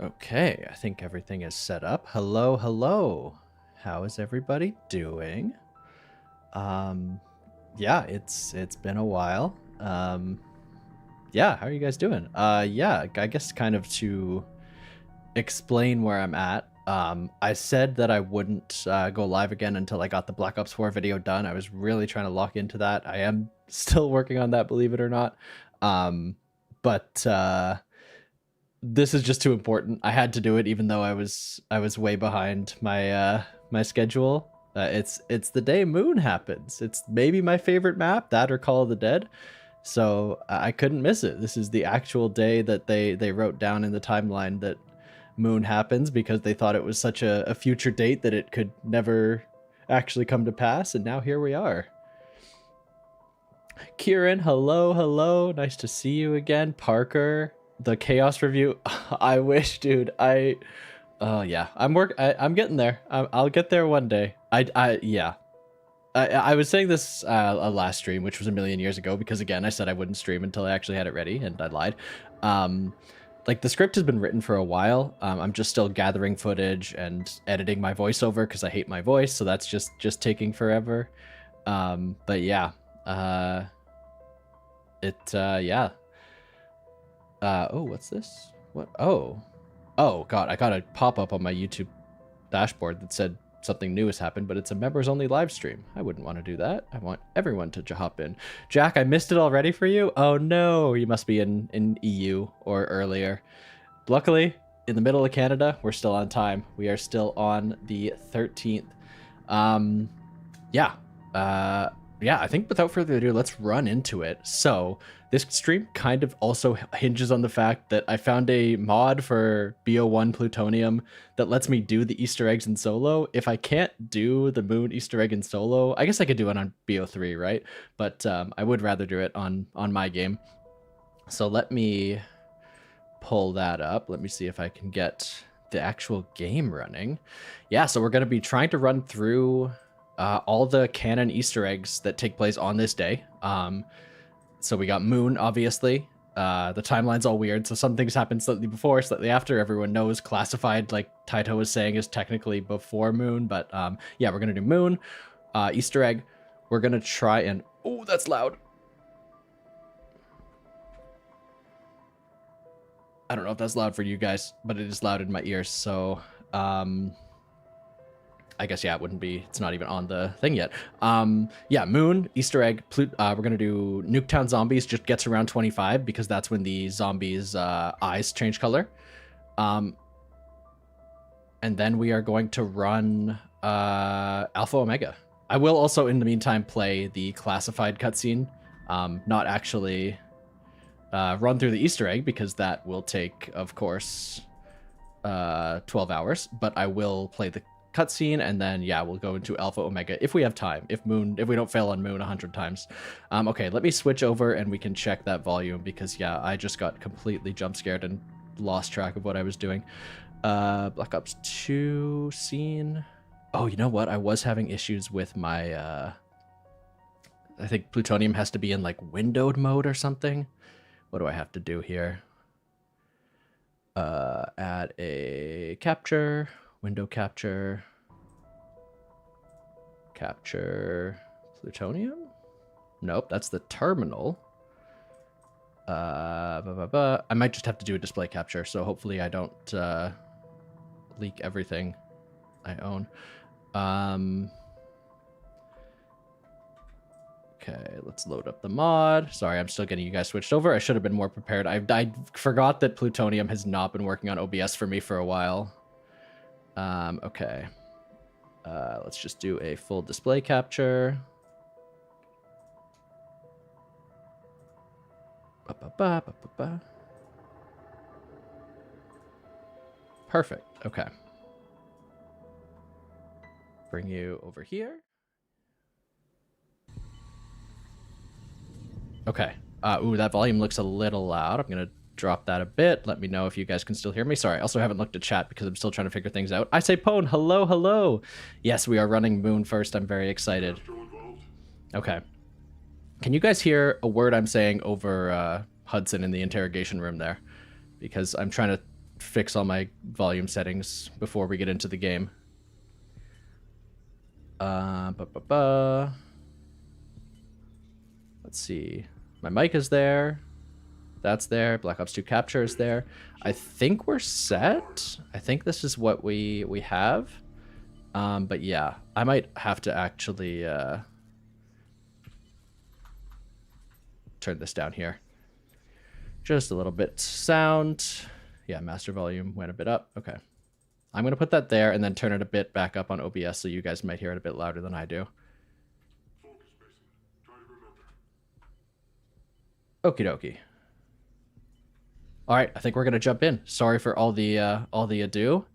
Okay, I think everything is set up. Hello, hello. How is everybody doing? Um, yeah, it's been a while. Yeah, how are you guys doing? Yeah, I guess kind of to explain where I'm at. I said that I wouldn't go live again until I got the Black Ops 4 video done. I was really trying to lock into that. I am still working on that, believe it or not. But this is just too important. I had to do it, even though I was way behind my schedule. It's the day Moon happens. It's maybe my favorite map, that or Call of the Dead. So I couldn't miss it. This is the actual day that they wrote down in the timeline that Moon happens, because they thought it was such a future date that it could never actually come to pass, and now here we are. Kieran, hello, hello. Nice to see you again. Parker, the Chaos review. I wish, dude. Oh yeah, I'm getting there. I'll get there one day. Yeah. I was saying this last stream, which was a million years ago, because again, I said I wouldn't stream until I actually had it ready, and I lied. Like, the script has been written for a while. I'm just still gathering footage and editing my voiceover because I hate my voice, so that's just taking forever. But yeah. Yeah. Oh, what's this? What? Oh god, I got a pop-up on my YouTube dashboard that said something new has happened, but it's a members only live stream. I wouldn't want to do that. I want everyone to hop in. Jack, I missed it already for you. Oh no, you must be in EU or earlier. Luckily, in the middle of Canada, we're still on time. We are still on the 13th. Yeah. Yeah, I think without further ado, let's run into it. So this stream kind of also hinges on the fact that I found a mod for BO1 plutonium that lets me do the Easter eggs in solo. If I can't do the Moon Easter egg in solo, I guess I could do it on BO3, right? But I would rather do it on my game. So let me pull that up. Let me see if I can get the actual game running. Yeah, so we're going to be trying to run through all the canon Easter eggs that take place on this day. So we got Moon, obviously. The timeline's all weird, so some things happen slightly before, slightly after. Everyone knows classified, like Taito was saying, is technically before Moon, but yeah, we're gonna do Moon, Easter egg. We're gonna try and... Oh, that's loud. I don't know if that's loud for you guys, but it is loud in my ears, so... I guess, yeah, it wouldn't be, it's not even on the thing yet. Yeah, Moon, Easter egg, we're going to do Nuketown Zombies, just gets around 25, because that's when the zombies' eyes change color. And then we are going to run Alpha Omega. I will also, in the meantime, play the classified cutscene, not actually run through the Easter egg, because that will take, of course, 12 hours, but I will play the cutscene, and then yeah, we'll go into Alpha Omega if we have time, if we don't fail on Moon 100 times. Okay, let me switch over and we can check that volume, because yeah, I just got completely jump scared and lost track of what I was doing. Black Ops 2 scene. Oh, you know what, I was having issues with my I think plutonium has to be in like windowed mode or something. What do I have to do here? Add a capture, window capture plutonium. Nope, that's the terminal. I might just have to do a display capture, so hopefully I don't leak everything I own. Okay, let's load up the mod. Sorry, I'm still getting you guys switched over. I should have been more prepared. I forgot that plutonium has not been working on OBS for me for a while. Okay. Let's just do a full display capture. Perfect. Okay. Bring you over here. Okay. Ooh, that volume looks a little loud. I'm gonna drop that a bit. Let me know if you guys can still hear me. Sorry, I also haven't looked at chat because I'm still trying to figure things out. I say Pone, hello, hello. Yes, we are running Moon first. I'm very excited. Okay. Can you guys hear a word I'm saying over Hudson in the interrogation room there? Because I'm trying to fix all my volume settings before we get into the game. Let's see. My mic is there. That's there. Black Ops 2 capture is there. I think we're set. I think this is what we have. But yeah, I might have to actually turn this down here. Just a little bit. Sound. Yeah, master volume went a bit up. Okay. I'm going to put that there and then turn it a bit back up on OBS so you guys might hear it a bit louder than I do. Okie dokie. All right, I think we're going to jump in. Sorry for all the ado.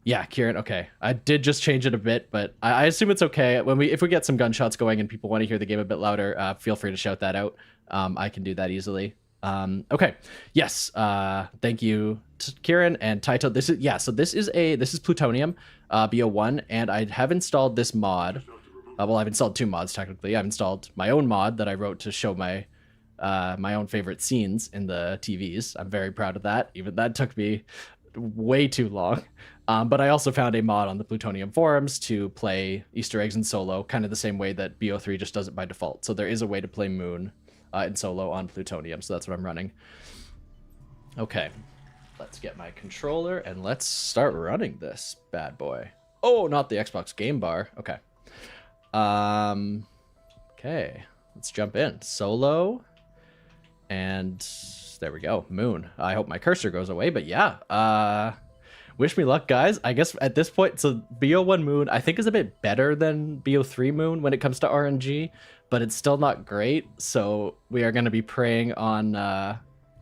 Yeah, Kieran, okay. I did just change it a bit, but I assume it's okay. If we get some gunshots going and people want to hear the game a bit louder, feel free to shout that out. I can do that easily. Okay. Yes. Thank you to Kieran and Taito. This is Plutonium, BO1, and I have installed this mod. Well, I've installed 2 mods technically. I've installed my own mod that I wrote to show my own favorite scenes in the TVs. I'm very proud of that. Even that took me way too long. But I also found a mod on the Plutonium forums to play Easter eggs in solo, kind of the same way that BO3 just does it by default. So there is a way to play Moon in solo on Plutonium, so that's what I'm running. Okay, let's get my controller and let's start running this bad boy. Oh, not the Xbox game bar. Okay. Okay, let's jump in. Solo. And there we go. Moon. I hope my cursor goes away, but yeah. Wish me luck, guys. I guess at this point, so BO1 Moon, I think is a bit better than BO3 Moon when it comes to RNG, but it's still not great. So we are going to be preying on,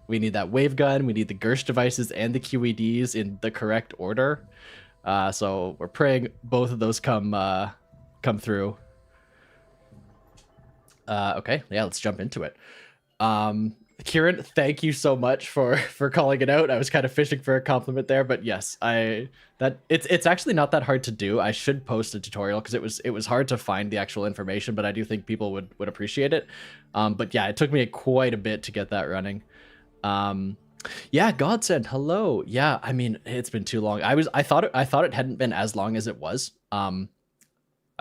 we need that wave gun, we need the Gersh devices and the QEDs in the correct order. So we're praying both of those come through. Okay, yeah, let's jump into it. Kieran, thank you so much for calling it out. I was kind of fishing for a compliment there, but yes, it's actually not that hard to do. I should post a tutorial because it was hard to find the actual information, but I do think people would appreciate it. But yeah, it took me quite a bit to get that running. Yeah, Godsend, hello. Yeah, I mean, it's been too long. I thought it hadn't been as long as it was. I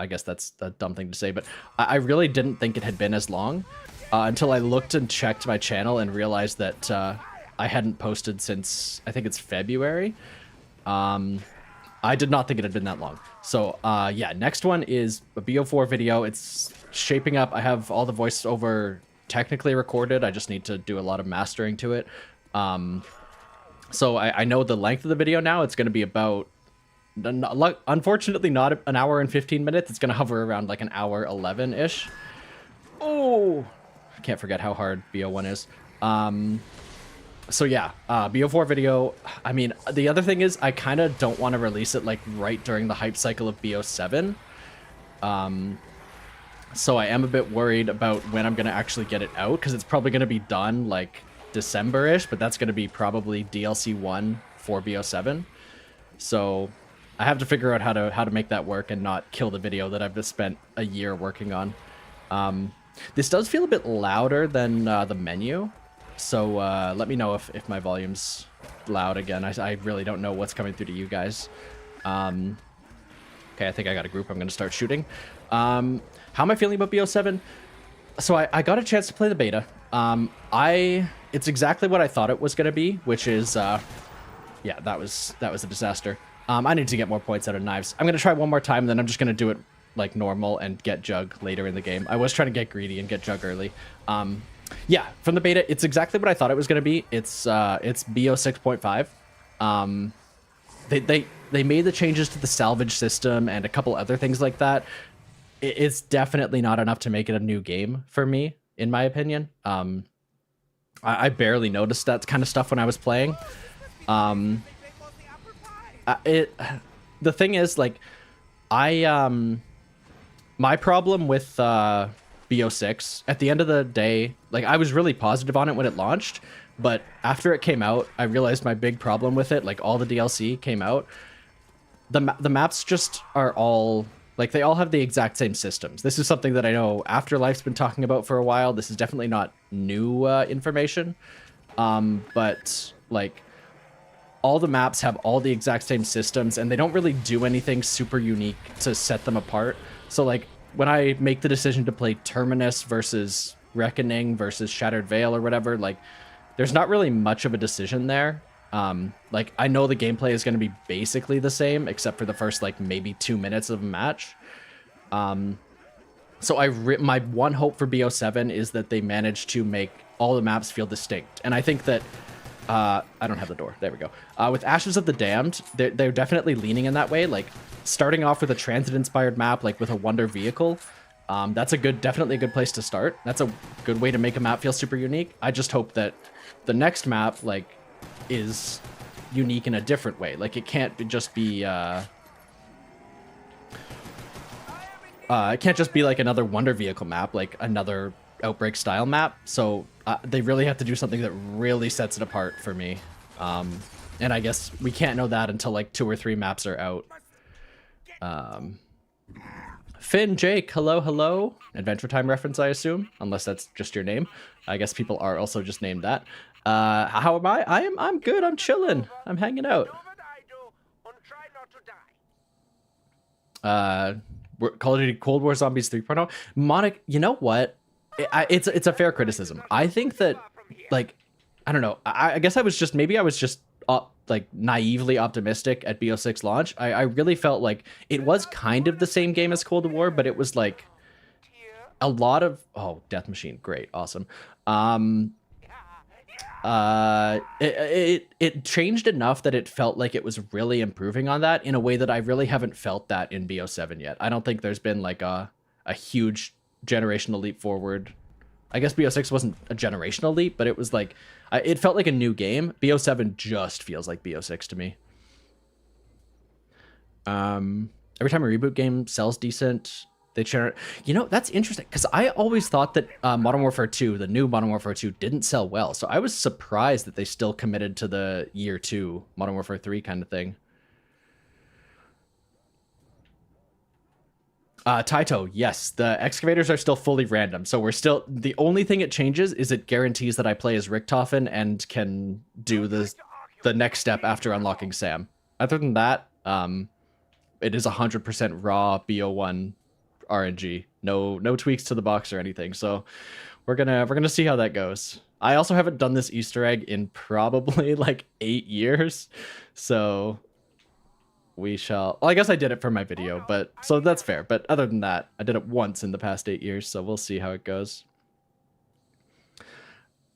guess that's a dumb thing to say, but I really didn't think it had been as long. Until I looked and checked my channel and realized that I hadn't posted since, I think it's February. I did not think it had been that long. So yeah, next one is a BO4 video. It's shaping up. I have all the voiceover technically recorded. I just need to do a lot of mastering to it. So I know the length of the video now. It's going to be about, unfortunately, not an hour and 15 minutes. It's going to hover around like an hour 11-ish. Oh! I can't forget how hard BO1 is. So yeah, BO4 video. I mean, the other thing is I kind of don't want to release it like right during the hype cycle of BO7. So I am a bit worried about when I'm going to actually get it out, because it's probably going to be done like December-ish, but that's going to be probably DLC 1 for BO7. So I have to figure out how to make that work and not kill the video that I've just spent a year working on. This does feel a bit louder than the menu, so let me know if my volume's loud again. I really don't know what's coming through to you guys. Okay, I think I got a group I'm going to start shooting. How am I feeling about BO7? So I got a chance to play the beta. It's exactly what I thought it was going to be, which is, yeah, that was a disaster. I need to get more points out of knives. I'm going to try one more time, and then I'm just going to do it like normal and get Jug later in the game. I was trying to get greedy and get Jug early. Yeah, from the beta, it's exactly what I thought it was going to be. It's BO 6.5. They made the changes to the salvage system and a couple other things like that. It's definitely not enough to make it a new game for me, in my opinion. I barely noticed that kind of stuff when I was playing. The thing is, like, my problem with BO6, at the end of the day, like, I was really positive on it when it launched, but after it came out, I realized my big problem with it, like, all the DLC came out, the maps just are all, like, they all have the exact same systems. This is something that I know Afterlife's been talking about for a while. This is definitely not new information, but, like, all the maps have all the exact same systems, and they don't really do anything super unique to set them apart. So like when I make the decision to play Terminus versus Reckoning versus Shattered Veil or whatever, like there's not really much of a decision there. Like I know the gameplay is going to be basically the same, except for the first like maybe 2 minutes of a match. So my one hope for BO7 is that they manage to make all the maps feel distinct. And I think that, I don't have the door. There we go. With Ashes of the Damned, they're definitely leaning in that way. Like starting off with a transit-inspired map, like with a Wonder Vehicle, that's definitely a good place to start. That's a good way to make a map feel super unique. I just hope that the next map, like, is unique in a different way. Like it can't just be, it can't just be like another Wonder Vehicle map, like another Outbreak style map. So they really have to do something that really sets it apart for me. And I guess we can't know that until like 2 or 3 maps are out. Finn, Jake, hello. Adventure Time reference, I assume, unless that's just your name. I guess people are also just named that. How am I? I'm good. I'm chilling. I'm hanging out. Call of Duty Cold War Zombies 3.0. Monica, you know what? It's a fair criticism. I think that, like, I don't know. I guess I was just like naively optimistic at BO6 launch. I really felt like it was kind of the same game as Cold War, but it was like a lot of Death Machine, great, awesome. It changed enough that it felt like it was really improving on that in a way that I really haven't felt that in BO7 yet. I don't think there's been like a huge generational leap forward. I guess BO6 wasn't a generational leap, but it was like, it felt like a new game. BO7 just feels like BO6 to me. Every time a reboot game sells decent, they generate, you know, that's interesting, because I always thought that Modern Warfare 2, the new Modern Warfare 2, didn't sell well. So I was surprised that they still committed to the year 2 Modern Warfare 3 kind of thing. Taito, yes, the excavators are still fully random. So we're still, the only thing it changes is it guarantees that I play as Richtofen and can do the next step after unlocking Sam. Other than that, it is 100% raw BO1 RNG. No tweaks to the box or anything. So we're gonna see how that goes. I also haven't done this Easter egg in probably like 8 years. So we shall, well, I guess I did it for my video, but so that's fair. But other than that, I did it once in the past 8 years, so we'll see how it goes.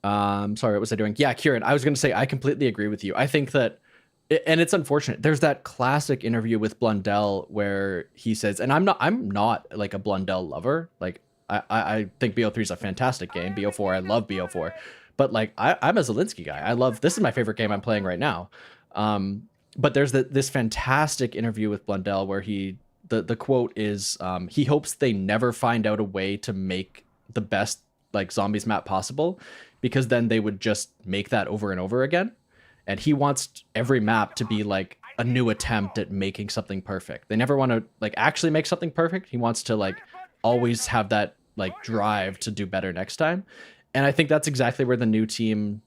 Sorry, what was I doing? Yeah, Kieran, I was going to say, I completely agree with you. I think that, and it's unfortunate, there's that classic interview with Blundell where he says, and I'm not like a Blundell lover. Like, I think BO3 is a fantastic game. BO4, I love BO4. But like, I'm a Zelensky guy. This is my favorite game I'm playing right now. But there's this fantastic interview with Blundell where the quote is, he hopes they never find out a way to make the best like zombies map possible, because then they would just make that over and over again. And he wants every map to be like a new attempt at making something perfect. They never want to like actually make something perfect. He wants to like always have that like drive to do better next time. And I think that's exactly where the new team,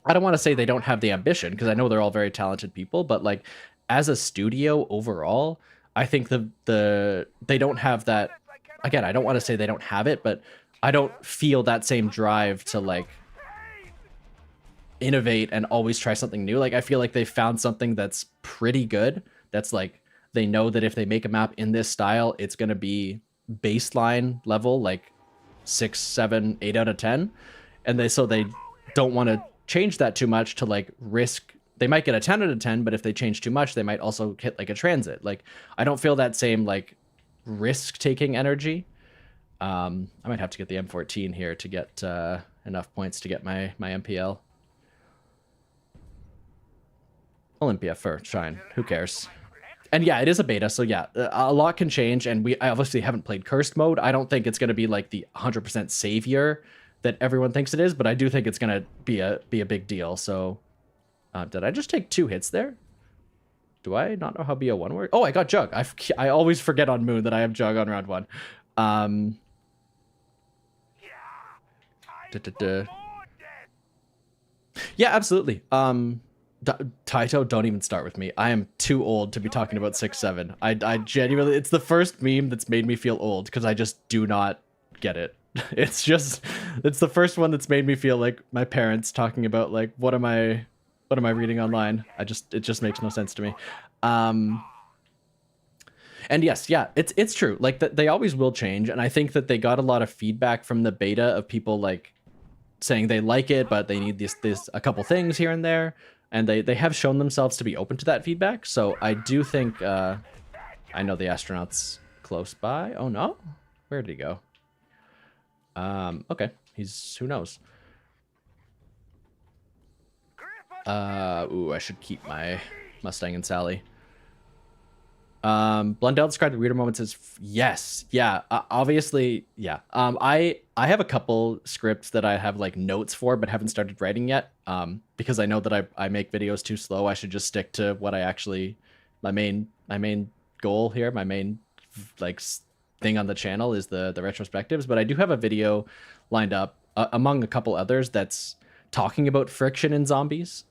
I don't want to say they don't have the ambition, because I know they're all very talented people, but like as a studio overall, I think they don't have that. Again, I don't want to say they don't have it, but I don't feel that same drive to like innovate and always try something new. Like I feel like they found something that's pretty good. That's like, they know that if they make a map in this style, it's going to be baseline level, like 6, 7, 8 out of 10. And they don't want to change that too much to like risk. They might get a 10 out of 10, but if they change too much, they might also hit like a transit. Like I don't feel that same like risk taking energy. I might have to get the M14 here to get enough points to get my MPL. Olympia for Shine. Who cares? And yeah, it is a beta, so yeah, a lot can change, and I obviously haven't played Cursed mode. I don't think it's going to be like the 100% savior that everyone thinks it is, but I do think it's going to be a big deal. So did I just take 2 hits there? Do I not know how BO1 works? Oh, I got Jug. I always forget on Moon that I have Jug on round 1. Yeah, absolutely. Taito, don't even start with me. I am too old to be talking about 6-7. I genuinely, it's the first meme that's made me feel old because I just do not get it. It's just, it's the first one that's made me feel like my parents talking about like, what am I reading online? It just makes no sense to me. And yes, yeah, it's true. Like that, they always will change, and I think that they got a lot of feedback from the beta of people like saying they like it, but they need this a couple things here and there, and they have shown themselves to be open to that feedback. So I do think I know the astronaut's close by. Oh no, where did he go? Okay, he's, who knows. Ooh, I should keep my Mustang and Sally. Blundell described the weirder moments as yes, yeah, obviously, yeah. I have a couple scripts that I have like notes for, but haven't started writing yet. Because I know that I make videos too slow. I should just stick to what I actually, my main goal here, my main like thing on the channel is the retrospectives. But I do have a video lined up among a couple others that's talking about friction in zombies.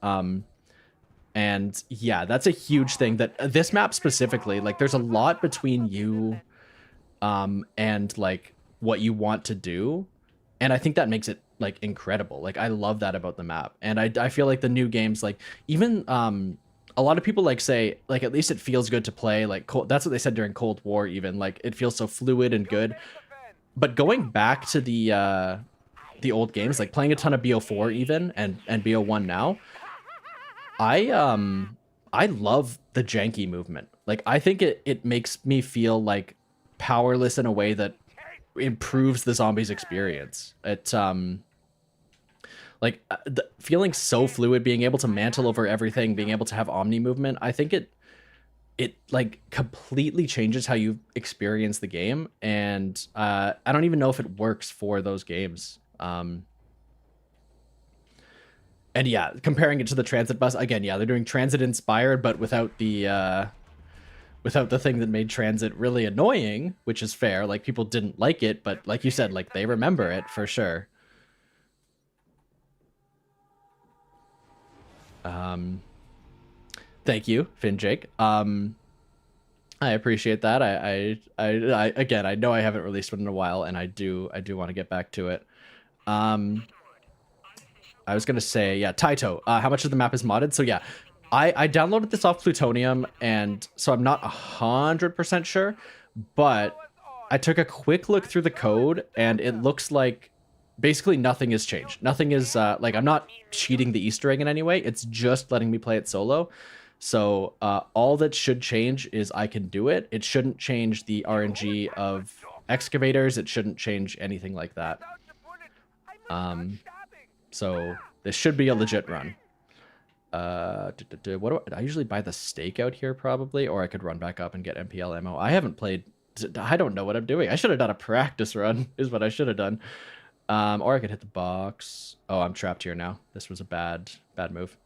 And yeah, that's a huge thing that this map specifically, like there's a lot between you and like what you want to do. And I think that makes it like incredible. Like I love that about the map. And I feel like the new games, like even a lot of people like say like at least it feels good to play, like that's what they said during Cold War, even like it feels so fluid and good. But going back to the old games, like playing a ton of BO4 even and BO1 now, I love the janky movement. Like I think it makes me feel like powerless in a way that improves the zombies experience. It like feeling so fluid, being able to mantle over everything, being able to have omni movement. I think it like completely changes how you experience the game, and I don't even know if it works for those games. And yeah, comparing it to the transit bus again, yeah, they're doing transit inspired, but without the thing that made transit really annoying, which is fair. Like people didn't like it, but like you said, like they remember it for sure. Thank you, FinJake. I appreciate that. I again, I know I haven't released one in a while, and I do want to get back to it. I was gonna say, yeah, Taito. How much of the map is modded? So yeah, I downloaded this off Plutonium, and so I'm not 100% sure, but I took a quick look through the code, and it looks like basically nothing has changed. Nothing is like I'm not cheating the Easter egg in any way. It's just letting me play it solo. So all that should change is I can do it. It shouldn't change the RNG of excavators. It shouldn't change anything like that. So this should be a legit run. What do I usually buy the stake out here probably, or I could run back up and get MPL ammo. I haven't played. I don't know what I'm doing. I should have done a practice run is what I should have done. Or I could hit the box. Oh, I'm trapped here now. This was a bad move.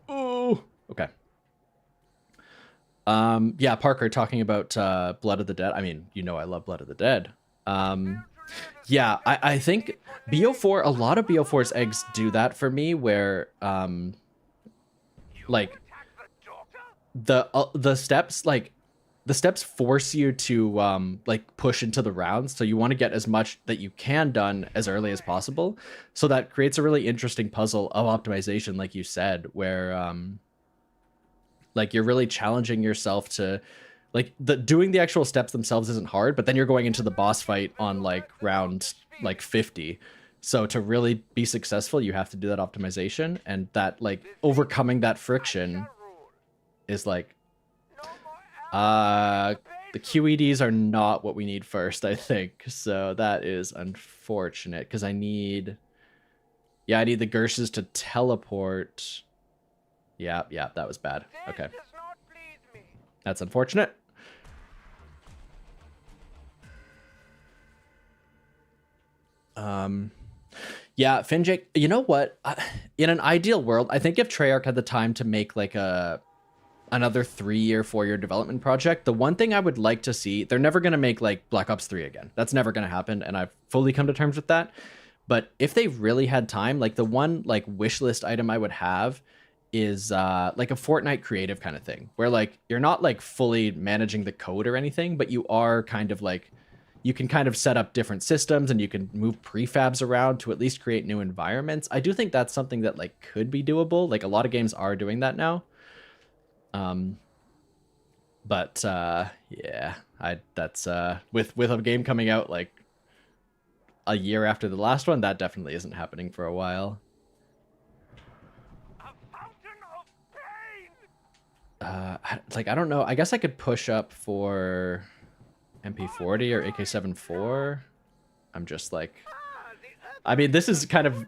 Oh, okay. Yeah, Parker talking about Blood of the Dead. I mean, you know I love Blood of the Dead. Yeah, I think BO4, a lot of BO4's eggs do that for me, where like the steps, like the steps force you to like push into the rounds, so you want to get as much that you can done as early as possible. So that creates a really interesting puzzle of optimization, like you said, where like you're really challenging yourself to like doing the actual steps themselves isn't hard, but then you're going into the boss fight on like round like 50. So to really be successful, you have to do that optimization, and that like overcoming that friction is like the QEDs are not what we need first, I think. So that is unfortunate because I need the Gershes to teleport. Yeah, that was bad. Okay. That's unfortunate. Yeah, Finjake, you know what? In an ideal world, I think if Treyarch had the time to make like another 3 or 4 year development project, the one thing I would like to see, they're never going to make like Black Ops 3 again. That's never going to happen, and I've fully come to terms with that. But if they really had time, like the one like wish list item I would have is like a Fortnite creative kind of thing, where like you're not like fully managing the code or anything, but you are kind of like, you can kind of set up different systems and you can move prefabs around to at least create new environments. I do think that's something that like could be doable. Like a lot of games are doing that now. But yeah, that's with a game coming out like a year after the last one, that definitely isn't happening for a while. Like I don't know. I guess I could push up for MP40 or AK-74. I'm just like, I mean, this is kind of,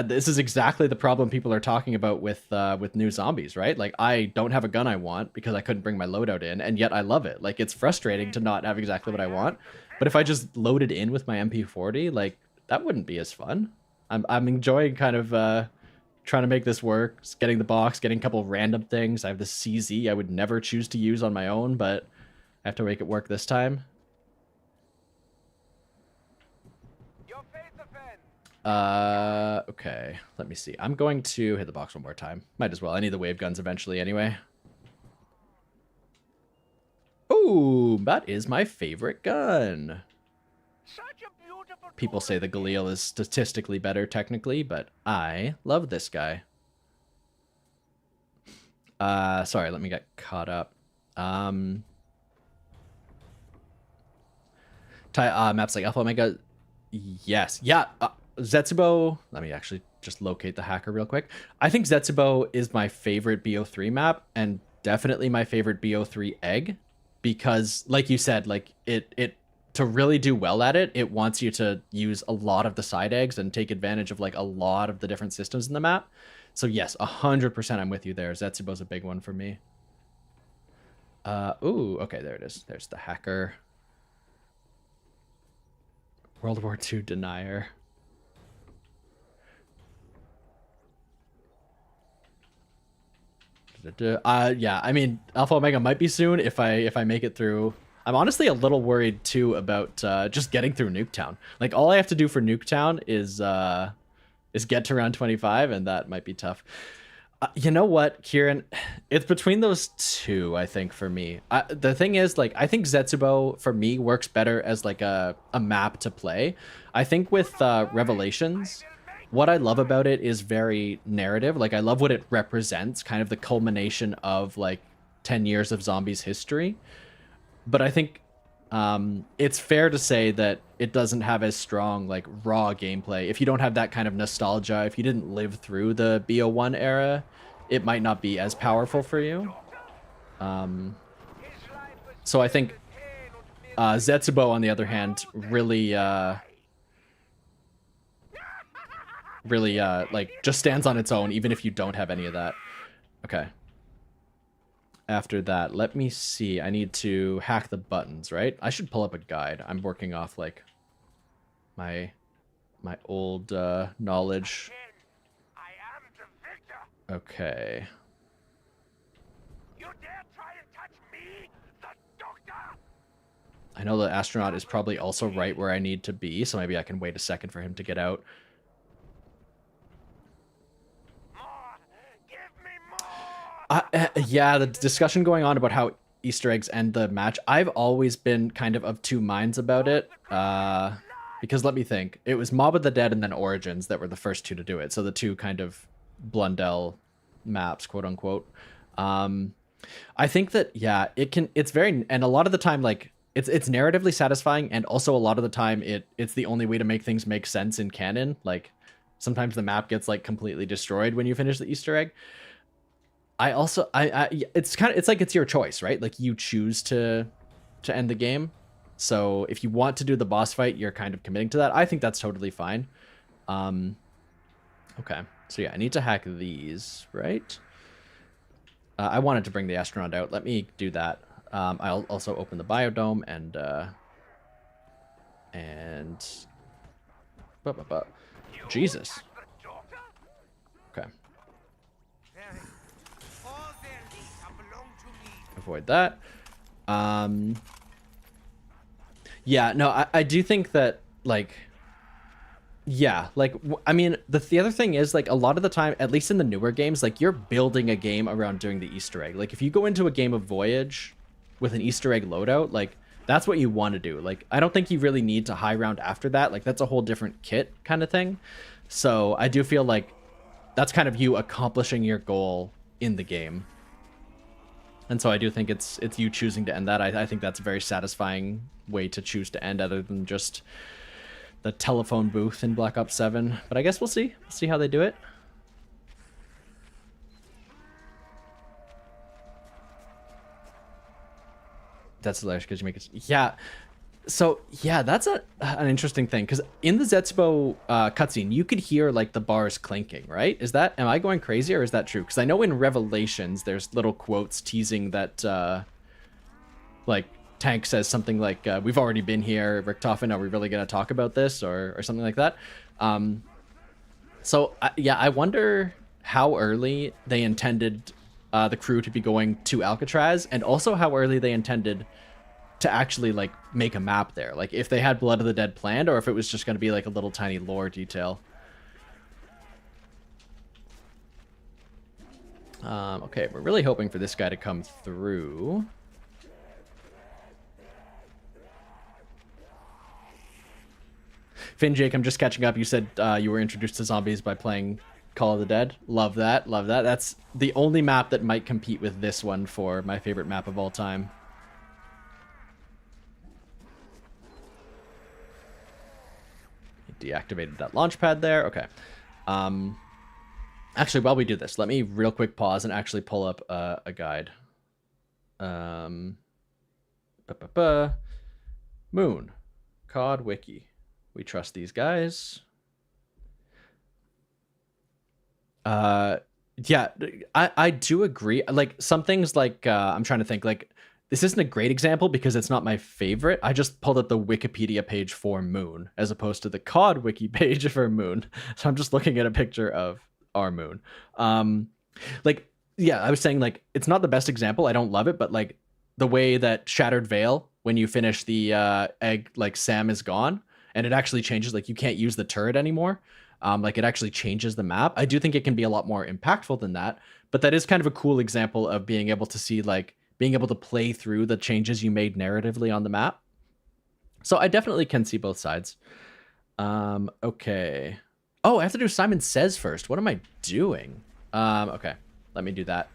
this is exactly the problem people are talking about with new zombies, right? Like I don't have a gun I want because I couldn't bring my loadout in, and yet I love it. Like it's frustrating to not have exactly what I want, but if I just loaded in with my MP40, like that wouldn't be as fun. I'm enjoying kind of trying to make this work, getting the box, getting a couple random things. I have the CZ I would never choose to use on my own, but I have to make it work this time. Okay, let me see. I'm going to hit the box one more time. Might as well. I need the wave guns eventually anyway. Oh, that is my favorite gun. People say the Galil is statistically better technically, but I love this guy. Sorry, let me get caught up. Maps like Alpha Omega. Yes. Yeah. Zetsubo. Let me actually just locate the hacker real quick. I think Zetsubo is my favorite BO3 map and definitely my favorite BO3 egg because, like you said, like it to really do well at it, it wants you to use a lot of the side eggs and take advantage of like a lot of the different systems in the map. So yes, 100% I'm with you there. Zetsubo's a big one for me. Ooh, okay, there it is. There's the hacker. World War II denier. Yeah, I mean, Alpha Omega might be soon if I make it through. I'm honestly a little worried too about just getting through Nuketown. Like all I have to do for Nuketown is get to round 25, and that might be tough. You know what, Kieran? It's between those two, I think, for me. The thing is, like, I think Zetsubo, for me, works better as, like, a map to play. I think with Revelations, what I love about it is very narrative. Like, I love what it represents, kind of the culmination of, like, 10 years of zombies history. But I think it's fair to say that it doesn't have as strong, like, raw gameplay. If you don't have that kind of nostalgia, if you didn't live through the BO1 era, it might not be as powerful for you. So I think Zetsubo, on the other hand, really, like, just stands on its own, even if you don't have any of that. Okay. After that, let me see. I need to hack the buttons, right? I should pull up a guide. I'm working off, like, my old knowledge. Okay. I know the astronaut is probably also right where I need to be, so maybe I can wait a second for him to get out. Yeah, the discussion going on about how Easter eggs end the match, I've always been kind of two minds about it. Because let me think. It was Mob of the Dead and then Origins that were the first two to do it. So the two kind of Blundell maps, quote unquote. I think that, yeah, it's very, and a lot of the time, like, it's narratively satisfying, and also a lot of the time it's the only way to make things make sense in canon. Like, sometimes the map gets, like, completely destroyed when you finish the Easter egg. It's like it's your choice, right? Like, you choose to end the game. So if you want to do the boss fight, you're kind of committing to that. I think that's totally fine. Okay, so yeah, I need to hack these, right? I wanted to bring the astronaut out. Let me do that. I'll also open the biodome and Jesus. Okay. Avoid that. Yeah, no, I do think that, like, Yeah, like I mean, the other thing is like a lot of the time, at least in the newer games, like you're building a game around doing the Easter egg. Like if you go into a game of Voyage with an Easter egg loadout, like that's what you want to do. Like I don't think you really need to high round after that. Like that's a whole different kit kind of thing. So I do feel like that's kind of you accomplishing your goal in the game. And so I do think it's you choosing to end that. I think that's a very satisfying way to choose to end, other than just the telephone booth in Black Ops 7. But I guess we'll see. We'll see how they do it. That's hilarious because you make it. Yeah. So yeah, that's an interesting thing, because in the Zetsubo cutscene, you could hear like the bars clinking, right? Am I going crazy, or is that true? Because I know in Revelations, there's little quotes teasing that like Tank says something like, we've already been here, Richtofen, are we really going to talk about this, or something like that. So yeah, I wonder how early they intended the crew to be going to Alcatraz, and also how early they intended to actually like make a map there. Like if they had Blood of the Dead planned, or if it was just going to be like a little tiny lore detail. Okay, we're really hoping for this guy to come through. Finn Jake, I'm just catching up. You said you were introduced to zombies by playing Call of the Dead. Love that, love that. That's the only map that might compete with this one for my favorite map of all time. Deactivated that launch pad there. Okay. Actually, while we do this, let me real quick pause and actually pull up a guide. Moon. COD Wiki. We trust these guys. Yeah, I do agree. Like some things, like I'm trying to think, like this isn't a great example because it's not my favorite. I just pulled up the Wikipedia page for Moon as opposed to the COD wiki page for Moon. So I'm just looking at a picture of our Moon. Like, yeah, I was saying, like, it's not the best example. I don't love it, but like the way that Shattered Veil, when you finish the egg, like Sam is gone, and it actually changes, like you can't use the turret anymore. Like it actually changes the map. I do think it can be a lot more impactful than that, but that is kind of a cool example of being able to see, like, being able to play through the changes you made narratively on the map. So I definitely can see both sides. Okay. Oh, I have to do Simon Says first. What am I doing? Okay, let me do that.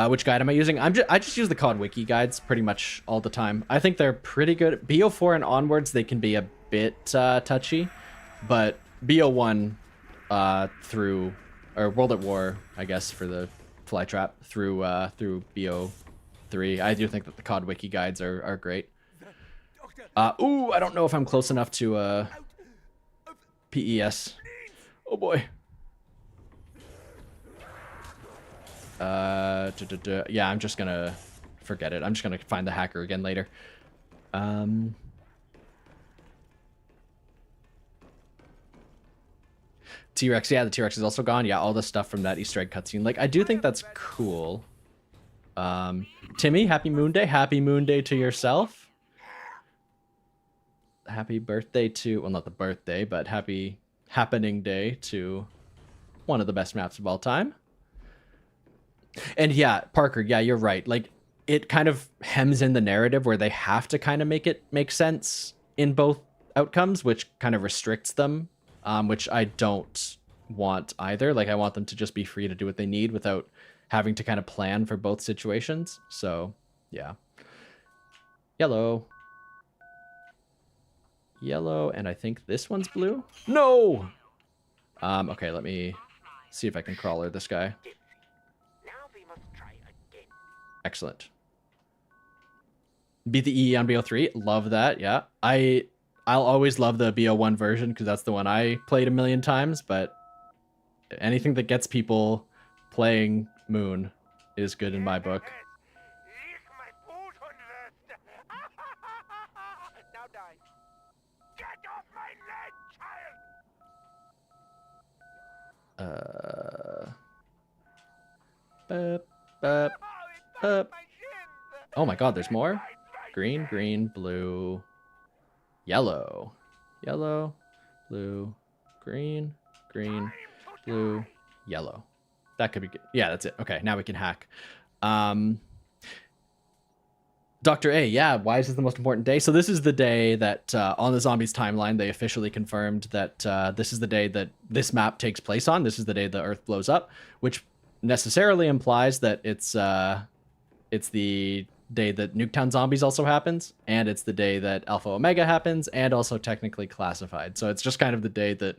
Which guide am I using? I just use the COD wiki guides pretty much all the time. I think they're pretty good. BO4 and onwards, they can be a bit touchy, but BO1 through, or World at War, I guess, for the Flytrap, through BO3, I do think that the COD wiki guides are great. Ooh, I don't know if I'm close enough to PES. Oh boy. Yeah, I'm just gonna forget it. I'm just gonna find the hacker again later. T-Rex, yeah, the T-Rex is also gone. Yeah, all the stuff from that Easter egg cutscene. Like, I do think that's cool. Timmy, happy Moon Day. Happy Moon Day to yourself. Happy birthday to, well, not the birthday, but happy happening day to one of the best maps of all time. And yeah, Parker, yeah, you're right. Like, it kind of hems in the narrative where they have to kind of make it make sense in both outcomes, which kind of restricts them. Which I don't want either. Like, I want them to just be free to do what they need without having to kind of plan for both situations. So, yeah. Yellow. Yellow, and I think this one's blue? No! Okay, let me see if I can crawler this guy. Excellent. Beat the EE on BO3. Love that, yeah. I'll always love the BO1 version because that's the one I played a million times, but anything that gets people playing Moon is good in my book. Oh my god, there's more? Green, green, blue, yellow. Yellow. blue, green, green, blue, yellow. That could be good. Yeah, that's it. Okay, now we can hack. Dr. A, yeah, why is this the most important day? So this is the day that on the Zombies timeline, they officially confirmed that this is the day that this map takes place on. This is the day the Earth blows up, which necessarily implies that it's the day that Nuketown Zombies also happens, and it's the day that Alpha Omega happens, and also technically Classified. So it's just kind of the day that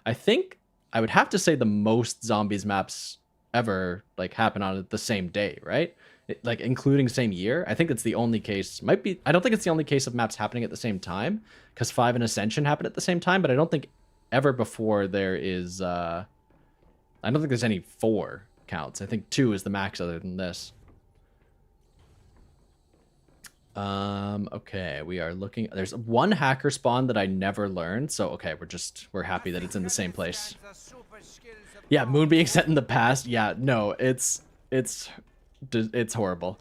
I think I would have to say the most Zombies maps ever like happen on the same day, right? Like including same year. I think it's the only case. Might be. I don't think it's the only case of maps happening at the same time, because 5 and Ascension happen at the same time. But I don't think ever before there is. I don't think there's any 4 counts. I think 2 is the max other than this. Okay, we are looking. There's one hacker spawn that I never learned. So okay, we're happy that it's in the same place. Yeah, moon being set in the past. Yeah, no, it's horrible.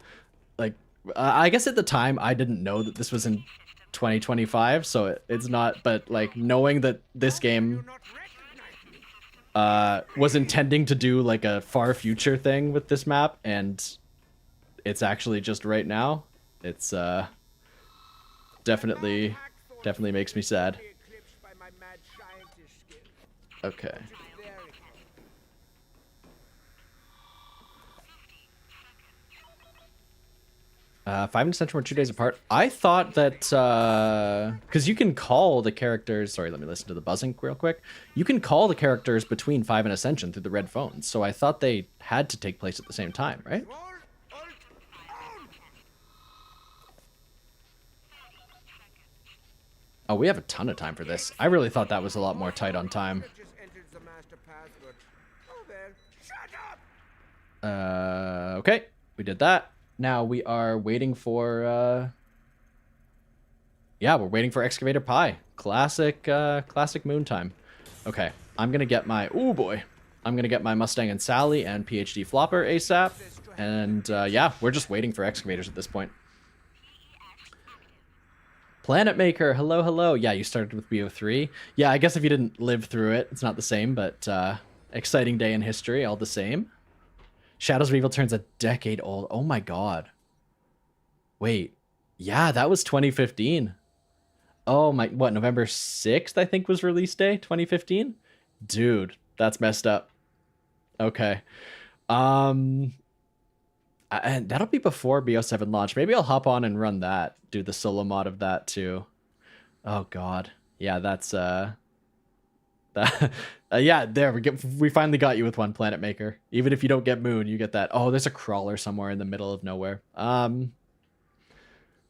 Like, I guess at the time I didn't know that this was in 2025, so it's not, but like knowing that this game was intending to do like a far future thing with this map, and it's actually just right now, it's definitely makes me sad. Okay. 5 and Ascension were 2 days apart. I thought that, because you can call the characters, sorry, let me listen to the buzzing real quick. You can call the characters between 5 and Ascension through the red phones, so I thought they had to take place at the same time, right? Oh, we have a ton of time for this. I really thought that was a lot more tight on time. Okay, we did that. Now we are waiting for, yeah, we're waiting for Excavator Pi. Classic moon time. Okay, I'm gonna get my, oh boy. I'm gonna get my Mustang and Sally and PhD Flopper ASAP. And, yeah, we're just waiting for excavators at this point. Planet Maker, hello, hello. Yeah, you started with BO3. Yeah, I guess if you didn't live through it, it's not the same, but, exciting day in history, all the same. Shadows of Evil turns a decade old. Oh my god. Wait. Yeah, that was 2015. Oh my, what, November 6th, I think was release day, 2015? Dude, that's messed up. Okay. And that'll be before BO7 launch. Maybe I'll hop on and run that. Do the solo mod of that too. Oh god. Yeah, that's yeah, there we finally got you with one, Planet Maker. Even if you don't get moon, you get that. Oh, there's a crawler somewhere in the middle of nowhere.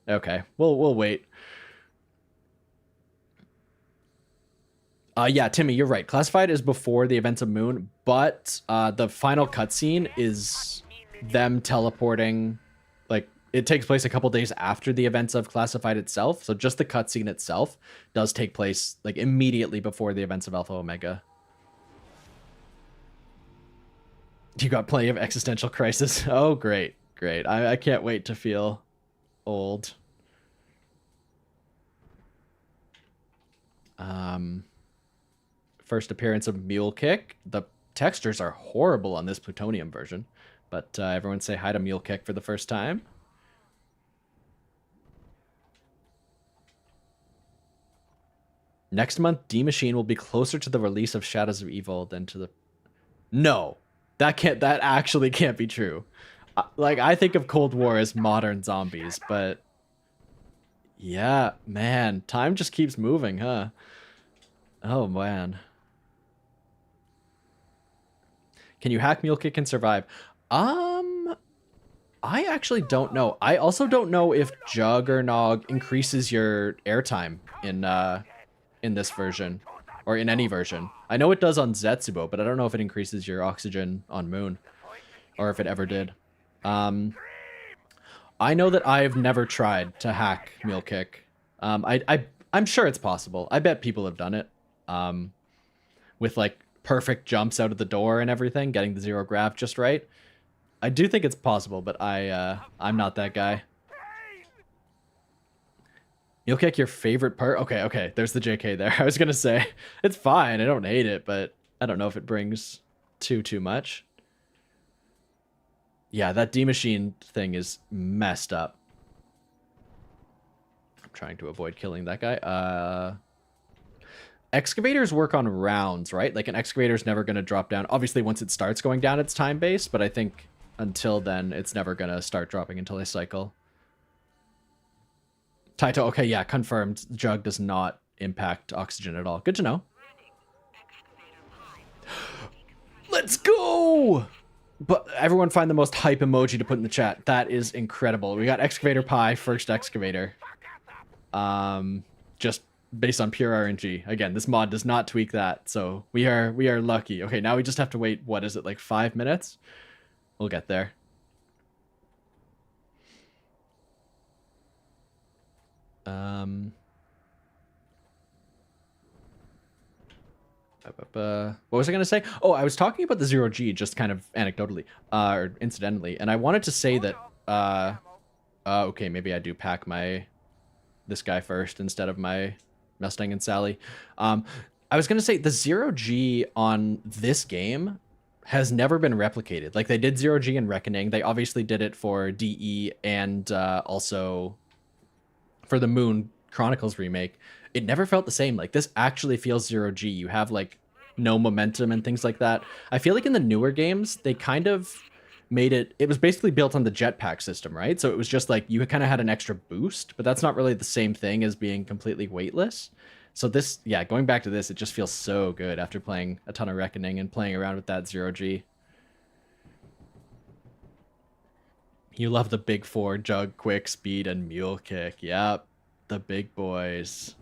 Okay, we'll wait. Yeah, Timmy, you're right. Classified is before the events of moon, but the final cutscene is them teleporting. Like, it takes place a couple days after the events of Classified itself, so just the cutscene itself does take place like immediately before the events of Alpha Omega. You got plenty of existential crisis. Oh, great, great. I can't wait to feel old. First appearance of Mule Kick. The textures are horrible on this plutonium version, but everyone say hi to Mule Kick for the first time. Next month, D Machine will be closer to the release of Shadows of Evil than to the... No, that actually can't be true. Like, I think of Cold War as modern zombies, but yeah, man, time just keeps moving, huh? Oh man. Can you hack Mule Kick and survive? I actually don't know. I also don't know if Juggernog increases your airtime in this version, or in any version. I know it does on Zetsubo, but I don't know if it increases your oxygen on Moon, or if it ever did. I know that I've never tried to hack Mule Kick. I'm sure it's possible. I bet people have done it. With like perfect jumps out of the door and everything, getting the zero grav just right. I do think it's possible, but I'm not that guy. You'll kick your favorite part. Okay, okay. There's the JK there. I was gonna say it's fine. I don't hate it, but I don't know if it brings too much. Yeah, that D machine thing is messed up. I'm trying to avoid killing that guy. Excavators work on rounds, right? Like an excavator's never gonna drop down. Obviously, once it starts going down, it's time based, but I think until then, it's never gonna start dropping until I cycle. Taito, okay, yeah, confirmed. Jug does not impact oxygen at all. Good to know. Let's go! But everyone find the most hype emoji to put in the chat. That is incredible. We got Excavator Pie, first excavator. Just based on pure RNG. Again, this mod does not tweak that, so we are lucky. Okay, now we just have to wait, what is it, like 5 minutes? We'll get there. What was I going to say? Oh, I was talking about the 0G just kind of anecdotally, or incidentally, and I wanted to say that, okay, maybe I do pack this guy first instead of my Mustang and Sally. I was going to say the 0G on this game has never been replicated. Like, they did 0G in Reckoning. They obviously did it for DE and also for the Moon Chronicles remake. It never felt the same. Like, this actually feels 0G. You have, like, no momentum and things like that. I feel like in the newer games, they kind of made it was basically built on the jetpack system, right? So it was just like you kind of had an extra boost, but that's not really the same thing as being completely weightless. So this, yeah, going back to this, it just feels so good after playing a ton of Reckoning and playing around with that 0G. You love the big four: Jug, Quick, Speed, and Mule Kick. Yep, the big boys.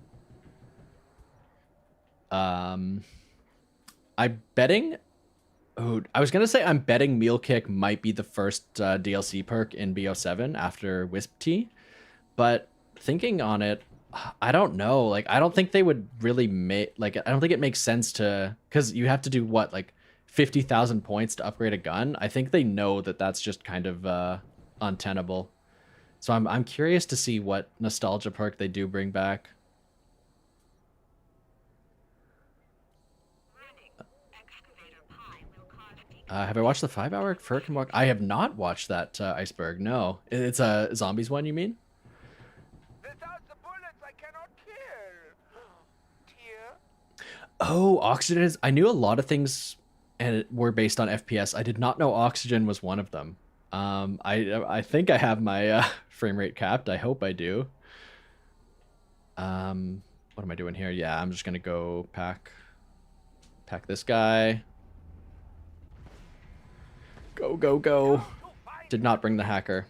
I'm betting... Oh, I was going to say I'm betting Mule Kick might be the first DLC perk in BO7 after Wisp T, but thinking on it, I don't know. Like, I don't think they would really make... Like, I don't think it makes sense to... Because you have to do, what, like 50,000 points to upgrade a gun? I think they know that that's just kind of untenable. So I'm curious to see what nostalgia perk they do bring back. Have I watched the 5-hour Furkin walk? I have not watched that iceberg. No, it's a zombies one. You mean? Without the bullets, I cannot kill. Tear. Oh, oxygen is. I knew a lot of things, and were based on FPS. I did not know oxygen was one of them. I think I have my frame rate capped. I hope I do. What am I doing here? Yeah, I'm just gonna go pack this guy. Go, go, go. Did not bring the hacker.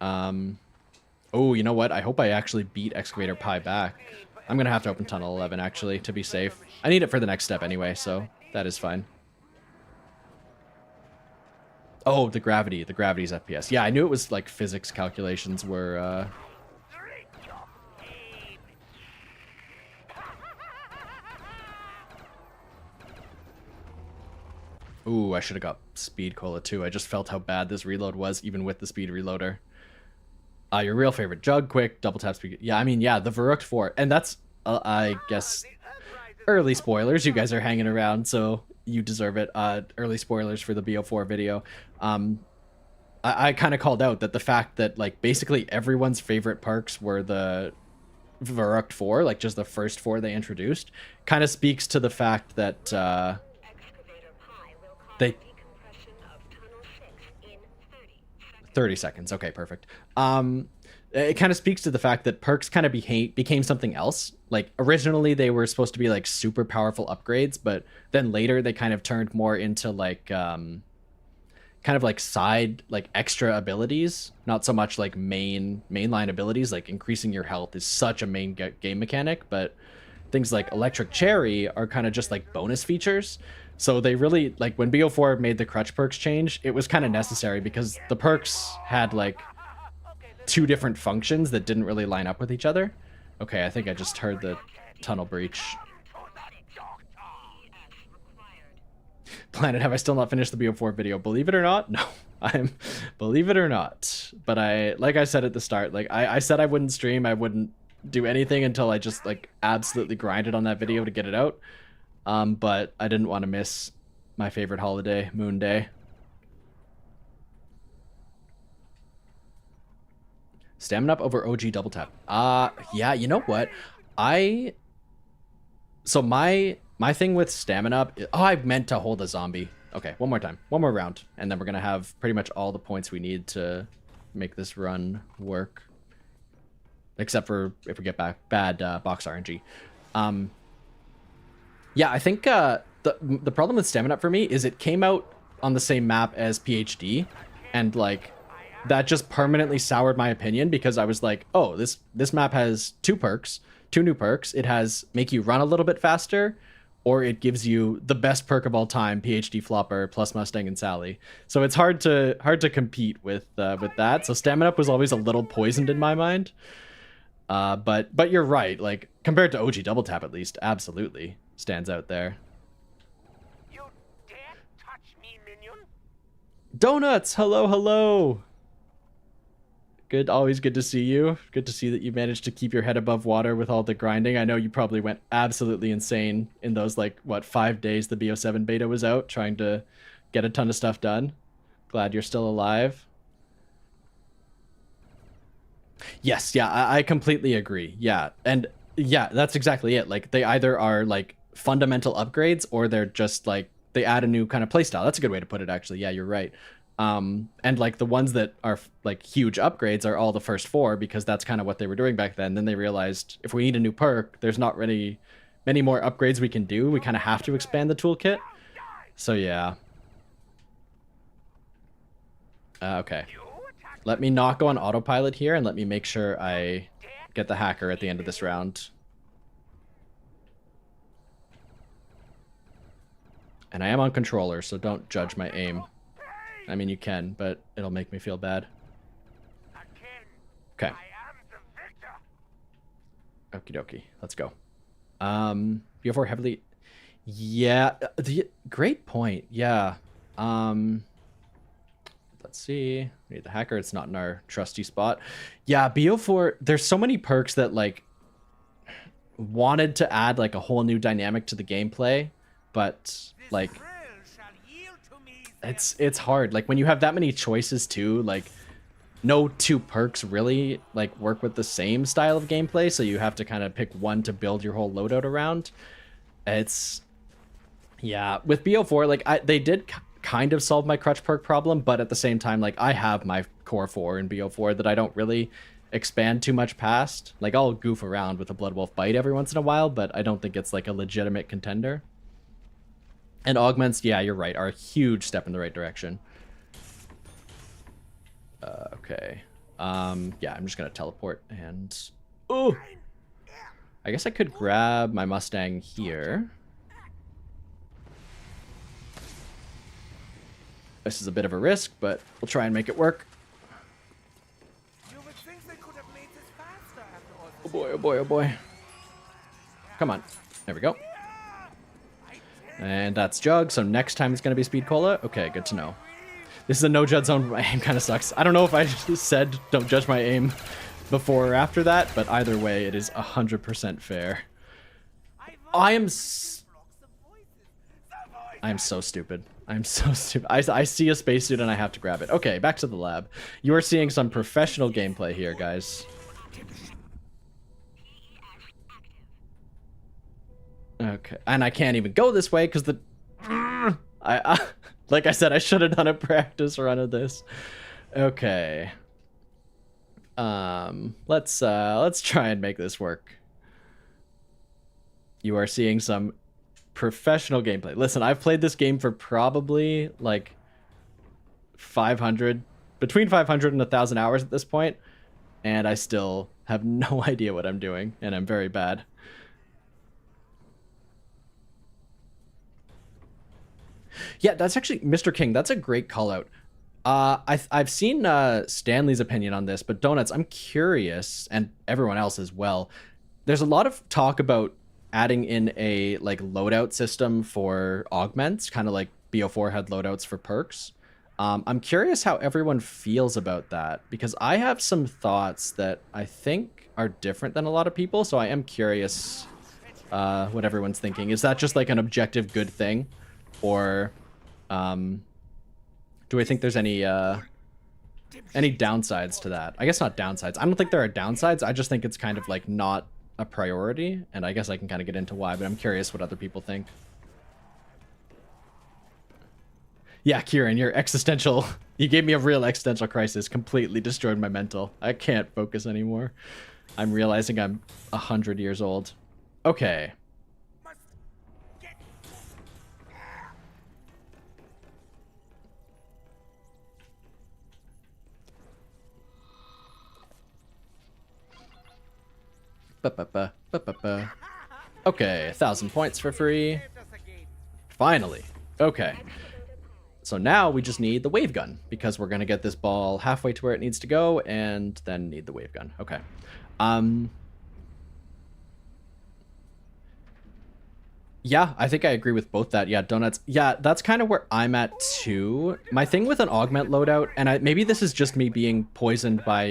Oh, you know what? I hope I actually beat Excavator Pie back. I'm going to have to open Tunnel 11, actually, to be safe. I need it for the next step anyway, so that is fine. Oh, the gravity. The gravity's FPS. Yeah, I knew it was, like, physics calculations were, Ooh, I should have got speed cola too. I just felt how bad this reload was, even with the speed reloader. Your real favorite: Jug, Quick, double tap speed. Yeah, I mean, yeah, the Verrucht 4. And that's, I guess, early spoilers. You guys are hanging around, so you deserve it. Early spoilers for the BO4 video. I kind of called out that the fact that, like, basically everyone's favorite perks were the Verrucht 4, like, just the first 4 they introduced, kind of speaks to the fact that, they 30 seconds. Okay, perfect. It kind of speaks to the fact that perks kind of became something else. Like, originally they were supposed to be like super powerful upgrades, but then later they kind of turned more into like kind of like side, like extra abilities, not so much like mainline abilities. Like increasing your health is such a main game mechanic, but things like Electric Cherry are kind of just like bonus features. So they really, like, when BO4 made the crutch perks change, it was kind of necessary because the perks had, like, 2 different functions that didn't really line up with each other. Okay, I think I just heard the tunnel breach. Planet, have I still not finished the BO4 video? Believe it or not? No, believe it or not. But like I said at the start, like, I said I wouldn't stream, I wouldn't do anything until I just like absolutely grinded on that video to get it out. But I didn't want to miss my favorite holiday, Moon Day. Stamina up over OG double tap. Yeah, you know what? So my thing with stamina up, oh, I meant to hold a zombie. Okay, one more time. One more round. And then we're going to have pretty much all the points we need to make this run work. Except for if we get back bad box RNG. Yeah, I think the problem with stamina up for me is it came out on the same map as PhD. And like, that just permanently soured my opinion because I was like, oh, this map has two new perks. It has make you run a little bit faster, or it gives you the best perk of all time, PhD Flopper plus Mustang and Sally. So it's hard to compete with that. So stamina up was always a little poisoned in my mind. But you're right. Like compared to OG double tap, at least, absolutely stands out there. You dare touch me, minion? Donuts, hello. Good, always good to see you. Good to see that you managed to keep your head above water with all the grinding. I know you probably went absolutely insane in those, like, what, 5 days the BO7 beta was out, trying to get a ton of stuff done. Glad you're still alive. Yes, yeah, I completely agree. Yeah, and yeah, that's exactly it. Like, they either are, like, fundamental upgrades, or they're just, like, they add a new kind of playstyle. That's a good way to put it, actually. Yeah, you're right. And like the ones that are like huge upgrades are all the first 4 because that's kind of what they were doing back then. Then they realized if we need a new perk, there's not really many more upgrades we can do. We kind of have to expand the toolkit. So yeah. Okay. Let me not go on autopilot here and let me make sure I get the hacker at the end of this round. And I am on controller, so don't judge my aim. I mean, you can, but it'll make me feel bad. Okay. Okie dokie. Let's go. BO4 heavily... Yeah. Great point. Yeah. Let's see. We need the hacker. It's not in our trusty spot. Yeah, BO4... There's so many perks that, like, wanted to add, like, a whole new dynamic to the gameplay, but, like... It's hard. Like when you have that many choices too, like no two perks really like work with the same style of gameplay, so you have to kind of pick one to build your whole loadout around. It's yeah, with BO4 like they did kind of solve my crutch perk problem, but at the same time like I have my core 4 in BO4 that I don't really expand too much past. Like I'll goof around with a Blood Wolf Bite every once in a while, but I don't think it's like a legitimate contender. And augments, yeah, you're right, are a huge step in the right direction. Okay. Yeah, I'm just gonna teleport and... Oh! I guess I could grab my Mustang here. This is a bit of a risk, but we'll try and make it work. Oh boy, oh boy, oh boy. Come on. There we go. And that's Jug, so next time it's going to be Speed Cola? Okay, good to know. This is a no-judge zone, my aim kind of sucks. I don't know if I just said don't judge my aim before or after that, but either way, it is 100% fair. I am so stupid. I'm so stupid. I see a spacesuit and I have to grab it. Okay, back to the lab. You are seeing some professional gameplay here, guys. Okay, and I can't even go this way because the... like I said, I should have done a practice run of this. Okay. Let's try and make this work. You are seeing some professional gameplay. Listen, I've played this game for probably like 500, between 500 and 1,000 hours at this point, and I still have no idea what I'm doing, and I'm very bad. Yeah, that's actually, Mr. King, that's a great call out. I've seen Stanley's opinion on this, but Donuts, I'm curious, and everyone else as well. There's a lot of talk about adding in a like loadout system for augments, kind of like BO4 had loadouts for perks. I'm curious how everyone feels about that, because I have some thoughts that I think are different than a lot of people, so I am curious what everyone's thinking. Is that just like an objective good thing, or do I think there's any downsides to that? I guess not downsides. I don't think there are downsides. I just think it's kind of like not a priority, and I guess I can kind of get into why, but I'm curious what other people think. Yeah, Kieran, your existential... You gave me a real existential crisis. Completely destroyed my mental. I can't focus anymore. I'm realizing I'm 100 years old. Okay. Okay, 1,000 points for free. Finally. Okay. So now we just need the wave gun, because we're going to get this ball halfway to where it needs to go and then need the wave gun. Okay. Yeah, I think I agree with both that. Yeah, donuts. Yeah, that's kind of where I'm at too. My thing with an augment loadout, and maybe this is just me being poisoned by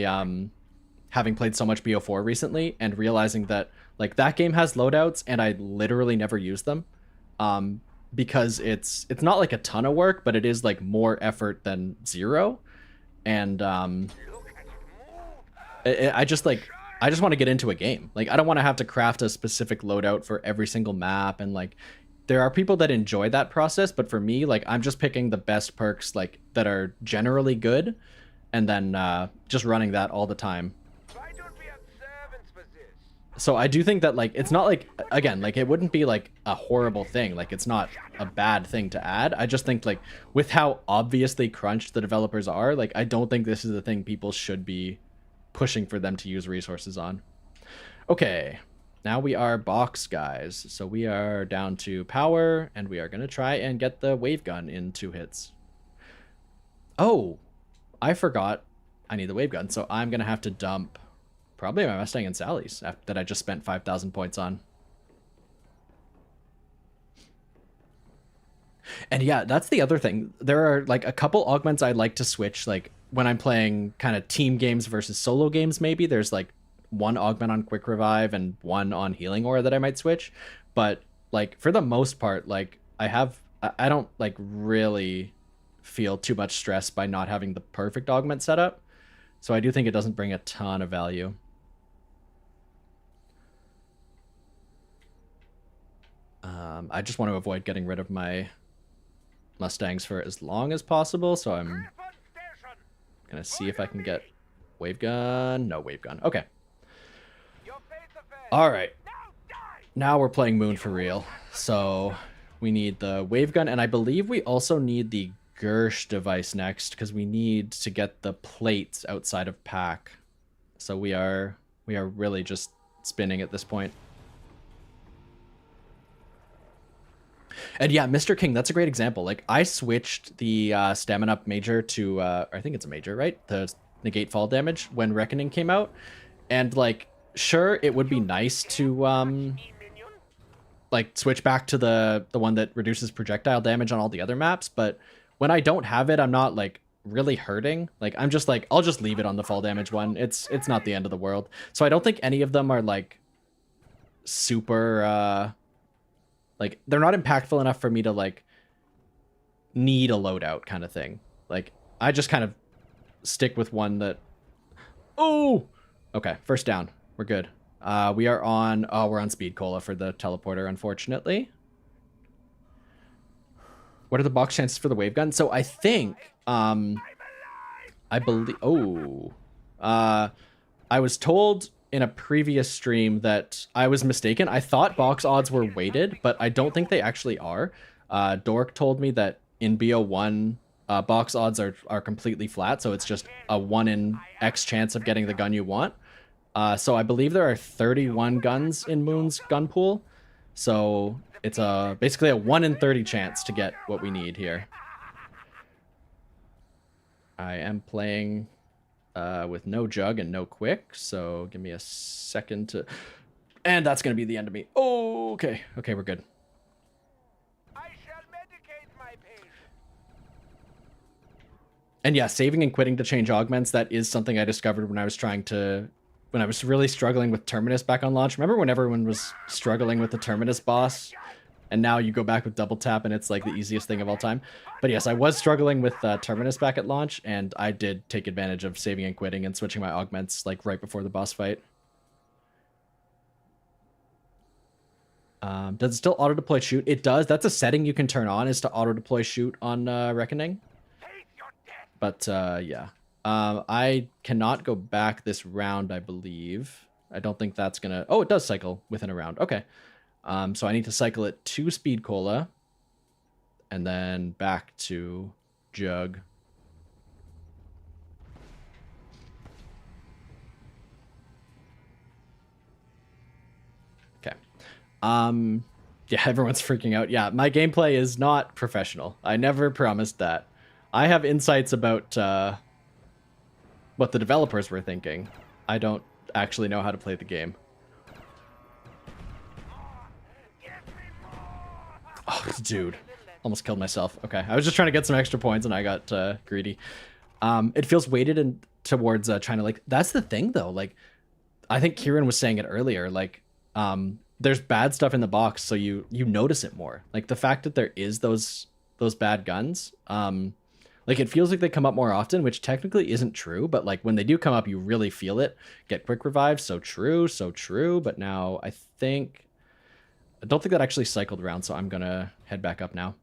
having played so much BO4 recently and realizing that like that game has loadouts and I literally never use them. Because it's not like a ton of work, but it is like more effort than zero. And I just want to get into a game. Like I don't want to have to craft a specific loadout for every single map, and like there are people that enjoy that process, but for me, like I'm just picking the best perks like that are generally good, and then just running that all the time. So I do think that like it's not like, again, like it wouldn't be like a horrible thing, like it's not a bad thing to add. I just think like with how obviously crunched the developers are, like I don't think this is the thing people should be pushing for them to use resources on. Okay, now we are box guys, so we are down to power, and we are going to try and get the wave gun in 2 hits. Oh, I forgot I need the wave gun, so I'm going to have to dump probably my Mustang and Sally's that I just spent 5,000 points on. And yeah, that's the other thing. There are like a couple augments I'd like to switch, like when I'm playing kind of team games versus solo games. Maybe there's like one augment on quick revive and one on healing aura that I might switch, but like for the most part, like I don't like really feel too much stress by not having the perfect augment setup, so I do think it doesn't bring a ton of value. I just want to avoid getting rid of my Mustangs for as long as possible, so I'm gonna see if I can get wave gun. No wave gun. Okay. All right. Now we're playing Moon for real. So we need the wave gun, and I believe we also need the Gersh device next, because we need to get the plates outside of pack. So we are really just spinning at this point. And yeah, Mr. King, that's a great example. Like I switched the stamina up major to I think it's a major, right? The negate fall damage when Reckoning came out, and like sure, it would be nice to like switch back to the one that reduces projectile damage on all the other maps, but when I don't have it, I'm not like really hurting. Like I'm just like, I'll just leave it on the fall damage one. It's not the end of the world. So I don't think any of them are like super like they're not impactful enough for me to like need a loadout kind of thing. Like I just kind of stick with one that... Oh! Okay, first down. We're good. We are on... Oh, we're on Speed Cola for the teleporter, unfortunately. What are the box chances for the wave gun? So I think... I believe... Oh. I was told in a previous stream that I was mistaken. I thought box odds were weighted, but I don't think they actually are. Dork told me that in BO1, box odds are completely flat, so it's just a 1 in X chance of getting the gun you want. So I believe there are 31 guns in Moon's gun pool, so it's basically a 1 in 30 chance to get what we need here. I am playing with no jug and no quick, so give me a second to... And that's going to be the end of me. Oh, okay. Okay, we're good. I shall medicate my patient. And yeah, saving and quitting to change augments, that is something I discovered when I was really struggling with Terminus back on launch. Remember when everyone was struggling with the Terminus boss? And now you go back with double tap and it's like the easiest thing of all time. But yes, I was struggling with Terminus back at launch, and I did take advantage of saving and quitting and switching my augments like right before the boss fight. Does it still auto-deploy shoot? It does. That's a setting you can turn on, is to auto-deploy shoot on Reckoning. But yeah. I cannot go back this round, I believe. I don't think that's gonna... Oh, it does cycle within a round. Okay. So I need to cycle it to Speed Cola. And then back to Jug. Okay. Yeah, everyone's freaking out. Yeah, my gameplay is not professional. I never promised that. I have insights about what the developers were thinking. I don't actually know how to play the game. Oh, dude. Almost killed myself. Okay, I was just trying to get some extra points and I got greedy. It feels weighted towards China Lake. That's the thing, though. Like, I think Kieran was saying it earlier. Like, there's bad stuff in the box, so you notice it more. Like, the fact that there is those bad guns, like, it feels like they come up more often, which technically isn't true, but like when they do come up, you really feel it. Get quick revive, so true, so true. But now I don't think that actually cycled around, so I'm gonna head back up now.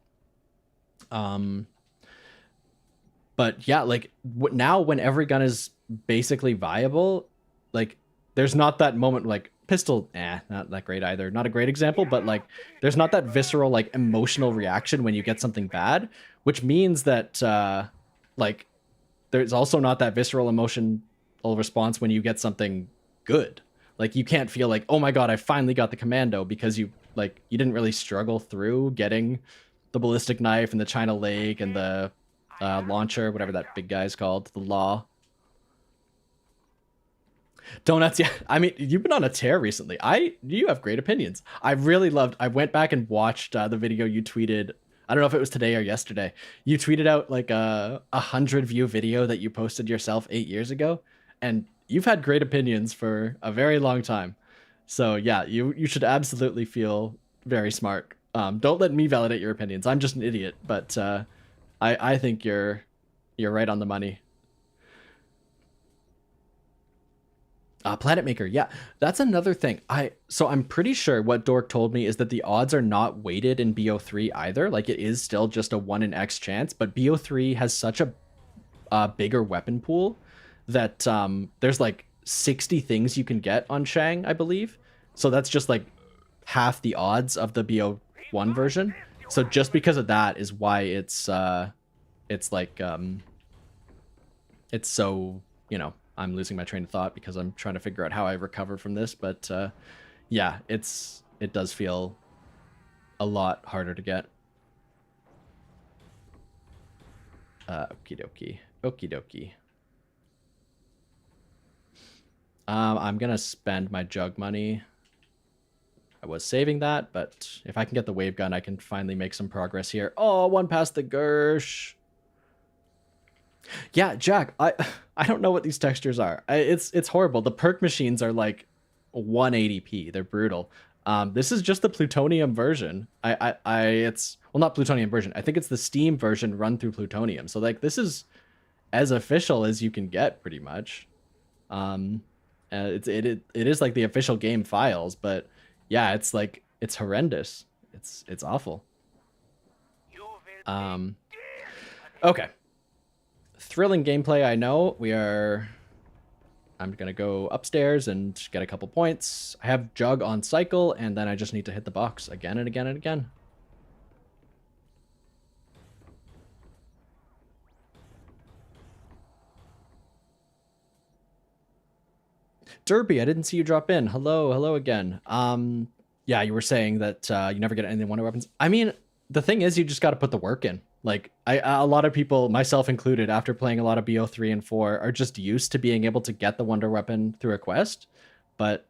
But yeah, like now when every gun is basically viable, like there's not that moment like pistol, not that great either. Not a great example, but like there's not that visceral, like emotional reaction when you get something bad, which means that like there's also not that visceral emotional response when you get something good. Like you can't feel like, oh my god, I finally got the commando, because you didn't really struggle through getting the ballistic knife and the China Lake and the launcher, whatever that big guy's called, the Law. Donuts, yeah. I mean, you've been on a tear recently. You have great opinions. I went back and watched the video you tweeted. I don't know if it was today or yesterday. You tweeted out like a 100-view video that you posted yourself 8 years ago, and you've had great opinions for a very long time. So yeah, you should absolutely feel very smart. Don't let me validate your opinions. I'm just an idiot, but I think you're right on the money. Planet Maker, yeah, that's another thing. So I'm pretty sure what Dork told me is that the odds are not weighted in BO3 either. Like it is still just a 1 in X chance, but BO3 has such a bigger weapon pool that there's like 60 things you can get on Shang, I believe. So that's just like half the odds of the BO1 version. So just because of that is why it's like it's so, you know, I'm losing my train of thought because I'm trying to figure out how I recover from this, but yeah, it does feel a lot harder to get. Okie dokie. Okie dokie. I'm gonna spend my jug money. I was saving that, but if I can get the wave gun, I can finally make some progress here. Oh, one past the Gersh. Yeah, Jack, I don't know what these textures are. It's horrible. The perk machines are like 180p. They're brutal. This is just the plutonium version. It's, well, not plutonium version. I think it's the Steam version run through plutonium. So like this is as official as you can get, pretty much. It is like the official game files, but yeah, it's like it's horrendous. It's awful. Okay. Thrilling gameplay, I know. I'm gonna go upstairs and get a couple points. I have Jug on cycle, and then I just need to hit the box again and again and again. Derby, I didn't see you drop in. Hello again. Yeah, you were saying that you never get any wonder weapons. I mean, the thing is, you just got to put the work in. Like, a lot of people, myself included, after playing a lot of BO3 and 4, are just used to being able to get the wonder weapon through a quest. But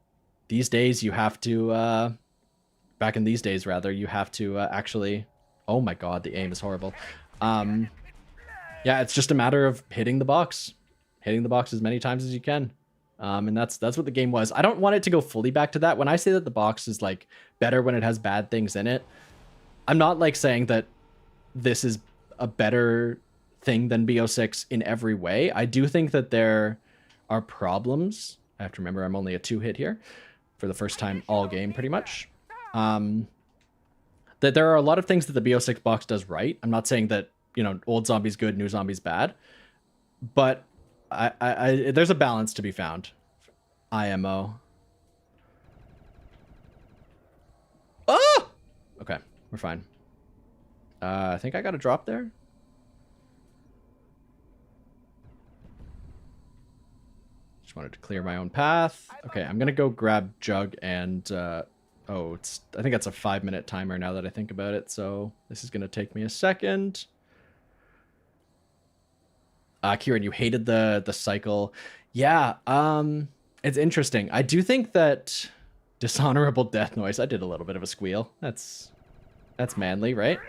these days, you have to, back in these days, rather, you have to actually... Oh my god, the aim is horrible. Yeah, Yeah, it's just a matter of hitting the box as many times as you can. And that's what the game was. I don't want it to go fully back to that. When I say that the box is like better when it has bad things in it, I'm not like saying that this is a better thing than BO6 in every way. I do think that there are problems. I have to remember I'm only a 2-hit here for the first time all game pretty much. That there are a lot of things that the BO6 box does right. I'm not saying that, you know, old zombies good, new zombies bad, but I there's a balance to be found. IMO. Oh! Okay, we're fine. I think I got a drop there. Just wanted to clear my own path. Okay, I'm gonna go grab Jug and oh, I think that's a 5-minute timer now that I think about it, so this is gonna take me a second. Kieran, you hated the cycle. Yeah, it's interesting. I do think that dishonorable death noise. I did a little bit of a squeal. That's manly, right?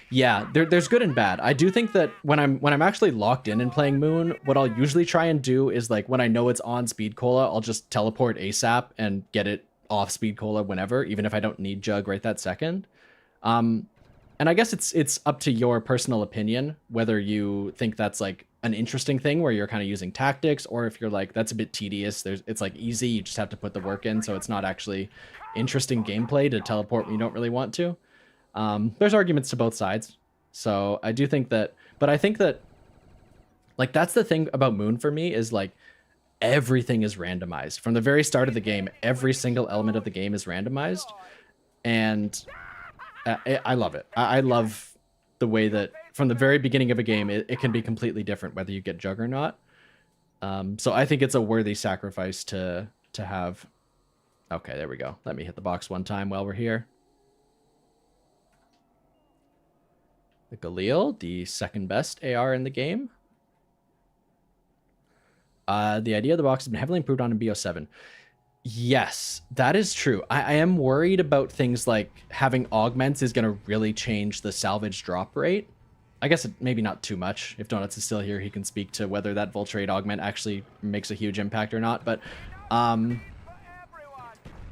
Yeah, there's good and bad. I do think that when I'm actually locked in and playing Moon, what I'll usually try and do is like when I know it's on Speed Cola, I'll just teleport ASAP and get it off Speed Cola whenever, even if I don't need Jug right that second. And I guess it's up to your personal opinion whether you think that's like an interesting thing where you're kind of using tactics, or if you're like, that's a bit tedious. It's like easy, you just have to put the work in, so it's not actually interesting gameplay to teleport when you don't really want to. There's arguments to both sides. So I do think that, but I think that like that's the thing about Moon for me is like everything is randomized. From the very start of the game, every single element of the game is randomized. And I love it. I love the way that from the very beginning of a game, it can be completely different whether you get Jug or not. So I think it's a worthy sacrifice to have. Okay, there we go. Let me hit the box one time while we're here. The Galil, the second best AR in the game. The idea of the box has been heavily improved on in BO7. Yes, that is true. I am worried about things like having augments is going to really change the salvage drop rate. I guess maybe not too much. If Donuts is still here, he can speak to whether that Voltrade augment actually makes a huge impact or not. But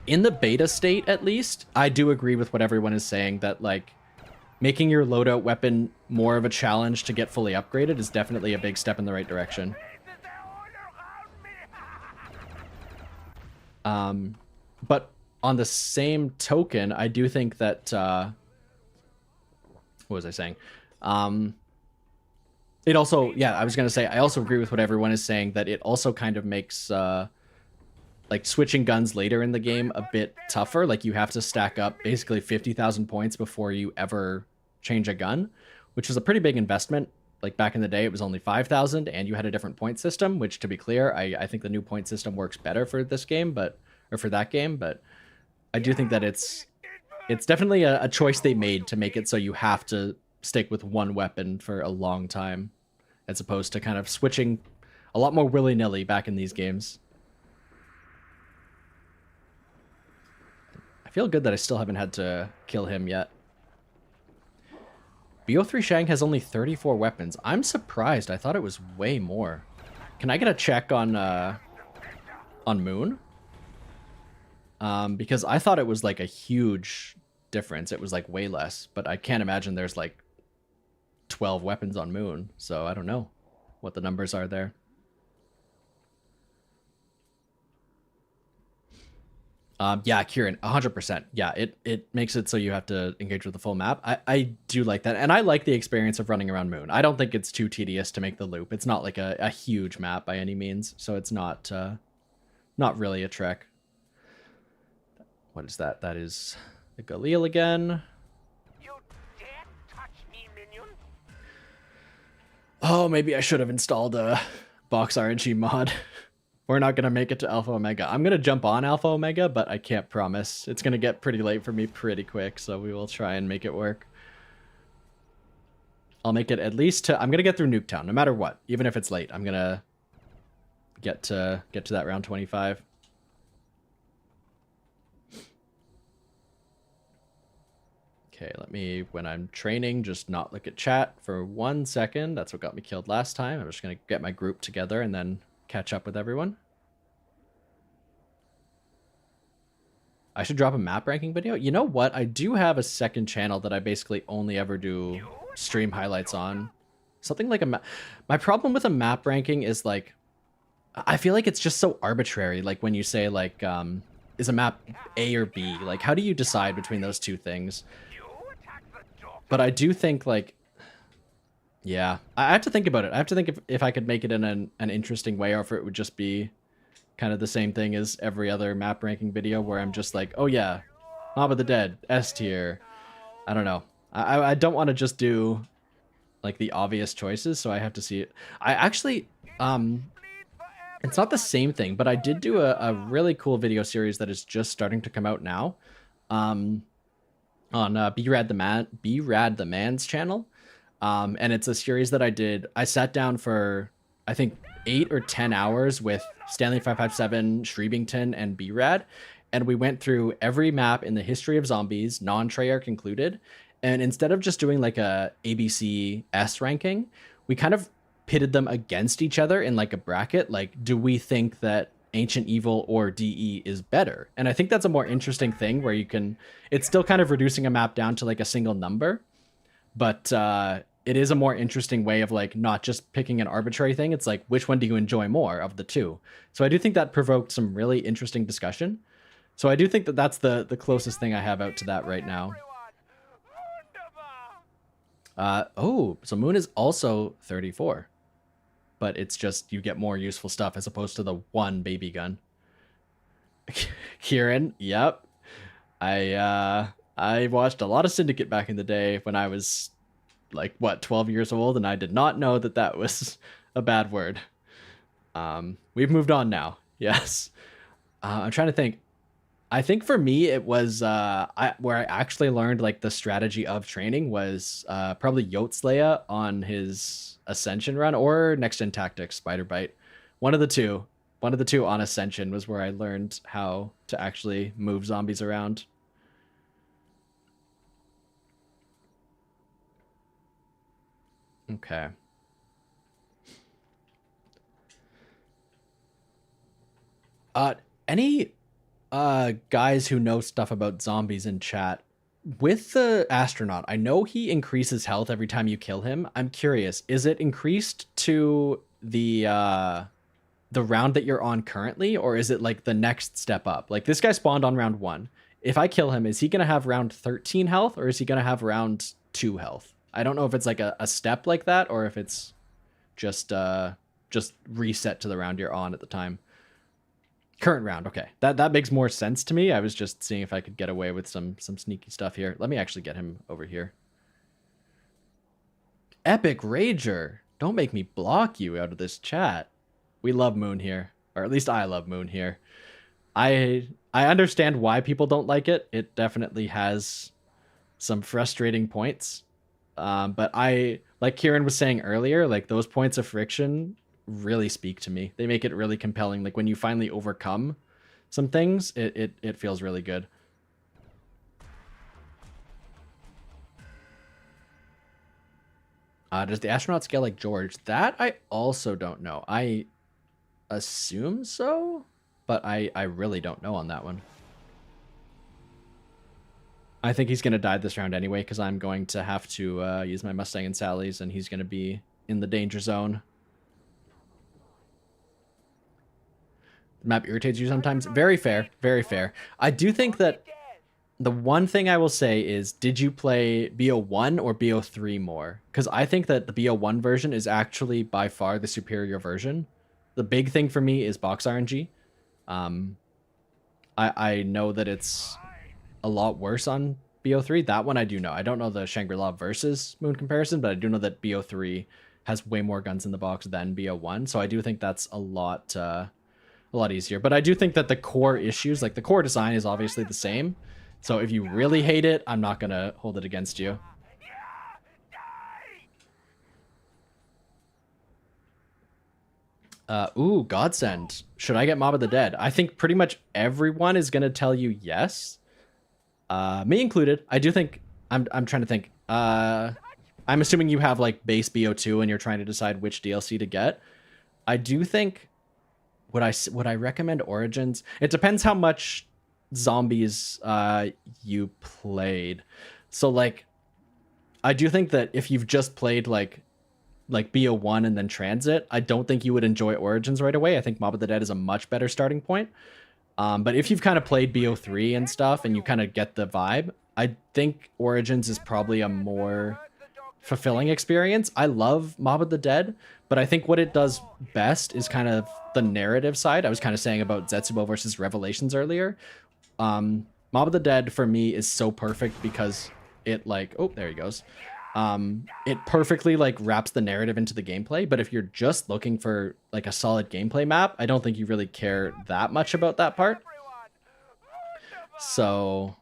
in the beta state, at least, I do agree with what everyone is saying that like making your loadout weapon more of a challenge to get fully upgraded is definitely a big step in the right direction. But on the same token, I do think that, what was I saying? It also, yeah, I was going to say, I also agree with what everyone is saying, that it also kind of makes, like switching guns later in the game a bit tougher. Like you have to stack up basically 50,000 points before you ever change a gun, which is a pretty big investment. Like back in the day, it was only 5,000 and you had a different point system, which to be clear, I think the new point system works better for this game, or for that game, but I do think that it's definitely a choice they made to make it so you have to stick with one weapon for a long time, as opposed to kind of switching a lot more willy-nilly back in these games. I feel good that I still haven't had to kill him yet. BO3 Shang has only 34 weapons. I'm surprised. I thought it was way more. Can I get a check on Moon? Because I thought it was like a huge difference. It was like way less, but I can't imagine there's like 12 weapons on Moon, so I don't know what the numbers are there. Yeah, Kieran, 100%. Yeah, it makes it so you have to engage with the full map. I do like that, and I like the experience of running around Moon. I don't think it's too tedious to make the loop. It's not like a huge map by any means, so it's not really a trek. What is that? That is the Galil again. You dare touch me, minion? Oh, maybe I should have installed a box RNG mod. We're not going to make it to Alpha Omega. I'm going to jump on Alpha Omega, but I can't promise. It's going to get pretty late for me pretty quick, so we will try and make it work. I'll make it at least to... I'm going to get through Nuketown, no matter what. Even if it's late, I'm going to get to that round 25. Okay, let me, when I'm training, just not look at chat for 1 second. That's what got me killed last time. I'm just going to get my group together and then catch up with everyone. I should drop a map ranking video. You know what? I do have a second channel that I basically only ever do stream highlights on. Something like a map. My problem with a map ranking is like, I feel like it's just so arbitrary. Like when you say like, is a map A or B? Like, how do you decide between those two things? But I do think like, yeah, I have to think about it. I have to think if I could make it in an interesting way, or if it would just be kind of the same thing as every other map ranking video where I'm just like, oh yeah, Mob of the Dead, S tier. I don't know. I don't want to just do like the obvious choices, so I have to see it. I actually, it's not the same thing, but I did do a really cool video series that is just starting to come out now, on B Rad the Man's channel, and it's a series that I did. I sat down for I think 8 or 10 hours with Stanley 557, Shreebington, and B Rad, and we went through every map in the history of zombies, non-Treyarch included. And instead of just doing like a ABC S ranking, we kind of pitted them against each other in like a bracket. Like, do we think that Ancient Evil or DE is better? And I think that's a more interesting thing where you can, it's still kind of reducing a map down to like a single number, but it is a more interesting way of like not just picking an arbitrary thing. It's like, which one do you enjoy more of the two? So I do think that provoked some really interesting discussion. So I do think that that's the closest thing I have out to that right now. Oh, so Moon is also 34, but it's just you get more useful stuff as opposed to the one baby gun. Kieran, yep. I watched a lot of Syndicate back in the day when I was like, what, 12 years old, and I did not know that that was a bad word. We've moved on now. Yes. I'm trying to think. I think for me, it was where I actually learned like the strategy of training was probably Yotzleia on his Ascension run, or Next Gen Tactics Spider Bite. One of the two on Ascension was where I learned how to actually move zombies around. Okay. Any guys who know stuff about zombies in chat, with the astronaut, I know he increases health every time you kill him. I'm curious, is it increased to the round that you're on currently, or is it like the next step up? Like this guy spawned on round 1. If I kill him, is he gonna have round 13 health, or is he gonna have round 2 health? I don't know if it's like a step like that, or if it's just reset to the round you're on at the time. Current round, okay. That makes more sense to me. I was just seeing if I could get away with some sneaky stuff here. Let me actually get him over here. Epic Rager, don't make me block you out of this chat. We love Moon here, or at least I love Moon here. I understand why people don't like it. It definitely has some frustrating points. But like Kieran was saying earlier, like those points of friction really speak to me. They make it really compelling. Like when you finally overcome some things, it feels really good. Does the astronaut scale like George? That I also don't know. I assume so, but I really don't know on that one. I think he's going to die this round anyway, because I'm going to have to use my Mustang and Sally's, and he's going to be in the danger zone. The map irritates you sometimes. Very fair. Very fair. I do think that the one thing I will say is, did you play BO1 or BO3 more? Because I think that the BO1 version is actually by far the superior version. The big thing for me is box RNG. I know that it's a lot worse on BO3. That one I do know. I don't know the Shangri-La versus Moon comparison, but I do know that BO3 has way more guns in the box than BO1. So I do think that's a lot easier. But I do think that the core issues, like the core design, is obviously the same. So if you really hate it, I'm not gonna hold it against you. Ooh, Godsend. Should I get Mob of the Dead? I think pretty much everyone is gonna tell you yes. Me included. I do think I'm trying to think. I'm assuming you have like base BO2 and you're trying to decide which DLC to get. I do think would I recommend Origins? It depends how much zombies you played. So like I do think that if you've just played like BO1 and then Transit, I don't think you would enjoy Origins right away. I think Mob of the Dead is a much better starting point. But if you've kind of played BO3 and stuff and you kind of get the vibe, I think Origins is probably a more fulfilling experience. I love Mob of the Dead, but I think what it does best is kind of the narrative side. I was kind of saying about Zetsubo versus Revelations earlier. Mob of the Dead for me is so perfect because it like, oh, there he goes. It perfectly like wraps the narrative into the gameplay, but if you're just looking for like a solid gameplay map, I don't think you really care that much about that part. So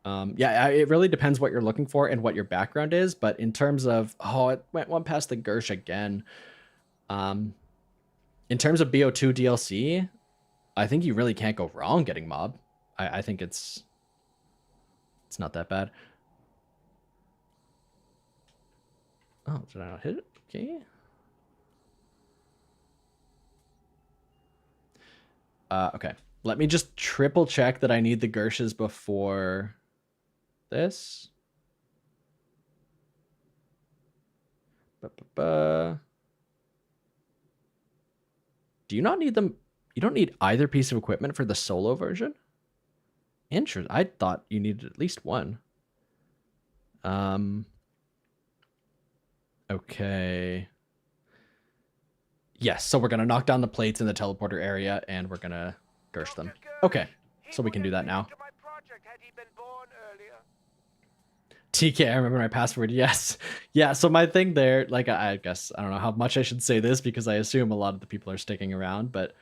yeah, it really depends what you're looking for and what your background is, but in terms of, oh, it went one past the Gersh again. In terms of BO2 DLC, I think you really can't go wrong getting Mob. I think it's not that bad. Oh, did I not hit it? Okay. Okay. Let me just triple check that I need the Gershes before this. Do you not need them? You don't need either piece of equipment for the solo version? Interesting. I thought you needed at least one. Okay. Yes, so we're going to knock down the plates in the teleporter area, and we're going to Gersh them. Okay, so we can do that now. TK, I remember my password, yes. Yeah, so my thing there, like, I guess, I don't know how much I should say this, because I assume a lot of the people are sticking around, but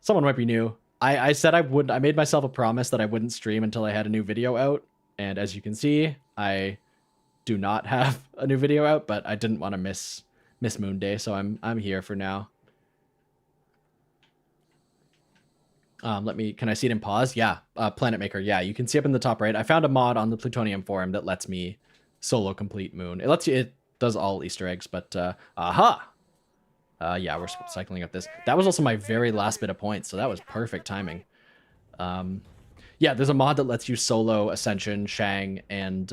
someone might be new. I said I made myself a promise that I wouldn't stream until I had a new video out, and as you can see, I do not have a new video out, but I didn't want to miss Moon Day, so I'm here for now. Can I see it in pause? Yeah, Planet Maker. Yeah, you can see up in the top right. I found a mod on the Plutonium forum that lets me solo complete Moon. It does all Easter eggs, but aha! Yeah, we're cycling up this. That was also my very last bit of points, so that was perfect timing. Yeah, there's a mod that lets you solo Ascension, Shang, and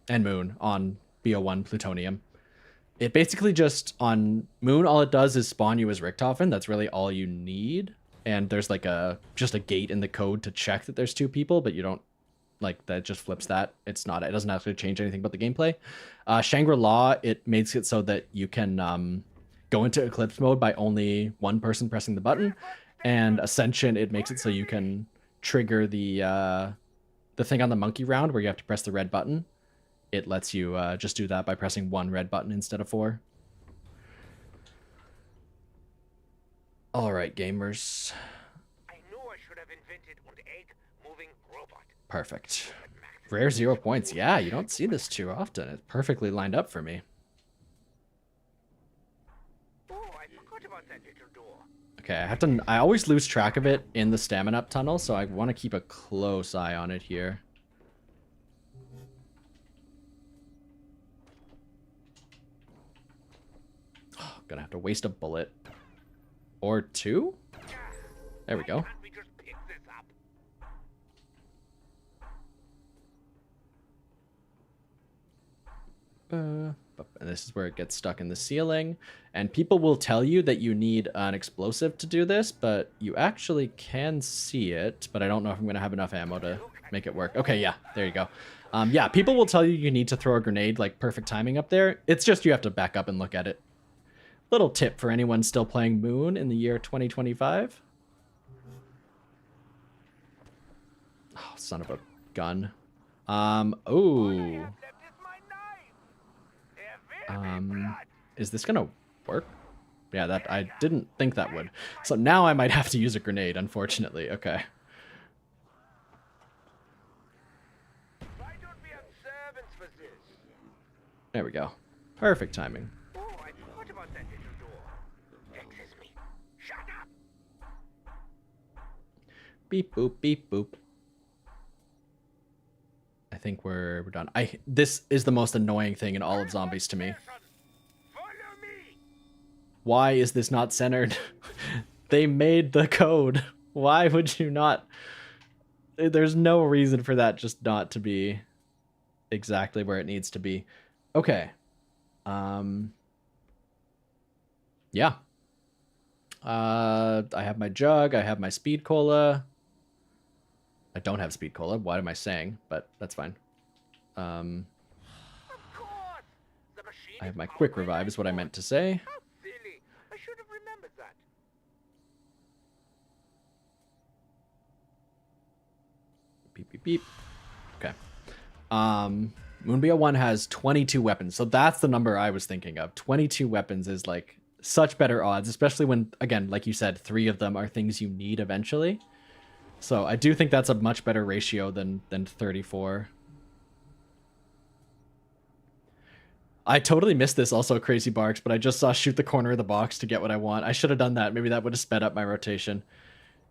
Moon on BO1 Plutonium. It basically just, on Moon, all it does is spawn you as Richthofen. That's really all you need. And there's like just a gate in the code to check that there's two people, but you don't, like, that just flips that. It doesn't actually change anything about the gameplay. Shangri-La, it makes it so that you can go into Eclipse mode by only one person pressing the button. And Ascension, it makes it so you can trigger the thing on the monkey round where you have to press the red button. It lets you just do that by pressing one red button instead of 4. All right, gamers. I knew I should have invented an egg-moving robot. Perfect. Rare 0 points. Yeah, you don't see this too often. It's perfectly lined up for me. Oh, I forgot about that little door. Okay, I always lose track of it in the stamina up tunnel, so I want to keep a close eye on it here. Oh, gonna have to waste a bullet. Or 2? There we go. And this is where it gets stuck in the ceiling. And people will tell you that you need an explosive to do this, but you actually can see it. But I don't know if I'm going to have enough ammo to make it work. Okay, yeah, there you go. Yeah, people will tell you need to throw a grenade, like perfect timing up there. It's just you have to back up and look at it. Little tip for anyone still playing Moon in the year 2025. Oh, son of a gun. Is this gonna work? Yeah, that I didn't think that would. So now I might have to use a grenade, unfortunately. Okay. There we go. Perfect timing. Beep boop, beep boop. I think we're done. This is the most annoying thing in all of zombies to me. Follow me. Why is this not centered? They made the code. Why would you not? There's no reason for that just not to be exactly where it needs to be. Okay. Yeah. I have my jug. I have my speed cola. I don't have speed cola. What am I saying? But that's fine. Of course. The machine I have is my powered quick by revive is what I lifeboat. meant to say. How silly. I should have remembered that. Beep, beep, beep. Okay. Moonbia 1 has 22 weapons. So that's the number I was thinking of. 22 weapons is like such better odds, especially when, again, like you said, 3 of them are things you need eventually. So I do think that's a much better ratio than 34. I totally missed this also, Crazy Barks, but I just saw shoot the corner of the box to get what I want. I should have done that. Maybe that would have sped up my rotation.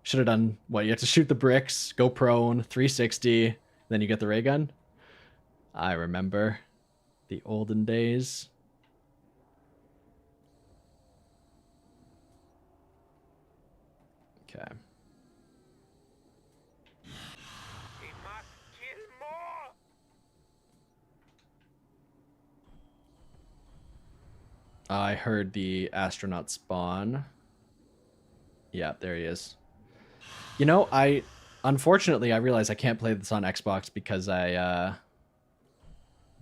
Should have done, what, you have to shoot the bricks, go prone, 360, then you get the ray gun? I remember the olden days. Okay. We must kill more. I heard the astronaut spawn. Yeah, there he is. You know, unfortunately, I realize I can't play this on Xbox because I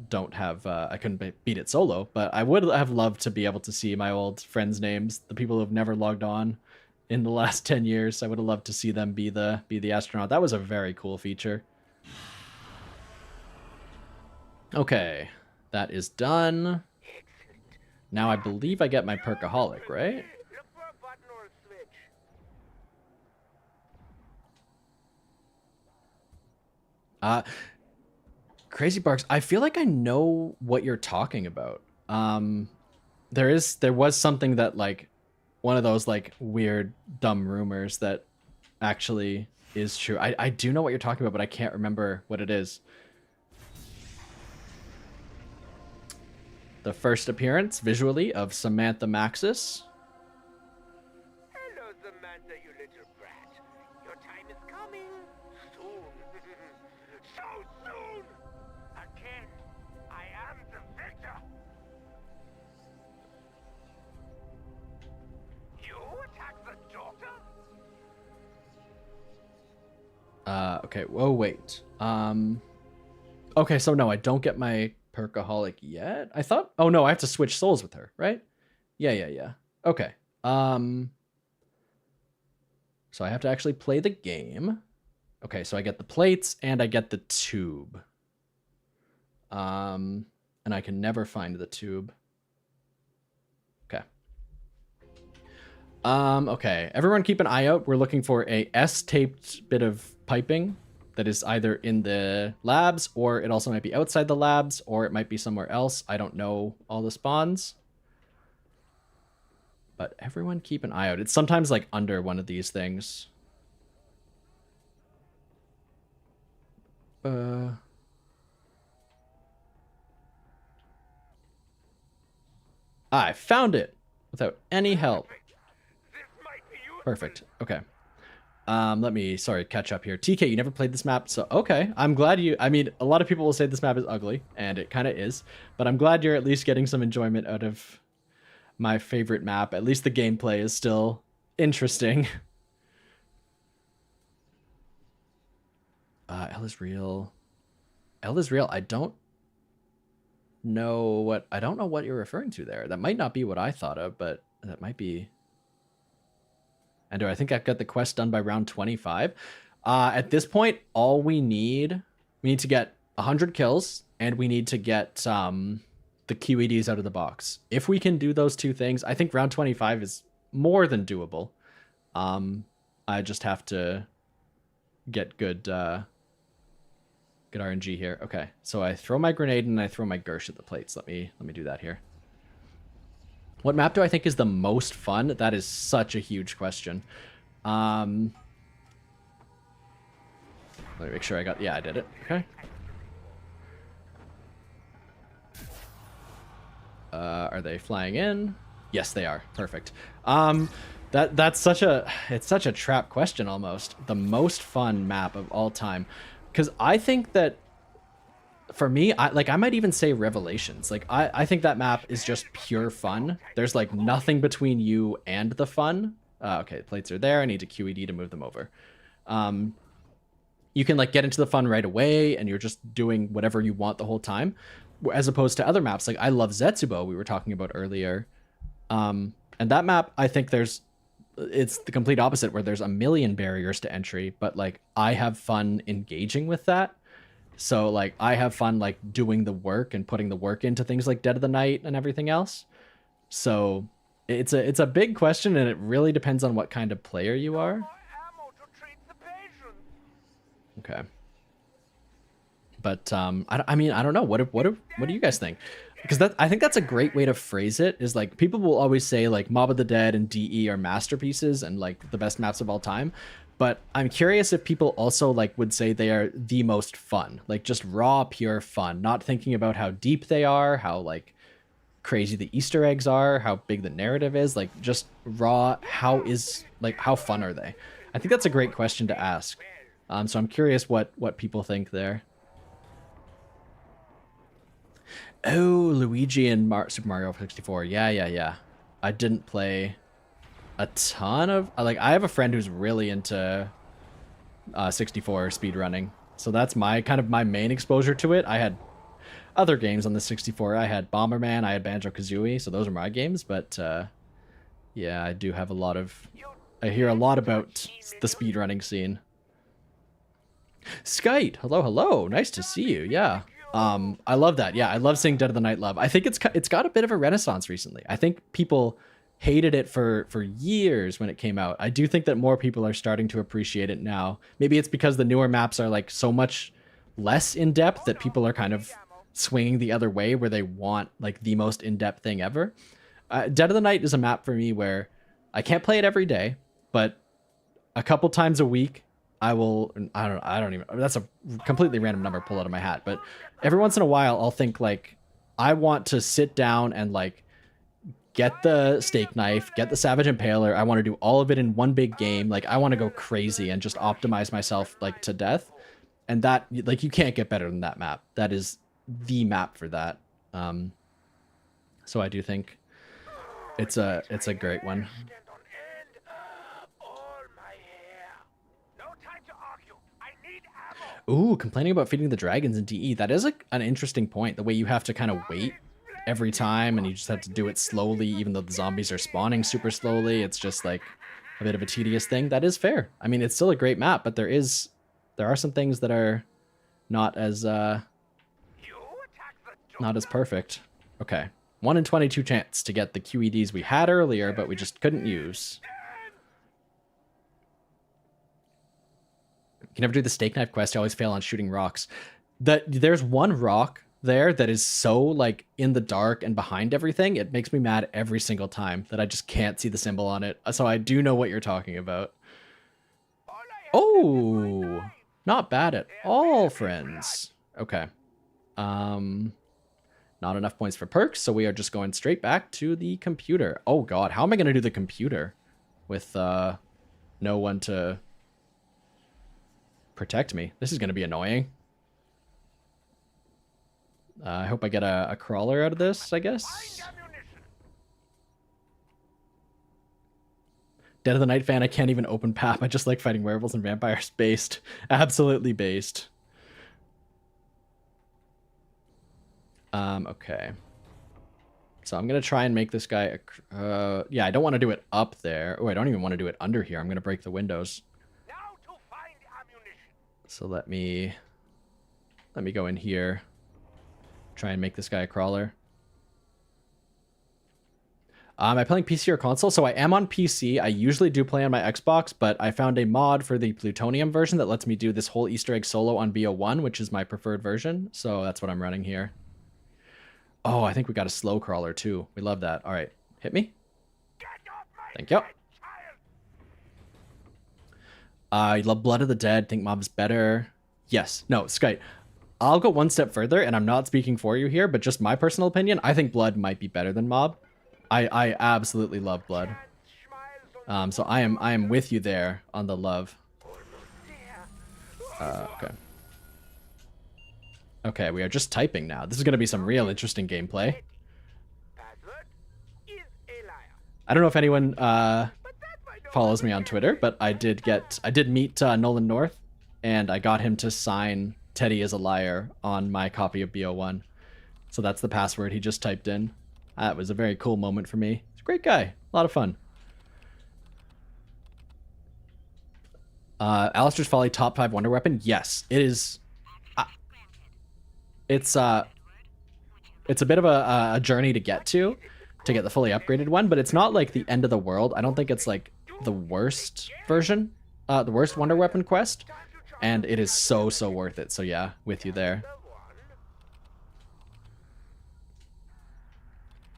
don't have, I couldn't beat it solo, but I would have loved to be able to see my old friends' names, the people who have never logged on in the last 10 years. I would have loved to see them be the astronaut. That was a very cool feature. Okay, that is done. Now I believe I get my Perkaholic, right? Look for a button or a switch. Crazy Barks, I feel like I know what you're talking about. There was something that, like, one of those like weird dumb rumors that actually is true. I do know what you're talking about, but I can't remember what it is. The first appearance visually of Samantha Maxis. Hello, Samantha, you little brat. Your time is coming soon. So soon. Again, I am the victor. You attack the daughter? Okay. Whoa, wait. Okay, so no, I don't get my Perkaholic yet. I thought, oh no, I have to switch souls with her, right? Yeah. Okay. So I have to actually play the game. Okay, so I get the plates and I get the tube. And I can never find the tube. Okay. Okay. Everyone keep an eye out. We're looking for a S-taped bit of piping that is either in the labs, or it also might be outside the labs, or it might be somewhere else. I don't know all the spawns. But everyone keep an eye out. It's sometimes like under one of these things. I found it without any help. This might be useful. Perfect. Okay. Let me, sorry, catch up here. TK, you never played this map, so okay. I'm glad you, I mean, a lot of people will say this map is ugly, and it kind of is, but I'm glad you're at least getting some enjoyment out of my favorite map. At least the gameplay is still interesting. L is real. L is real. I don't know what you're referring to there. That might not be what I thought of, but that might be. And I think I've got the quest done by round 25. At this point, all we need to get 100 kills, and we need to get the QEDs out of the box. If we can do those two things, I think round 25 is more than doable. I just have to get good RNG here. Okay, so I throw my grenade and I throw my Gersh at the plates. Let me do that here. What map do I think is the most fun? That is such a huge question. Let me make sure I got... Yeah, I did it. Okay. Are they flying in? Yes, they are. Perfect. That's such a it's such a trap question almost. The most fun map of all time, because I think that for me, I might even say Revelations. Like I think that map is just pure fun. There's like nothing between you and the fun. Okay, plates are there. I need to QED to move them over. You can like get into the fun right away, and you're just doing whatever you want the whole time, as opposed to other maps. Like I love Zetsubo, we were talking about earlier. And that map, I think it's the complete opposite, where there's a million barriers to entry, but like I have fun engaging with that. So like I have fun like doing the work and putting the work into things like Dead of the Night and everything else. So it's a big question, and it really depends on what kind of player you are. Okay. But I mean, I don't know. What do you guys think? Because I think that's a great way to phrase it. Is like people will always say like Mob of the Dead and DE are masterpieces and like the best maps of all time. But I'm curious if people also like would say they are the most fun, like just raw, pure fun, not thinking about how deep they are, how like crazy the Easter eggs are, how big the narrative is, like just raw. How fun are they? I think that's a great question to ask. So I'm curious what people think there. Oh, Luigi and Super Mario 64. Yeah. I didn't play a ton of... Like, I have a friend who's really into 64 speedrunning. So that's my main exposure to it. I had other games on the 64. I had Bomberman, I had Banjo-Kazooie, so those are my games. But, yeah, I do have a lot of... I hear a lot about the speedrunning scene. Skite, hello. Nice to see you, yeah. I love that. Yeah, I love seeing Dead of the Night love. I think it's got a bit of a renaissance recently. I think people hated it for years when it came out. I do think that more people are starting to appreciate it now. Maybe it's because the newer maps are like so much less in depth that people are kind of swinging the other way, where they want like the most in-depth thing ever. Dead of the Night is a map for me where I can't play it every day, but a couple times a week I don't even, that's a completely random number pull out of my hat, but every once in a while I'll think like, I want to sit down and like get the steak knife, get the Savage Impaler. I want to do all of it in one big game. Like I want to go crazy and just optimize myself like to death. And that, like, you can't get better than that map. That is the map for that. So I do think it's a great one. Ooh, complaining about feeding the dragons in DE. That is an interesting point. The way you have to kind of wait every time, and you just have to do it slowly, even though the zombies are spawning super slowly. It's just like a bit of a tedious thing. That is fair. I mean, it's still a great map, but there are some things that are not as perfect. Okay. 1 in 22 chance to get the QEDs we had earlier, but we just couldn't use. You can never do the steak knife quest. I always fail on shooting rocks. There's one rock there that is so like in the dark and behind everything. It makes me mad every single time that I just can't see the symbol on it. So I do know what you're talking about. Oh, not bad at all, friends. Okay. Not enough points for perks, so we are just going straight back to the computer. Oh god, how am I going to do the computer with no one to protect me? This is going to be annoying. I hope I get a crawler out of this, I guess. Dead of the Night fan, I can't even open PAP. I just like fighting werewolves and vampires. Based. Absolutely based. Okay. So I'm going to try and make this guy... yeah, I don't want to do it up there. Oh, I don't even want to do it under here. I'm going to break the windows. So let me go in here. Try and make this guy a crawler. Am I playing PC or console? So I am on PC. I usually do play on my Xbox, but I found a mod for the Plutonium version that lets me do this whole Easter egg solo on BO1, which is my preferred version. So that's what I'm running here. Oh, I think we got a slow crawler too. We love that. All right, hit me. Thank you. I love Blood of the Dead. Think Mob's better. Yes. No, Skite. I'll go one step further, and I'm not speaking for you here, but just my personal opinion, I think Blood might be better than Mob. I absolutely love Blood. So I am with you there on the love. Okay. Okay, we are just typing now. This is going to be some real interesting gameplay. I don't know if anyone follows me on Twitter, but I did meet Nolan North, and I got him to sign Teddy is a liar on my copy of BO1. So that's the password he just typed in. That was a very cool moment for me. He's a great guy. A lot of fun. Alistair's Folly top 5 wonder weapon. Yes, it is. It's a bit of a journey to get the fully upgraded one, but it's not like the end of the world. I don't think it's like the worst version, the worst wonder weapon quest, and it is so worth it. So yeah, with you there.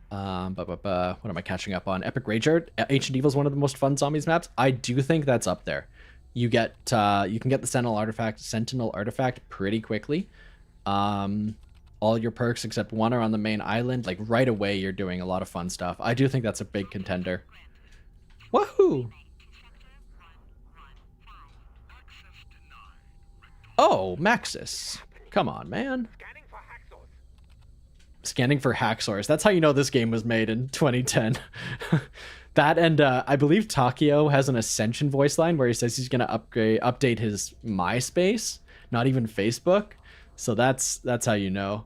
What am I catching up on? Epic Rager. Ancient Evil is one of the most fun zombies maps. I do think that's up there. You can get the Sentinel artifact pretty quickly. All your perks except one are on the main island. Like right away, you're doing a lot of fun stuff. I do think that's a big contender. Woohoo! Oh, Maxis. Come on, man. Scanning for hacksaws. That's how you know this game was made in 2010. That and I believe Takio has an Ascension voice line where he says he's gonna update his MySpace, not even Facebook. So that's how you know.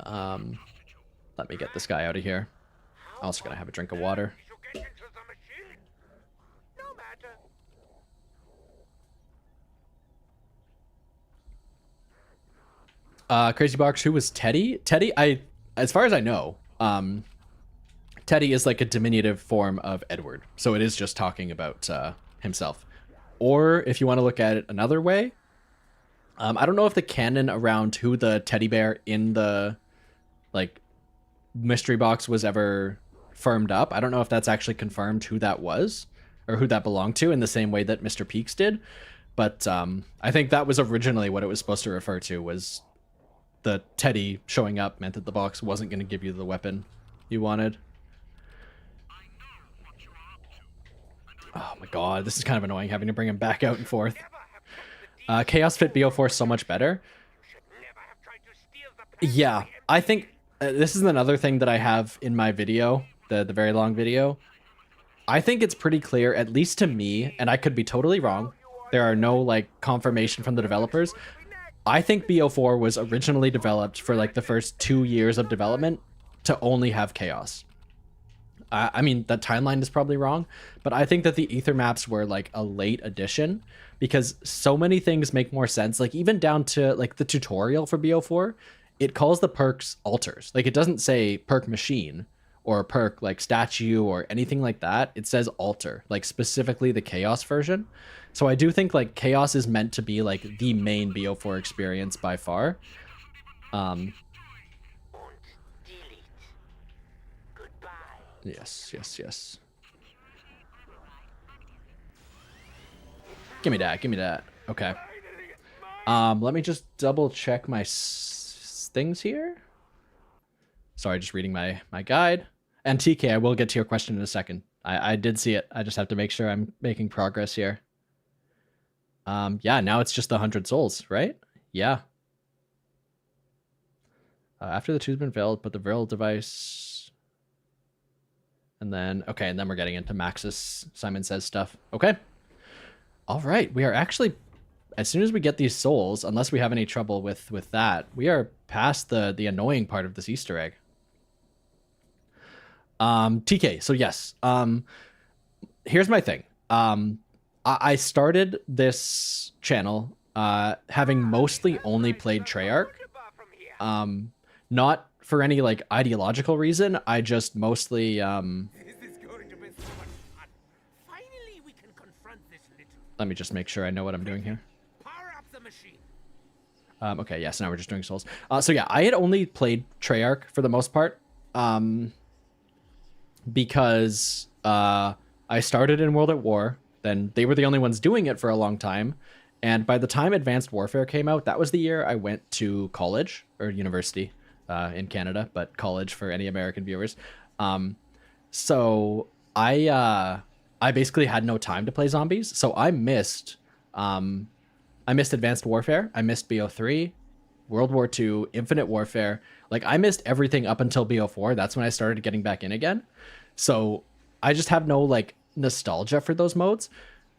Let me get this guy out of here. Also gonna have a drink of water. Crazy Box, who was Teddy? Teddy, as far as I know, Teddy is like a diminutive form of Edward. So it is just talking about himself. Or if you want to look at it another way, I don't know if the canon around who the teddy bear in the like mystery box was ever firmed up. I don't know if that's actually confirmed who that was or who that belonged to in the same way that Mr. Peaks did. But I think that was originally what it was supposed to refer to, was the teddy showing up meant that the box wasn't going to give you the weapon you wanted. Oh my god, this is kind of annoying having to bring him back out and forth. Chaos fit BO4 so much better. Yeah, I think this is another thing that I have in my video, the very long video. I think it's pretty clear, at least to me, and I could be totally wrong. There are no like confirmation from the developers. I think BO4 was originally developed for like the first 2 years of development to only have chaos. I mean, that timeline is probably wrong, but I think that the ether maps were like a late addition because so many things make more sense. Like even down to like the tutorial for BO4, it calls the perks altars. Like it doesn't say perk machine or perk like statue or anything like that. It says altar, like specifically the chaos version. So I do think like chaos is meant to be like the main BO4 experience by far. Yes. Give me that. Okay. Let me just double check my things here. Sorry, just reading my guide. And TK, I will get to your question in a second. I did see it. I just have to make sure I'm making progress here. Yeah, now it's just the 100 souls, right? Yeah. After the two's been veiled, put the veil device... And then, okay, and then we're getting into Maxis, Simon Says stuff. Okay. All right, we are actually, as soon as we get these souls, unless we have any trouble with that, we are past the annoying part of this Easter egg. TK, so yes. Here's my thing. I started this channel having mostly only played Treyarch. Not for any like ideological reason. I just mostly let me just make sure I know what I'm doing here. Okay, yes, now we're just doing souls. So yeah, I had only played Treyarch for the most part. Because I started in World at War, then they were the only ones doing it for a long time, And by the time Advanced Warfare came out, that was the year I went to college or university in Canada, but college for any American viewers. So I basically had no time to play zombies, so I missed Advanced Warfare, I missed BO3, World War II, Infinite Warfare. Like I missed everything up until BO4. That's when I started getting back in again. So I just have no like nostalgia for those modes.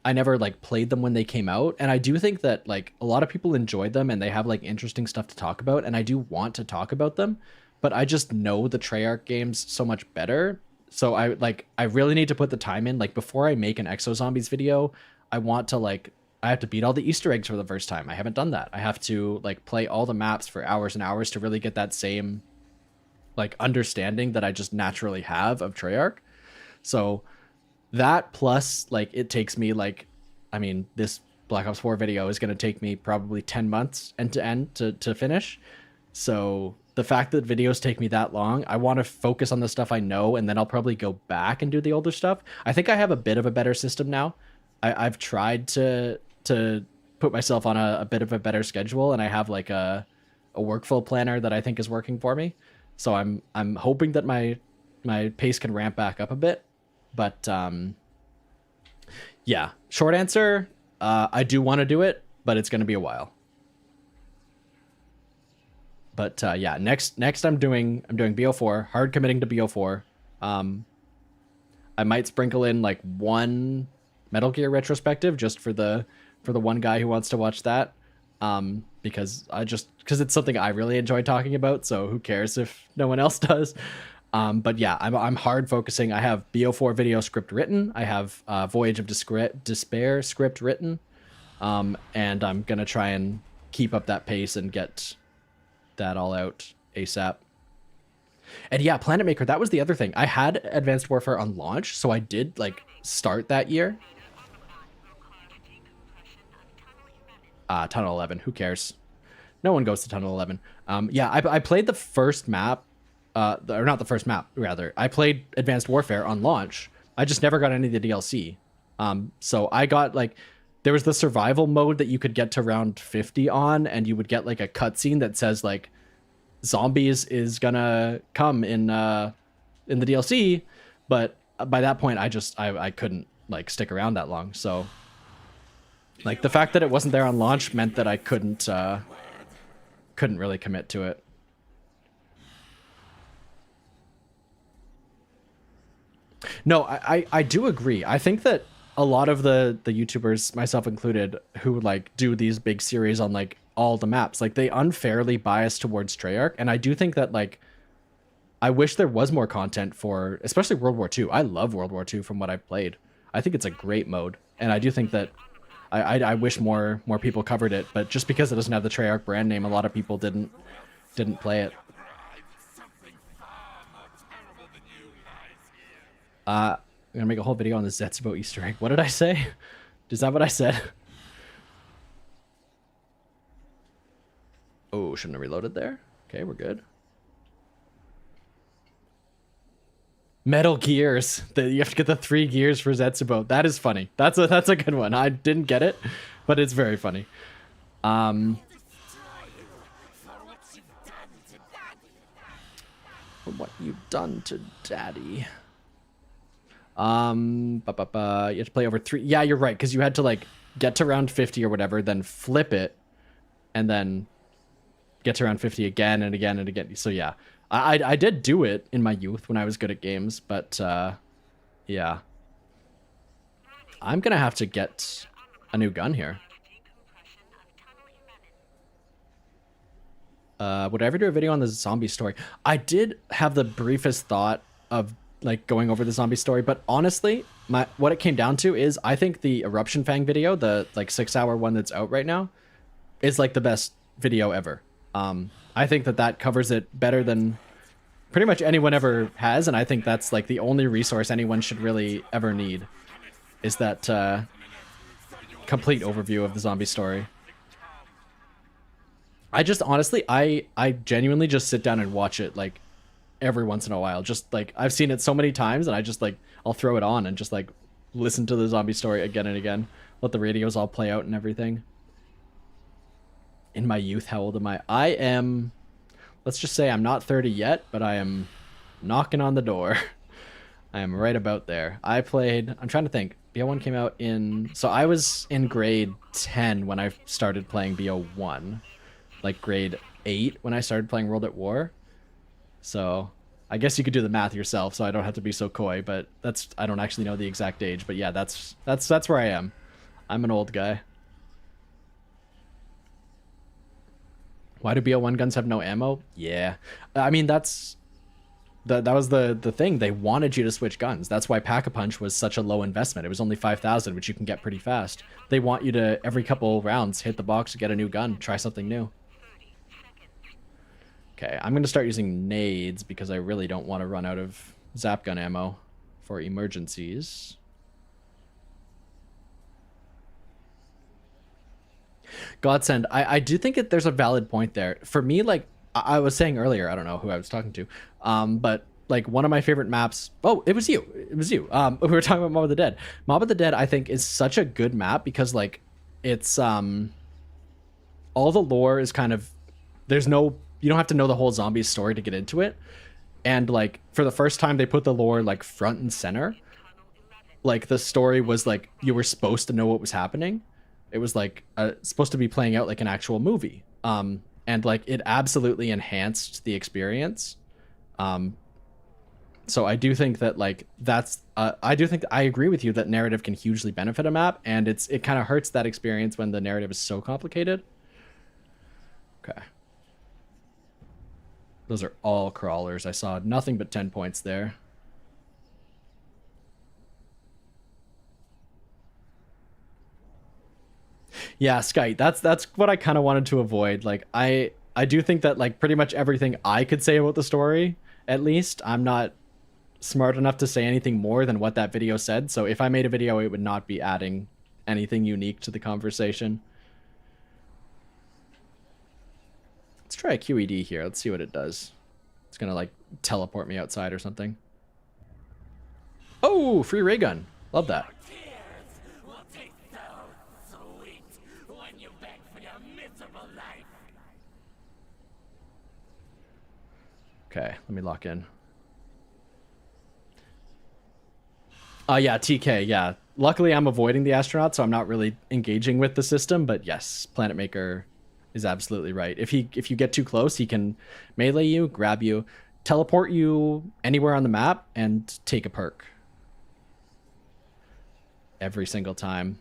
I never like played them when they came out, and I do think that like a lot of people enjoyed them and they have like interesting stuff to talk about, and I do want to talk about them, but I just know the Treyarch games so much better. So I really need to put the time in. Like before I make an Exo Zombies video, I have to beat all the Easter eggs for the first time. I haven't done that. I have to like play all the maps for hours and hours to really get that same like understanding that I just naturally have of Treyarch. So that plus like it takes me like, I mean, this Black Ops 4 video is going to take me probably 10 months end to end to finish. So the fact that videos take me that long, I want to focus on the stuff I know, and then I'll probably go back and do the older stuff. I think I have a bit of a better system now. I've tried to put myself on a bit of a better schedule, and I have like a workflow planner that I think is working for me. So I'm hoping that my pace can ramp back up a bit. But yeah, short answer, I do want to do it, but it's going to be a while. But yeah, next I'm doing BO4, hard committing to BO4. I might sprinkle in like one Metal Gear retrospective just for the one guy who wants to watch that. Because it's something I really enjoy talking about, so who cares if no one else does. But yeah, I'm hard focusing. I have BO4 video script written. I have Voyage of Despair script written. And I'm going to try and keep up that pace and get that all out ASAP. And yeah, Planet Maker, that was the other thing. I had Advanced Warfare on launch, so I did like start that year. Tunnel 11, who cares? No one goes to Tunnel 11. Yeah, I played the first map. Or not the first map, rather. I played Advanced Warfare on launch. I just never got any of the DLC. So I got like, there was the survival mode that you could get to round 50 on, and you would get like a cutscene that says like, zombies is gonna come in the DLC. But by that point, I couldn't like stick around that long. So like the fact that it wasn't there on launch meant that I couldn't really commit to it. No, I do agree. I think that a lot of the YouTubers, myself included, who like do these big series on like all the maps, like they unfairly bias towards Treyarch. And I do think that like, I wish there was more content for, especially World War II. I love World War II from what I've played. I think it's a great mode. And I do think that I wish more people covered it, but just because it doesn't have the Treyarch brand name, a lot of people didn't play it. I'm gonna make a whole video on the Zetsubo Easter egg. What did I say? Is that what I said? Oh, shouldn't have reloaded there. Okay, we're good. Metal Gears. You have to get the 3 gears for Zetsubo. That is funny. That's a good one. I didn't get it, but it's very funny. For what you've done to Daddy. You have to play over 3. Yeah, you're right, because you had to like get to round 50 or whatever, then flip it, and then get to round 50 again and again and again. So yeah, I did do it in my youth when I was good at games, but yeah, I'm gonna have to get a new gun here. Would I ever do a video on the zombie story? I did have the briefest thought of like going over the zombie story, but honestly, what it came down to is I think the Eruption Fang video, the like 6-hour one that's out right now, is like the best video ever. I think that covers it better than pretty much anyone ever has, and I think that's like the only resource anyone should really ever need, is that complete overview of the zombie story. I just honestly, I genuinely just sit down and watch it like every once in a while. Just like I've seen it so many times, and I just like I'll throw it on and just like listen to the zombie story again and again. Let the radios all play out and everything. In my youth, how old am I? I am, let's just say I'm not 30 yet, but I am knocking on the door. I am right about there. I'm trying to think. BO1 came out in, so I was in grade 10 when I started playing BO1. Like grade 8 when I started playing World at War. So I guess you could do the math yourself, so I don't have to be so coy, but I don't actually know the exact age, but yeah, that's where I am. I'm an old guy. Why do BO1 guns have no ammo? Yeah. I mean, that was the thing. They wanted you to switch guns. That's why Pack-a-Punch was such a low investment. It was only 5,000, which you can get pretty fast. They want you to, every couple rounds, hit the box, get a new gun, try something new. Okay, I'm going to start using nades because I really don't want to run out of zap gun ammo for emergencies. Godsend, I do think there's a valid point there. For me, like I was saying earlier, I don't know who I was talking to, but like one of my favorite maps, oh, it was you. We were talking about Mob of the Dead. Mob of the Dead, I think, is such a good map because like it's all the lore is kind of, you don't have to know the whole Zombies story to get into it. And like for the first time they put the lore like front and center. Like the story was like you were supposed to know what was happening. It was like supposed to be playing out like an actual movie. And like it absolutely enhanced the experience. So I do think that like I agree with you that narrative can hugely benefit a map, and it kind of hurts that experience when the narrative is so complicated. Okay. Those are all crawlers. I saw nothing but 10 points there. Yeah, Skype. That's what I kind of wanted to avoid. Like I do think that like pretty much everything I could say about the story, at least, I'm not smart enough to say anything more than what that video said. So if I made a video, it would not be adding anything unique to the conversation. Let's try a QED here. Let's see what it does. It's gonna like teleport me outside or something. Oh, free ray gun. Love that. Okay, let me lock in. Yeah, TK, yeah. Luckily, I'm avoiding the astronaut, so I'm not really engaging with the system, but yes, Planet Maker is absolutely right. If you get too close, he can melee you, grab you, teleport you anywhere on the map, and take a perk. Every single time.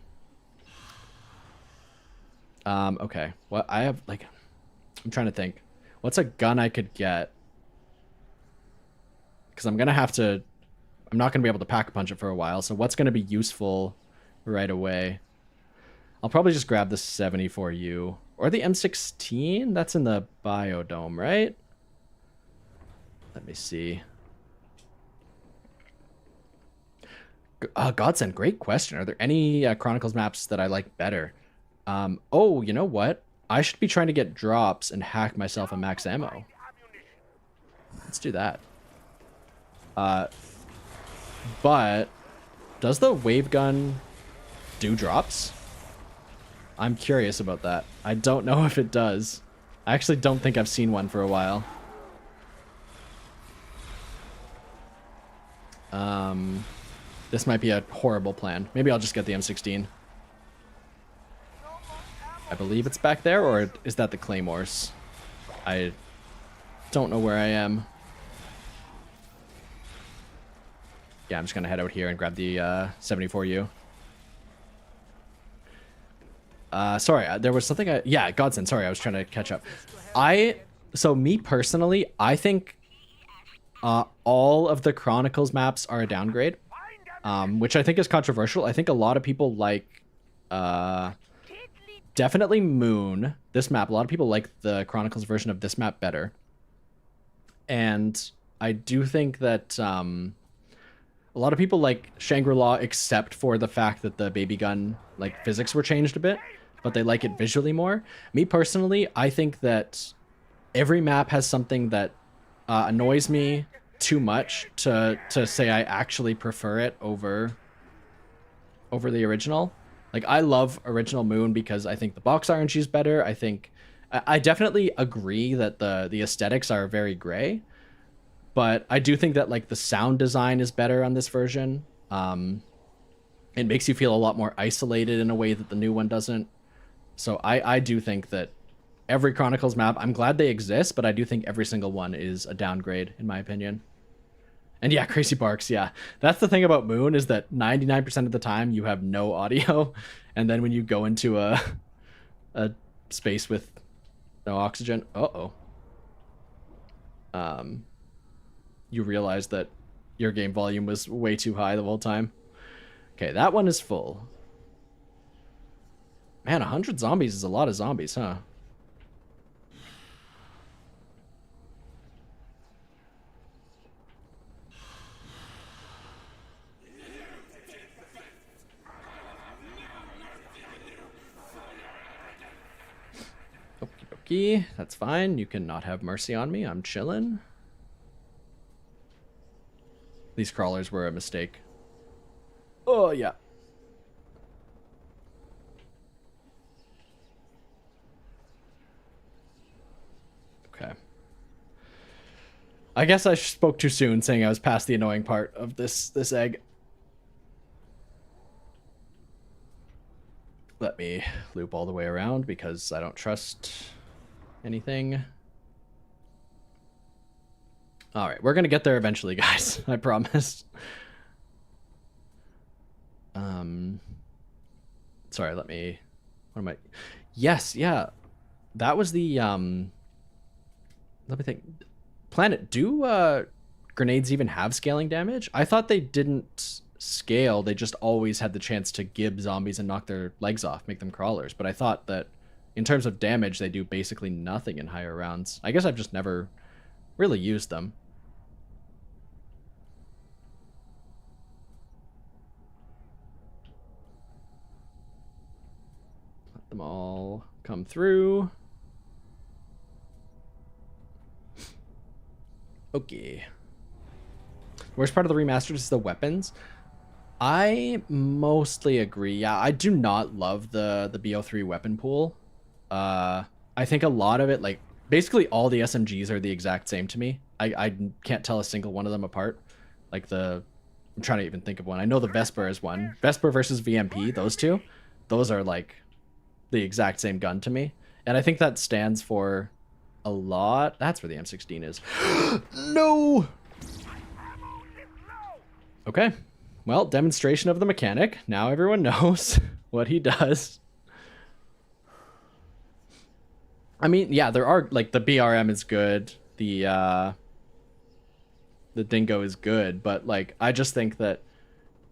Okay. What I have, like, I'm trying to think. What's a gun I could get? Because I'm not going to be able to Pack-a-Punch it for a while, so what's going to be useful right away? I'll probably just grab the 74U. Or the M16? That's in the Biodome, right? Let me see. Godsend, great question. Are there any Chronicles maps that I like better? Oh, you know what? I should be trying to get drops and hack myself a max ammo. Let's do that. But does the wave gun do drops? I'm curious about that. I don't know if it does. I actually don't think I've seen one for a while. This might be a horrible plan. Maybe I'll just get the M16. I believe it's back there, or is that the Claymores? I don't know where I am. Yeah, I'm just gonna head out here and grab the 74U. Sorry, there was something yeah, Godsend, sorry, I was trying to catch up. So me personally, I think all of the Chronicles maps are a downgrade, which I think is controversial. I think a lot of people like definitely Moon, this map. A lot of people like the Chronicles version of this map better. And I do think that a lot of people like Shangri-La except for the fact that the baby gun like physics were changed a bit, but they like it visually more. Me personally, I think that every map has something that annoys me too much to say I actually prefer it over the original. Like I love original Moon because I think the box RNG is better. I think I definitely agree that the aesthetics are very gray, but I do think that like the sound design is better on this version. It makes you feel a lot more isolated in a way that the new one doesn't. So I do think that every Chronicles map, I'm glad they exist, but I do think every single one is a downgrade in my opinion. And yeah, Crazy Barks, yeah. That's the thing about Moon is that 99% of the time you have no audio, and then when you go into a space with no oxygen, you realize that your game volume was way too high the whole time. Okay, that one is full. Man, 100 zombies is a lot of zombies, huh? Okie dokie, that's fine. You can not have mercy on me. I'm chilling. These crawlers were a mistake. Oh, yeah. Okay. I guess I spoke too soon saying I was past the annoying part of this egg. Let me loop all the way around because I don't trust anything. All right, we're going to get there eventually, guys. I promise. Sorry, let me... What am I... Yes, yeah. That was the... Let me think. Planet, do grenades even have scaling damage? I thought they didn't scale. They just always had the chance to gib zombies and knock their legs off, make them crawlers. But I thought that in terms of damage, they do basically nothing in higher rounds. I guess I've just never really used them. Let them all come through. Okay. Worst part of the remastered is the weapons. I mostly agree. Yeah, I do not love the BO3 weapon pool. I think a lot of it, like, basically all the SMGs are the exact same to me. I can't tell a single one of them apart. Like I'm trying to even think of one. I know the Vesper is one. Vesper versus VMP, those two. Those are, like, the exact same gun to me. And I think that stands for a lot. That's where the M16 is. No! Okay. Well, demonstration of the mechanic. Now everyone knows what he does. I mean, yeah, there are, like, the BRM is good. The Dingo is good, but, like, I just think that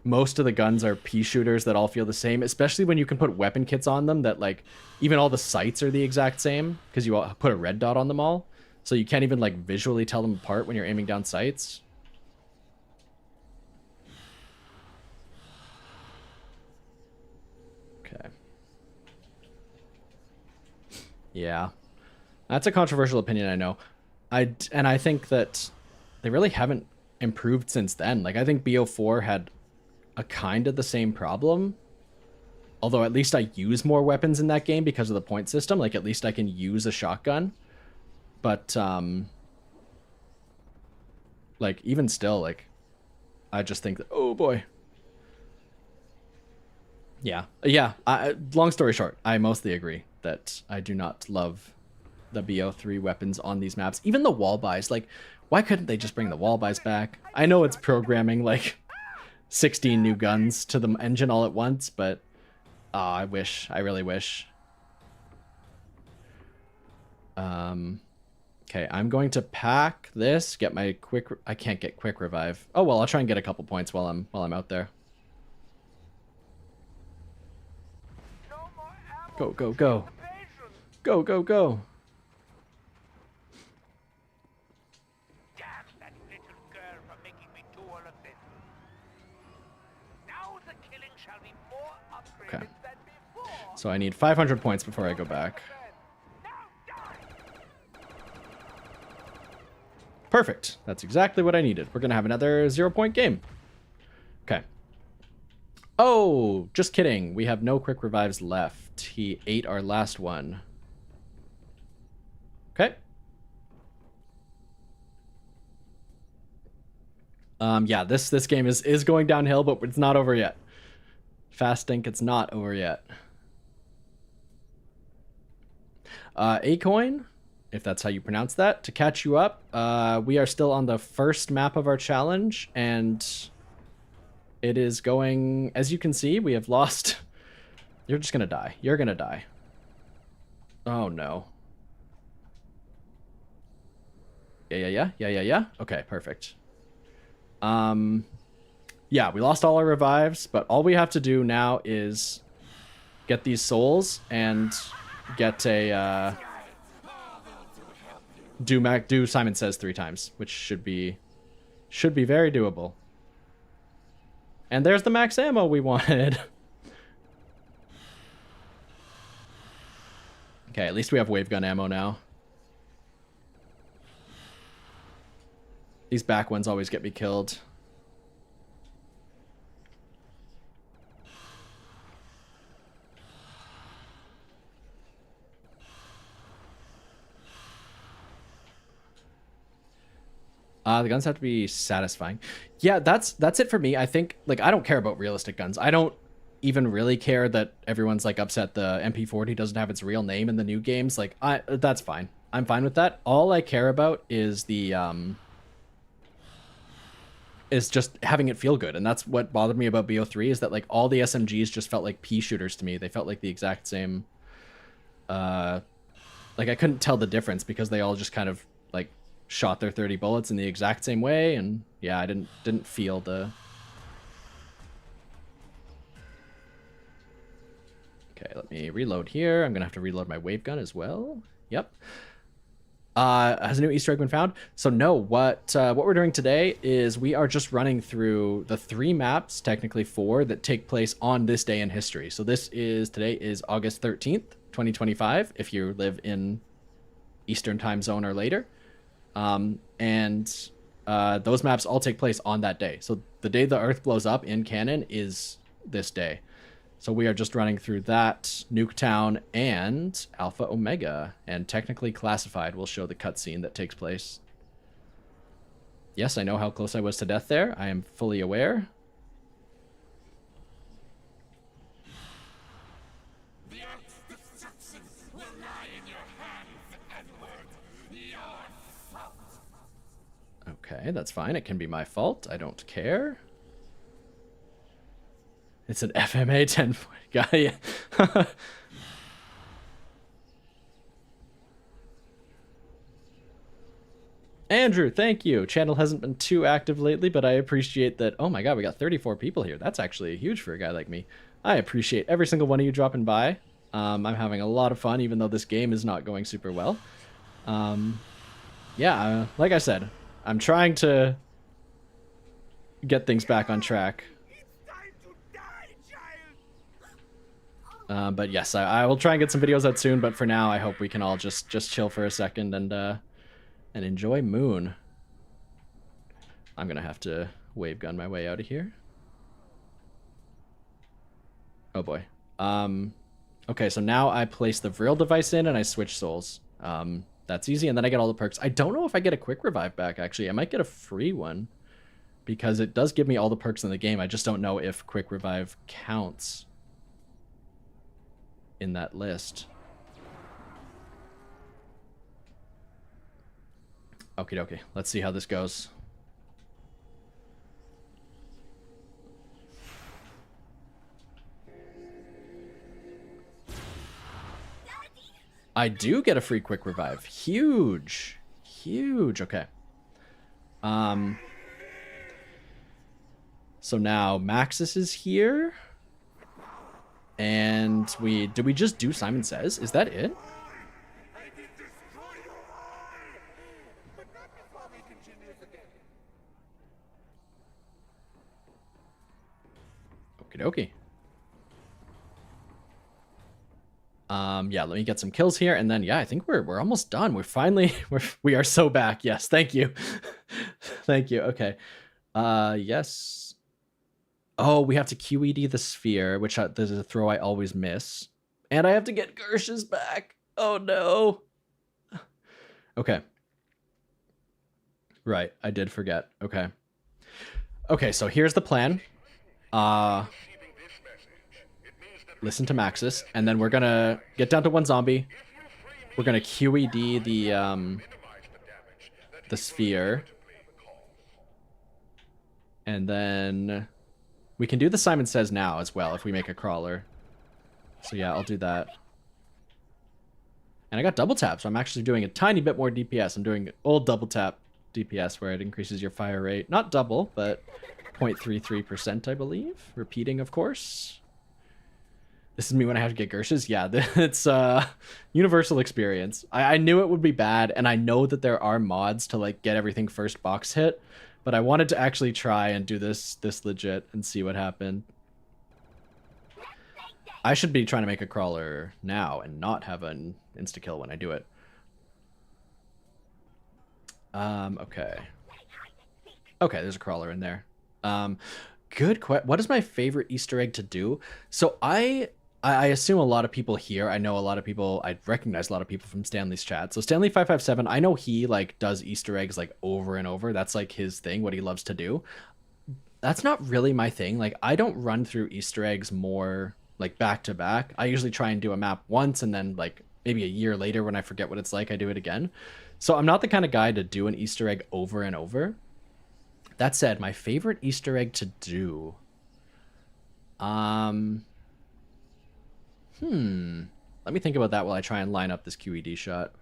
most of the guns are pea shooters that all feel the same, especially when you can put weapon kits on them that, like, even all the sights are the exact same because you put a red dot on them all. So you can't even, like, visually tell them apart when you're aiming down sights. Okay. Yeah. That's a controversial opinion, I know. And I think that they really haven't improved since then. Like, I think BO4 had a kind of the same problem. Although at least I use more weapons in that game because of the point system. Like, at least I can use a shotgun. But, like, even still, like, I just think that, oh boy. Yeah. Yeah. Long story short, I mostly agree that I do not love the BO3 weapons on these maps. Even the wall buys, like, why couldn't they just bring the wall buys back? I know it's programming, like, 16 new guns to the engine all at once, but I really wish. Okay, I'm going to pack this, get my quick, I can't get quick revive. Oh well, I'll try and get a couple points while I'm out there. Go, go, go. Go, go, go. Okay. So I need 500 points before I go back. Perfect. That's exactly what I needed. We're going to have another 0-point game. Okay. Oh, just kidding. We have no quick revives left. He ate our last one. Okay. Yeah, this game is going downhill, but it's not over yet. Fast Ink, it's not over yet. A coin, if that's how you pronounce that, to catch you up. We are still on the first map of our challenge, and it is going, as you can see, we have lost. You're just gonna die. You're gonna die. Oh no. Yeah. Okay, perfect. Yeah, we lost all our revives, but all we have to do now is get these souls and get a do Simon Says 3 times, which should be very doable. And there's the max ammo we wanted. Okay, at least we have wave gun ammo now. These back ones always get me killed. The guns have to be satisfying. Yeah, that's it for me. I think, like, I don't care about realistic guns. I don't even really care that everyone's like upset the MP40 doesn't have its real name in the new games. Like, that's fine. I'm fine with that. All I care about is the is just having it feel good. And that's what bothered me about BO3 is that like all the SMGs just felt like pea shooters to me. They felt like the exact same like I couldn't tell the difference because they all just kind of like shot their 30 bullets in the exact same way, and yeah, I didn't feel the... Okay, let me reload here. I'm gonna have to reload my wave gun as well. Yep. Has a new Easter egg been found? So no, what we're doing today is we are just running through the 3 maps, technically 4, that take place on this day in history. So today is August 13th, 2025, if you live in Eastern time zone or later. Those maps all take place on that day. So the day the Earth blows up in canon is this day. So we are just running through that, Nuketown, and Alpha Omega. And technically classified will show the cutscene that takes place. Yes, I know how close I was to death there. I am fully aware. The Earth's destruction will lie in your hands, Edward. Your fault. Okay, that's fine. It can be my fault. I don't care. It's an FMA 10 guy. Andrew, thank you. Channel hasn't been too active lately, but I appreciate that. Oh my god, we got 34 people here. That's actually huge for a guy like me. I appreciate every single one of you dropping by. I'm having a lot of fun, even though this game is not going super well. Yeah, like I said, I'm trying to get things back on track. But yes, I will try and get some videos out soon, but for now I hope we can all just chill for a second and enjoy Moon. I'm gonna have to wave gun my way out of here. Oh boy. Okay, so now I place the Vril device in and I switch souls. That's easy, and then I get all the perks. I don't know if I get a quick revive back, actually. I might get a free one because it does give me all the perks in the game. I just don't know if quick revive counts in that list. Okie dokie. Let's see how this goes. I do get a free quick revive. Huge. Huge. Okay. So now Maxis is here. And did we just do Simon Says? Is that it? Okie dokie. Yeah, let me get some kills here, and then yeah, I think we're almost done. We are so back. Yes, thank you. Thank you. Okay. Yes. Oh, we have to QED the sphere, which there's a throw I always miss. And I have to get Gersh's back. Oh no. Okay. Right, I did forget. Okay. Okay, so here's the plan. Listen to Maxis, and then we're gonna get down to one zombie. We're gonna QED the sphere. And then we can do the Simon Says now as well if we make a crawler. So yeah, I'll do that. And I got double tap, so I'm actually doing a tiny bit more DPS. I'm doing old double tap DPS where it increases your fire rate. Not double, but 0.33%, I believe. Repeating, of course. This is me when I have to get Gershes. Yeah, it's universal experience. I knew it would be bad, and I know that there are mods to like get everything first box hit, but I wanted to actually try and do this legit and see what happened. I should be trying to make a crawler now and not have an insta-kill when I do it. Okay. Okay, there's a crawler in there. Good question. What is my favorite Easter egg to do? So I assume a lot of people here, I know a lot of people, I recognize a lot of people from Stanley's chat. So Stanley557, I know he like does Easter eggs like over and over. That's like his thing, what he loves to do. That's not really my thing. Like I don't run through Easter eggs more like back to back. I usually try and do a map once and then like maybe a year later when I forget what it's like, I do it again. So I'm not the kind of guy to do an Easter egg over and over. That said, my favorite Easter egg to do. Let me think about that while I try and line up this QED shot.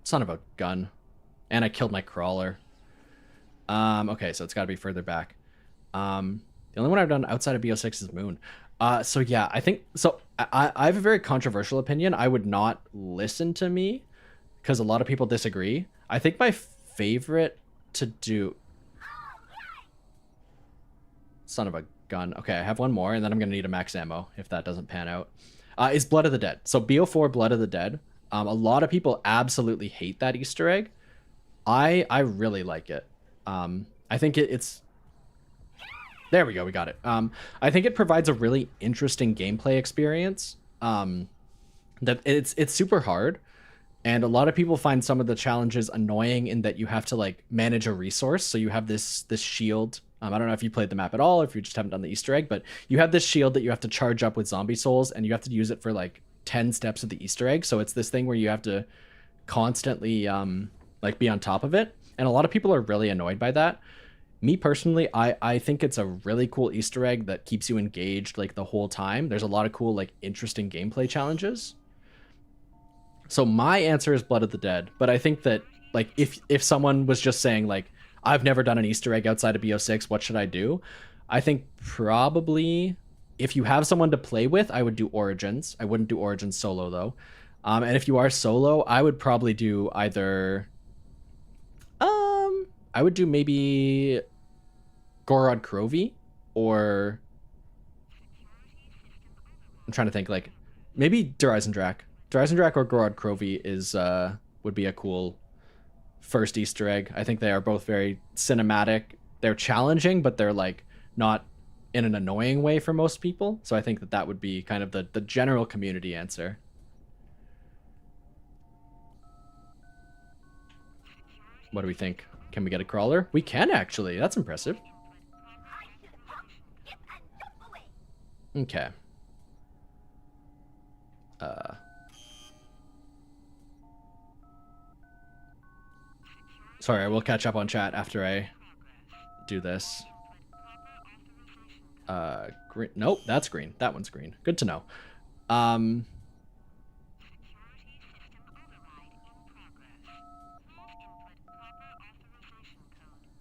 Son of a gun. And I killed my crawler. Okay, so it's got to be further back. The only one I've done outside of BO6 is Moon. So yeah, I think... So I have a very controversial opinion. I would not listen to me because a lot of people disagree. I think my favorite to do... Son of a gun. Okay, I have one more, and then I'm going to need a max ammo if that doesn't pan out. Is Blood of the Dead. So BO4 Blood of the Dead. A lot of people absolutely hate that Easter egg. I really like it. I think it's... There we go, we got it. I think it provides a really interesting gameplay experience. That it's super hard. And a lot of people find some of the challenges annoying in that you have to like manage a resource. So you have this shield. I don't know if you played the map at all, if you just haven't done the Easter egg, but you have this shield that you have to charge up with zombie souls, and you have to use it for like 10 steps of the Easter egg. So it's this thing where you have to constantly like be on top of it. And a lot of people are really annoyed by that. Me personally, I think it's a really cool Easter egg that keeps you engaged like the whole time. There's a lot of cool, like interesting gameplay challenges. So my answer is Blood of the Dead, but I think that like if someone was just saying like, I've never done an Easter egg outside of BO6, what should I do? I think probably if you have someone to play with, I would do Origins. I wouldn't do Origins solo though. And if you are solo, I would probably do either I would do maybe Gorod Krovi, or I'm trying to think, like maybe Drak. Drak or Gorod Krovi is would be a cool first Easter egg. I think they are both very cinematic. They're challenging, but they're like not in an annoying way for most people. So I think that that would be kind of the general community answer. What do we think? Can we get a crawler? We can actually. That's impressive. Okay. Sorry, I will catch up on chat after I do this. Green. Nope, that's green. That one's green. Good to know.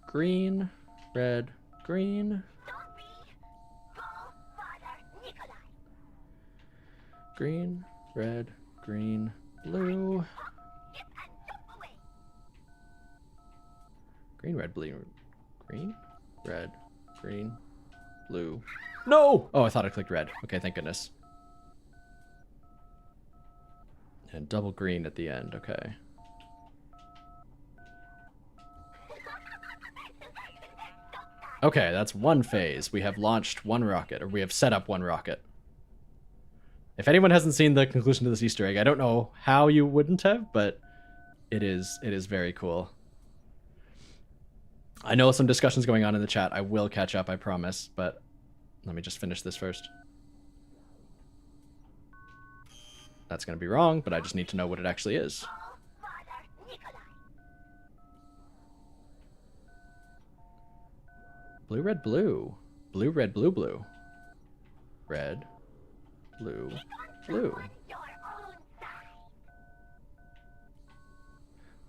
Green, red, green. Green, red, green, blue. Green, red, blue, green, red, green, blue. No! Oh, I thought I clicked red. Okay, thank goodness. And double green at the end, okay. Okay, that's one phase. We have launched one rocket, or we have set up one rocket. If anyone hasn't seen the conclusion to this Easter egg, I don't know how you wouldn't have, but it is very cool. I know some discussions going on in the chat. I will catch up, I promise, but let me just finish this first. That's going to be wrong, but I just need to know what it actually is. Blue, red, blue. Blue, red, blue, blue. Red, blue, blue.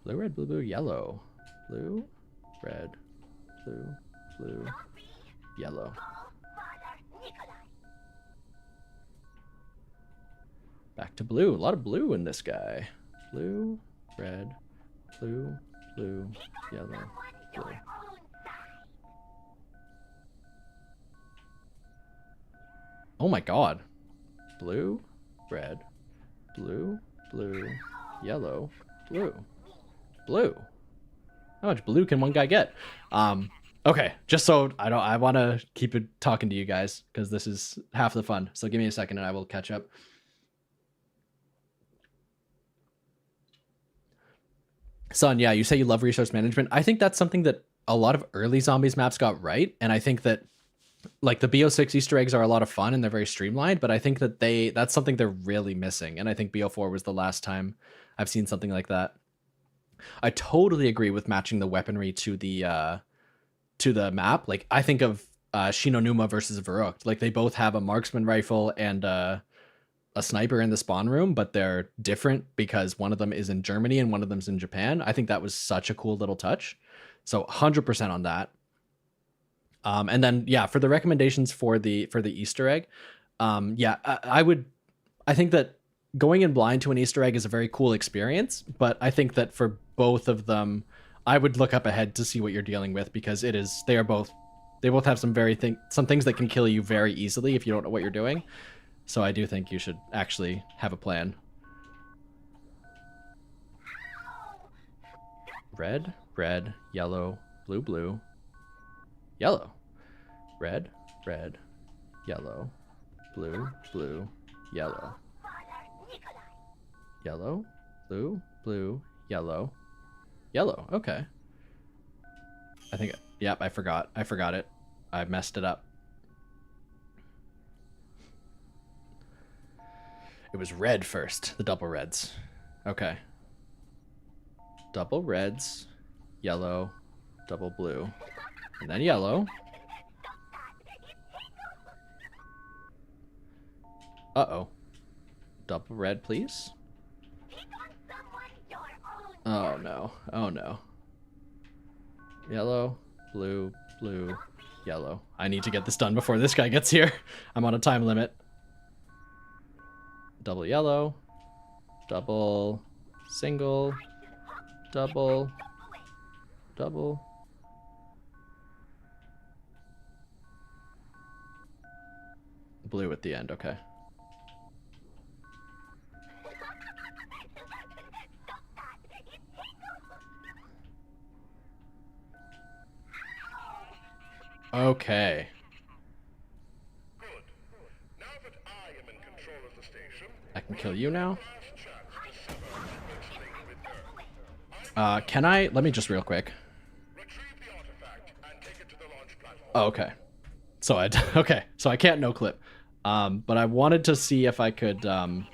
Blue, red, blue, blue, yellow. Blue, red, blue, blue, yellow. Back to blue. A lot of blue in this guy. Blue, red, blue, blue, yellow, blue. Oh my god. Blue, red, blue, blue, yellow, blue. Blue. How much blue can one guy get? Okay, just so I want to keep it talking to you guys because this is half the fun. So give me a second and I will catch up. Son, yeah, you say you love resource management. I think that's something that a lot of early zombies maps got right, and I think that like the BO6 Easter eggs are a lot of fun and they're very streamlined, but I think that that's something they're really missing, and I think BO4 was the last time I've seen something like that. I totally agree with matching the weaponry to the map. Like I think of Shinonuma versus Verrückt. Like they both have a marksman rifle and a sniper in the spawn room, but they're different because one of them is in Germany and one of them's in Japan. I think that was such a cool little touch. So 100% on that. And then yeah, for the recommendations for the Easter egg, yeah, I think that going in blind to an Easter egg is a very cool experience, but I think that for both of them, I would look up ahead to see what you're dealing with because they both have some things that can kill you very easily if you don't know what you're doing. So I do think you should actually have a plan. Red, red, yellow, blue, blue, yellow. Red, red, yellow, blue, blue, yellow. Yellow, blue, blue, yellow, yellow. Okay. I think, yep, I forgot it. I messed it up. It was red first, the double reds. Okay. Double reds, yellow, double blue, and then yellow. Uh-oh. Double red, please. Oh no. Oh no. Yellow, blue, blue, yellow. I need to get this done before this guy gets here. I'm on a time limit. Double yellow. Double. Single. Double. Double. Blue at the end, okay. Okay. Good. Now that I am in control of the station, I can kill you now? last chance to sever this link with Earth. Can I? Let me just real quick. Retrieve the artifact and take it to the launch platform. Oh, okay. So okay. So I can't no clip. But I wanted to see if I could no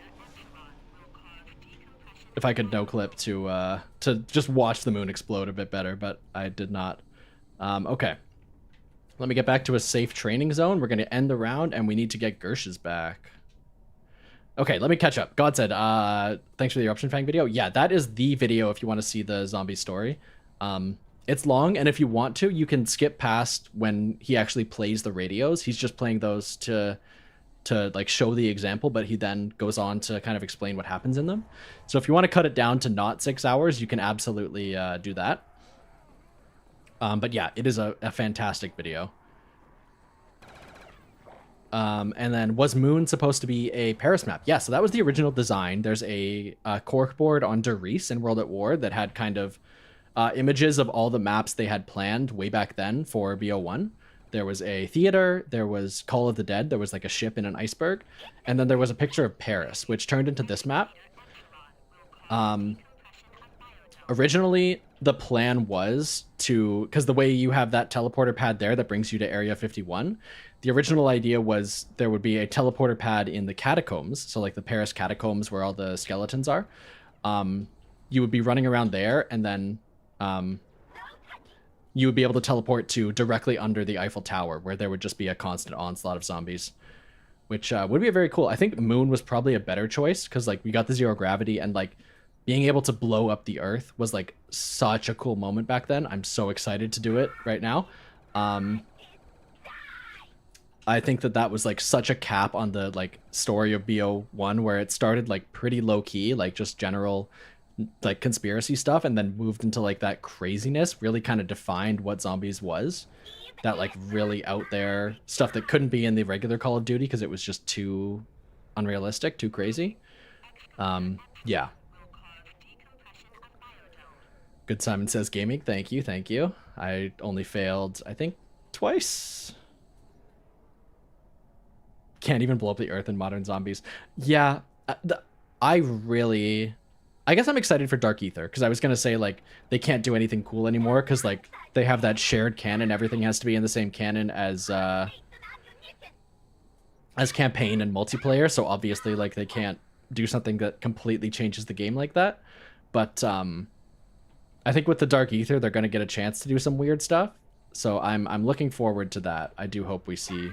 clip to just watch the moon explode a bit better, but I did not. Okay. Let me get back to a safe training zone. We're going to end the round, and we need to get Gersh's back. Okay, let me catch up. God said, thanks for the Eruption Fang video. Yeah, that is the video if you want to see the zombie story. It's long, and if you want to, you can skip past when he actually plays the radios. He's just playing those to like show the example, but he then goes on to kind of explain what happens in them. So if you want to cut it down to not 6 hours, you can absolutely do that. But yeah, it is a fantastic video. And then, was Moon supposed to be a Paris map? Yeah, so that was the original design. There's a corkboard on Der Riese in World at War that had kind of images of all the maps they had planned way back then for BO1. There was a theater, there was Call of the Dead, there was like a ship in an iceberg, and then there was a picture of Paris, which turned into this map. Originally, the plan was to, because the way you have that teleporter pad there that brings you to Area 51, the original idea was there would be a teleporter pad in the catacombs, so like the Paris catacombs where all the skeletons are. You would be running around there, and then you would be able to teleport to directly under the Eiffel Tower, where there would just be a constant onslaught of zombies, which would be very cool. I think Moon was probably a better choice, because like we got the zero gravity, and like being able to blow up the Earth was like such a cool moment back then. I'm so excited to do it right now. I think that was like such a cap on the like story of BO1, where it started like pretty low key, like just general like conspiracy stuff, and then moved into like that craziness, really kind of defined what zombies was. That like really out there stuff that couldn't be in the regular Call of Duty because it was just too unrealistic, too crazy. Yeah. Good Simon says gaming. Thank you, thank you. I only failed, I think, twice. Can't even blow up the Earth in modern zombies. Yeah, I guess I'm excited for Dark Ether, because I was going to say, like, they can't do anything cool anymore, because, like, they have that shared canon. Everything has to be in the same canon as campaign and multiplayer, so obviously, like, they can't do something that completely changes the game like that. But, I think with the Dark Ether, they're going to get a chance to do some weird stuff, so I'm looking forward to that. I do hope we see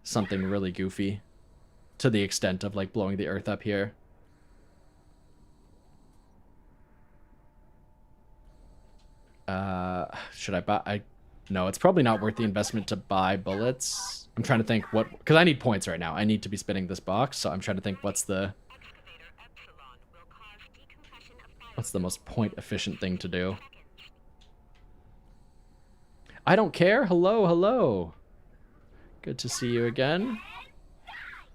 something really goofy, to the extent of, like, blowing the Earth up here. Should I buy? No, it's probably not worth the investment to buy bullets. I'm trying to think what, because I need points right now. I need to be spinning this box, so I'm trying to think what's the most point efficient thing to do. I don't care. Hello, hello. Good to see you again.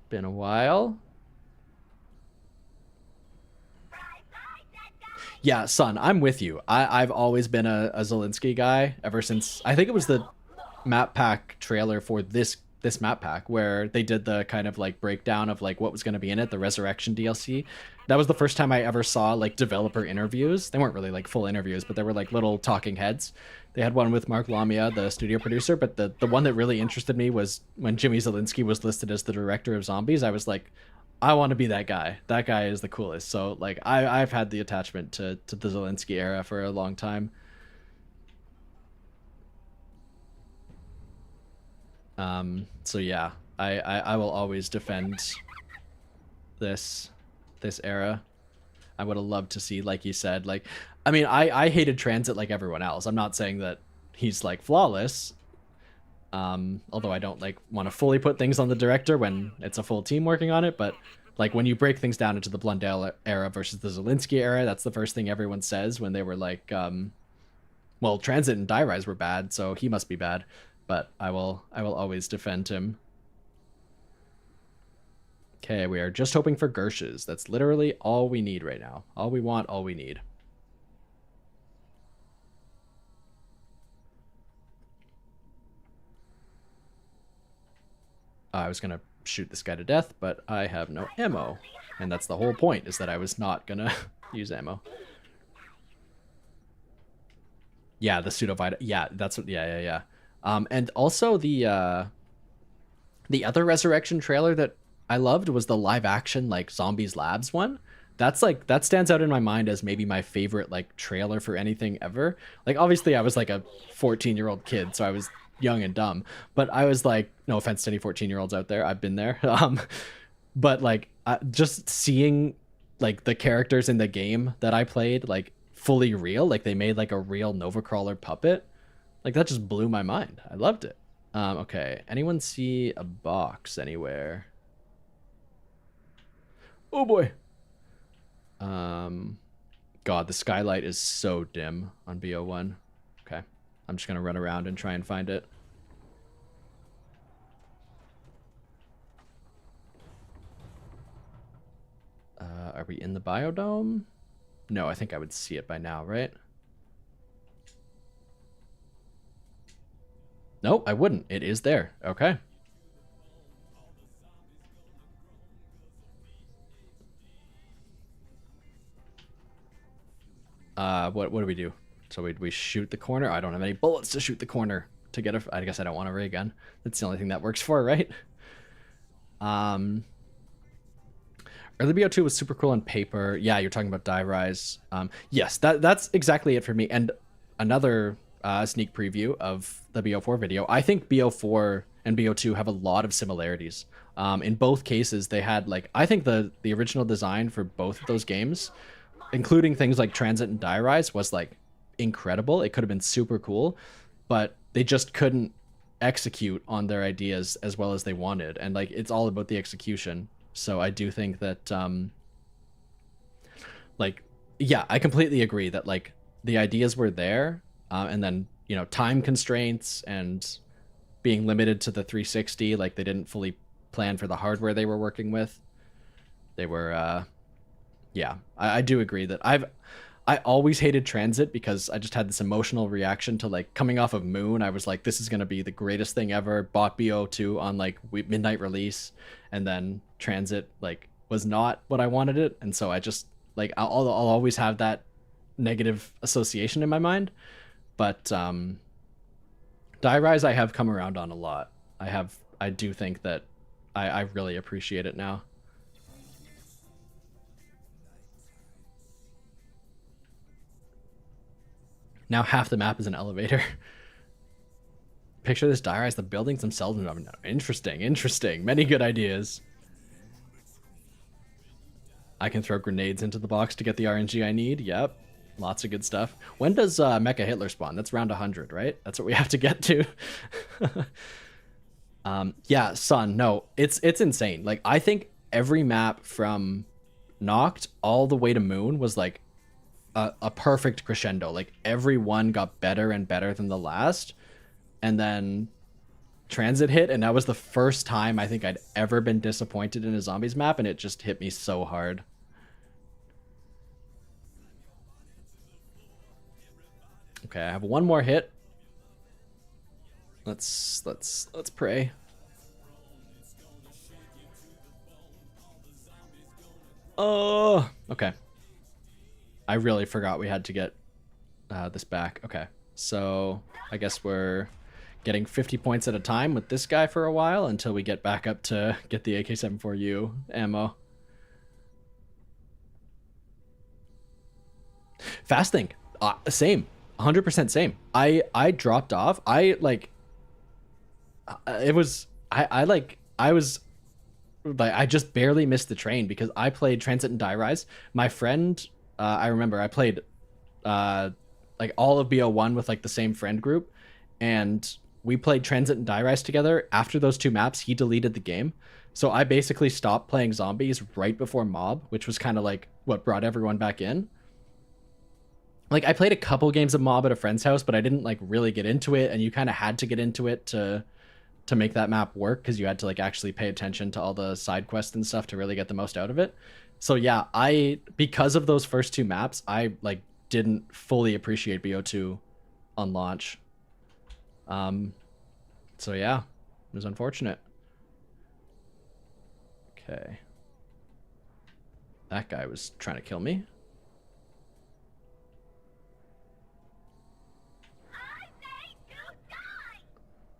Been a while. Yeah, son, I'm with you. I've always been a Zelensky guy ever since, I think it was the map pack trailer for this map pack, where they did the kind of like breakdown of like what was going to be in it, the Resurrection DLC. That was the first time I ever saw like developer interviews. They weren't really like full interviews, but they were like little talking heads. They had one with Mark Lamia, the studio producer, but the one that really interested me was when Jimmy Zelensky was listed as the director of Zombies. I was like, I want to be that guy. That guy is the coolest. So like I've had the attachment to the Zelensky era for a long time. So yeah, I will always defend this era. I would have loved to see, like you said, like, I mean, I hated Transit like everyone else. I'm not saying that he's like flawless. Although I don't like want to fully put things on the director when it's a full team working on it, but like when you break things down into the Blundell era versus the Zelensky era, that's the first thing everyone says when they were like, well, Transit and Die Rise were bad, so he must be bad. But I will always defend him. Okay, we are just hoping for Gershes. That's literally all we need right now. All we want, all we need. I was gonna shoot this guy to death, but I have no ammo. And that's the whole point, is that I was not gonna use ammo. Yeah, the pseudo-vita. Yeah, that's what, yeah. And also the other Resurrection trailer that I loved was the live action like Zombies Labs one. That's like, that stands out in my mind as maybe my favorite like trailer for anything ever. Like obviously I was like a 14-year-old kid, so I was young and dumb, but I was like, no offense to any 14-year-olds out there, I've been there. But like just seeing like the characters in the game that I played like fully real, like they made like a real Nova Crawler puppet, like that just blew my mind. I loved it. Okay, anyone see a box anywhere? Oh boy. God, the skylight is so dim on BO1. Okay, I'm just gonna run around and try and find it. Are we in the biodome? No, I think I would see it by now, right? No, I wouldn't. It is there. Okay. What do we do? So we shoot the corner. I don't have any bullets to shoot the corner to get a. I guess I don't want a ray gun. That's the only thing that works for, right? Early BO2 was super cool on paper. Yeah, you're talking about die rise. Yes, that's exactly it for me. And another sneak preview of the BO4 video. I think BO4 and BO2 have a lot of similarities. In both cases, they had like I think the original design for both of those games, including things like transit and die rise, was like incredible. It could have been super cool, but they just couldn't execute on their ideas as well as they wanted, and like it's all about the execution. So I do think that like yeah, I completely agree that like the ideas were there, and then you know time constraints and being limited to the 360, like they didn't fully plan for the hardware they were working with. They were yeah, I do agree that I always hated transit because I just had this emotional reaction to like coming off of Moon. I was like, this is going to be the greatest thing ever. Bought BO2 on like midnight release, and then transit like was not what I wanted it. And so I just like, I'll always have that negative association in my mind. But Die Rise I have come around on a lot. I do think that I really appreciate it now. Now half the map is an elevator. Picture this Die Rise, the buildings themselves. Interesting. Many good ideas. I can throw grenades into the box to get the RNG I need. Yep. Lots of good stuff. When does Mecha Hitler spawn? That's round 100, right? That's what we have to get to. Yeah, Sun. No, it's insane. Like, I think every map from Noct all the way to Moon was like a perfect crescendo. Like every one got better and better than the last, and then Transit hit, and that was the first time I think I'd ever been disappointed in a zombies map, and it just hit me so hard. Okay, I have one more hit. Let's pray. Oh, okay. I really forgot we had to get this back. Okay, so I guess we're getting 50 points at a time with this guy for a while until we get back up to get the AK-74U ammo. Fasting, same, 100% same. I dropped off. I just barely missed the train because I played Transit and Die Rise. My friend, I remember I played like all of BO1 with like the same friend group, and we played Transit and Die Rise together. After those two maps, he deleted the game. So I basically stopped playing zombies right before Mob, which was kind of like what brought everyone back in. Like I played a couple games of Mob at a friend's house, but I didn't like really get into it, and you kind of had to get into it to make that map work, because you had to like actually pay attention to all the side quests and stuff to really get the most out of it. So yeah, because of those first two maps, I like didn't fully appreciate BO2 on launch. So yeah, it was unfortunate. Okay. That guy was trying to kill me.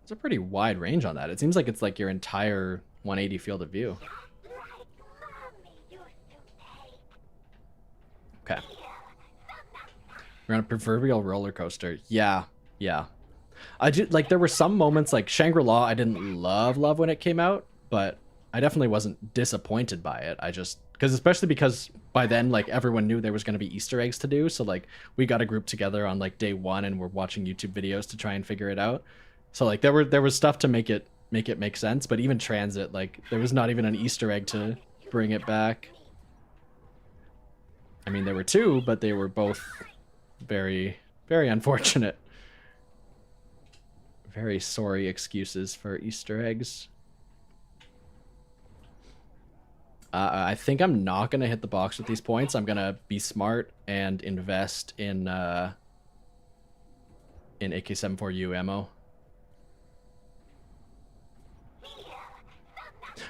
It's a pretty wide range on that. It seems like it's like your entire 180 field of view. Okay. We're on a proverbial roller coaster. Yeah. I do like, there were some moments like Shangri-La I didn't love when it came out, but I definitely wasn't disappointed by it. I just, especially because by then like everyone knew there was going to be Easter eggs to do, so like we got a group together on like day one and we're watching YouTube videos to try and figure it out. So like there was stuff to make it make sense, but even Transit, like there was not even an Easter egg to bring it back. I mean, there were two, but they were both very, very unfortunate. Very sorry excuses for Easter eggs. I think I'm not going to hit the box with these points. I'm going to be smart and invest in AK-74U ammo.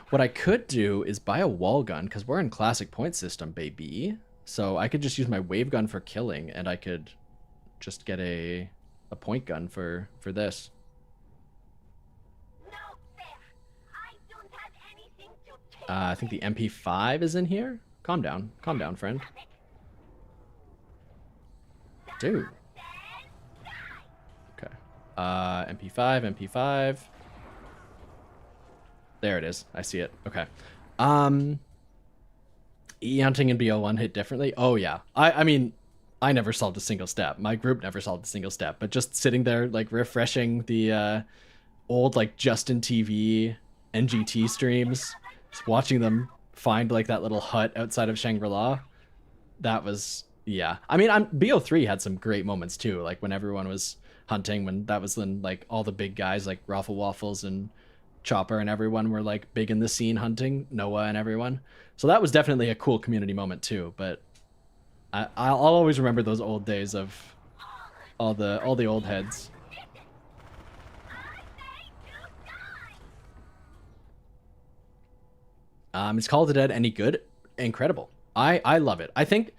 What I could do is buy a wall gun, because we're in classic point system, baby. So I could just use my wave gun for killing, and I could just get a point gun for this. No, sir. I don't have anything to kill. I think the MP5 is in here. Calm down, friend. Dude. Okay. MP5. There it is. I see it. Okay. E-hunting and BO1 hit differently. Oh yeah. I mean, I never solved a single step. My group never solved a single step. But just sitting there, like refreshing the old like Justin TV NGT streams, just watching them find like that little hut outside of Shangri-La. That was, yeah. I mean, BO3 had some great moments too. Like when everyone was hunting, when like all the big guys like Raffle Waffles and Chopper and everyone were like big in the scene hunting, Noah and everyone. So that was definitely a cool community moment too. But I'll always remember those old days of all the old heads. Is Call of the Dead any good? Incredible. I love it. I think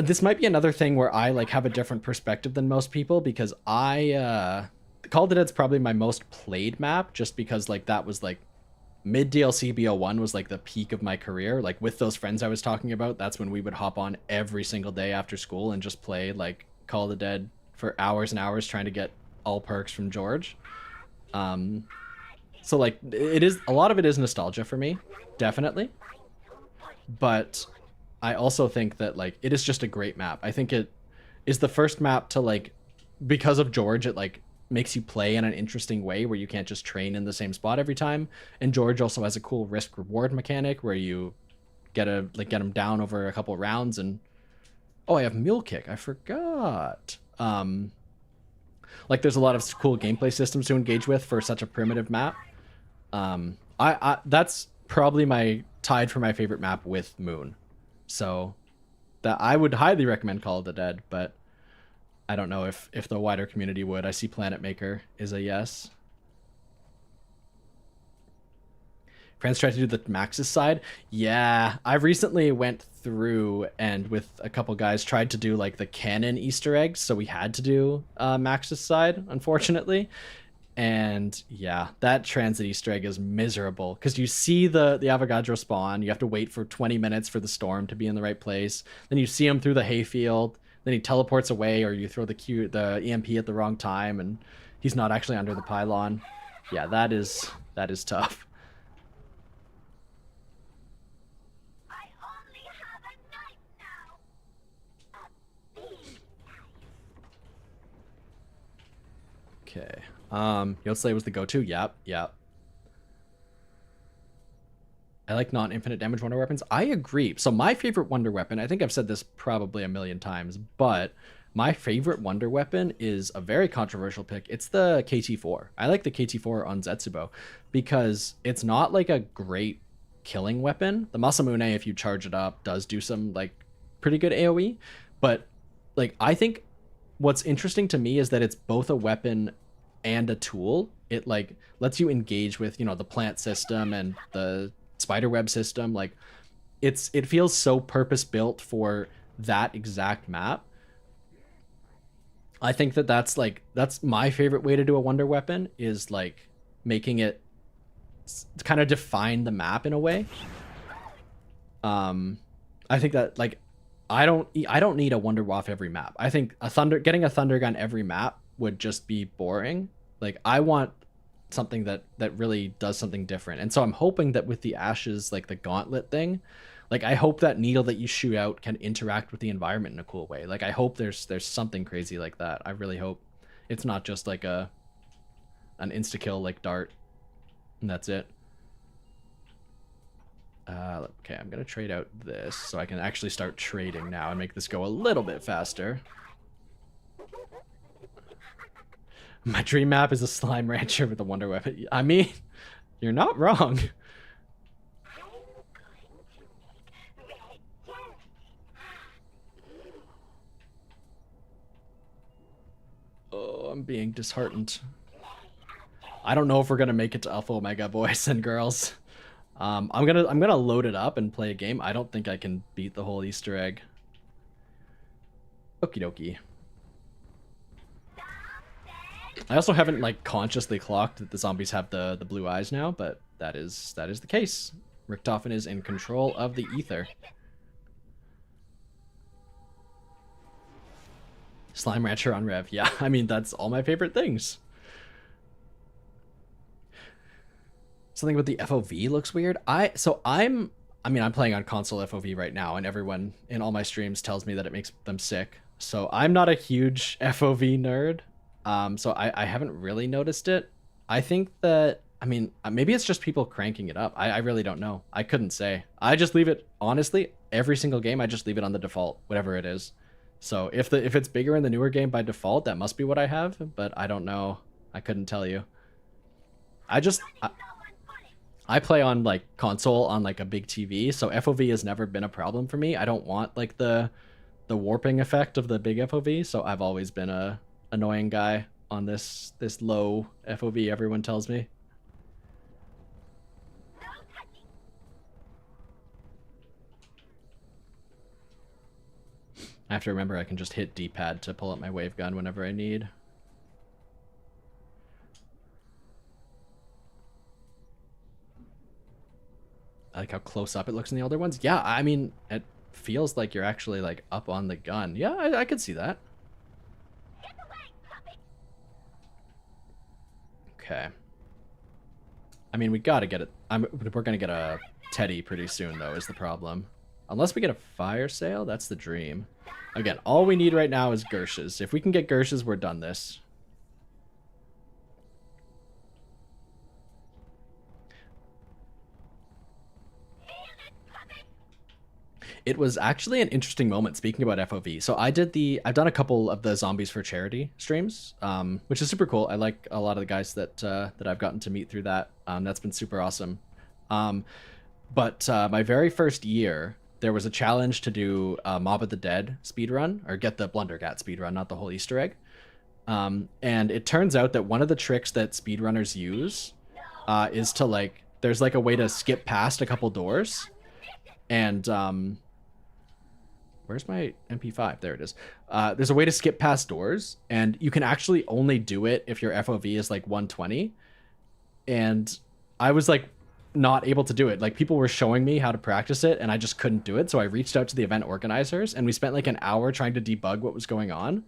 this might be another thing where I like have a different perspective than most people, because Call of the Dead's probably my most played map, just because like that was like mid DLC BO1 was like the peak of my career. Like with those friends I was talking about, that's when we would hop on every single day after school and just play like Call of the Dead for hours and hours trying to get all perks from George. So like it is, a lot of it is nostalgia for me, definitely. But I also think that like it is just a great map. I think it is the first map to like, because of George, it like makes you play in an interesting way where you can't just train in the same spot every time. And George also has a cool risk reward mechanic where you get him down over a couple rounds. And oh, I have mule kick. I forgot. Like there's a lot of cool gameplay systems to engage with for such a primitive map. I that's probably my tied for my favorite map with Moon. So that I would highly recommend Call of the Dead, but I don't know if the wider community would. I see Planet Maker is a yes. Friends tried to do the Max's side. Yeah, I recently went through and with a couple guys tried to do like the canon Easter eggs, so we had to do Max's side, unfortunately. And yeah, that transit Easter egg is miserable because you see the Avogadro spawn. You have to wait for 20 minutes for the storm to be in the right place. Then you see him through the hayfield. Then he teleports away, or you throw the EMP at the wrong time, and he's not actually under the pylon. Yeah, that is tough. I only have a knife now. Okay. Yotslay was the go-to. Yep. I like non-infinite damage wonder weapons. I agree. So my favorite wonder weapon, I think I've said this probably a million times, but my favorite wonder weapon is a very controversial pick. It's the KT4. I like the KT4 on Zetsubo because it's not like a great killing weapon. The Masamune, if you charge it up, does do some like pretty good AoE, but like I think what's interesting to me is that it's both a weapon and a tool. It like lets you engage with, you know, the plant system and the spiderweb system. Like it feels so purpose built for that exact map. I think that's my favorite way to do a wonder weapon, is like making it kind of define the map in a way. I think that like I don't need a wonder waff every map. I think getting a thunder gun every map would just be boring. Like I want something that really does something different. And so I'm hoping that with the ashes, like the gauntlet thing, like I hope that needle that you shoot out can interact with the environment in a cool way. Like I hope there's something crazy like that. I really hope it's not just like an insta kill like dart and that's it. Okay, I'm gonna trade out this so I can actually start trading now and make this go a little bit faster. My dream map is a slime rancher with a wonder weapon. I mean, you're not wrong. Oh, I'm being disheartened. I don't know if we're gonna make it to Alpha Omega, boys and girls. I'm gonna load it up and play a game. I don't think I can beat the whole Easter egg. Okie dokie. I also haven't like consciously clocked that the zombies have the blue eyes now, but that is the case. Richtofen is in control of the ether. Slime Rancher on Rev. Yeah, I mean, that's all my favorite things. Something with the FOV looks weird. I'm playing on console FOV right now, and everyone in all my streams tells me that it makes them sick. So I'm not a huge FOV nerd. So I haven't really noticed it. I think that, I mean, maybe it's just people cranking it up. I really don't know. I couldn't say. I just leave it, honestly, every single game, I just leave it on the default, whatever it is. So if it's bigger in the newer game by default, that must be what I have, but I don't know. I couldn't tell you. I play on like console on like a big TV, so FOV has never been a problem for me. I don't want like the warping effect of the big FOV, so I've always been a annoying guy on this low FOV, everyone tells me. I have to remember I can just hit D-pad to pull up my wave gun whenever I need. I like how close up it looks in the older ones. Yeah, I mean, it feels like you're actually like up on the gun. Yeah, I could see that. Okay. I mean, we gotta get it. We're gonna get a Teddy pretty soon, though, is the problem. Unless we get a fire sale, that's the dream. Again, all we need right now is Gershes. If we can get Gershes, we're done this. It was actually an interesting moment, speaking about FOV. So I've done a couple of the Zombies for Charity streams, which is super cool. I like a lot of the guys that I've gotten to meet through that. That's been super awesome. But my very first year, there was a challenge to do a Mob of the Dead speedrun, or get the Blundergat speedrun, not the whole Easter egg. And it turns out that one of the tricks that speedrunners use is to like, there's like a way to skip past a couple doors. And where's my MP5? There it is. There's a way to skip past doors, and you can actually only do it if your FOV is like 120. And I was like not able to do it. Like, people were showing me how to practice it, and I just couldn't do it. So I reached out to the event organizers, and we spent like an hour trying to debug what was going on.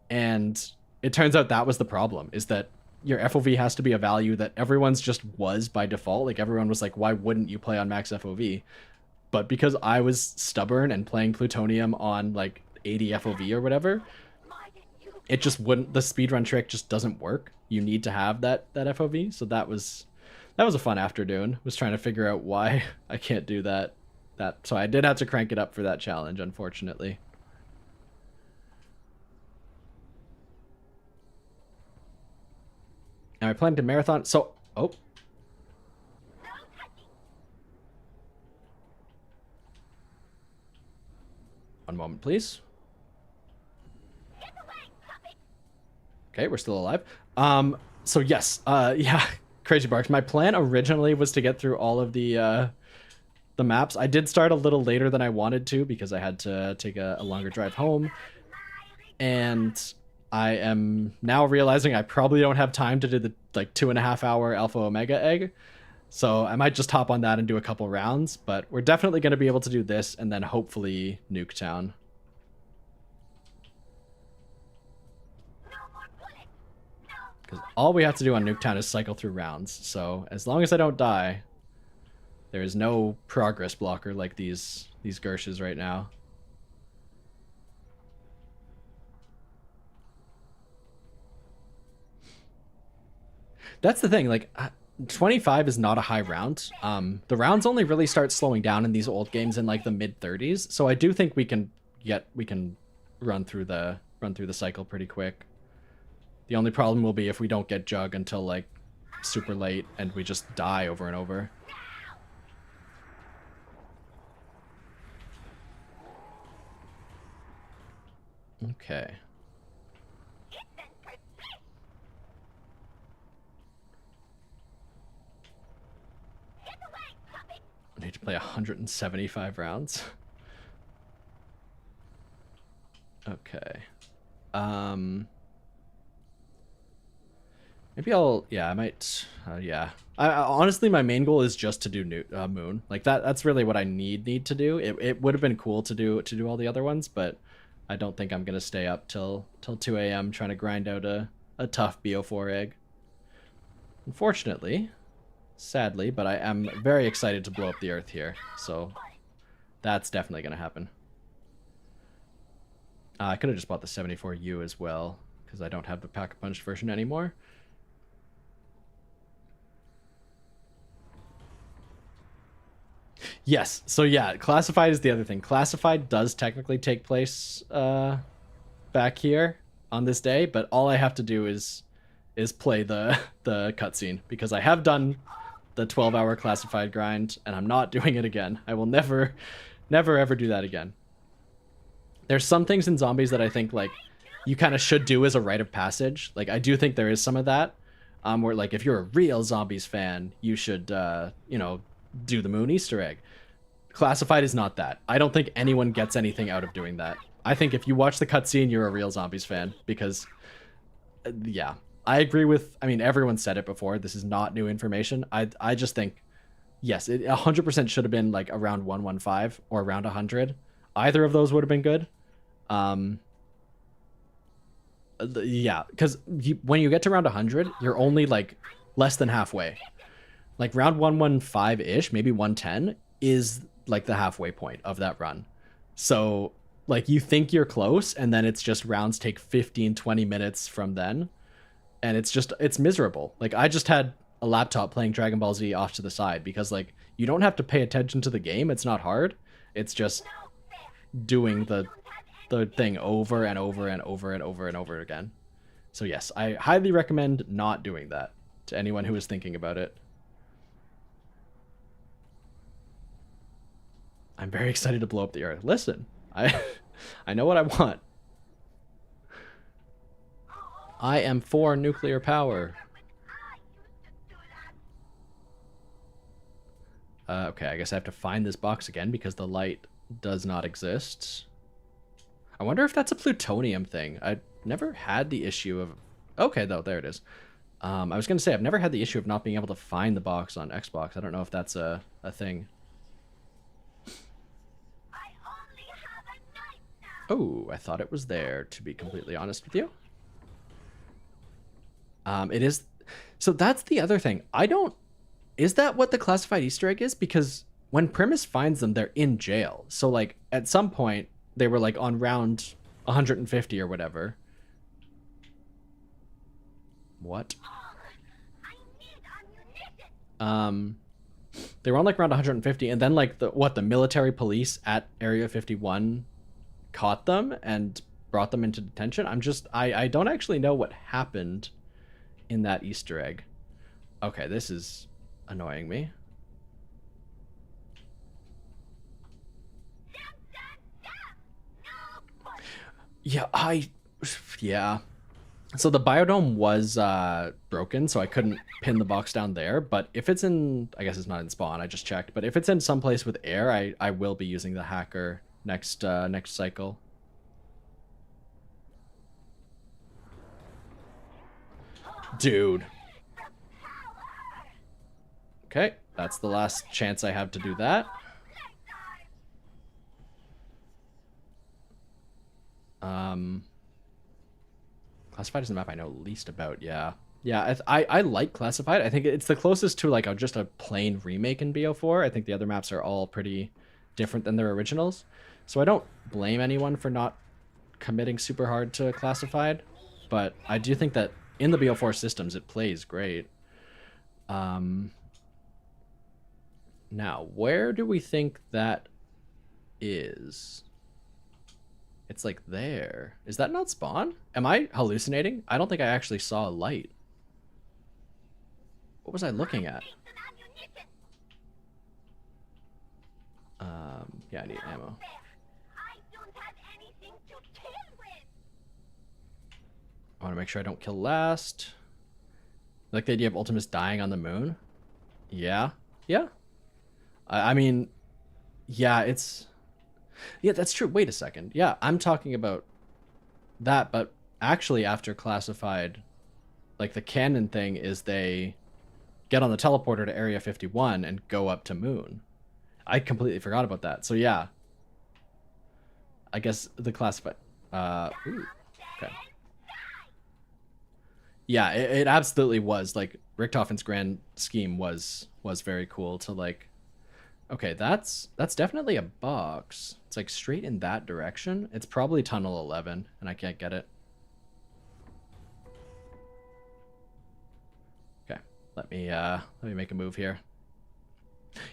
And it turns out that was the problem, is that your FOV has to be a value that everyone's just was by default. Like, everyone was like, why wouldn't you play on max FOV? But because I was stubborn and playing Plutonium on like 80 FOV or whatever, it just wouldn't, the speedrun trick just doesn't work. You need to have that FOV. So that was a fun afternoon, was trying to figure out why I can't do that. So I did have to crank it up for that challenge, unfortunately. And I planned to marathon. So, oh. One moment, please. Okay, we're still alive. So yes, yeah, Crazy Barks. My plan originally was to get through all of the maps. I did start a little later than I wanted to because I had to take a longer drive home. And I am now realizing I probably don't have time to do the like 2.5 hour Alpha Omega egg. So I might just hop on that and do a couple rounds, but we're definitely going to be able to do this and then hopefully Nuketown. Because all we have to do on Nuketown is cycle through rounds. So as long as I don't die, there is no progress blocker like these Gershes right now. That's the thing, like 25 is not a high round. The rounds only really start slowing down in these old games in like the mid 30s. So I do think we can run through the cycle pretty quick. The only problem will be if we don't get Jug until like super late and we just die over and over. Okay. play 175 rounds. Okay. Maybe I'll, yeah, I might, yeah. Honestly, my main goal is just to do Moon. Like that's really what I need to do. It would have been cool to do all the other ones, but I don't think I'm gonna stay up till 2 a.m. trying to grind out a tough BO4 egg. Unfortunately, sadly, but I am very excited to blow up the Earth here, so that's definitely gonna happen. I could have just bought the 74U as well, because I don't have the Pack-a-Punch version anymore. Yes, so yeah, Classified is the other thing. Classified does technically take place back here on this day, but all I have to do is play the cutscene, because I have done the 12-hour Classified grind, and I'm not doing it again. I will never ever do that again. There's some things in Zombies that I think like you kind of should do as a rite of passage. Like I do think there is some of that, where like if you're a real Zombies fan, you should you know, do the Moon Easter egg. Classified is not that. I don't think anyone gets anything out of doing that. I think if you watch the cutscene, you're a real Zombies fan, because yeah, I agree with, I mean, everyone said it before, this is not new information. I just think, yes, it 100% should have been like around 115 or around 100. Either of those would have been good. Yeah, because when you get to round 100, you're only like less than halfway. Like round 115-ish, maybe 110 is like the halfway point of that run. So like you think you're close, and then it's just rounds take 15-20 minutes from then, and it's miserable. Like I just had a laptop playing Dragon Ball Z off to the side, because like you don't have to pay attention to the game, it's not hard, it's just doing the thing over and over and over and over and over again. So yes, I highly recommend not doing that to anyone who is thinking about it. I'm very excited to blow up the Earth. Listen, I know what I want. I am for nuclear power. Okay, I guess I have to find this box again because the light does not exist. I wonder if that's a plutonium thing. I never had the issue of... Okay, though, there it is. I was going to say, I've never had the issue of not being able to find the box on Xbox. I don't know if that's a thing. Oh, I thought it was there, to be completely honest with you. It is... So that's the other thing. I don't... Is that what the Classified Easter egg is? Because when Primus finds them, they're in jail. So, like, at some point, they were, like, on round 150 or whatever. What? They were on, like, around 150, and then, like, the military police at Area 51 caught them and brought them into detention. I don't actually know what happened in that Easter egg. Okay, this is annoying me. Yeah, so the biodome was broken, so I couldn't pin the box down there, but if it's in, I guess it's not in spawn, I just checked, but if it's in some place with air, I will be using the hacker next cycle. Dude. Okay, that's the last chance I have to do that. Classified is the map I know least about, yeah. Yeah, I like Classified. I think it's the closest to like just a plain remake in BO4. I think the other maps are all pretty different than their originals. So I don't blame anyone for not committing super hard to Classified, but I do think that in the BO4 systems it plays great. Now, where do we think that is? It's like there. Is that not spawn? Am I hallucinating? I don't think I actually saw a light. What was I looking at? Yeah, I need ammo. I want to make sure I don't kill last. Like the idea of Ultimus dying on the moon? Yeah. Yeah. I mean, Yeah, it's... Yeah, that's true. Wait a second. Yeah, I'm talking about that, but actually after classified, like the canon thing is they get on the teleporter to Area 51 and go up to Moon. I completely forgot about that. So yeah, I guess the classified... ooh, okay. Yeah, it absolutely was. Like, Richtofen's grand scheme was very cool to, like... Okay, that's definitely a box. It's, like, straight in that direction. It's probably Tunnel 11, and I can't get it. Okay, let me make a move here.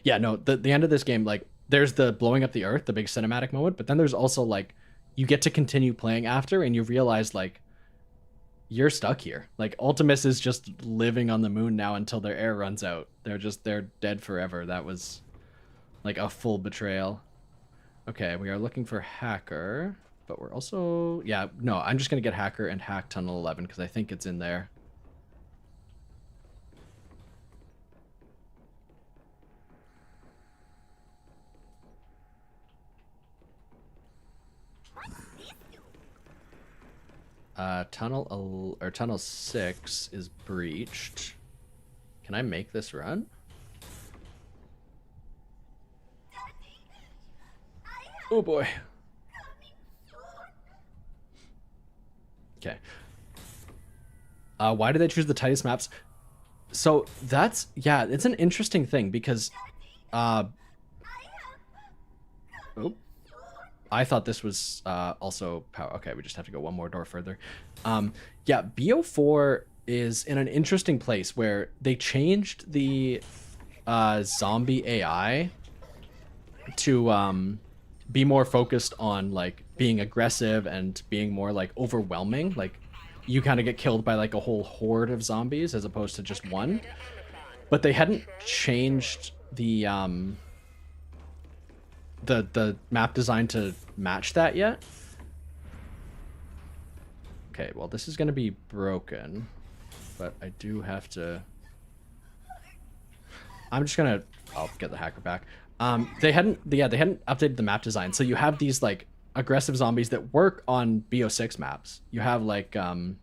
Yeah, no, the end of this game, like, there's the blowing up the earth, the big cinematic moment, but then there's also, like, you get to continue playing after, and you realize, like, you're stuck here. Like, Ultimus is just living on the moon now until their air runs out. They're dead forever. That was like a full betrayal. Okay, we are looking for Hacker, but we're also... Yeah, no, I'm just going to get Hacker and hack Tunnel 11 because I think it's in there. Tunnel 6 is breached. Can I make this run? Oh boy. Okay. Why did they choose the tightest maps? So that's... Yeah, it's an interesting thing because... Oh. I thought this was also power. Okay, we just have to go one more door further. Yeah, BO4 is in an interesting place where they changed the zombie AI to be more focused on like being aggressive and being more like overwhelming. Like you kind of get killed by like a whole horde of zombies as opposed to just one. But they hadn't changed the map design to match that yet. Okay, well this is gonna be broken, but I do have to... I'm just gonna... I'll get the hacker back. They hadn't updated the map design, so you have these like aggressive zombies that work on BO6 maps. You have like I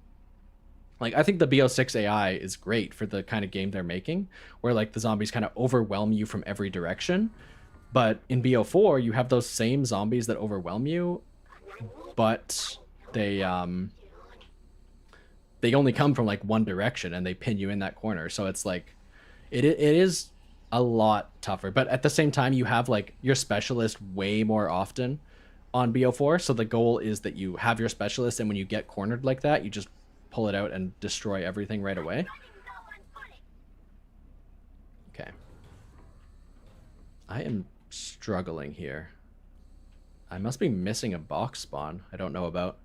think the BO6 AI is great for the kind of game they're making, where like the zombies kind of overwhelm you from every direction. But in BO4, you have those same zombies that overwhelm you, but they only come from like one direction and they pin you in that corner. So it's like, it is a lot tougher. But at the same time, you have like your specialist way more often on BO4. So the goal is that you have your specialist, and when you get cornered like that, you just pull it out and destroy everything right away. Okay. I am struggling here. I must be missing a box spawn I don't know about.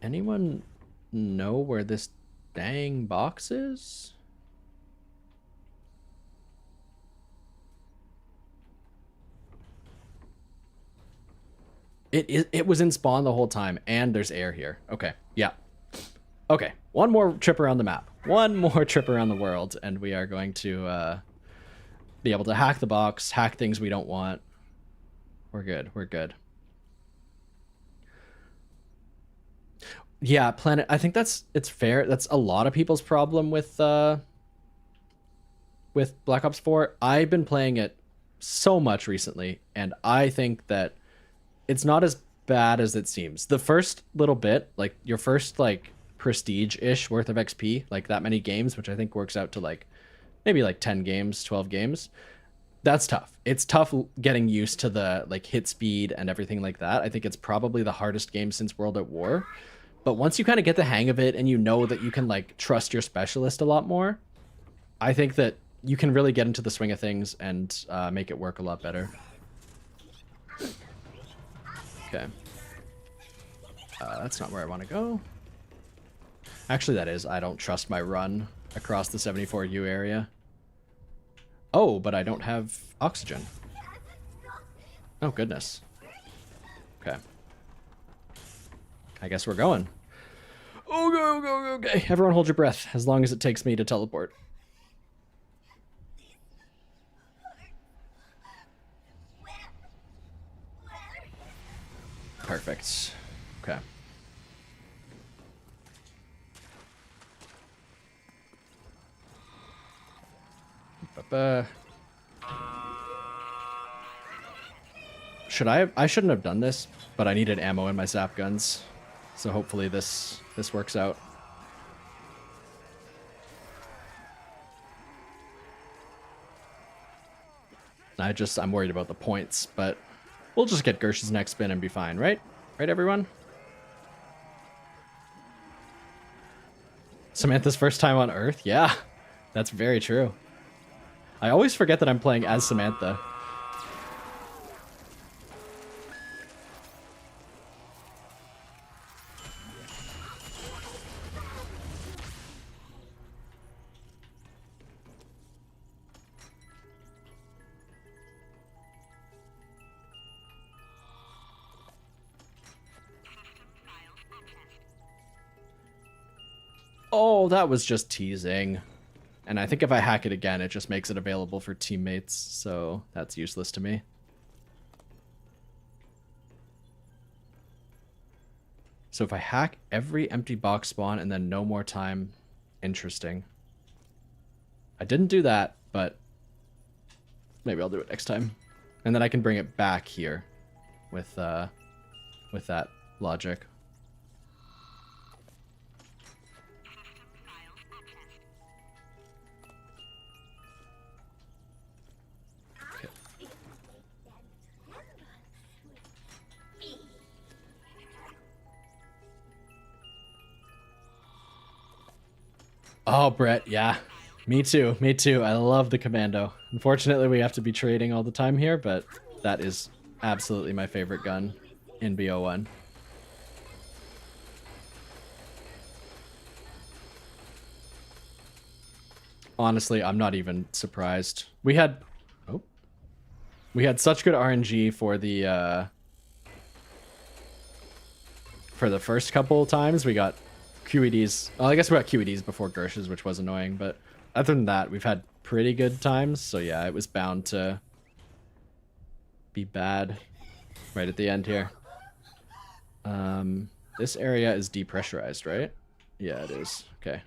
Anyone know where this dang box is? It was in spawn the whole time, and there's air here. Okay, yeah. Okay, one more trip around the map. One more trip around the world, and we are going to be able to hack the box, hack things we don't want. We're good, we're good. Yeah, Planet, I think it's fair. That's a lot of people's problem with Black Ops 4. I've been playing it so much recently, and I think that it's not as bad as it seems. The first little bit, like your first like prestige-ish worth of XP, like that many games, which I think works out to like maybe like 10 games, 12 games. That's tough. It's tough getting used to the like hit speed and everything like that. I think it's probably the hardest game since World at War. But once you kind of get the hang of it and you know that you can like trust your specialist a lot more, I think that you can really get into the swing of things and make it work a lot better. Okay. That's not where I want to go. Actually, that is. I don't trust my run across the 74U area. Oh, but I don't have oxygen. Oh, goodness. Okay. I guess we're going. Okay. Everyone hold your breath as long as it takes me to teleport. Perfect. Okay. I shouldn't have done this, but I needed ammo in my zap guns. So hopefully this works out. I'm worried about the points, but we'll just get Gersh's next spin and be fine, right? Right, everyone? Samantha's first time on Earth? Yeah, that's very true. I always forget that I'm playing as Samantha. Oh, that was just teasing. And I think if I hack it again, it just makes it available for teammates, so that's useless to me. So if I hack every empty box spawn and then no more time, interesting. I didn't do that, but maybe I'll do it next time. And then I can bring it back here with that logic. Oh, Brett, yeah. Me too, me too. I love the commando. Unfortunately, we have to be trading all the time here, but that is absolutely my favorite gun in BO1. Honestly, I'm not even surprised. We had such good RNG for the first couple times. We got QEDs. Well, I guess we got QEDs before Gersh's, which was annoying, but other than that, we've had pretty good times. So yeah, it was bound to be bad right at the end here. This area is depressurized, right? Yeah, it is. Okay.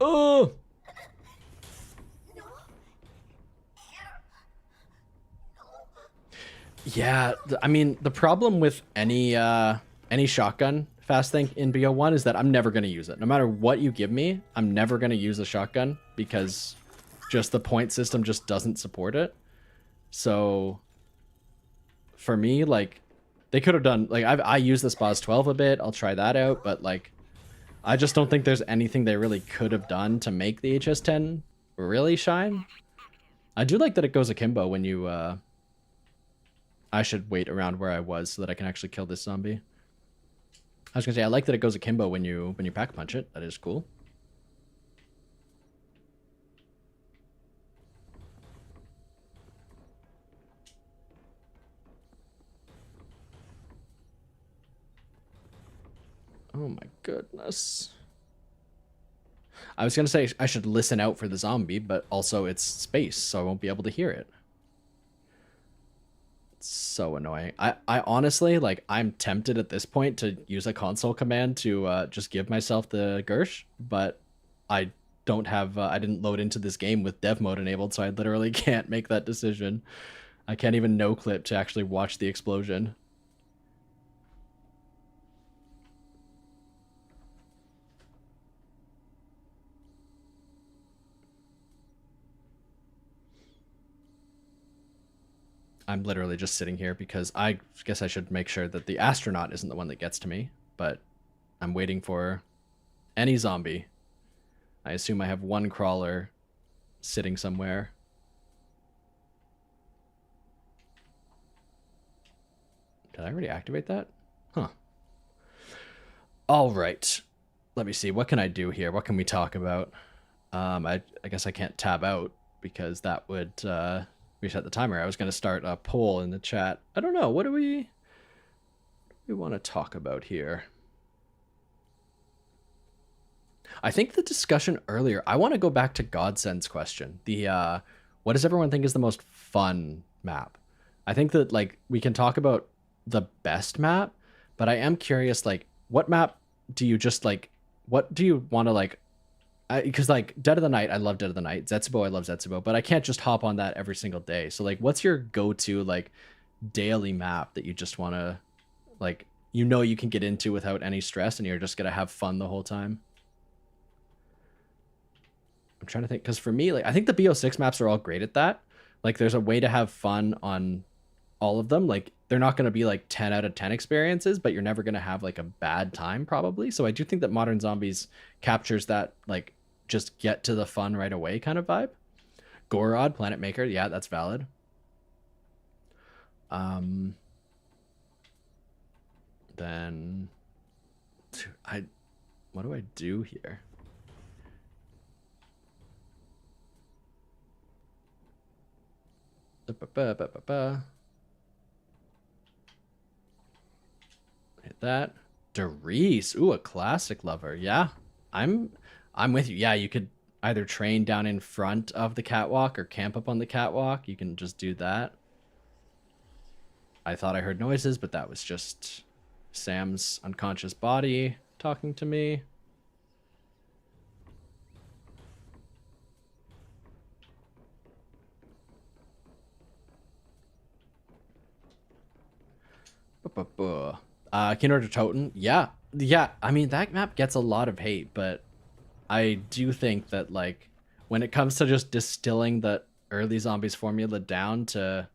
Oh! Yeah, I mean, the problem with any shotgun fast think in BO1 is that I'm never going to use it. No matter what you give me, I'm never going to use a shotgun because just the point system just doesn't support it. So for me, like, they could have done, like, I use the SPAS 12 a bit. I'll try that out, but like, I just don't think there's anything they really could have done to make the HS10 really shine. I do like that it goes akimbo when you, I should wait around where I was so that I can actually kill this zombie. I was gonna say, I like that it goes akimbo when you pack punch it. That is cool. Oh my goodness. I was gonna say I should listen out for the zombie, but also it's space, so I won't be able to hear it. It's so annoying. I honestly, like, I'm tempted at this point to use a console command to just give myself the Gersh, but I don't have, I didn't load into this game with dev mode enabled, so I literally can't make that decision. I can't even no clip to actually watch the explosion. I'm literally just sitting here because I guess I should make sure that the astronaut isn't the one that gets to me, but I'm waiting for any zombie. I assume I have one crawler sitting somewhere. Did I already activate that? Huh. All right. Let me see. What can I do here? What can we talk about? I guess I can't tab out because that would reset the timer. I was going to start a poll in the chat. I don't know. What do we want to talk about here? I think the discussion earlier, I want to go back to Godsend's question. The what does everyone think is the most fun map? I think that like we can talk about the best map, but I am curious, like, what map do you just like, what do you want to like, because like Dead of the Night, I love Dead of the Night. Zetsubo, I love Zetsubo, but I can't just hop on that every single day. So like, what's your go-to like daily map that you just want to like, you know, you can get into without any stress and you're just going to have fun the whole time? I'm trying to think, because for me, like, I think the BO6 maps are all great at that. Like, there's a way to have fun on all of them. Like, they're not going to be like 10 out of 10 experiences, but you're never going to have like a bad time probably. So I do think that Modern Zombies captures that like just get to the fun right away kind of vibe. Gorod, Planet Maker, yeah, that's valid. Then what do I do here? Hit that. Derice. Ooh, a classic lover. Yeah. I'm with you. Yeah, you could either train down in front of the catwalk or camp up on the catwalk. You can just do that. I thought I heard noises, but that was just Sam's unconscious body talking to me. Kinder to Toten. Yeah. Yeah. I mean, that map gets a lot of hate, but I do think that, like, when it comes to just distilling the early Zombies formula down to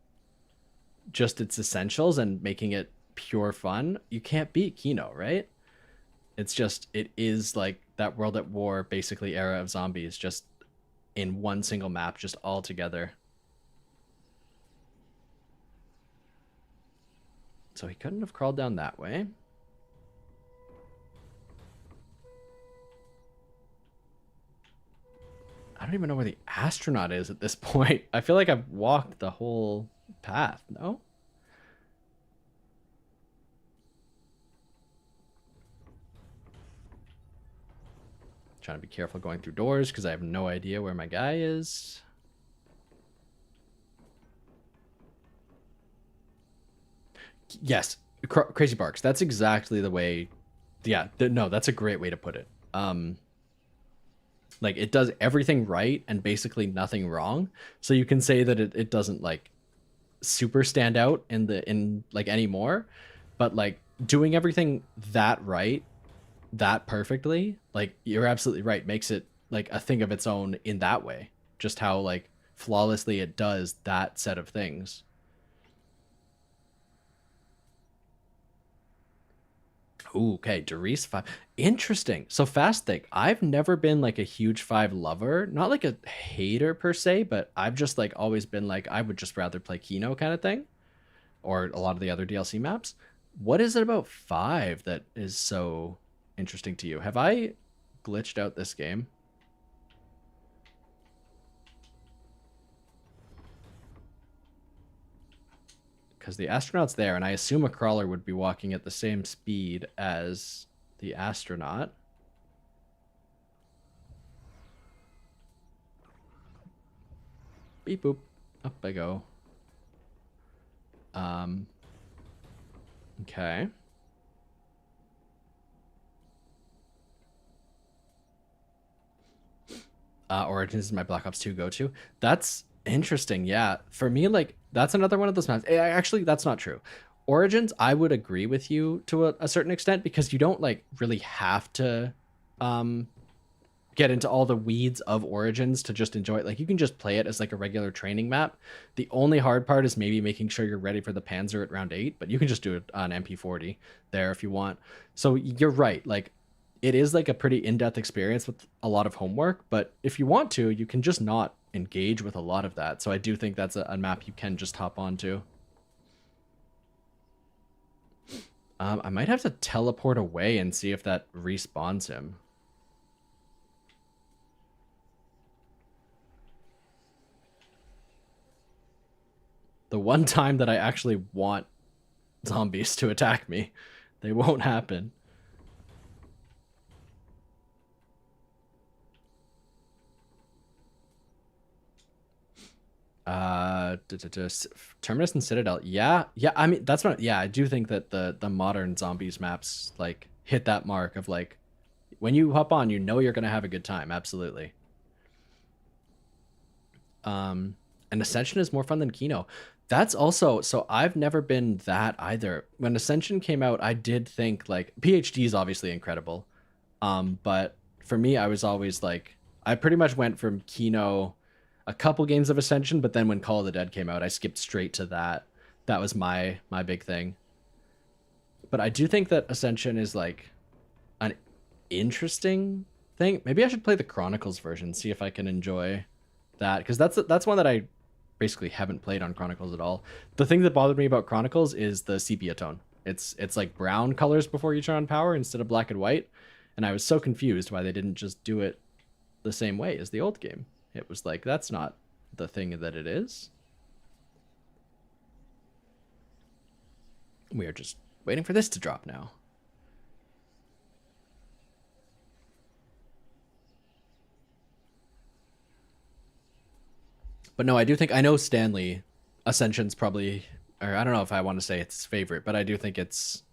just its essentials and making it pure fun, you can't beat Kino, right? It's just, it is like that World at War, basically, era of Zombies, just in one single map, just all together. So he couldn't have crawled down that way. I don't even know where the astronaut is at this point. I feel like I've walked the whole path, no? Trying to be careful going through doors because I have no idea where my guy is. Yes, Crazy Barks. That's exactly the way. Yeah, no, that's a great way to put it. Like, it does everything right and basically nothing wrong. So you can say that it doesn't like super stand out in like anymore, but like doing everything that right, that perfectly, like, you're absolutely right, makes it like a thing of its own in that way. Just how like flawlessly it does that set of things. Ooh, okay, Derice 5. Interesting. So Fast Think, I've never been like a huge 5 lover, not like a hater per se, but I've just like always been like, I would just rather play Kino kind of thing, or a lot of the other DLC maps. What is it about 5 that is so interesting to you? Have I glitched out this game? Because the astronaut's there, and I assume a crawler would be walking at the same speed as the astronaut. Beep boop. Up I go. Okay. Origins is my Black Ops 2 go-to. That's interesting. Yeah. For me, like, that's another one of those maps. Actually, that's not true. Origins, I would agree with you to a certain extent, because you don't like really have to get into all the weeds of Origins to just enjoy it. Like, you can just play it as like a regular training map. The only hard part is maybe making sure you're ready for the Panzer at round 8, but you can just do it on MP40 there if you want. So you're right. Like, it is like a pretty in-depth experience with a lot of homework, but if you want to, you can just not engage with a lot of that. So I do think that's a map you can just hop onto. I might have to teleport away and see if that respawns him. The one time that I actually want zombies to attack me. They won't happen. Terminus and Citadel. Yeah. I mean, that's not. Yeah, I do think that the modern zombies maps like hit that mark of like when you hop on, you know you're gonna have a good time. Absolutely. And Ascension is more fun than Kino. That's also so I've never been that either. When Ascension came out, I did think like PhD is obviously incredible. But for me, I was always like I pretty much went from Kino, a couple games of Ascension, but then when Call of the Dead came out, I skipped straight to that. That was my big thing. But I do think that Ascension is like an interesting thing. Maybe I should play the Chronicles version, see if I can enjoy that, because that's one that I basically haven't played on Chronicles at all. The thing that bothered me about Chronicles is the sepia tone. It's like brown colors before you turn on power instead of black and white, and I was so confused why they didn't just do it the same way as the old game. It was like, that's not the thing that it is. We are just waiting for this to drop now. But no, I do think I know Stanley Ascension's probably, or I don't know if I want to say it's his favorite, but I do think it's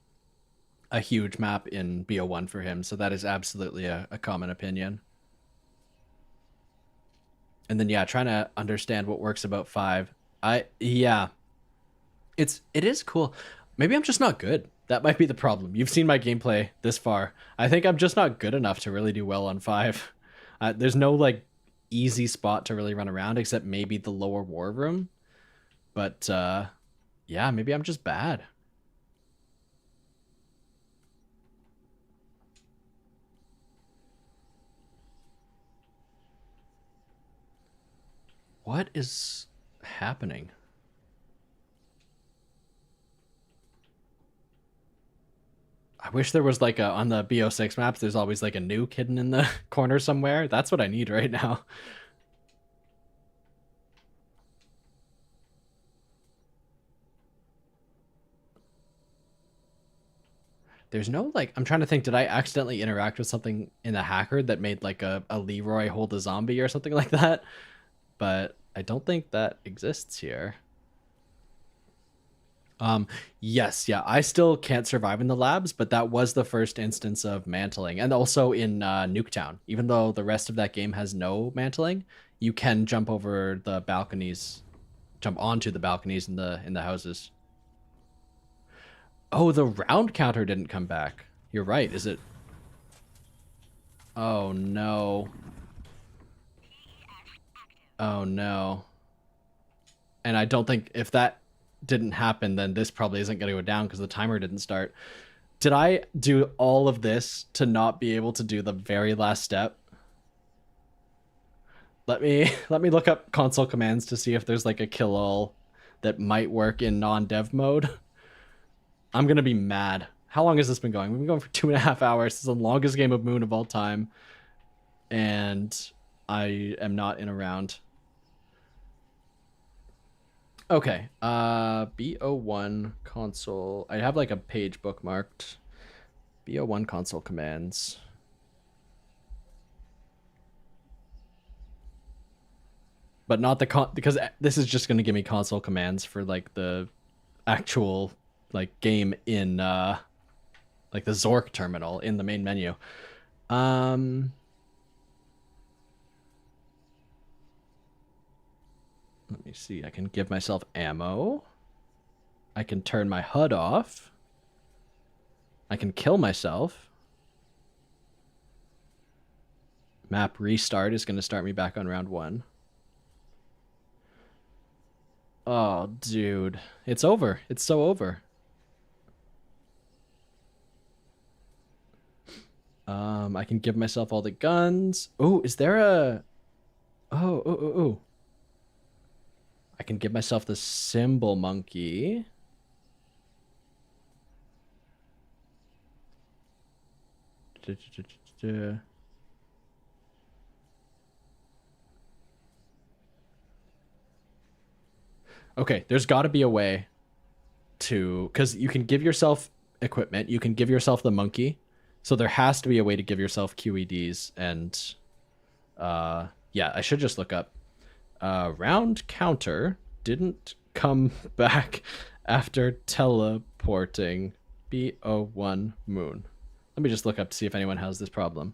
a huge map in BO1 for him. So that is absolutely a common opinion. And then yeah, trying to understand what works about 5. It is cool. Maybe I'm just not good. That might be the problem. You've seen my gameplay this far. I think I'm just not good enough to really do well on 5. There's no like easy spot to really run around except maybe the lower war room. But yeah, maybe I'm just bad. What is happening? I wish there was like a, on the BO6 maps, there's always like a nuke hidden in the corner somewhere. That's what I need right now. There's no like, I'm trying to think, did I accidentally interact with something in the hacker that made like a Leroy hold a zombie or something like that? But I don't think that exists here. Yes, yeah, I still can't survive in the labs, but that was the first instance of mantling. And also in Nuketown, even though the rest of that game has no mantling, you can jump over the balconies, jump onto the balconies in the houses. Oh, the round counter didn't come back. You're right, is it? Oh no. Oh no. And I don't think if that didn't happen, then this probably isn't going to go down because the timer didn't start. Did I do all of this to not be able to do the very last step? Let me look up console commands to see if there's like a kill all that might work in non-dev mode. I'm gonna be mad. How long has this been going? We've been going for 2.5 hours. This is the longest game of Moon of all time, and I am not in a round. Okay, BO1 console. I have like a page bookmarked. BO1 console commands. But not the because this is just going to give me console commands for like the actual like game in like the Zork terminal in the main menu. Let me see. I can give myself ammo. I can turn my HUD off. I can kill myself. Map restart is going to start me back on round 1. Oh, dude. It's over. It's so over. I can give myself all the guns. Oh, is there a... Oh. I can give myself the symbol monkey. Okay, there's got to be a way to, because you can give yourself equipment, you can give yourself the monkey, so there has to be a way to give yourself QEDs. And yeah, I should just look up. Round counter didn't come back after teleporting BO1 moon. Let me just look up to see if anyone has this problem.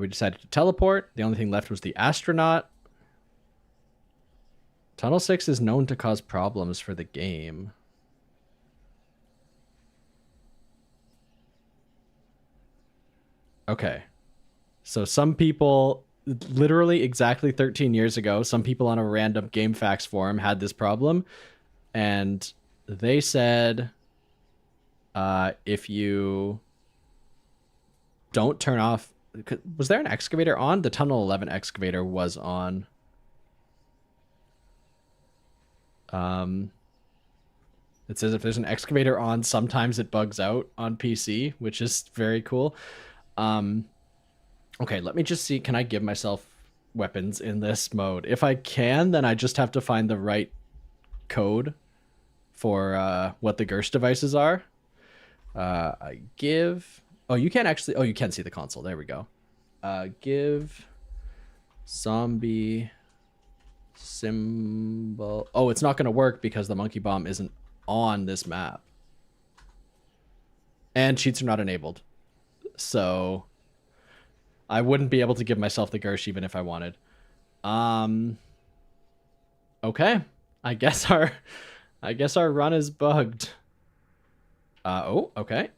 We decided to teleport. The only thing left was the astronaut. Tunnel 6 is known to cause problems for the game. Okay. So some people, literally exactly 13 years ago, some people on a random GameFAQs forum had this problem. And they said, if you don't turn off... Was there an excavator on? The Tunnel 11 excavator was on. It says if there's an excavator on, sometimes it bugs out on PC, which is very cool. Okay, let me just see. Can I give myself weapons in this mode? If I can, then I just have to find the right code for what the Gerst devices are. I give... Oh, you can't actually... Oh, you can see the console. There we go. Give zombie symbol... Oh, it's not going to work because the monkey bomb isn't on this map. And cheats are not enabled. So I wouldn't be able to give myself the Gersh even if I wanted. Okay. I guess our run is bugged. Oh, okay.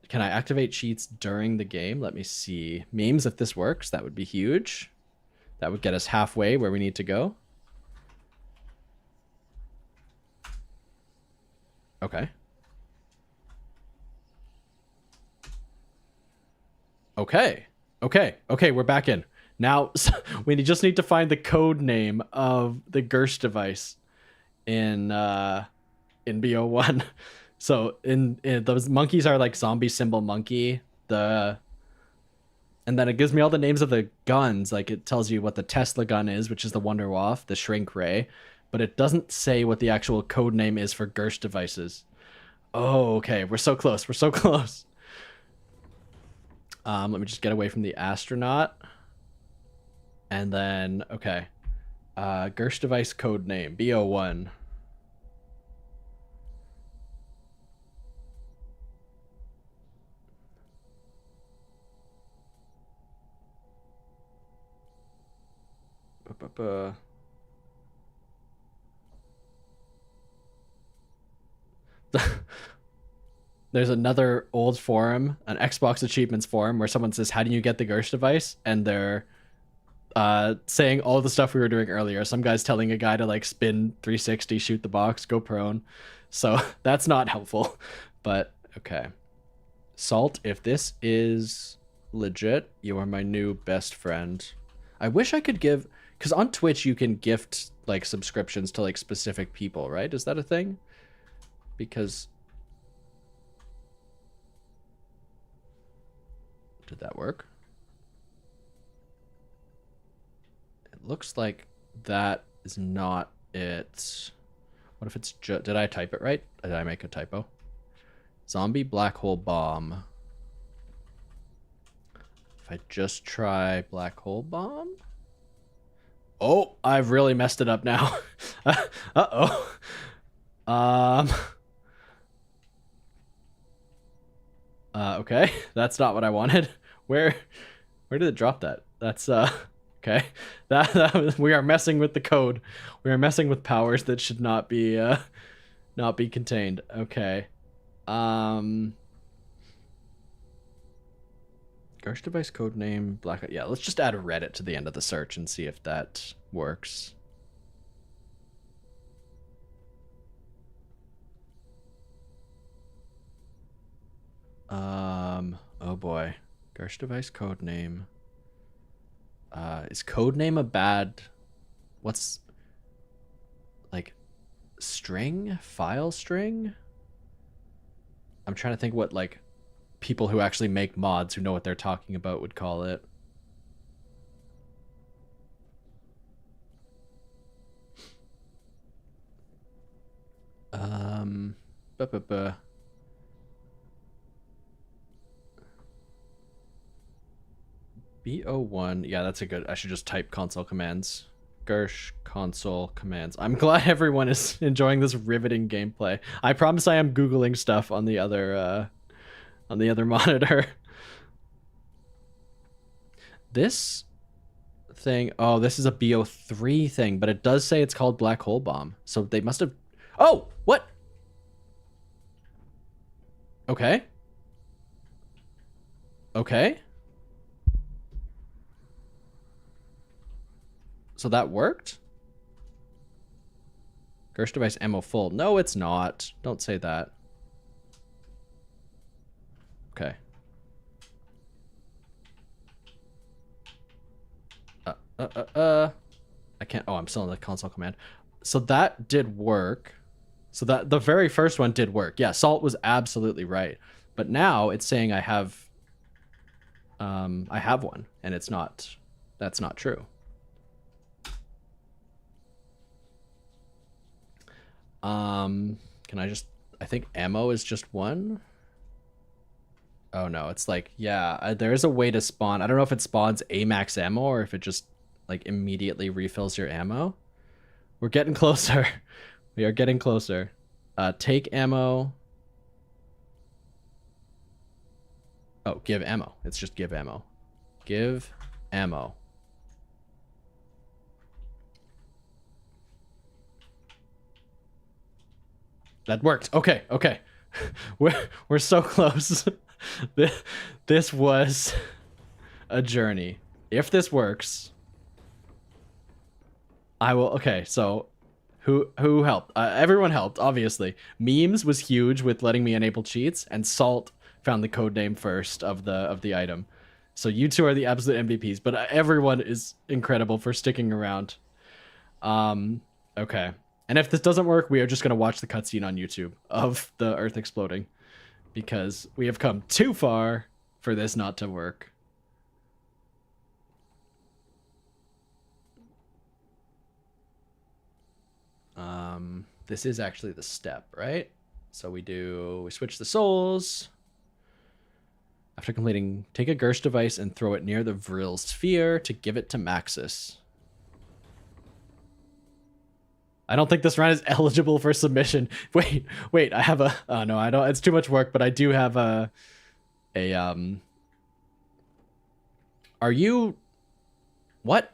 Can I activate cheats during the game? Let me see. Memes, if this works, that would be huge. That would get us halfway where we need to go. Okay. Okay. Okay, we're back in. Now, we just need to find the code name of the Gersh device in BO1. So in those monkeys are like zombie symbol monkey, and then it gives me all the names of the guns. Like it tells you what the Tesla gun is, which is the Wonderwaff, the Shrink Ray, but it doesn't say what the actual code name is for Gersh devices. Oh, okay, we're so close. We're so close. Let me just get away from the astronaut. And then, okay. Gersh device code name, BO1. There's another old forum, an Xbox achievements forum, where someone says, how do you get the Gersh device? And they're saying all the stuff we were doing earlier. Some guy's telling a guy to like spin 360, shoot the box, go prone. So that's not helpful. But okay. Salt, if this is legit, you are my new best friend. I wish I could give... Because on Twitch, you can gift like subscriptions to like specific people, right? Is that a thing? Because... Did that work? It looks like that is not it. What if it's did I type it right? Did I make a typo? Zombie black hole bomb. If I just try black hole bomb? Oh, I've really messed it up now. Uh-oh. Okay, that's not what I wanted. Where did it drop that? That's okay. That we are messing with the code. We are messing with powers that should not be contained. Okay. Gersh device code name black. Yeah, let's just add a Reddit to the end of the search and see if that works. Oh boy. Gersh device code name. Is code name a bad... What's... Like... String? File string? I'm trying to think what, like... People who actually make mods who know what they're talking about would call it. Um, buh, buh, buh. BO1. Yeah, that's a good. I should just type console commands. Gersh console commands. I'm glad everyone is enjoying this riveting gameplay. I promise I am Googling stuff on the other monitor. This thing. Oh, this is a BO3 thing, but it does say it's called Black Hole Bomb. So they must have. Oh, what? Okay. Okay. So that worked? Gersh device ammo full. No, it's not. Don't say that. Okay. I can't. Oh, I'm still in the console command. So that did work. So that the very first one did work. Yeah, Salt was absolutely right. But now it's saying I have one, and it's not. That's not true. Can I just, I think ammo is just one. Oh no, it's like, yeah, there is a way to spawn. I don't know if it spawns a max ammo or if it just like immediately refills your ammo. We're getting closer. We are getting closer. Take ammo. Oh, give ammo. It's just give ammo. Give ammo. That worked. Okay, okay. We're so close. This was a journey. If this works, I will. Okay, so who helped? Everyone helped, obviously. Memes was huge with letting me enable cheats, and Salt found the code name first of the item. So you two are the absolute MVPs, but everyone is incredible for sticking around. Okay. And if this doesn't work, we are just going to watch the cutscene on YouTube of the Earth exploding, because we have come too far for this not to work. This is actually the step, right? So we switch the souls. After completing, take a Gersh device and throw it near the Vril sphere to give it to Maxis. I don't think this run is eligible for submission. Wait, I have a, oh no, I don't, it's too much work, but I do have are you, what?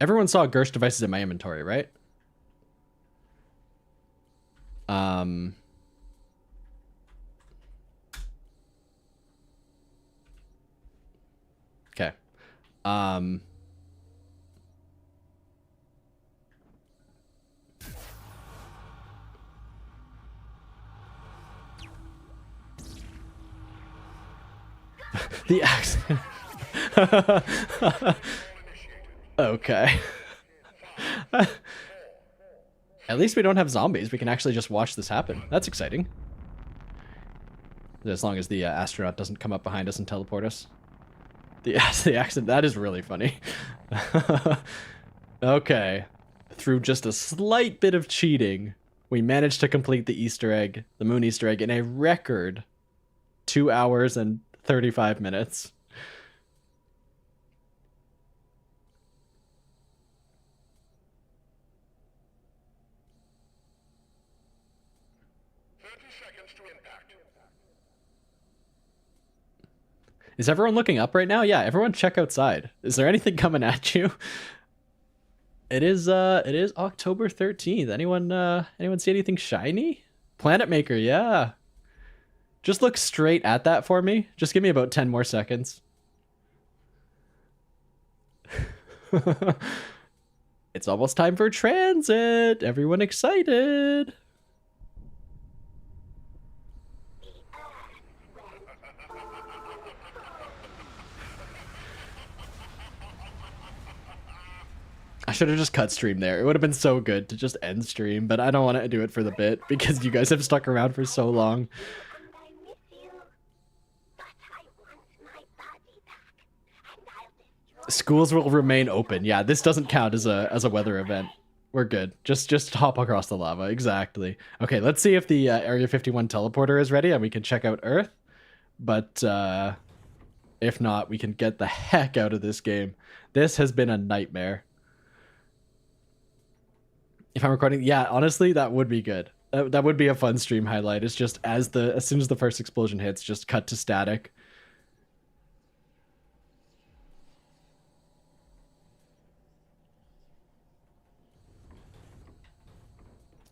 Everyone saw Gersh devices in my inventory, right? Okay. The accident. Okay. At least we don't have zombies. We can actually just watch this happen. That's exciting. As long as the astronaut doesn't come up behind us and teleport us. The accident. That is really funny. Okay. Through just a slight bit of cheating, we managed to complete the Easter egg, the moon Easter egg, in a record 2 hours and 35 minutes. Is everyone looking up right now? Yeah, everyone check outside. Is there anything coming at you? It is October 13th. Anyone see anything shiny? Planet Maker, yeah. Just look straight at that for me. Just give me about 10 more seconds. It's almost time for transit. Everyone excited? I should have just cut stream there. It would have been so good to just end stream, but I don't want to do it for the bit because you guys have stuck around for so long. I miss you, but I want my body back, and I'll destroy Schools will remain open. Yeah, this doesn't count as a weather event. We're good. Just hop across the lava. Exactly. Okay, let's see if the Area 51 teleporter is ready and we can check out Earth. But if not, we can get the heck out of this game. This has been a nightmare. If I'm recording, yeah, honestly, that would be good. That would be a fun stream highlight. It's just as soon as the first explosion hits, just cut to static.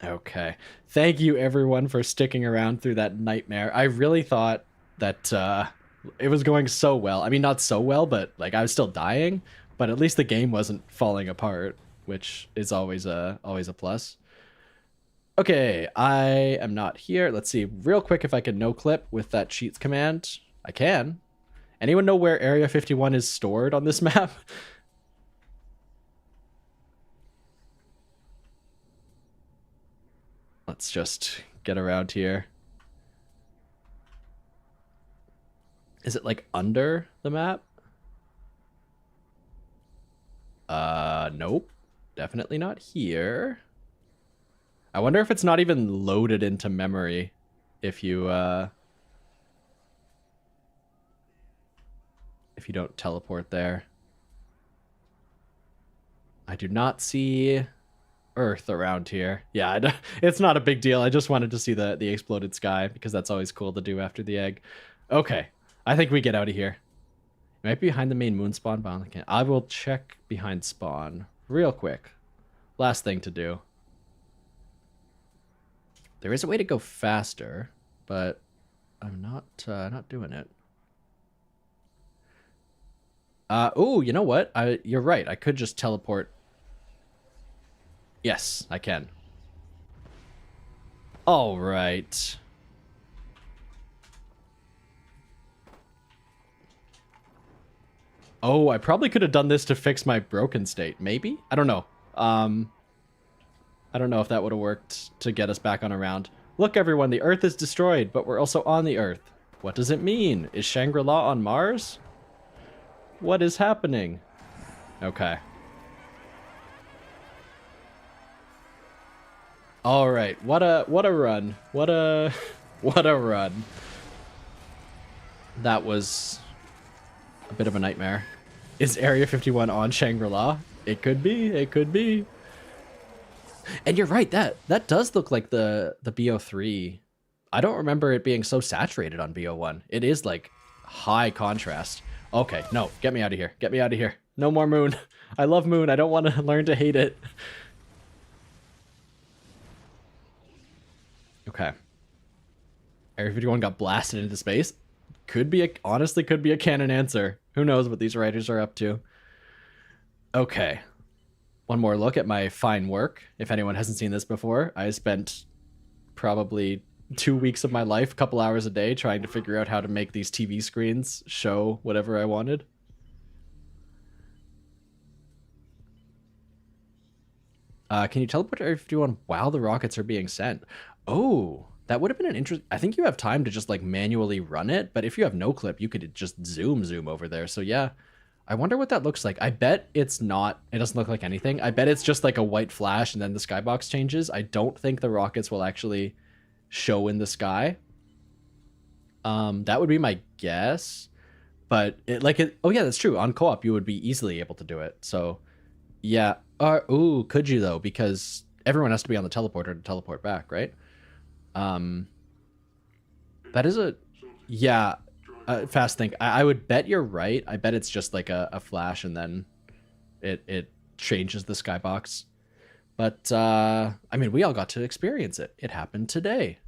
Okay. Thank you everyone for sticking around through that nightmare. I really thought that it was going so well. I mean, not so well, but like I was still dying, but at least the game wasn't falling apart, which is always a plus. Okay, I am not here. Let's see real quick if I can no clip with that cheats command. I can. Anyone know where Area 51 is stored on this map? Let's just get around here. Is it like under the map? Nope. Definitely not here. I wonder if it's not even loaded into memory if you don't teleport there. I do not see Earth around here. Yeah, it's not a big deal. I just wanted to see the exploded sky because that's always cool to do after the egg. Okay, I think we get out of here. It might be behind the main moon spawn, but I will check behind spawn real quick. Last thing to do. There is a way to go faster, but I'm not doing it. Oh, you know what? You're right. I could just teleport. Yes, I can. All right. Oh, I probably could have done this to fix my broken state. Maybe? I don't know. I don't know if that would have worked to get us back on a round. Look, everyone, the Earth is destroyed, but we're also on the Earth. What does it mean? Is Shangri-La on Mars? What is happening? Okay. All right. What a run. What a run. That was a bit of a nightmare. Is Area 51 on Shangri-La? It could be. It could be. And you're right. That does look like the BO3. I don't remember it being so saturated on BO1. It is like high contrast. Okay, no, get me out of here. Get me out of here. No more moon. I love moon. I don't want to learn to hate it. Okay. Area 51 got blasted into space. Honestly could be a canon answer. Who knows what these writers are up to. Okay. One more look at my fine work. If anyone hasn't seen this before, I spent probably 2 weeks of my life, a couple hours a day, trying to figure out how to make these TV screens show whatever I wanted. Can you teleport to Area 51 while the rockets are being sent? Oh, that would have been an interest. I think you have time to just like manually run it, but if you have no clip, you could just zoom over there. So yeah, I wonder what that looks like. I bet it doesn't look like anything. I bet it's just like a white flash and then the skybox changes. I don't think the rockets will actually show in the sky. That would be my guess, but oh yeah, that's true. On co-op, you would be easily able to do it. So yeah. Ooh, could you though? Because everyone has to be on the teleporter to teleport back, right? That is fast think. I would bet you're right. I bet it's just like a flash and then it changes the skybox. But I mean, we all got to experience it. It happened today.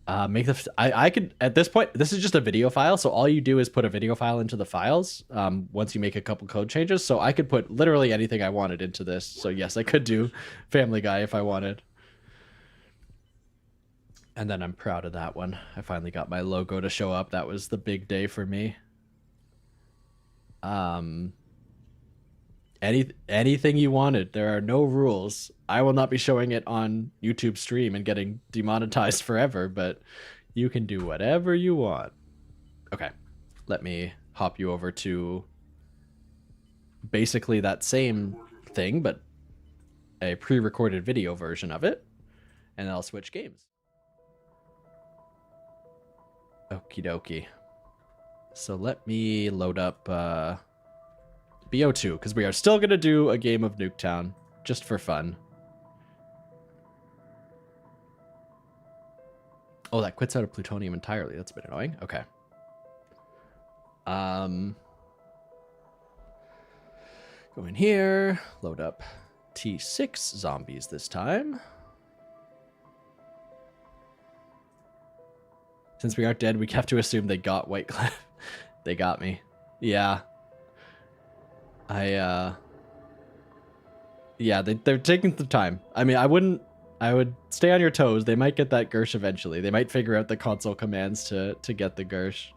I could, at this point, this is just a video file, so all you do is put a video file into the files once you make a couple code changes. So I could put literally anything I wanted into this. So yes, I could do Family Guy if I wanted. And then I'm proud of that one. I finally got my logo to show up. That was the big day for me. Anything you wanted. There are no rules. I will not be showing it on YouTube stream and getting demonetized forever, but you can do whatever you want. Okay, let me hop you over to basically that same thing, but a pre-recorded video version of it, and I'll switch games. Okie dokie. So let me load up BO2, because we are still going to do a game of Nuketown, just for fun. Oh, that quits out of plutonium entirely. That's a bit annoying. Okay. Go in here, load up T6 zombies this time. Since we aren't dead, we have to assume they got White Cliff. They got me. Yeah. Yeah, they're taking the time. I mean, I would stay on your toes. They might get that Gersh eventually. They might figure out the console commands to get the Gersh.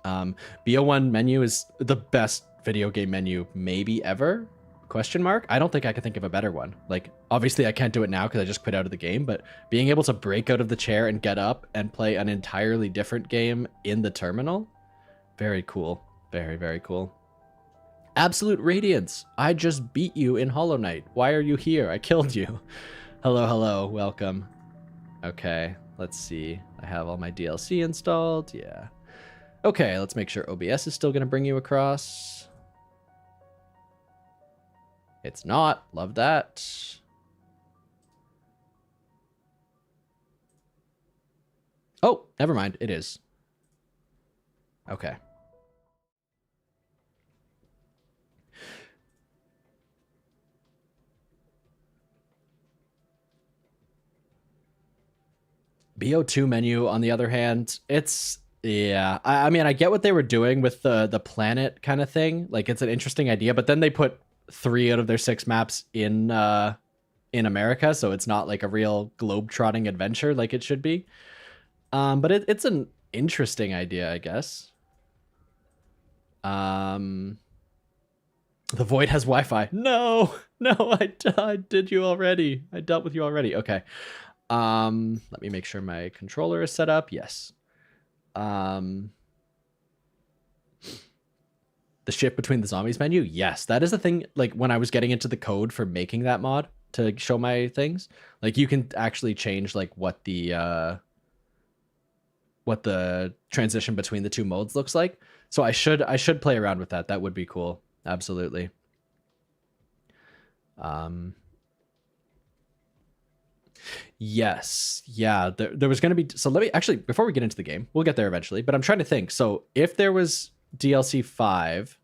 BO1 menu is the best video game menu maybe ever? Question mark? I don't think I can think of a better one. Like, obviously I can't do it now because I just quit out of the game, but being able to break out of the chair and get up and play an entirely different game in the terminal, very cool. Very, very cool. Absolute Radiance. I just beat you in Hollow Knight. Why are you here? I killed you. Hello, hello. Welcome. Okay, let's see. I have all my DLC installed. Yeah. Okay, let's make sure OBS is still going to bring you across. It's not. Love that. Oh, never mind. It is. Okay. BO2 menu, on the other hand, it's... Yeah, I mean, I get what they were doing with the planet kind of thing. Like, it's an interesting idea, but then they put 3 out of their 6 maps in America, so it's not like a real globe-trotting adventure like it should be. But it's an interesting idea, I guess. The Void has Wi-Fi. No, I did you already. I dealt with you already. Okay. Let me make sure my controller is set up. Yes. The shift between the zombies menu, yes, that is the thing. Like, when I was getting into the code for making that mod to show my things, like, you can actually change like what the transition between the two modes looks like. So I should play around with that. That would be cool. Absolutely. Yes. Yeah. There was going to be... So let me... Actually, before we get into the game, we'll get there eventually, but I'm trying to think. So if there was DLC 5,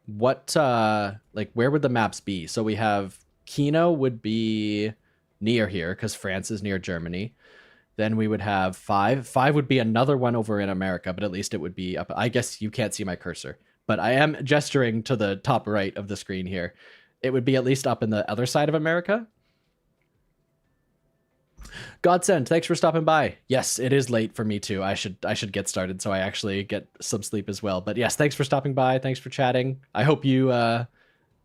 what... like, where would the maps be? So we have... Kino would be near here, because France is near Germany. Then we would have 5. 5 would be another one over in America, but at least it would be up... I guess you can't see my cursor, but I am gesturing to the top right of the screen here. It would be at least up in the other side of America. Godsend, thanks for stopping by. Yes, it is late for me too. I should get started so I actually get some sleep as well. But yes, thanks for stopping by. Thanks for chatting. I hope you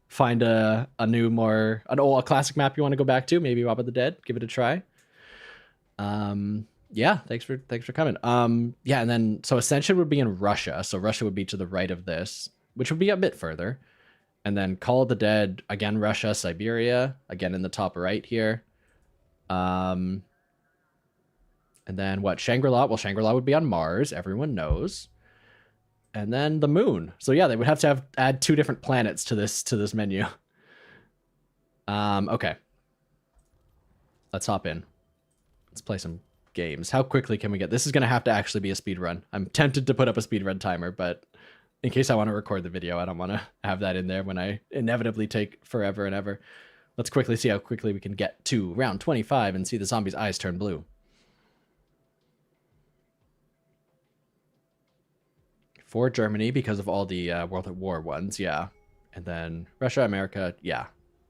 find a new, a classic map you want to go back to. Maybe Rob of the Dead. Give it a try. Yeah, thanks for coming. Yeah, and then so Ascension would be in Russia. So Russia would be to the right of this, which would be a bit further. And then Call of the Dead, again, Russia, Siberia, again in the top right here. And then what? Shangri-La. Well, Shangri-La would be on Mars. Everyone knows. And then the moon. So yeah, they would have to add 2 different planets to this menu. Okay. Let's hop in. Let's play some games. How quickly can we get... This is going to have to actually be a speed run. I'm tempted to put up a speed run timer, but in case I want to record the video, I don't want to have that in there when I inevitably take forever and ever. Let's quickly see how quickly we can get to round 25 and see the zombies' eyes turn blue. For Germany, because of all the World at War ones, yeah. And then Russia, America, yeah.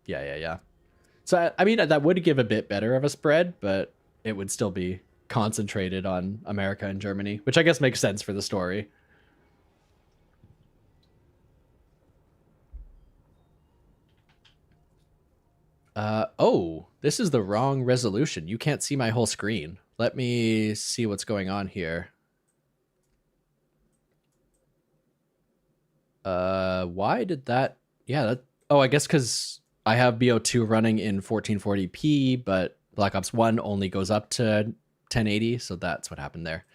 Yeah. So, I mean, that would give a bit better of a spread, but it would still be concentrated on America and Germany, which I guess makes sense for the story. Oh, this is the wrong resolution. You can't see my whole screen. Let me see what's going on here. Why did that? Yeah, that. Oh, I guess because I have BO2 running in 1440p, but Black Ops 1 only goes up to 1080, so that's what happened there.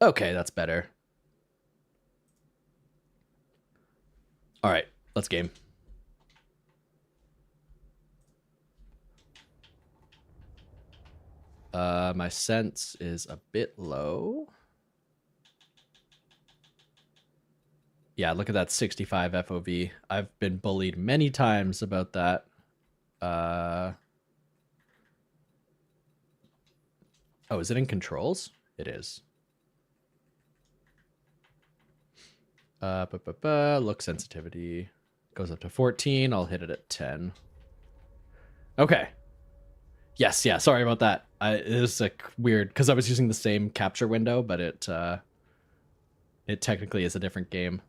Okay, that's better. All right, let's game. My sense is a bit low. Yeah, look at that 65 FOV. I've been bullied many times about that. Oh, is it in controls? It is. Look sensitivity goes up to 14. I'll hit it at 10. Okay. Yes, yeah, sorry about that. It was like weird because I was using the same capture window, but it technically is a different game.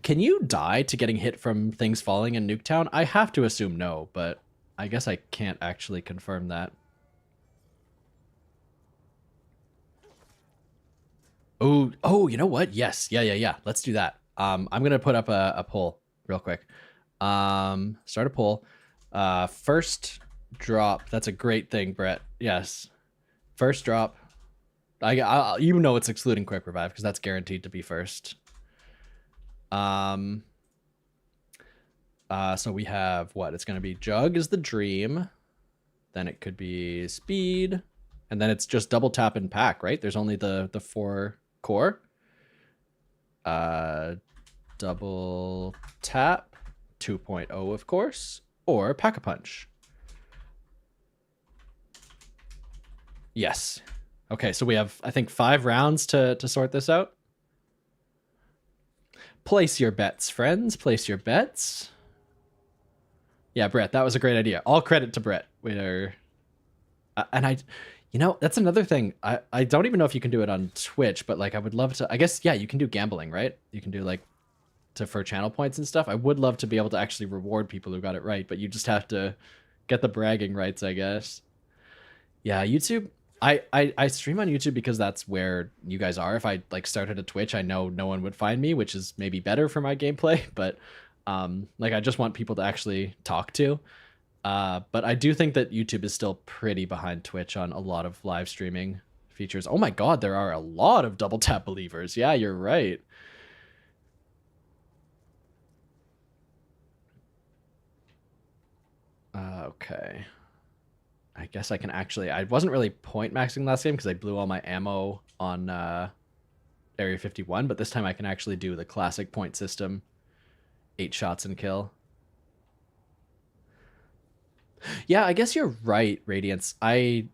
Can you die to getting hit from things falling in Nuketown? I have to assume no, but I guess I can't actually confirm that. Oh, you know what? Yes. Yeah. Let's do that. I'm gonna put up a poll real quick. Start a poll. First drop. That's a great thing, Brett. Yes. First drop. You know it's excluding quick revive because that's guaranteed to be first. So we have what? It's gonna be Jug is the dream. Then it could be speed, and then it's just double tap and pack, right? There's only the 4 core. Double tap 2.0 of course, or pack a punch. Yes. Okay, so we have I think 5 rounds to sort this out. Place your bets, friends. Place your bets. Yeah, Brett, that was a great idea. All credit to Brett. And that's another thing. I don't even know if you can do it on Twitch, but like I would love to. I guess yeah, you can do gambling, right? You can do like for channel points and stuff. I would love to be able to actually reward people who got it right, but you just have to get the bragging rights, I guess. Yeah, YouTube. I stream on YouTube because that's where you guys are. If I like started a Twitch, I know no one would find me, which is maybe better for my gameplay, but like I just want people to actually talk to. But I do think that YouTube is still pretty behind Twitch on a lot of live streaming features. Oh my god, there are a lot of double tap believers. Yeah, you're right. Okay. I guess I can actually... I wasn't really point maxing last game because I blew all my ammo on Area 51, but this time I can actually do the classic point system. 8 shots and kill. Yeah, I guess you're right, Radiance. When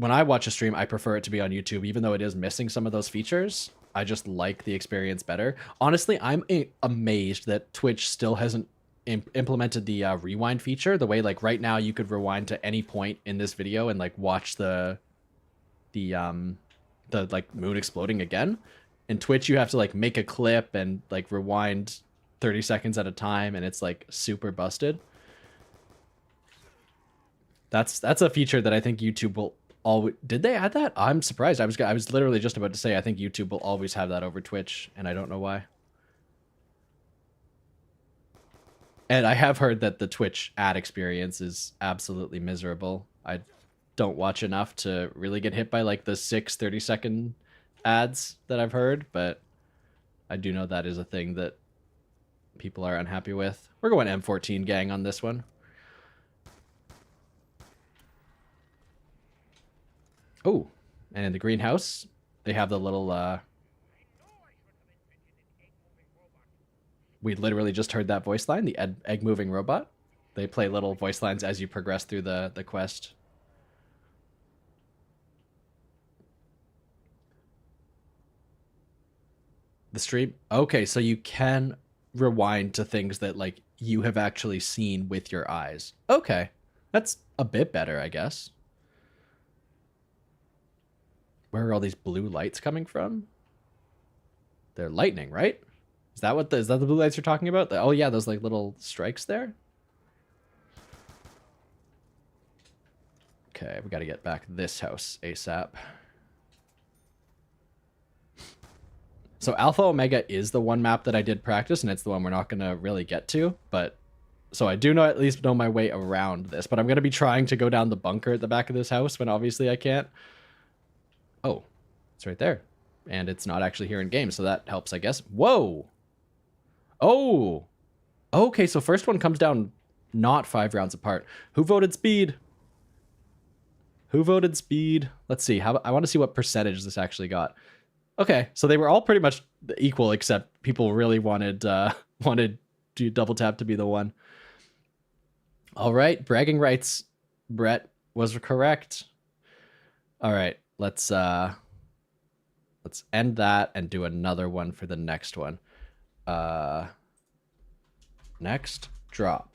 I watch a stream, I prefer it to be on YouTube, even though it is missing some of those features. I just like the experience better. Honestly, I'm amazed that Twitch still hasn't implemented the rewind feature. The way like right now you could rewind to any point in this video and like watch the like moon exploding again. In Twitch, you have to like make a clip and like rewind 30 seconds at a time, and it's like super busted. That's a feature that I think YouTube will always... Did they add that? I'm surprised. I was literally just about to say I think YouTube will always have that over Twitch, and I don't know why. And I have heard that the Twitch ad experience is absolutely miserable. I don't watch enough to really get hit by like the 6 30-second ads that I've heard, but I do know that is a thing that people are unhappy with. We're going M14 gang on this one. Oh, and in the greenhouse, they have the little... We literally just heard that voice line, the egg-moving robot. They play little voice lines as you progress through the quest. The stream? Okay, so you can rewind to things that, like, you have actually seen with your eyes. Okay, that's a bit better, I guess. Where are all these blue lights coming from? They're lightning, right? Is that is that the blue lights you're talking about? Oh yeah, those like little strikes there. Okay, we got to get back this house ASAP. So Alpha Omega is the one map that I did practice, and it's the one we're not gonna really get to. But so I do know at least know my way around this. But I'm gonna be trying to go down the bunker at the back of this house when obviously I can't. Oh, it's right there, and it's not actually here in game, so that helps, I guess. Whoa. Oh. Okay, so first one comes down not 5 rounds apart. Who voted speed? Who voted speed? Let's see. How I want to see what percentage this actually got. Okay, so they were all pretty much equal, except people really wanted wanted to double tap to be the one. All right, bragging rights. Brett was correct. All right, let's end that and do another one for the next one. Next drop.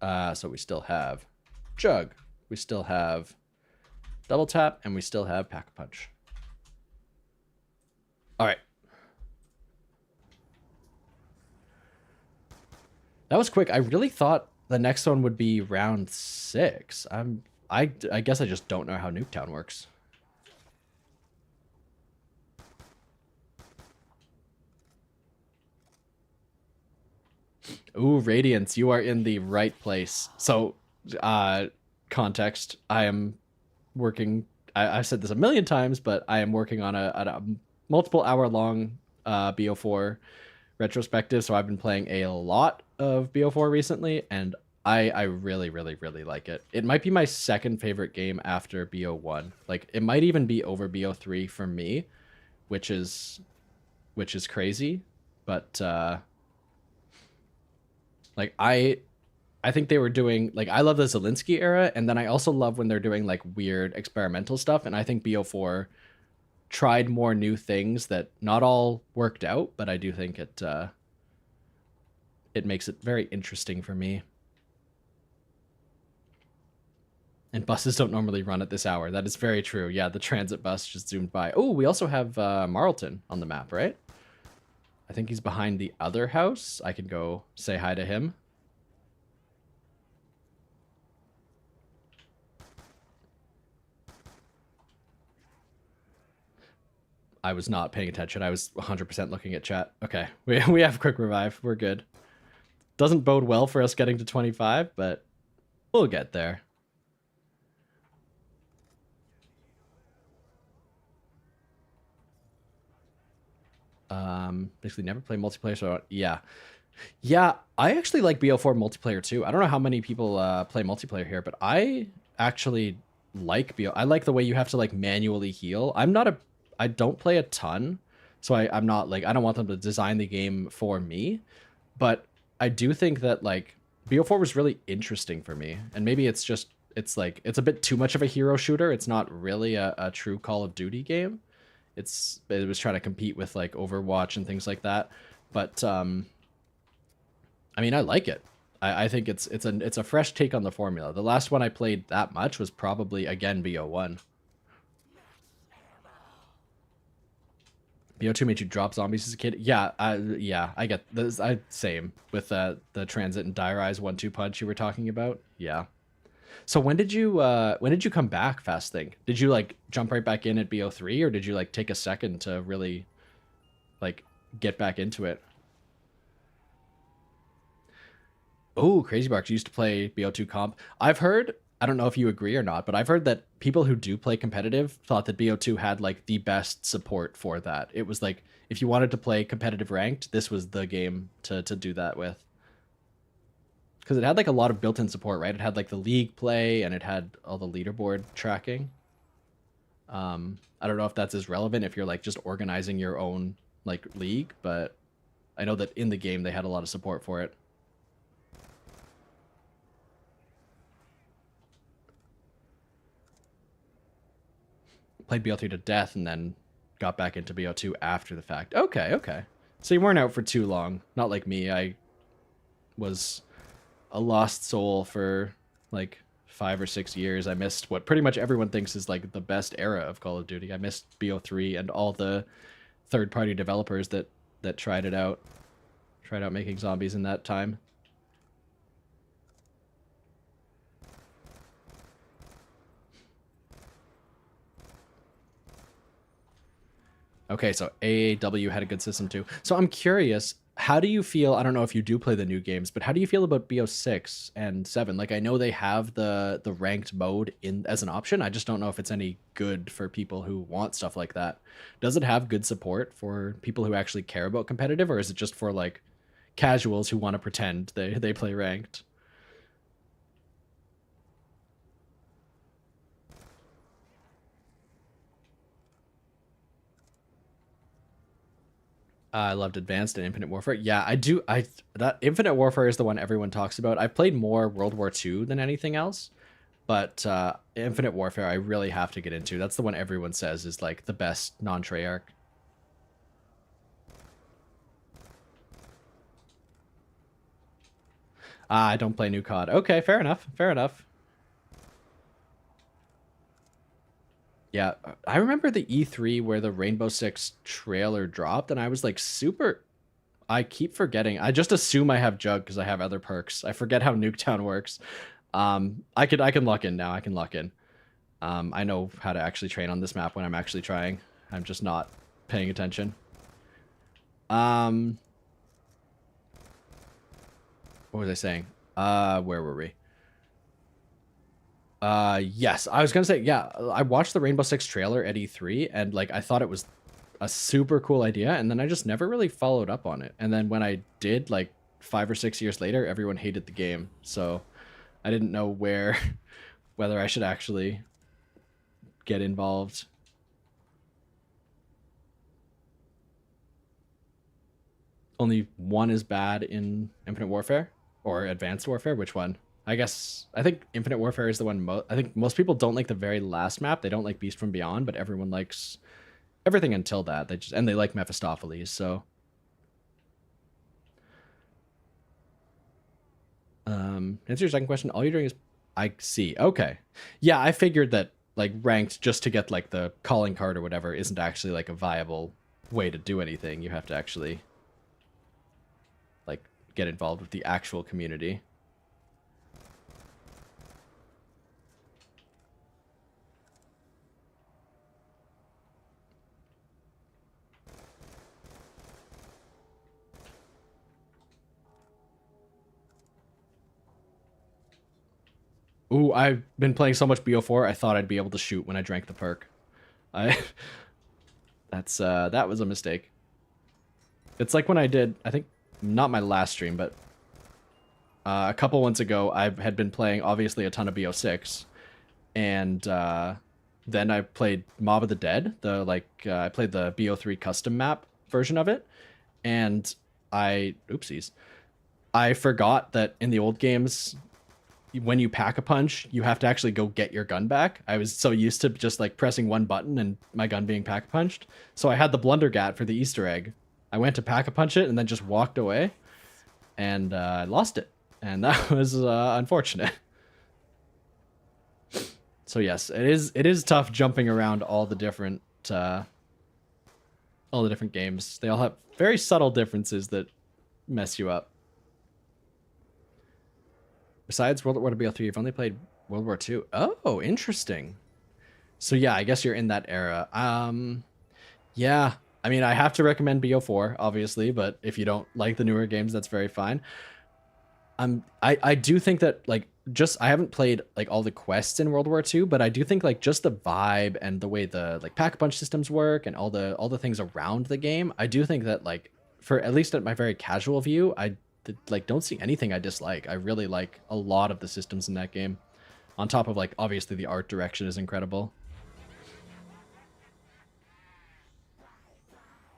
So we still have Jug, we still have Double Tap, and we still have Pack-a-Punch. All right. That was quick. I really thought the next one would be round 6. I guess I just don't know how Nuketown works. Ooh, Radiance, you are in the right place. So, context, I am working, I've said this a million times, but I am working on a multiple hour long BO4 retrospective. So I've been playing a lot of BO4 recently, and I really, really, really like it. It might be my second favorite game after BO1. Like, it might even be over BO3 for me, which is crazy. But like I think they were doing, like, I love the Zelensky era, and then I also love when they're doing like weird experimental stuff, and I think BO4 tried more new things that not all worked out, but I do think it makes it very interesting for me. And buses don't normally run at this hour. That is very true. Yeah, the transit bus just zoomed by. Oh, we also have Marlton on the map, right? I think he's behind the other house. I can go say hi to him. I was not paying attention. I was 100% looking at chat. Okay, we have quick revive. We're good. Doesn't bode well for us getting to 25, but we'll get there. Basically never play multiplayer, so yeah. Yeah, I actually like BO4 multiplayer too. I don't know how many people play multiplayer here, but I actually like BO. I like the way you have to like manually heal. I don't play a ton, so I'm not like, I don't want them to design the game for me, but I do think that like BO4 was really interesting for me, and maybe it's just, it's like, it's a bit too much of a hero shooter. It's not really a true Call of Duty game. It was trying to compete with like Overwatch and things like that, but I mean, I like it. I think it's a fresh take on the formula. The last one I played that much was probably, again, BO1. BO2 made you drop zombies as a kid? Yeah, I get this. Same with the transit and Dire Eyes 1-2 punch you were talking about. Yeah. So when did you come back, Fast Thing? Did you like jump right back in at BO3, or did you like take a second to really like get back into it? Oh, Crazy Barks used to play BO2 comp. I've heard, I don't know if you agree or not, but I've heard that people who do play competitive thought that BO2 had like the best support for that. It was like, if you wanted to play competitive ranked, this was the game to do that with. Because it had like a lot of built-in support, right? It had like the league play, and it had all the leaderboard tracking. I don't know if that's as relevant if you're like just organizing your own like league, but I know that in the game they had a lot of support for it. Played BO3 to death and then got back into BO2 after the fact. Okay, okay. So you weren't out for too long. Not like me. I was a lost soul for like 5 or 6 years. I missed what pretty much everyone thinks is like the best era of Call of Duty. I missed BO3 and all the third-party developers that tried out making zombies in that time. Okay, so AAW had a good system too. So I'm curious, how do you feel? I don't know if you do play the new games, but how do you feel about BO6 and 7? Like I know they have the ranked mode in as an option. I just don't know if it's any good for people who want stuff like that. Does it have good support for people who actually care about competitive, or is it just for like casuals who want to pretend they play ranked? I loved Advanced and Infinite Warfare. Yeah, I do. I that Infinite Warfare is the one everyone talks about. I've played more World War II than anything else, but Infinite Warfare I really have to get into. That's the one everyone says is like the best non-Treyarch. I don't play new COD. Okay, fair enough. Fair enough. Yeah, I remember the E3 where the Rainbow Six trailer dropped, and I was like super. I keep forgetting. I just assume I have Jug because I have other perks. I forget how Nuketown works. I can lock in now. I can lock in. I know how to actually train on this map when I'm actually trying. I'm just not paying attention. Um, what was I saying? Where were we? Yes, I was gonna say, yeah, I watched the Rainbow Six trailer at E3 and like I thought it was a super cool idea, and then I just never really followed up on it. And then when I did, like 5 or 6 years later, everyone hated the game. So I didn't know where whether I should actually get involved. Only one is bad in Infinite Warfare or Advanced Warfare. Which one? I think Infinite Warfare is the one. I think most people don't like the very last map. They don't like Beast from Beyond, but everyone likes everything until that. They like Mephistopheles. So, answer your second question. All you're doing is I see. Okay, yeah, I figured that like ranked just to get like the calling card or whatever isn't actually like a viable way to do anything. You have to actually like get involved with the actual community. Ooh, I've been playing so much BO4, I thought I'd be able to shoot when I drank the perk. I that was a mistake. It's like when I did, I think not my last stream, but a couple months ago, I had been playing obviously a ton of BO6, and then I played Mob of the Dead. I played the BO3 custom map version of it, and oopsies, I forgot that in the old games when you pack a punch, you have to actually go get your gun back. I was so used to just like pressing one button and my gun being pack punched. So I had the blundergat for the Easter egg. I went to pack a punch it and then just walked away, and I lost it, and that was unfortunate. So yes, it is tough jumping around all the different games. They all have very subtle differences that mess you up. Besides World War BO3, you've only played World War II. Oh, interesting. So yeah, I guess you're in that era. Yeah. I mean, I have to recommend BO4, obviously, but if you don't like the newer games, that's very fine. I do think that like just I haven't played like all the quests in World War II, but I do think like just the vibe and the way the like pack punch systems work and all the things around the game, I do think that like for at least at my very casual view, like don't see anything I dislike. I really like a lot of the systems in that game. On top of like obviously the art direction is incredible.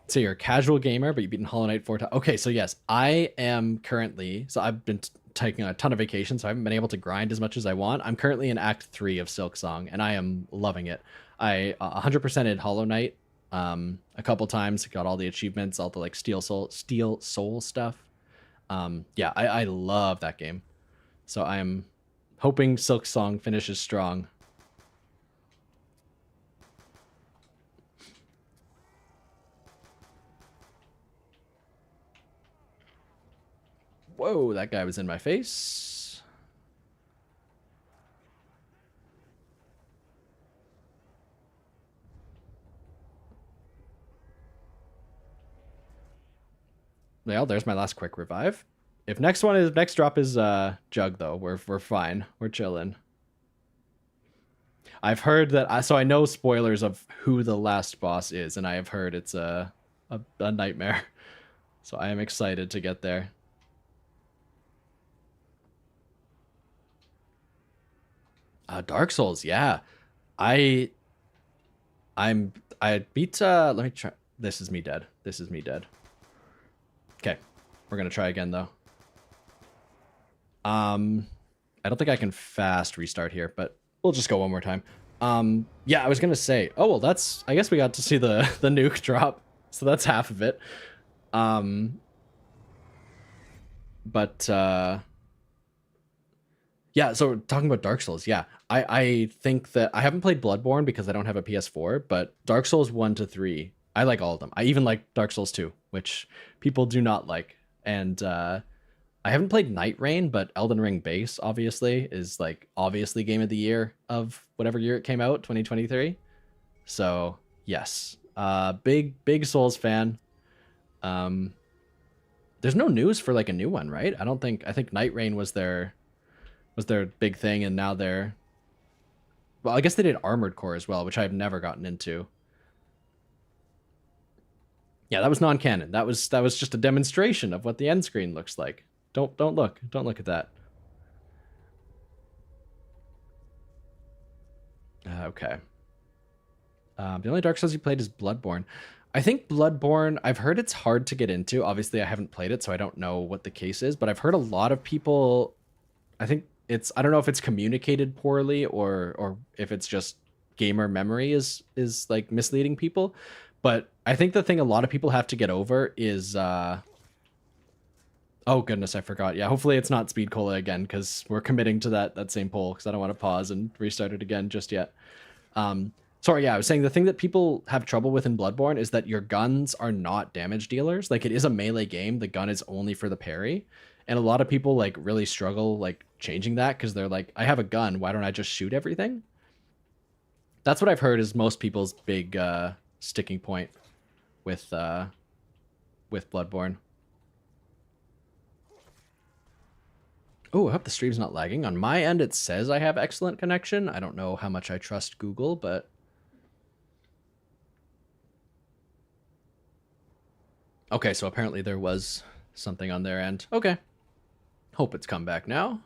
So you're a casual gamer, but you've beaten Hollow Knight 4 times. Okay, so yes, I am currently. So I've been taking a ton of vacations, so I haven't been able to grind as much as I want. I'm currently in Act 3 of Silk Song, and I am loving it. I 100%ed Hollow Knight a couple times, got all the achievements, all the like Steel Soul stuff. Yeah, I love that game. So I am hoping Silk Song finishes strong. Whoa, that guy was in my face. well, there's my last quick revive. If next drop is Jug though, we're fine. We're chilling. I've heard that so I know spoilers of who the last boss is, and I have heard it's a nightmare. So I am excited to get there. Dark Souls, yeah. I I beat let me try. This is me dead. This is me dead. Okay. We're gonna try again though. I don't think I can fast restart here, but we'll just go one more time. Yeah, I was gonna say, oh well, that's, I guess we got to see the nuke drop, so that's half of it. But yeah, so talking about Dark Souls, yeah, I think that I haven't played Bloodborne because I don't have a PS4, but Dark Souls 1 to 3, I like all of them. I even like Dark Souls 2, which people do not like. And I haven't played Night Rain, but Elden Ring Base obviously is like obviously game of the year of whatever year it came out, 2023. So yes, big Souls fan. There's no news for like a new one, right? I think Night Rain was their big thing, and now they're, well, I guess they did Armored Core as well, which I've never gotten into. Yeah, that was non-canon. That was just a demonstration of what the end screen looks like. Don't look at that. Okay. The only Dark Souls you played is Bloodborne. I think Bloodborne, I've heard it's hard to get into. Obviously, I haven't played it, so I don't know what the case is, but I've heard a lot of people, I think I don't know if it's communicated poorly or if it's just gamer memory is like misleading people. But I think the thing a lot of people have to get over is oh goodness, I forgot. Yeah, hopefully it's not Speed Cola again, because we're committing to that same poll, because I don't want to pause and restart it again just yet. Sorry, yeah, I was saying the thing that people have trouble with in Bloodborne is that your guns are not damage dealers. Like, it is a melee game. The gun is only for the parry. And a lot of people like really struggle like changing that, because they're like, I have a gun, why don't I just shoot everything? That's what I've heard is most people's big sticking point with Bloodborne. Oh, I hope the stream's not lagging. On my end, it says I have excellent connection. I don't know how much I trust Google, but... Okay, so apparently there was something on their end. Okay. Hope it's come back now.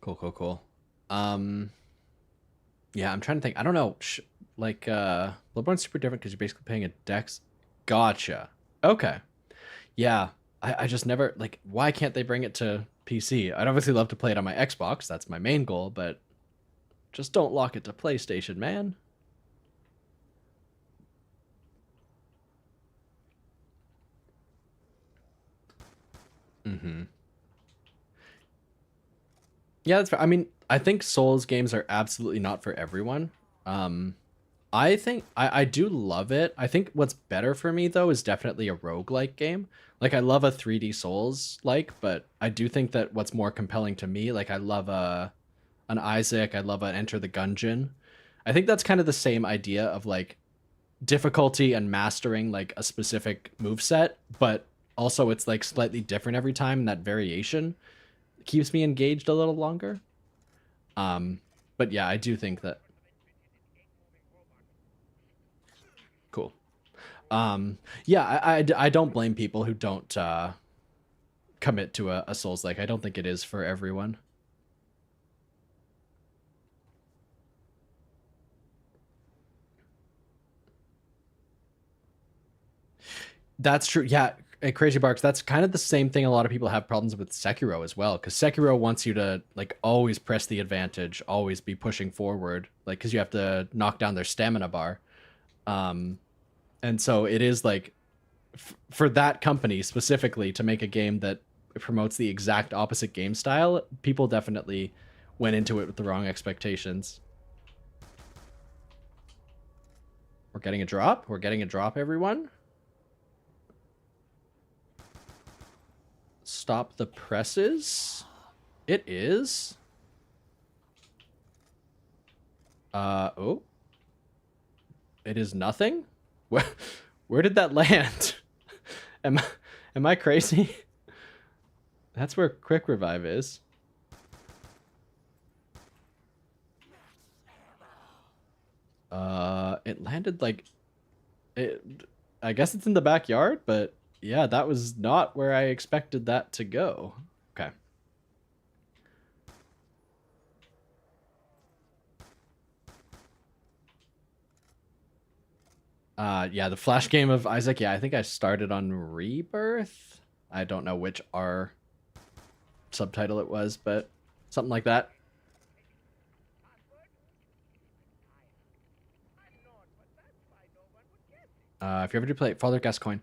Cool. Yeah, I'm trying to think. I don't know. Like, Bloodborne's super different because you're basically playing a dex. Gotcha. Okay. Yeah. I just never, like, why can't they bring it to PC? I'd obviously love to play it on my Xbox. That's my main goal, but just don't lock it to PlayStation, man. Mm-hmm. Yeah, that's fair. I mean, I think Souls games are absolutely not for everyone. I think I do love it. I think what's better for me though is definitely a roguelike game. Like, I love a 3D Souls like, but I do think that what's more compelling to me, like I love an Isaac, I love an Enter the Gungeon. I think that's kind of the same idea of like difficulty and mastering like a specific move set, but also it's like slightly different every time, and that variation keeps me engaged a little longer. But yeah, I do think that. Cool. Yeah, I don't blame people who don't commit to a Souls like. I don't think it is for everyone. That's true. Yeah, Crazy Barks, that's kind of the same thing a lot of people have problems with Sekiro as well, because Sekiro wants you to like always press the advantage, always be pushing forward, like because you have to knock down their stamina bar. And so it is like for that company specifically to make a game that promotes the exact opposite game style, people definitely went into it with the wrong expectations. We're getting a drop. We're getting a drop, everyone. Stop the presses. It is. Oh. It is nothing? Where did that land? Am I crazy? That's where quick revive is. It landed like it. I guess it's in the backyard, but yeah, that was not where I expected that to go. Okay. Yeah, the flash game of Isaac. Yeah, I think I started on Rebirth. I don't know which R subtitle it was, but something like that. If you ever do play Father Gascoigne.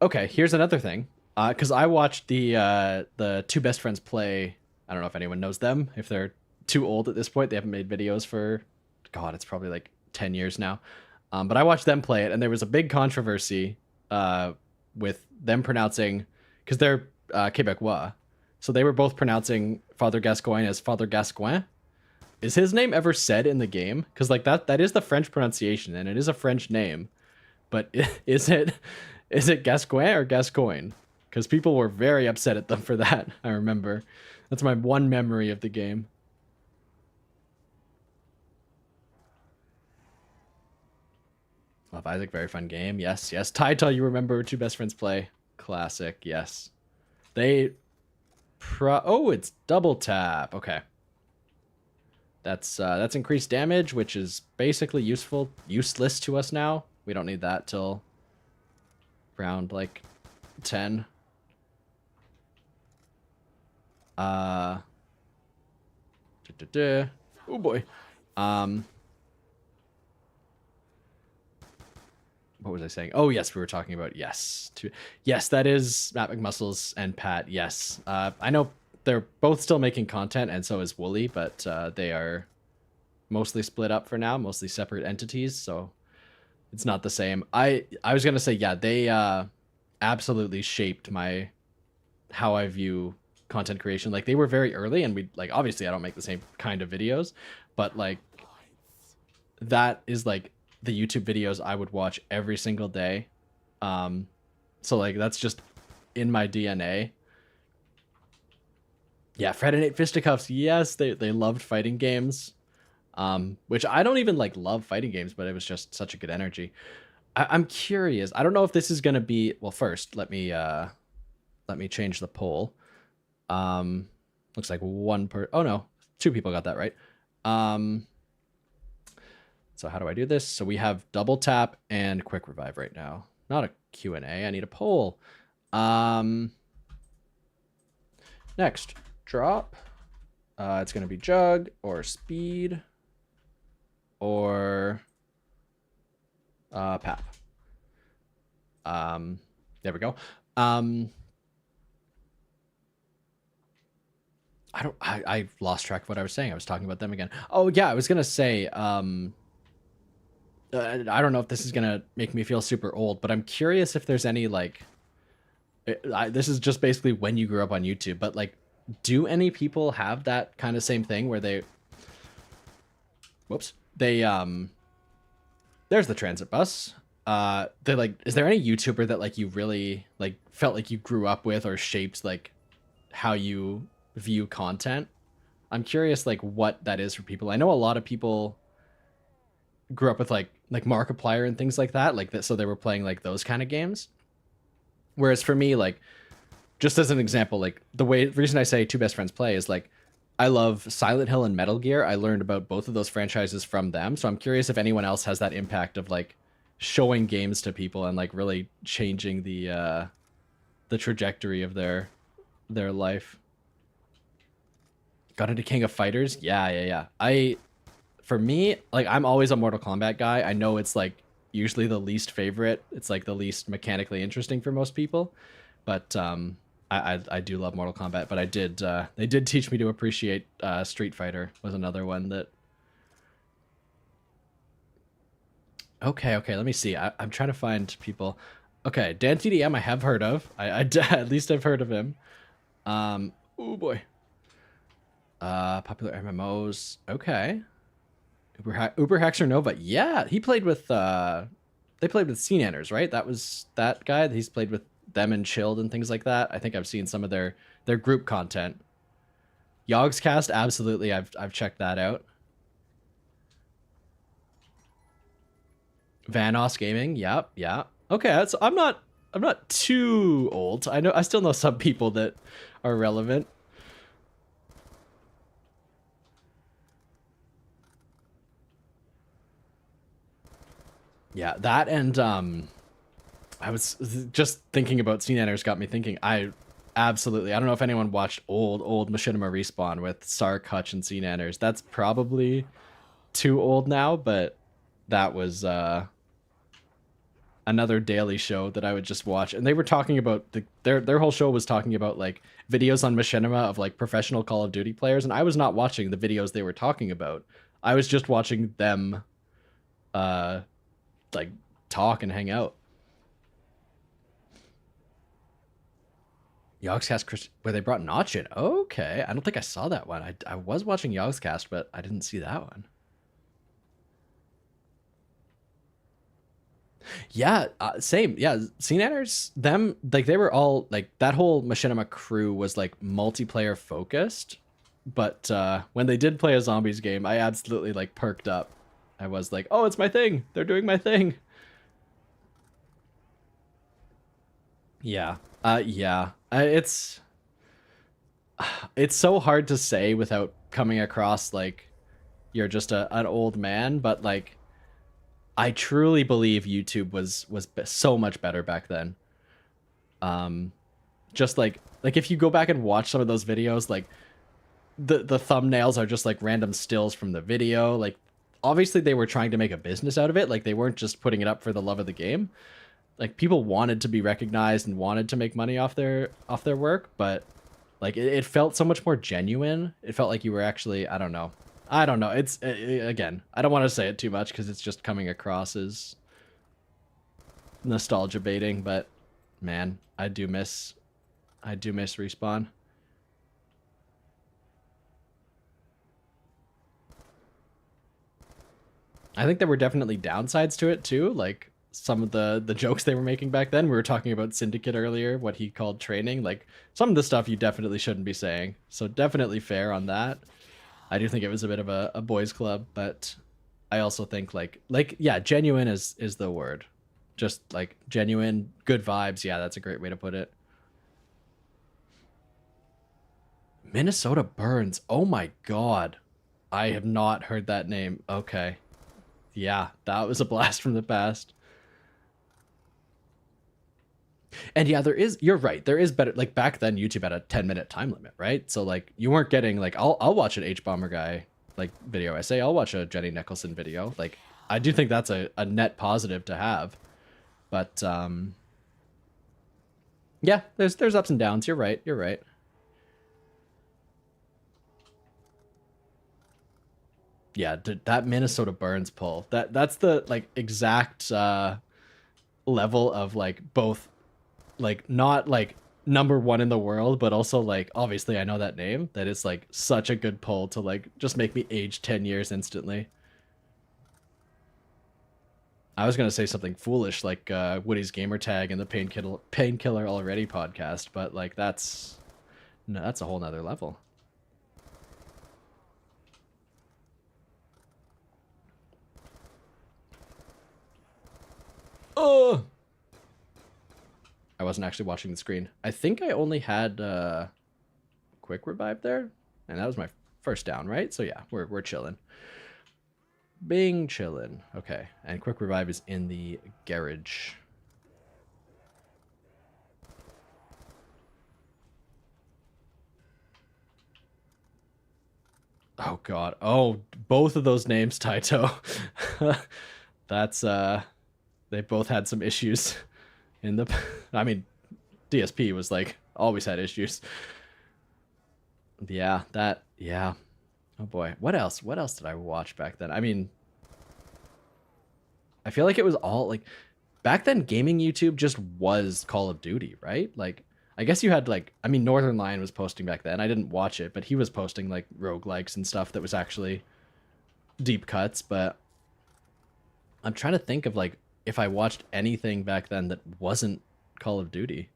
Okay, here's another thing. Because I watched the two best friends play. I don't know if anyone knows them. If they're too old at this point, they haven't made videos for, God, it's probably like 10 years now. But I watched them play it, and there was a big controversy with them pronouncing, because they're Quebecois, so they were both pronouncing Father Gascoigne as Father Gascoigne. Is his name ever said in the game? Because like that is the French pronunciation, and it is a French name. But is it Gascoigne or Gascoigne? Because people were very upset at them for that. I remember. That's my one memory of the game. Love Isaac, very fun game. Yes, yes. Taita, you remember two best friends play. Classic, yes. They oh, it's double tap. Okay. That's increased damage, which is basically useless to us now. We don't need that till round like 10. Oh boy. What was I saying? Oh yes, we were talking about yes, that is Matt McMuscles and Pat. Yes, I know they're both still making content, and so is Wooly, but they are mostly split up for now, mostly separate entities. So it's not the same. I was gonna say, yeah, they absolutely shaped how I view content creation. Like they were very early, and we like obviously I don't make the same kind of videos, but like that is like the YouTube videos I would watch every single day. So like that's just in my DNA. Yeah, Fred and Nate Fisticuffs. Yes, they loved fighting games. Which I don't even like love fighting games, but it was just such a good energy. I'm curious. I don't know if this is gonna be, well, first let me change the poll. Looks like oh no, two people got that right. So how do I do this? So we have double tap and quick revive right now. Not a Q&A, I need a poll. Next, drop. It's gonna be jug or speed or pap. There we go. I lost track of what I was saying. I was talking about them again. Oh yeah, I was gonna say, I don't know if this is gonna make me feel super old, but I'm curious if there's any like, this is just basically when you grew up on YouTube, but like, do any people have that kind of same thing where they, whoops, they there's the transit bus. They like, is there any YouTuber that like you really like felt like you grew up with or shaped like how you view content? I'm curious like what that is for people. I know a lot of people grew up with like Markiplier and things like that, like that, so they were playing like those kind of games. Whereas for me, like just as an example, like the reason I say two best friends play is like I love Silent Hill and Metal Gear. I learned about both of those franchises from them, so I'm curious if anyone else has that impact of like showing games to people and like really changing the trajectory of their life. Got into King of Fighters. Yeah. For me, like I'm always a Mortal Kombat guy. I know it's like usually the least favorite. It's like the least mechanically interesting for most people, but I do love Mortal Kombat. But they did teach me to appreciate Street Fighter. Was another one that. Okay. Let me see. I'm trying to find people. Okay, Dan TDM I have heard of. I at least I've heard of him. Oh boy. Popular MMOs. Okay. Uber Hexer Nova. Yeah, he played with they played with Sea Nanners, right? That was that guy. He's played with them and Chilled and things like that. I think I've seen some of their group content. Yogscast, absolutely. I've checked that out. Vanos Gaming, yeah. Okay, so I'm not too old. I still know some people that are relevant. Yeah, that and I was just thinking about Sea Nanners got me thinking. I don't know if anyone watched old Machinima Respawn with Sark, Hutch, and Sea Nanners. That's probably too old now, but that was another daily show that I would just watch. And they were talking about their whole show was talking about like videos on Machinima of like professional Call of Duty players, and I was not watching the videos they were talking about. I was just watching them like talk and hang out. Yogscast where they brought Notch in. Okay, I don't think I saw that one. I was watching Yogscast, but I didn't see that one. Yeah, same. Yeah, Sea Nanners, them, like they were all like that whole Machinima crew was like multiplayer focused, but when they did play a zombies game, I absolutely like perked up. I was like, oh, it's my thing. They're doing my thing. Yeah. Yeah. It's so hard to say without coming across like you're just an old man, but like I truly believe YouTube was so much better back then. Just like if you go back and watch some of those videos, like the thumbnails are just like random stills from the video. Like obviously they were trying to make a business out of it. Like they weren't just putting it up for the love of the game. Like people wanted to be recognized and wanted to make money off their work, but like it felt so much more genuine. It felt like you were actually, I don't know. It's again, I don't want to say it too much because it's just coming across as nostalgia baiting, but man, I do miss Respawn. I think there were definitely downsides to it too, like some of the jokes they were making back then. We were talking about Syndicate earlier, what he called training. Like some of the stuff you definitely shouldn't be saying. So definitely fair on that. I do think it was a bit of a boys club, but I also think like yeah, genuine is the word. Just like genuine, good vibes. Yeah, that's a great way to put it. Minnesota Burns. Oh my god. I have not heard that name. Okay. Yeah, that was a blast from the past. And yeah, you're right. There is better, like back then YouTube had a 10-minute time limit, right? So like you weren't getting like, I'll watch an H-Bomber guy like video essay. I'll watch a Jenny Nicholson video. Like I do think that's a net positive to have, but yeah, there's ups and downs. You're right. Yeah, that Minnesota Burns pull, that's the like exact level of like both like not like number one in the world, but also like obviously I know that name, that is like such a good pull to like just make me age 10 years instantly. I was gonna say something foolish like Woody's gamer tag and the painkiller already podcast, but like that's a whole nother level. Oh, I wasn't actually watching the screen. I think I only had quick revive there, and that was my first down, right? So yeah, we're chilling. Bing chilling. Okay, and quick revive is in the garage. Oh god. Oh, both of those names, Taito. That's they both had some issues in the I mean, DSP was like always had issues. Yeah, yeah. Oh boy. What else did I watch back then? I mean, I feel like it was all like back then gaming YouTube just was Call of Duty, right? Like I guess you had like, I mean, Northern Lion was posting back then. I didn't watch it, but he was posting like roguelikes and stuff that was actually deep cuts, but I'm trying to think of like if I watched anything back then that wasn't Call of Duty.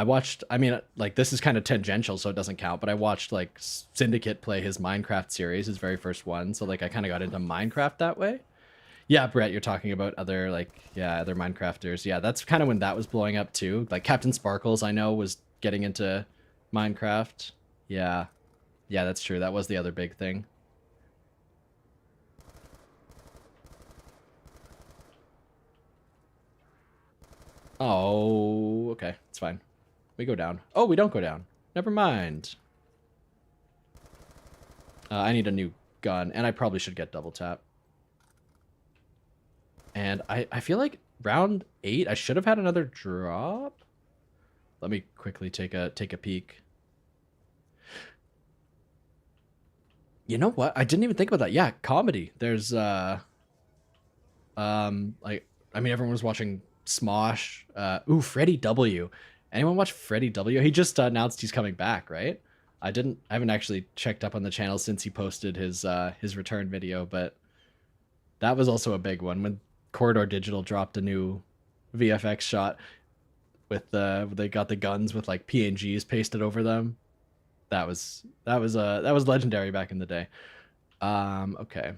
I watched, I mean, like, this is kind of tangential, so it doesn't count, but I watched, like, Syndicate play his Minecraft series, his very first one, so, like, I kind of got into Minecraft that way. Yeah, Brett, you're talking about other, like, yeah, other Minecrafters. Yeah, that's kind of when that was blowing up, too. Like, Captain Sparkles, I know, was getting into Minecraft. Yeah. Yeah, that's true. That was the other big thing. Oh, okay. It's fine. We go down. Oh, we don't go down. Never mind. I need a new gun, and I probably should get double tap. And I feel like round 8, I should have had another drop. Let me quickly take a peek. You know what? I didn't even think about that. Yeah, comedy. There's like, I mean, everyone was watching Smosh. Ooh, Freddie W. Anyone watch Freddie W? He just announced he's coming back, right? I haven't actually checked up on the channel since he posted his return video, but that was also a big one when Corridor Digital dropped a new VFX shot with they got the guns with like PNGs pasted over them. That was legendary back in the day. Okay.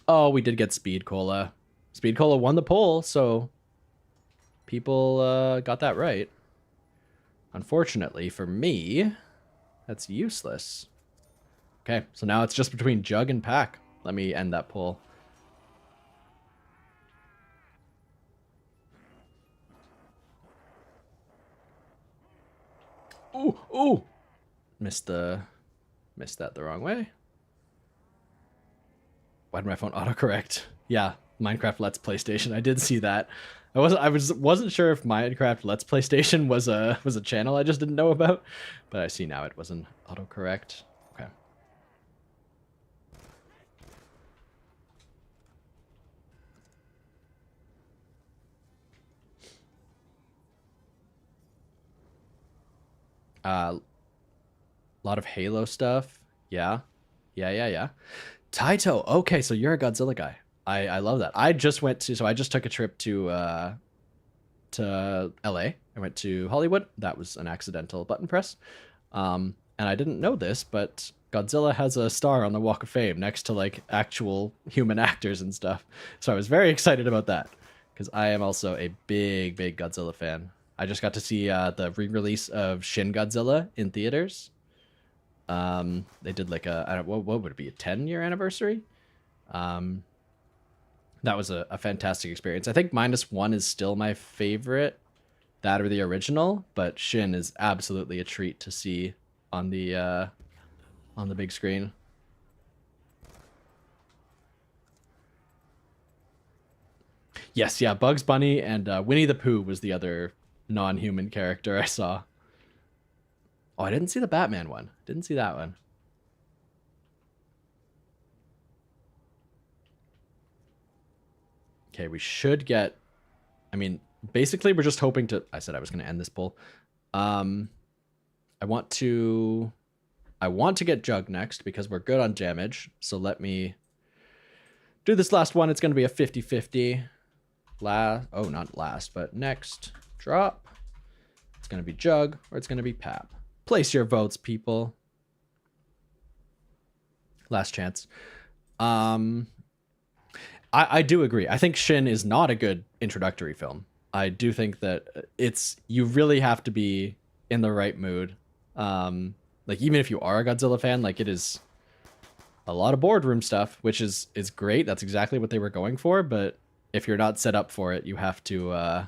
Oh, we did get Speed Cola. Speed Cola won the poll, so people got that right. Unfortunately for me, that's useless. Okay, so now it's just between Jug and Pack. Let me end that poll. Ooh, ooh! Missed that the wrong way. Why did my phone autocorrect? Yeah, Minecraft Let's Play Station. I did see that. I wasn't sure if Minecraft Let's Play Station was a channel I just didn't know about, but I see now it was an autocorrect. Okay. A lot of Halo stuff. Yeah. Yeah. Taito. Okay, so you're a Godzilla guy. I love that. I just took a trip to LA. I went to Hollywood. That was an accidental button press. And I didn't know this, but Godzilla has a star on the Walk of Fame next to like actual human actors and stuff. So I was very excited about that because I am also a big Godzilla fan. I just got to see the re-release of Shin Godzilla in theaters. They did like what would it be, a 10-year anniversary? That was a fantastic experience. I think -1 is still my favorite, that or the original, but Shin is absolutely a treat to see on the big screen. Yes, yeah, Bugs Bunny and Winnie the Pooh was the other non-human character I saw. Oh, I didn't see the Batman one. Didn't see that one. Okay, we should get... I mean, basically, we're just hoping to... I said I was going to end this poll. I want to get Jug next because we're good on damage. So let me do this last one. It's going to be a 50-50. Oh, not last, but next drop. It's going to be Jug or it's going to be Pap. Place your votes, people. Last chance. I do agree. I think Shin is not a good introductory film. I do think that you really have to be in the right mood. Like even if you are a Godzilla fan, like it is a lot of boardroom stuff, which is great. That's exactly what they were going for. But if you're not set up for it, you have to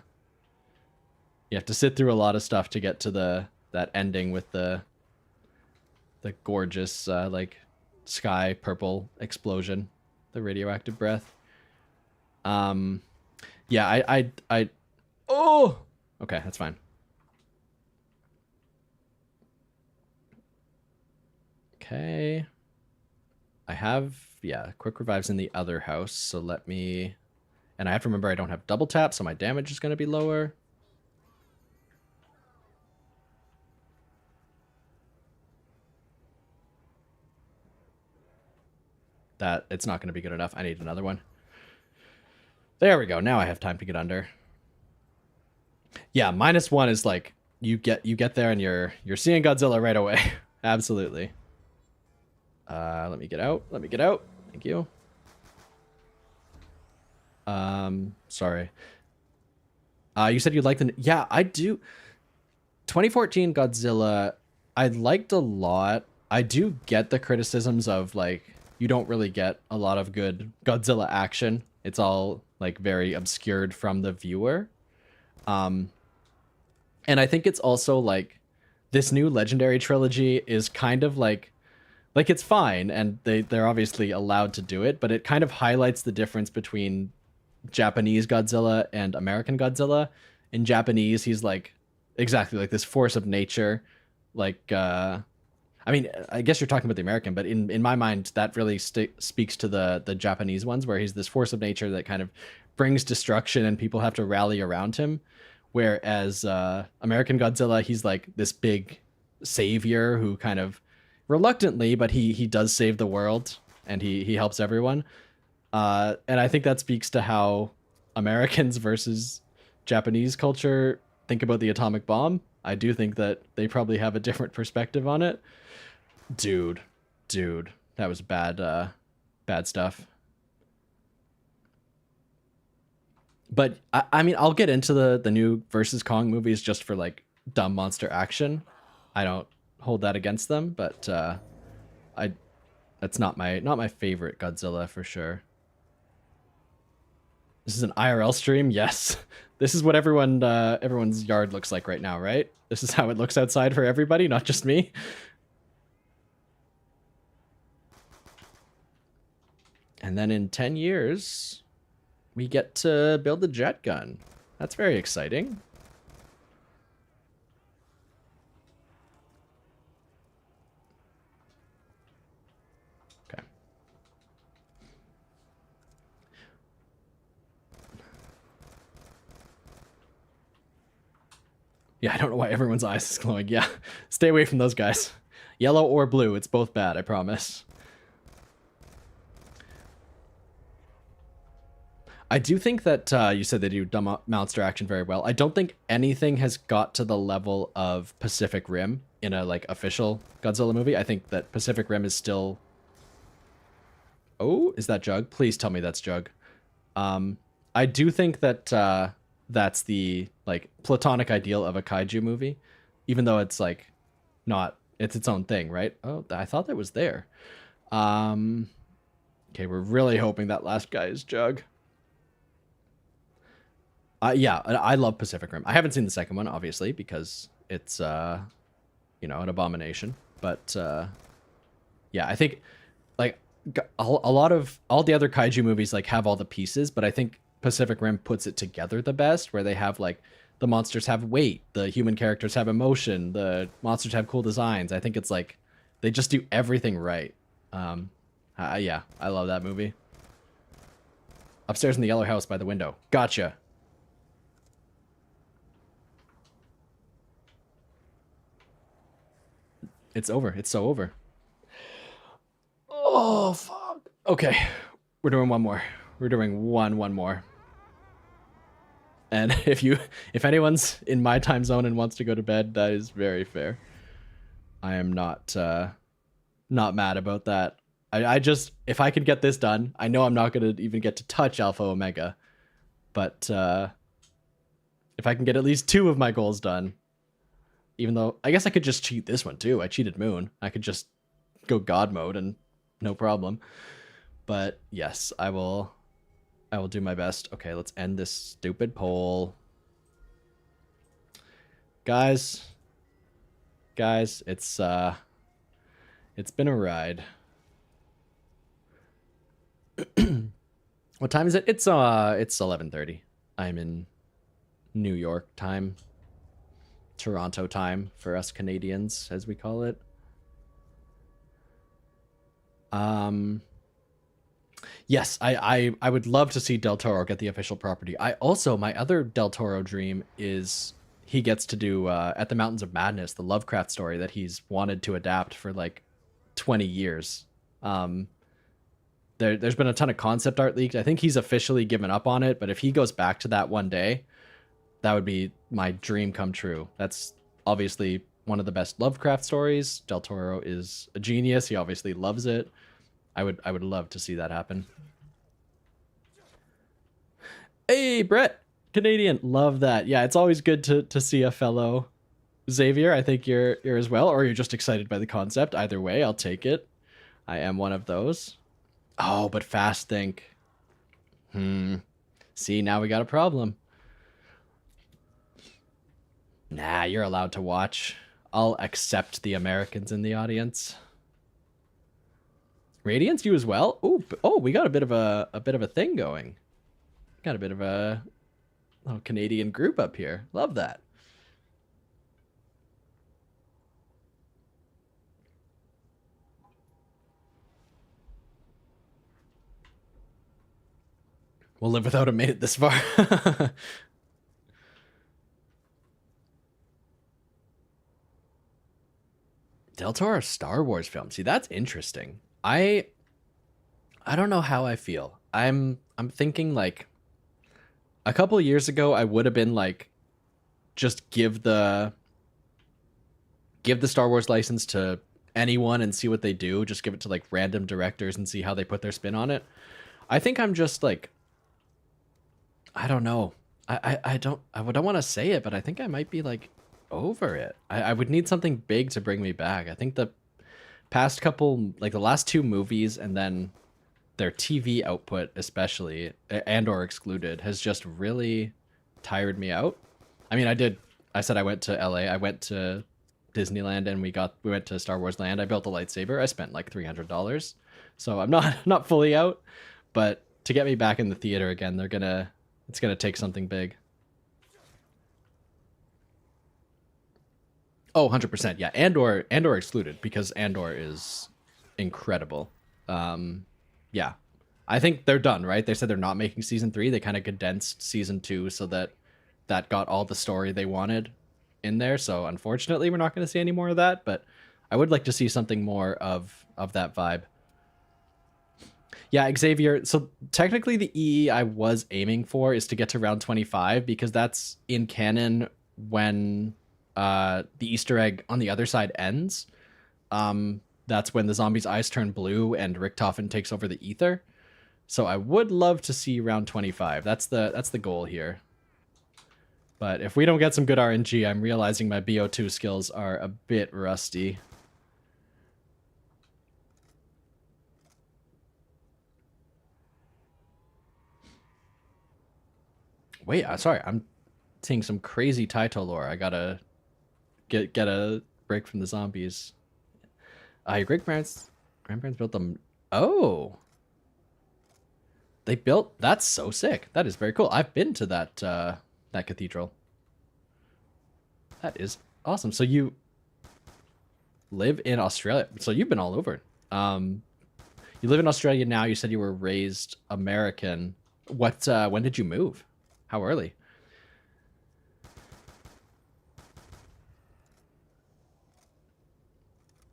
sit through a lot of stuff to get to that ending with the gorgeous like sky purple explosion, the radioactive breath. Yeah, I oh, okay, that's fine. Okay. I have, yeah, quick revives in the other house, so let me... And I have to remember I don't have double tap, so my damage is going to be lower. that it's not going to be good enough. I need another one. There we go. Now I have time to get under. Yeah, -1 is like you get there and you're seeing Godzilla right away. Absolutely. Let me get out. Let me get out. Thank you. Sorry. You said you liked the... Yeah, I do. 2014 Godzilla, I liked a lot. I do get the criticisms of, like, you don't really get a lot of good Godzilla action. It's all, like, very obscured from the viewer. And I think it's also, like, this new Legendary trilogy is kind of, like it's fine, and they're obviously allowed to do it, but it kind of highlights the difference between Japanese Godzilla and American Godzilla. In Japanese, he's like exactly like this force of nature. Like, I mean, I guess you're talking about the American, but in my mind, that really speaks to the Japanese ones, where he's this force of nature that kind of brings destruction and people have to rally around him. Whereas American Godzilla, he's like this big savior who kind of reluctantly, but he does save the world and he helps everyone. And I think that speaks to how Americans versus Japanese culture think about the atomic bomb. I do think that they probably have a different perspective on it. Dude, that was bad stuff. But I mean, I'll get into the new versus Kong movies just for like dumb monster action. I don't hold that against them, but that's not my favorite Godzilla for sure. This is an IRL stream. Yes, this is what everyone's yard looks like right now, right? This is how it looks outside for everybody, not just me. And then in 10 years, we get to build the jet gun. That's very exciting. Okay. Yeah, I don't know why everyone's eyes is glowing. Yeah, stay away from those guys. Yellow or blue, it's both bad, I promise. I do think that you said they do dumb monster action very well. I don't think anything has got to the level of Pacific Rim in a like official Godzilla movie. I think that Pacific Rim is still... Oh, is that Jug? Please tell me that's Jug. I do think that that's the like platonic ideal of a kaiju movie, even though it's like not, it's its own thing, right? Oh, I thought that was there. Okay, we're really hoping that last guy is Jug. Yeah, I love Pacific Rim. I haven't seen the second one, obviously, because it's, you know, an abomination. But, yeah, I think, like, a lot of, all the other kaiju movies, like, have all the pieces, but I think Pacific Rim puts it together the best, where they have, like, the monsters have weight, the human characters have emotion, the monsters have cool designs. I think it's, like, they just do everything right. Yeah, I love that movie. Upstairs in the yellow house by the window. Gotcha. It's over. It's so over. Oh, fuck. Okay. We're doing one more. We're doing one more. And if anyone's in my time zone and wants to go to bed, that is very fair. I am not mad about that. I just, if I can get this done, I know I'm not going to even get to touch Alpha Omega, but if I can get at least 2 of my goals done, even though I guess I could just cheat this one too. I cheated Moon. I could just go God mode and no problem. But yes, I will do my best. Okay, let's end this stupid poll. Guys, it's been a ride. What time is it? It's 11:30. I'm in New York time. Toronto time for us Canadians, as we call it. Yes, I would love to see Del Toro get the official property. My other Del Toro dream is he gets to do At the Mountains of Madness, the Lovecraft story that he's wanted to adapt for like 20 years. there's been a ton of concept art leaked. I think he's officially given up on it, but if he goes back to that one day, that would be my dream come true. That's obviously one of the best Lovecraft stories. Del Toro is a genius. He obviously loves it. I would love to see that happen. Hey, Brett, Canadian, love that. Yeah, it's always good to see a fellow Xavier. I think you're as well, or you're just excited by the concept. Either way, I'll take it. I am one of those. Oh, but Fast Think. See, now we got a problem. Nah, you're allowed to watch. I'll accept the Americans in the audience. Radiance, you as well? Ooh, oh, we got a bit of a thing going. Got a bit of a little Canadian group up here. Love that. We'll live without him made it this far. Del Toro Star Wars film. See, that's interesting. I don't know how I feel. I'm thinking like a couple of years ago I would have been like just give the Star Wars license to anyone and see what they do. Just give it to like random directors and see how they put their spin on it. I think I'm just like I don't know. I don't want to say it, but I think I might be like over it. I would need something big to bring me back. I think the past couple, like the last two movies and then their TV output especially, Andor excluded, has just really tired me out. I mean, I said I went to LA, I went to Disneyland, and we went to Star Wars Land. I built a lightsaber. I spent like $300. So I'm not fully out, but to get me back in the theater again, it's gonna take something big. Oh, 100%. Yeah, Andor excluded because Andor is incredible. Yeah. I think they're done, right? They said they're not making season 3. They kind of condensed season 2 so that got all the story they wanted in there. So unfortunately, we're not going to see any more of that, but I would like to see something more of that vibe. Yeah, Xavier. So technically the EE I was aiming for is to get to round 25 because that's in canon when the Easter egg on the other side ends. That's when the zombies' eyes turn blue and Richtofen takes over the ether. So I would love to see round 25. That's the goal here. But if we don't get some good RNG, I'm realizing my BO2 skills are a bit rusty. Wait, sorry, I'm seeing some crazy Taito lore. I gotta get a break from the zombies. Your grandparents built them. Oh, they built. That's so sick. That is very cool. I've been to that cathedral. That is awesome. So you live in Australia. So you've been all over. You live in Australia now. You said you were raised American. When did you move? How early?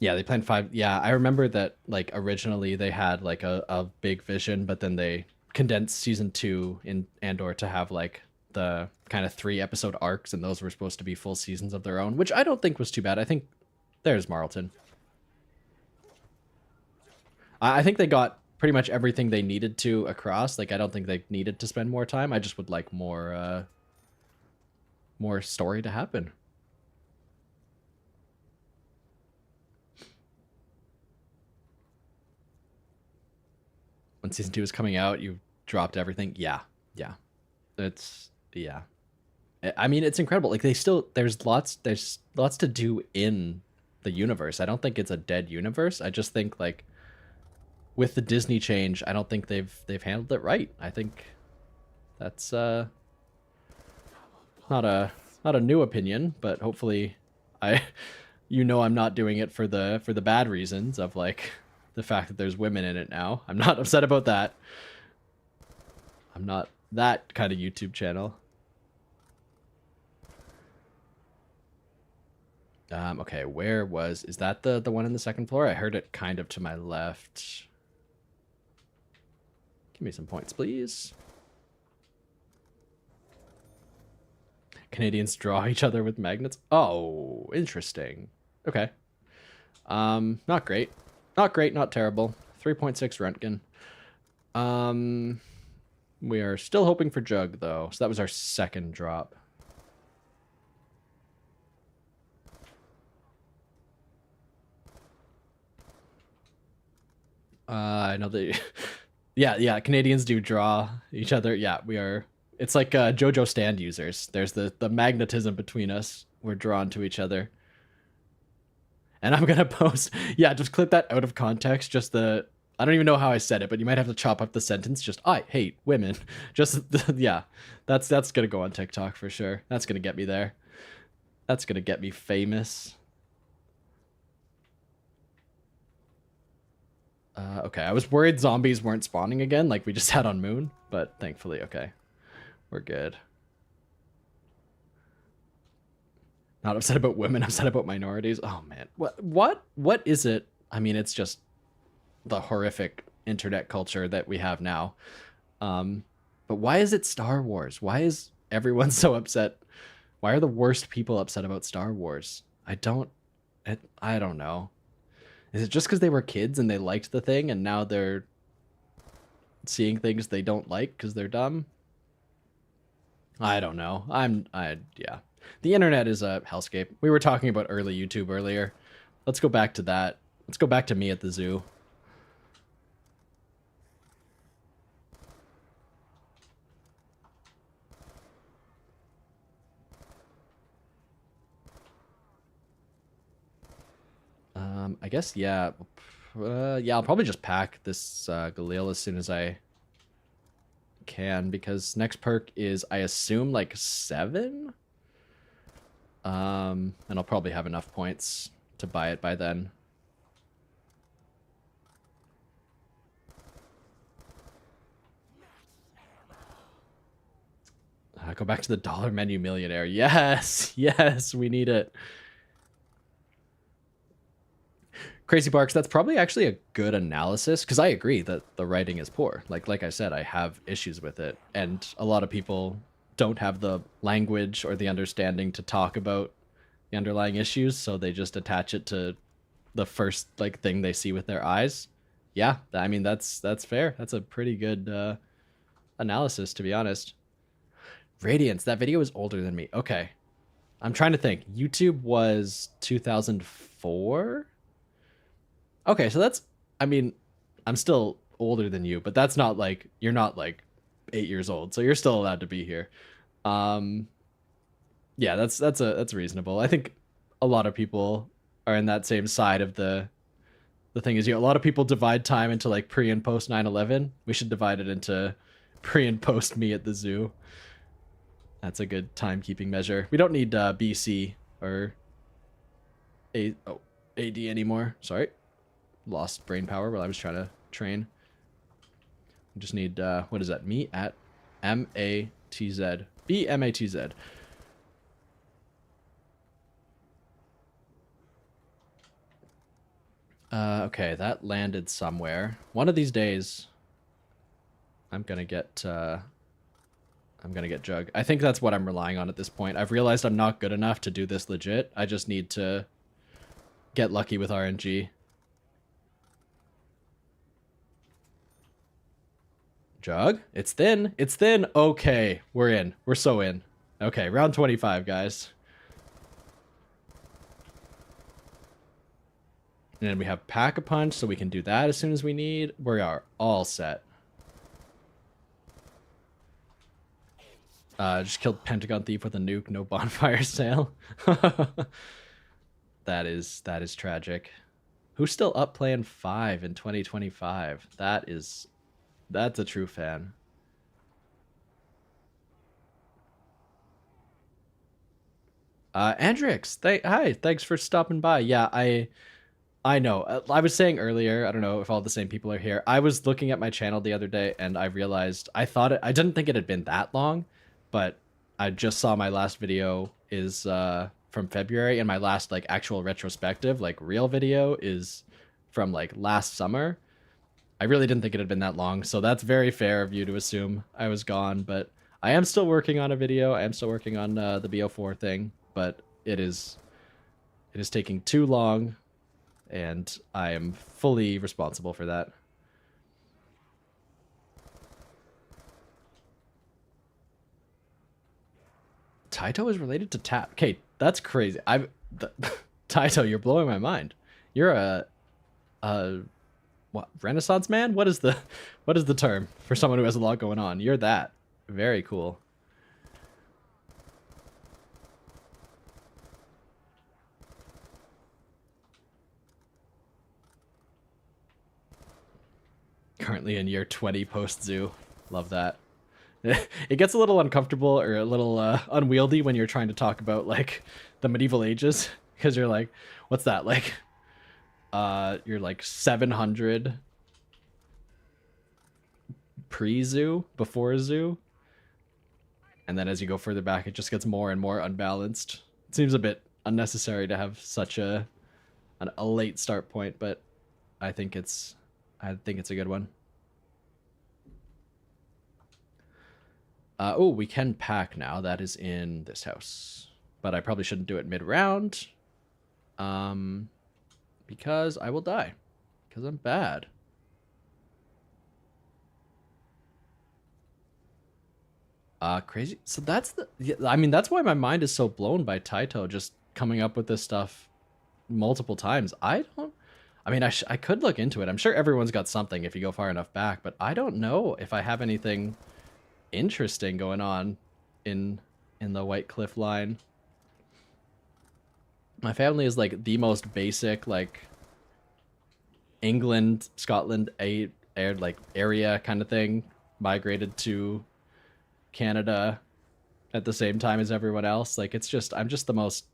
Yeah, they planned 5. Yeah, I remember that like originally they had like a big vision, but then they condensed season 2 in Andor to have like the kind of 3 episode arcs, and those were supposed to be full seasons of their own, which I don't think was too bad. I think there's Marlton. I think they got pretty much everything they needed to across. Like I don't think they needed to spend more time. I just would like more story to happen. When season 2 is coming out, you dropped everything. Yeah. Yeah. I mean, it's incredible. Like there's lots to do in the universe. I don't think it's a dead universe. I just think like with the Disney change, I don't think they've handled it right. I think that's not a new opinion, but hopefully I'm not doing it for the bad reasons of like the fact that there's women in it now. I'm not upset about that. I'm not that kind of YouTube channel. Okay, is that the one in the second floor? I heard it kind of to my left. Give me some points, please. Canadians draw each other with magnets. Oh, interesting. Okay. Not great. Not great, not terrible. 3.6 Röntgen. We are still hoping for Jug, though. So that was our second drop. I know that... yeah, Canadians do draw each other. Yeah, we are... It's like JoJo stand users. There's the magnetism between us. We're drawn to each other. And I'm gonna post... Yeah, just clip that out of context. Just the... I don't even know how I said it, but you might have to chop up the sentence. Just, I hate women. Just, yeah. That's gonna go on TikTok for sure. That's gonna get me there. That's gonna get me famous. Okay, I was worried zombies weren't spawning again like we just had on Moon, but thankfully, okay. We're good. Not upset about women, upset about minorities. Oh man, what is it? I mean, it's just the horrific internet culture that we have now. But why is it Star Wars? Why is everyone so upset? Why are the worst people upset about Star Wars? I don't know. Is it just because they were kids and they liked the thing and now they're seeing things they don't like because they're dumb? I don't know. Yeah. The internet is a hellscape. We were talking about early YouTube earlier. Let's go back to that. Let's go back to me at the zoo. I guess, yeah. Yeah, I'll probably just pack this Galil as soon as I can, because next perk is, I assume, like 7? And I'll probably have enough points to buy it by then. Go back to the dollar menu millionaire. Yes, yes, we need it. Crazy Barks, that's probably actually a good analysis, because I agree that the writing is poor. Like I said, I have issues with it, and a lot of people don't have the language or the understanding to talk about the underlying issues, so they just attach it to the first thing they see with their eyes. Yeah, I mean that's fair. That's a pretty good analysis, to be honest. Radiance, that video is older than me. Okay, I'm trying to think. YouTube was 2004. Okay, so that's, I mean, I'm still older than you, but that's not you're not 8 years old, so you're still allowed to be here. Yeah, that's reasonable. I think a lot of people are in that same side of the thing is, a lot of people divide time into pre and post 9/11. We should divide it into pre and post me at the zoo. That's a good timekeeping measure. We don't need BC or AD anymore. Sorry. Lost brain power while I was trying to train. We just need, what is that? Me at MATZ. BMATZ. Okay, that landed somewhere. One of these days, I'm gonna get Jug. I think that's what I'm relying on at this point. I've realized I'm not good enough to do this legit. I just need to get lucky with RNG. Jug? It's thin. It's thin. Okay, we're in. We're so in. Okay, round 25, guys. And then we have Pack-a-Punch, so we can do that as soon as we need. We are all set. Just killed Pentagon Thief with a nuke, no bonfire sale. That is tragic. Who's still up playing 5 in 2025? That's a true fan. Andrix, hi, thanks for stopping by. Yeah, I know. I was saying earlier, I don't know if all the same people are here. I was looking at my channel the other day and I realized I didn't think it had been that long, but I just saw my last video is from February, and my last actual retrospective real video is from last summer. I really didn't think it had been that long, so that's very fair of you to assume I was gone, but I am still working on a video. I am still working on the BO4 thing, but it is taking too long, and I am fully responsible for that. Taito is related to Tap. Okay, that's crazy. Taito, you're blowing my mind. You're a what, Renaissance man? What is the term for someone who has a lot going on? You're that. Very cool. Currently in year 20 post zoo. Love that. It gets a little uncomfortable or a little unwieldy when you're trying to talk about like the medieval ages, because you're like, what's that, like you're like 700 pre-zoo, before zoo, and then as you go further back it just gets more and more unbalanced. It seems a bit unnecessary to have such a late start point, but I think it's a good one. Oh, we can pack now. That is in this house. But I probably shouldn't do it mid-round. Because I will die. Because I'm bad. Crazy. So that's the... Yeah, I mean, that's why my mind is so blown by Taito just coming up with this stuff multiple times. I mean, I could look into it. I'm sure everyone's got something if you go far enough back, but I don't know if I have anything interesting going on in the White Cliff line. My family is like the most basic, like England, Scotland, like area kind of thing, migrated to Canada at the same time as everyone else. Like it's just, I'm just the most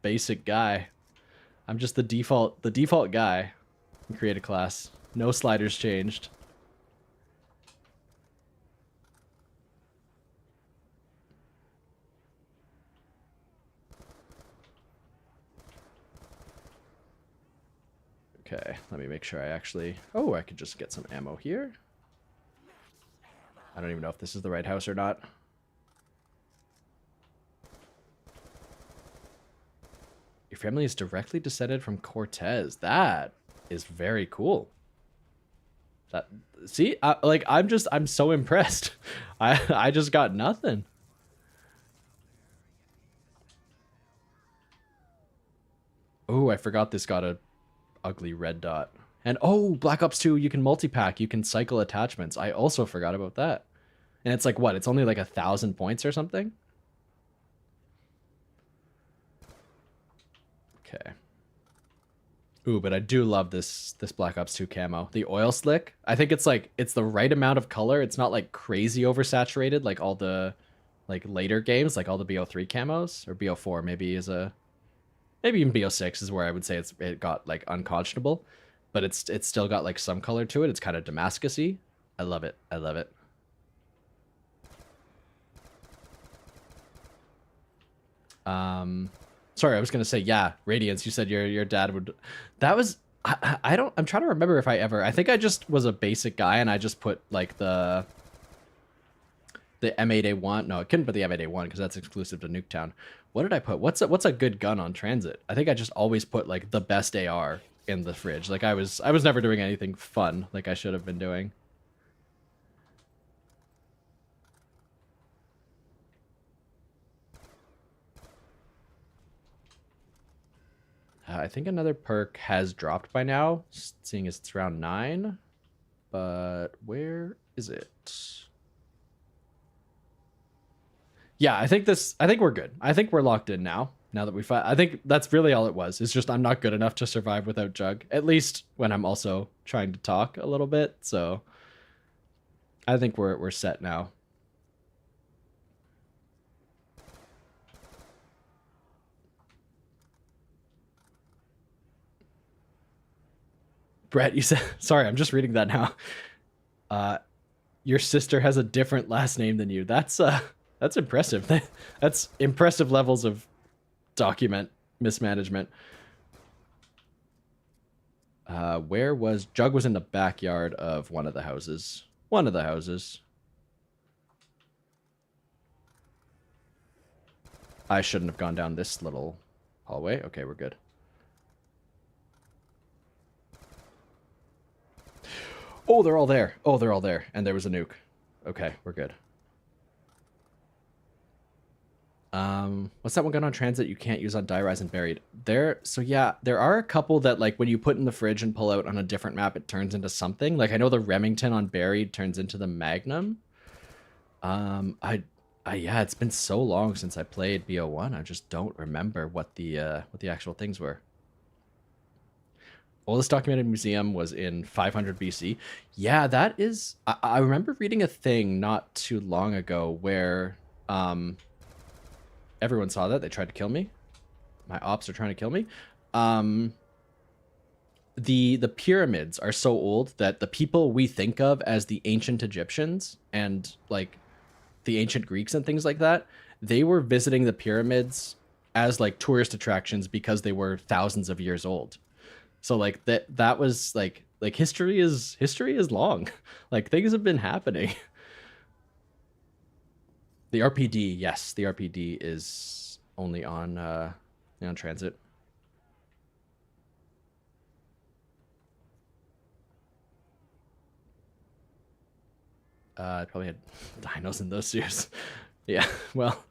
basic guy. I'm just the default guy in create a class. No sliders changed. Okay, let me make sure I actually... Oh, I could just get some ammo here. I don't even know if this is the right house or not. Your family is directly descended from Cortez. That is very cool. That, see, like I'm so impressed. I just got nothing. Oh, I forgot this got a ugly red dot. And oh, Black Ops 2, you can multi-pack, you can cycle attachments. I also forgot about that. And it's like, what, it's only like 1,000 points or something? Okay. Ooh, but I do love this Black Ops 2 camo. The oil slick, I think it's like, it's the right amount of color. It's not like crazy oversaturated like all the like later games, like all the BO3 camos, or BO4 maybe is a... Maybe even BO6 is where I would say it got like unconscionable, but it's still got like some color to it. It's kind of Damascus-y. I love it. I love it. Sorry, I was gonna say, yeah, Radiance. You said your dad would. That was I don't. I'm trying to remember if I ever. I think I just was a basic guy and I just put like the M8A1. No, it couldn't put the M8A1 because that's exclusive to Nuketown. What did I put? What's a good gun on transit? I think I just always put like the best AR in the fridge. Like I was never doing anything fun like I should have been doing. I think another perk has dropped by now, seeing as it's round 9. But where is it? Yeah, I think we're good. I think we're locked in now. Now that we fight, I think that's really all it was. It's just I'm not good enough to survive without Jug. At least when I'm also trying to talk a little bit. So I think we're set now. Brett, you said, sorry, I'm just reading that now. Your sister has a different last name than you. That's impressive. That's impressive levels of document mismanagement. Where was Jug? Was in the backyard of one of the houses. One of the houses. I shouldn't have gone down this little hallway. Okay, we're good. Oh, they're all there. Oh, they're all there. And there was a nuke. Okay, we're good. What's that one gun on transit you can't use on Die Rise and Buried? So yeah, there are a couple that like when you put in the fridge and pull out on a different map, it turns into something. Like I know the Remington on Buried turns into the Magnum. Yeah, it's been so long since I played BO1. I just don't remember what the actual things were. Oldest documented museum was in 500 BC. Yeah, that is. I remember reading a thing not too long ago where everyone saw that. They tried to kill me. My ops are trying to kill me. The pyramids are so old that the people we think of as the ancient Egyptians and like the ancient Greeks and things like that, they were visiting the pyramids as like tourist attractions because they were thousands of years old. So like that was like history is long. Like things have been happening. The RPD, yes, the RPD is only on transit. I probably had dinos in those suits. Yeah, well,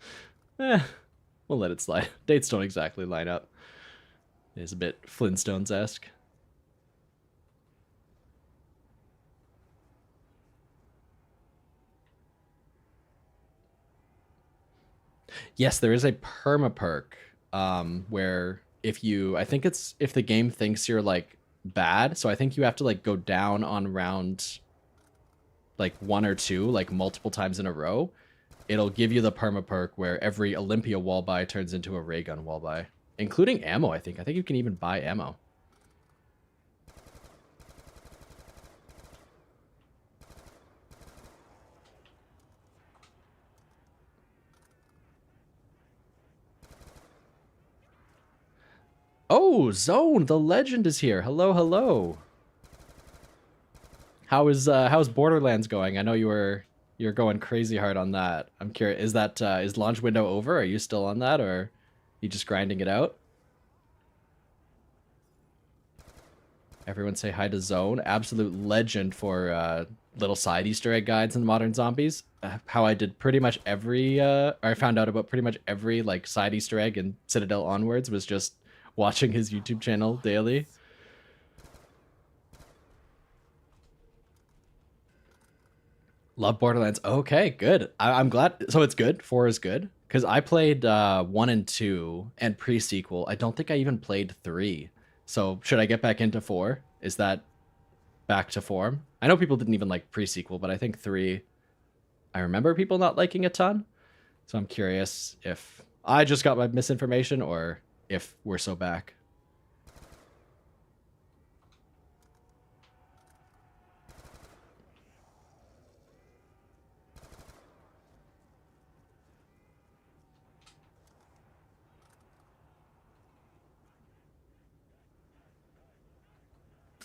we'll let it slide. Dates don't exactly line up. It is a bit Flintstones-esque. Yes, there is a perma perk where I think it's if the game thinks you're like bad, so I think you have to like go down on round like 1 or 2 like multiple times in a row. It'll give you the perma perk where every Olympia wall buy turns into a ray gun wall buy, including ammo. I think you can even buy ammo. Oh, Zone, the legend is here. Hello, hello. How's Borderlands going? I know you're going crazy hard on that. I'm curious, is launch window over? Are you still on that, or are you just grinding it out? Everyone say hi to Zone. Absolute legend for little side Easter egg guides in Modern Zombies. How I did pretty much every, I found out about pretty much every like side Easter egg in Citadel onwards was just watching his YouTube channel daily. Love Borderlands. Okay, good. I'm glad. So it's good. 4 is good. Because I played 1 and 2 and pre-sequel. I don't think I even played 3. So should I get back into 4? Is that back to form? I know people didn't even like pre-sequel, but I think 3, I remember people not liking a ton. So I'm curious if I just got my misinformation or if we're so back.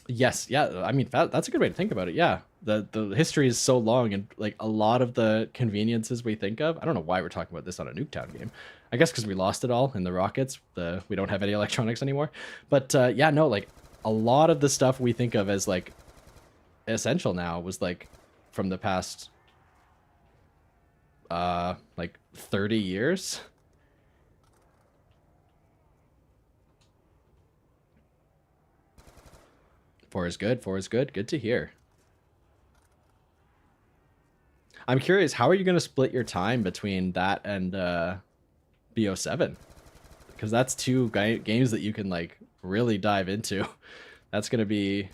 Yes, yeah. I mean, that's a good way to think about it. Yeah, the history is so long, and like a lot of the conveniences we think of. I don't know why we're talking about this on a Nuketown game. I guess because we lost it all in the rockets. We don't have any electronics anymore. But yeah, no, like a lot of the stuff we think of as like essential now was like from the past like 30 years. Four is good. 4 is good. Good to hear. I'm curious, how are you going to split your time between that and BO7? Because that's 2 games that you can like really dive into. That's going to be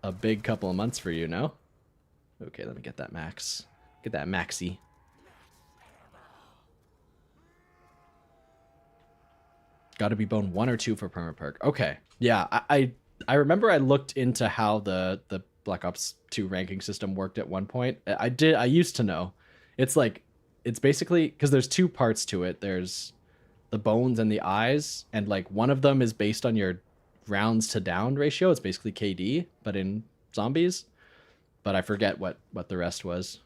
a big couple of months for you, no? Okay, let me get that max. Get that maxi. Got to be bone 1 or 2 for perma perk. Okay, yeah, I remember I looked into how the Black Ops 2 ranking system worked at one point. I used to know. It's like, it's basically, because there's 2 parts to it. There's the bones and the eyes, and like one of them is based on your rounds to down ratio. It's basically KD, but in zombies. But I forget what the rest was.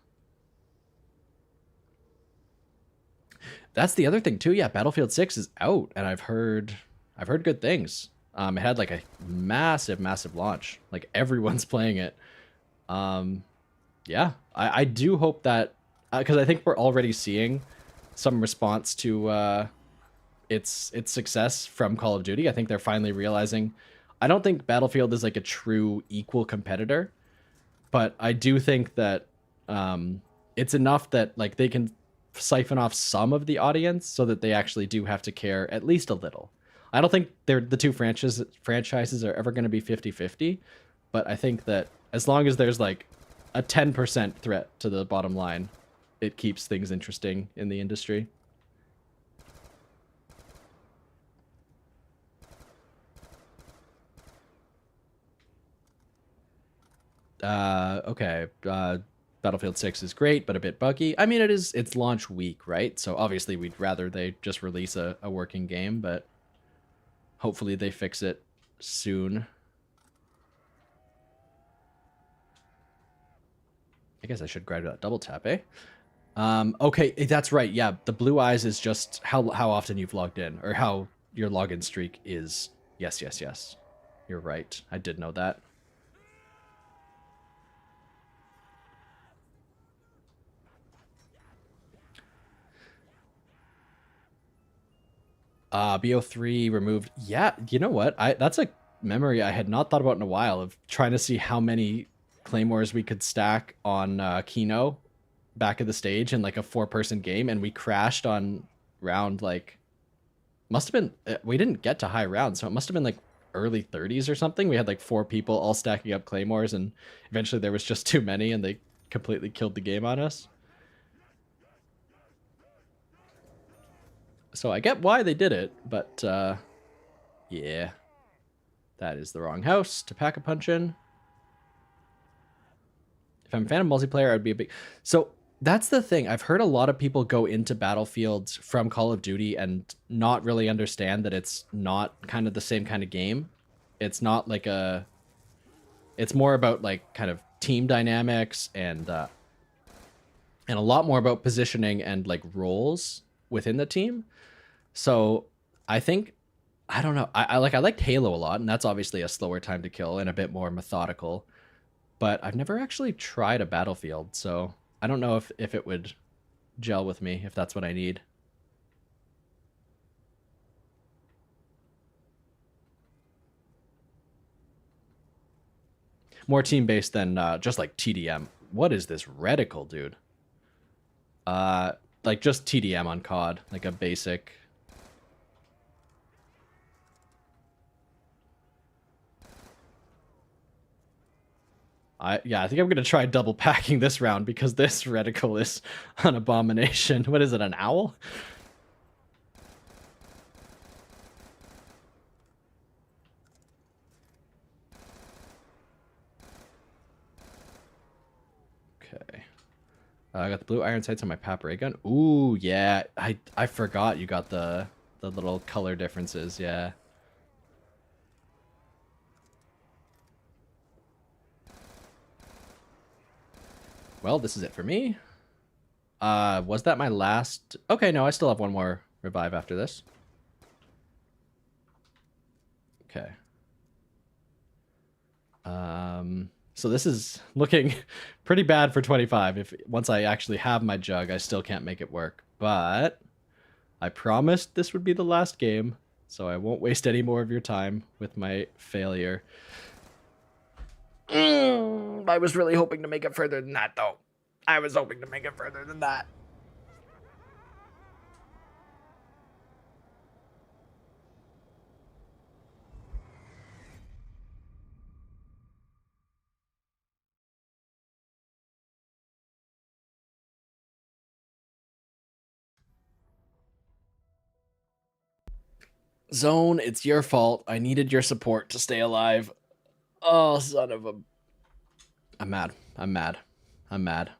That's the other thing too. Yeah, Battlefield 6 is out, and I've heard good things. It had like a massive launch. Like everyone's playing it. Yeah, I do hope that, because I think we're already seeing some response to its success from Call of Duty. I think they're finally realizing. I don't think Battlefield is like a true equal competitor, but I do think that it's enough that like they can siphon off some of the audience so that they actually do have to care at least a little. I don't think the two franchises are ever going to be 50-50, but I think that as long as there's like a 10% threat to the bottom line, it keeps things interesting in the industry. Okay. Battlefield 6 is great, but a bit buggy. I mean, it's launch week, right? So obviously we'd rather they just release a working game, but hopefully they fix it soon. I guess I should grab that double tap, eh? Okay, that's right. Yeah, the blue eyes is just how often you've logged in, or how your login streak is. Yes. You're right. I did know that. BO3 removed. Yeah, you know what? That's a memory I had not thought about in a while, of trying to see how many claymores we could stack on Kino back of the stage in like a 4-person game, and we crashed on round like, must have been, we didn't get to high round, so it must have been like early 30s or something. We had like 4 people all stacking up claymores, and eventually there was just too many and they completely killed the game on us. So I get why they did it, but yeah. That is the wrong house to pack a punch in. If I'm a fan of multiplayer, I'd be a big... So that's the thing. I've heard a lot of people go into Battlefield from Call of Duty and not really understand that it's not kind of the same kind of game. It's not like a... It's more about like kind of team dynamics and a lot more about positioning and like roles within the team. So I think, I don't know. I liked Halo a lot, and that's obviously a slower time to kill and a bit more methodical. But I've never actually tried a Battlefield, so I don't know if it would gel with me, if that's what I need. More team-based than just like TDM. What is this reticle, dude? Like just TDM on COD, like a basic... I think I'm gonna try double packing this round, because this reticle is an abomination. What is it, an owl? Okay. I got the blue iron sights on my Pap ray gun. Ooh, yeah. I forgot you got the little color differences, yeah. Well, this is it for me. Was that my last? Okay, no, I still have one more revive after this. Okay. So this is looking pretty bad for 25. If once I actually have my jug, I still can't make it work. But I promised this would be the last game, so I won't waste any more of your time with my failure. I was really hoping to make it further than that, though. I was hoping to make it further than that. Zone, it's your fault. I needed your support to stay alive. Oh, son of a... I'm mad. I'm mad. I'm mad.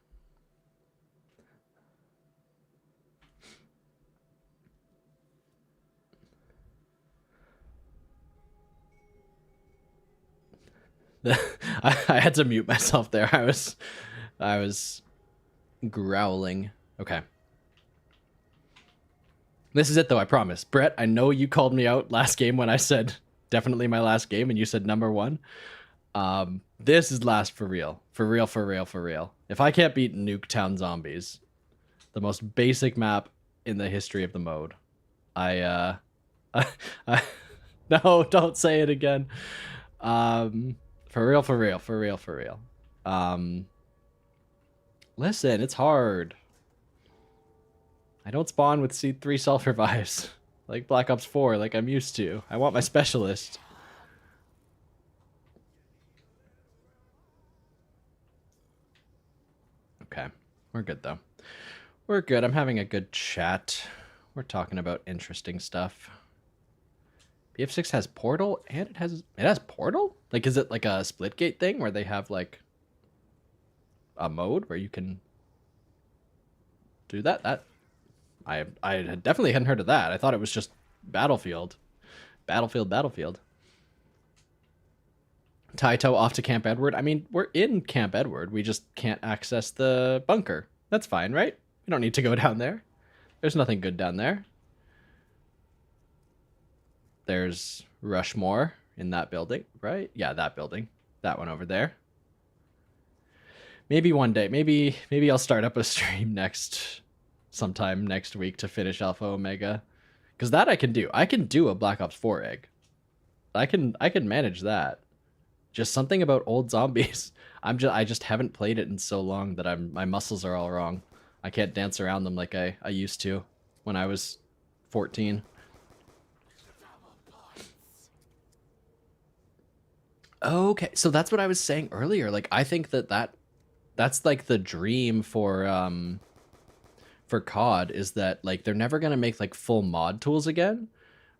I had to mute myself there. I was growling. Okay. This is it though, I promise. Brett, I know you called me out last game when I said definitely my last game and you said number 1. This is last for real. For real, for real, for real. If I can't beat Nuketown Zombies, the most basic map in the history of the mode, I no, don't say it again. For real, for real, for real, for real. Listen, it's hard. I don't spawn with C3 self-revives like Black Ops 4 like I'm used to. I want my specialist. Okay, we're good though. We're good. I'm having a good chat. We're talking about interesting stuff. BF6 has portal and it has portal? Like, is it like a split gate thing where they have like a mode where you can do that? I had definitely hadn't heard of that. I thought it was just Battlefield. Battlefield. Taito off to Camp Edward. I mean, we're in Camp Edward. We just can't access the bunker. That's fine, right? We don't need to go down there. There's nothing good down there. There's Rushmore in that building, right? Yeah, that building. That one over there. Maybe one day. Maybe I'll start up a stream sometime next week to finish Alpha Omega. Because that I can do. I can do a Black Ops 4 egg. I can manage that. Just something about old zombies. I just haven't played it in so long that my muscles are all wrong. I can't dance around them like I used to when I was 14. Okay, so that's what I was saying earlier. Like, I think that's like the dream for COD is that like they're never gonna make like full mod tools again,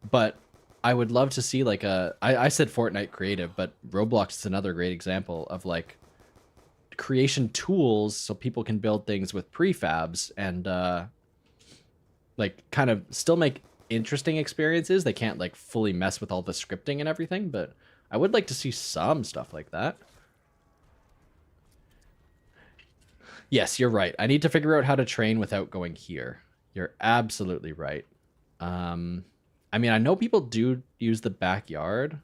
but I would love to see like I said Fortnite creative, but Roblox is another great example of like creation tools so people can build things with prefabs and like kind of still make interesting experiences. They can't like fully mess with all the scripting and everything, but I would like to see some stuff like that. Yes, you're right. I need to figure out how to train without going here. You're absolutely right. I mean, I know people do use the backyard.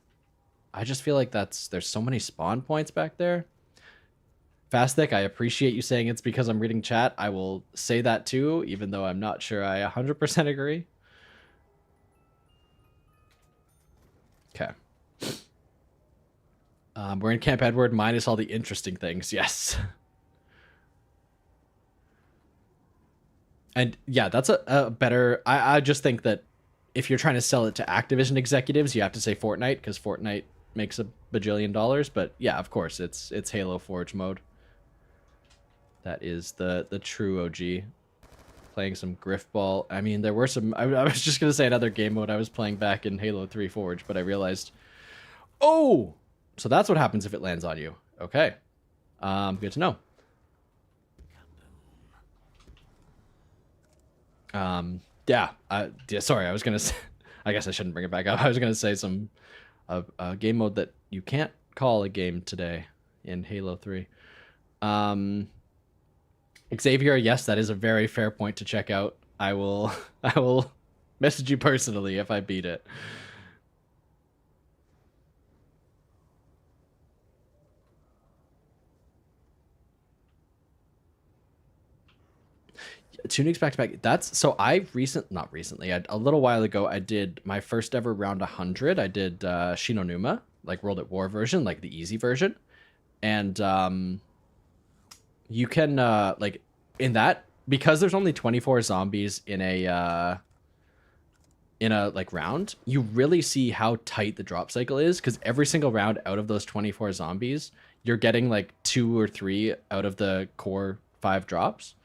I just feel like there's so many spawn points back there. Fasthick, I appreciate you saying it's because I'm reading chat. I will say that too, even though I'm not sure I 100% agree. Okay. We're in Camp Edward minus all the interesting things. Yes. And yeah, that's a better... I just think that if you're trying to sell it to Activision executives, you have to say Fortnite, because Fortnite makes $1 bajillion. But yeah, of course, it's Halo Forge mode. That is the true OG. Playing some Griffball. I mean, there were some... I was just going to say another game mode I was playing back in Halo 3 Forge, but I realized... Oh! So that's what happens if it lands on you. Okay. Good to know. Yeah, sorry, I was gonna say, I guess I shouldn't bring it back up. I was gonna say a game mode that you can't call a game today in Halo 3. Xavier, yes, that is a very fair point to check out. I will message you personally if I beat it. Tunics back to back. That's so a little while ago I did my first ever round 100. I did Shinonuma, like World at War version, like the easy version. And you can like in that, because there's only 24 zombies in a like round, you really see how tight the drop cycle is, because every single round out of those 24 zombies, you're getting like 2 or 3 out of the core 5 drops.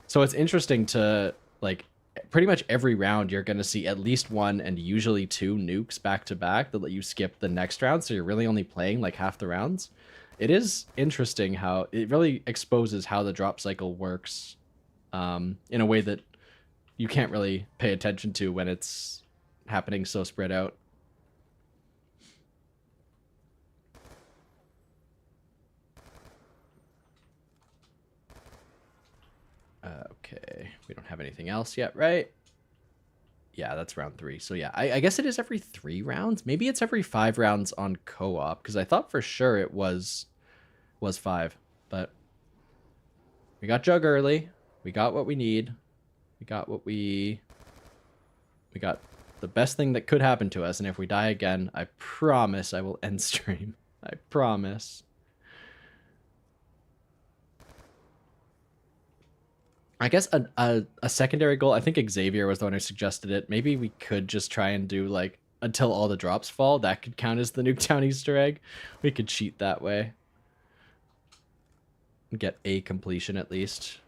So it's interesting to, like, pretty much every round you're going to see at least 1 and usually 2 nukes back to back that let you skip the next round, so you're really only playing like half the rounds. It is interesting how it really exposes how the drop cycle works in a way that you can't really pay attention to when it's happening so spread out. Okay, we don't have anything else yet, right? Yeah, that's round 3. So yeah, I guess it is every 3 rounds. Maybe it's every 5 rounds on co-op, because I thought for sure it was 5. But we got Jug early. We got what we need. We got what we got the best thing that could happen to us, and if we die again, I promise I will end stream. I promise. I guess a secondary goal, I think Xavier was the one who suggested it. Maybe we could just try and do, like, until all the drops fall. That could count as the Nuketown Easter egg. We could cheat that way. Get a completion at least.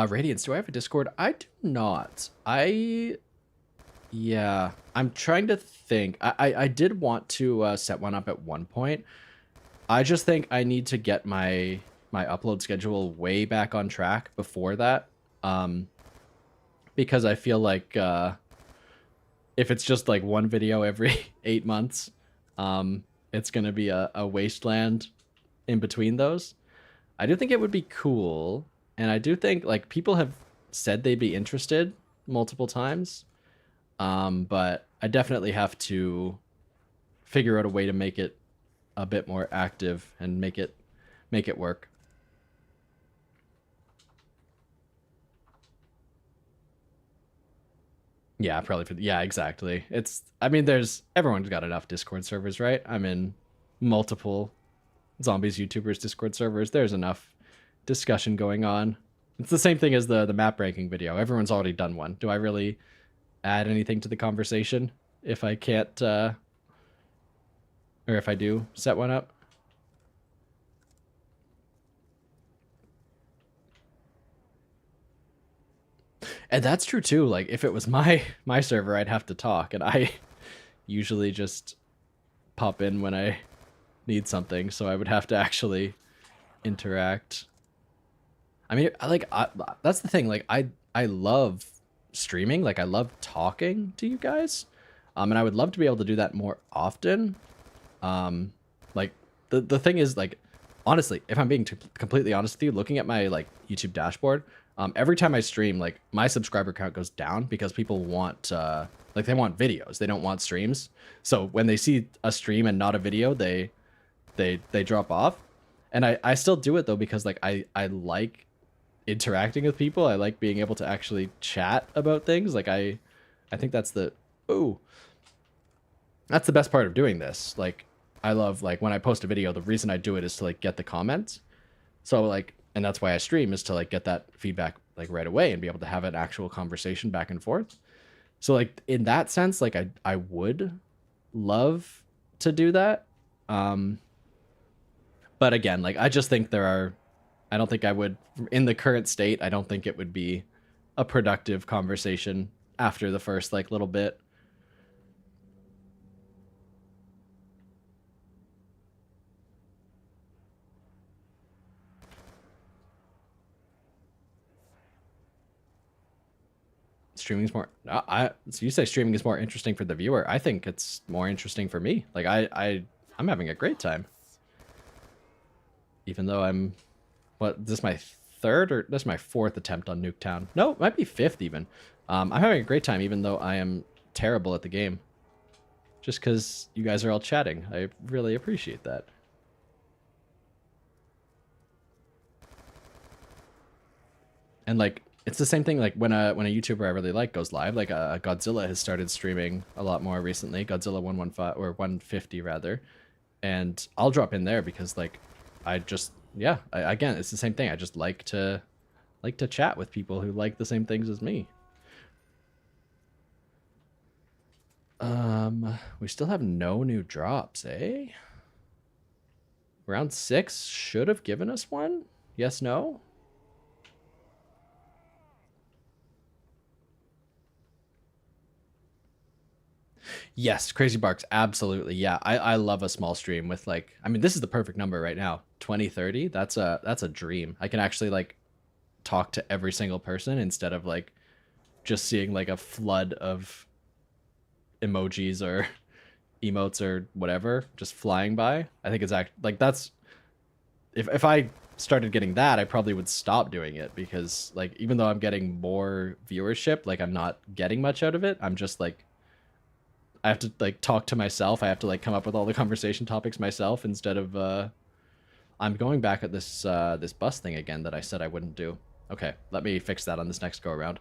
Radiance, do I have a Discord? I do not. Yeah, I'm trying to think. I did want to set one up at one point. I just think I need to get my upload schedule way back on track before that. Because I feel like if it's just like one video every 8 months, it's gonna be a wasteland in between those. I do think it would be cool. And I do think, like, people have said they'd be interested multiple times. But I definitely have to figure out a way to make it a bit more active and make it work. Yeah, probably yeah, exactly. I mean, everyone's got enough Discord servers, right? I'm in multiple Zombies YouTubers Discord servers. There's enough discussion going on. It's the same thing as the map ranking video. Everyone's already done one. Do I really add anything to the conversation if I can't or if I do set one up? And that's true too. Like, if it was my server, I'd have to talk, and I usually just pop in when I need something, so I would have to actually interact. I mean, that's the thing. Like, I love streaming. Like, I love talking to you guys, and I would love to be able to do that more often. Like, the thing is, like, honestly, if I'm being completely honest with you, looking at my like YouTube dashboard, every time I stream, like, my subscriber count goes down because people want like, they want videos. They don't want streams. So when they see a stream and not a video, they drop off. And I still do it though, because like I like interacting with people. I like being able to actually chat about things. Like, I think that's the best part of doing this. Like, I love, like, when I post a video, the reason I do it is to like get the comments. So like, and that's why I stream, is to like get that feedback like right away and be able to have an actual conversation back and forth. So like, in that sense, like, I would love to do that. But again, like, I just think I don't think I would, in the current state, I don't think it would be a productive conversation after the first, like, little bit. Streaming's more, so you say streaming is more interesting for the viewer. I think it's more interesting for me. Like, I'm having a great time. Even though I'm, this is my third, or this is my 4th attempt on Nuketown. No, it might be 5th even. I'm having a great time, even though I am terrible at the game. Just because you guys are all chatting. I really appreciate that. And like, it's the same thing, like, when a YouTuber I really like goes live. Like, Godzilla has started streaming a lot more recently. Godzilla 115, or 150 rather. And I'll drop in there because, like, I just, yeah, again, it's the same thing. I just like to chat with people who like the same things as me. We still have no new drops, eh? Round 6 should have given us one. Yes, no? Yes, Crazy Barks, absolutely. Yeah, I love a small stream with, like, I mean, this is the perfect number right now. 20, 30. That's a dream. I can actually, like, talk to every single person instead of, like, just seeing like a flood of emojis or emotes or whatever just flying by. I think it's like that's if I started getting that, I probably would stop doing it, because like even though I'm getting more viewership, like I'm not getting much out of it. I'm just like I have to like talk to myself. I have to like come up with all the conversation topics myself instead of I'm going back at this this bus thing again that I said I wouldn't do. Okay, let me fix that on this next go around.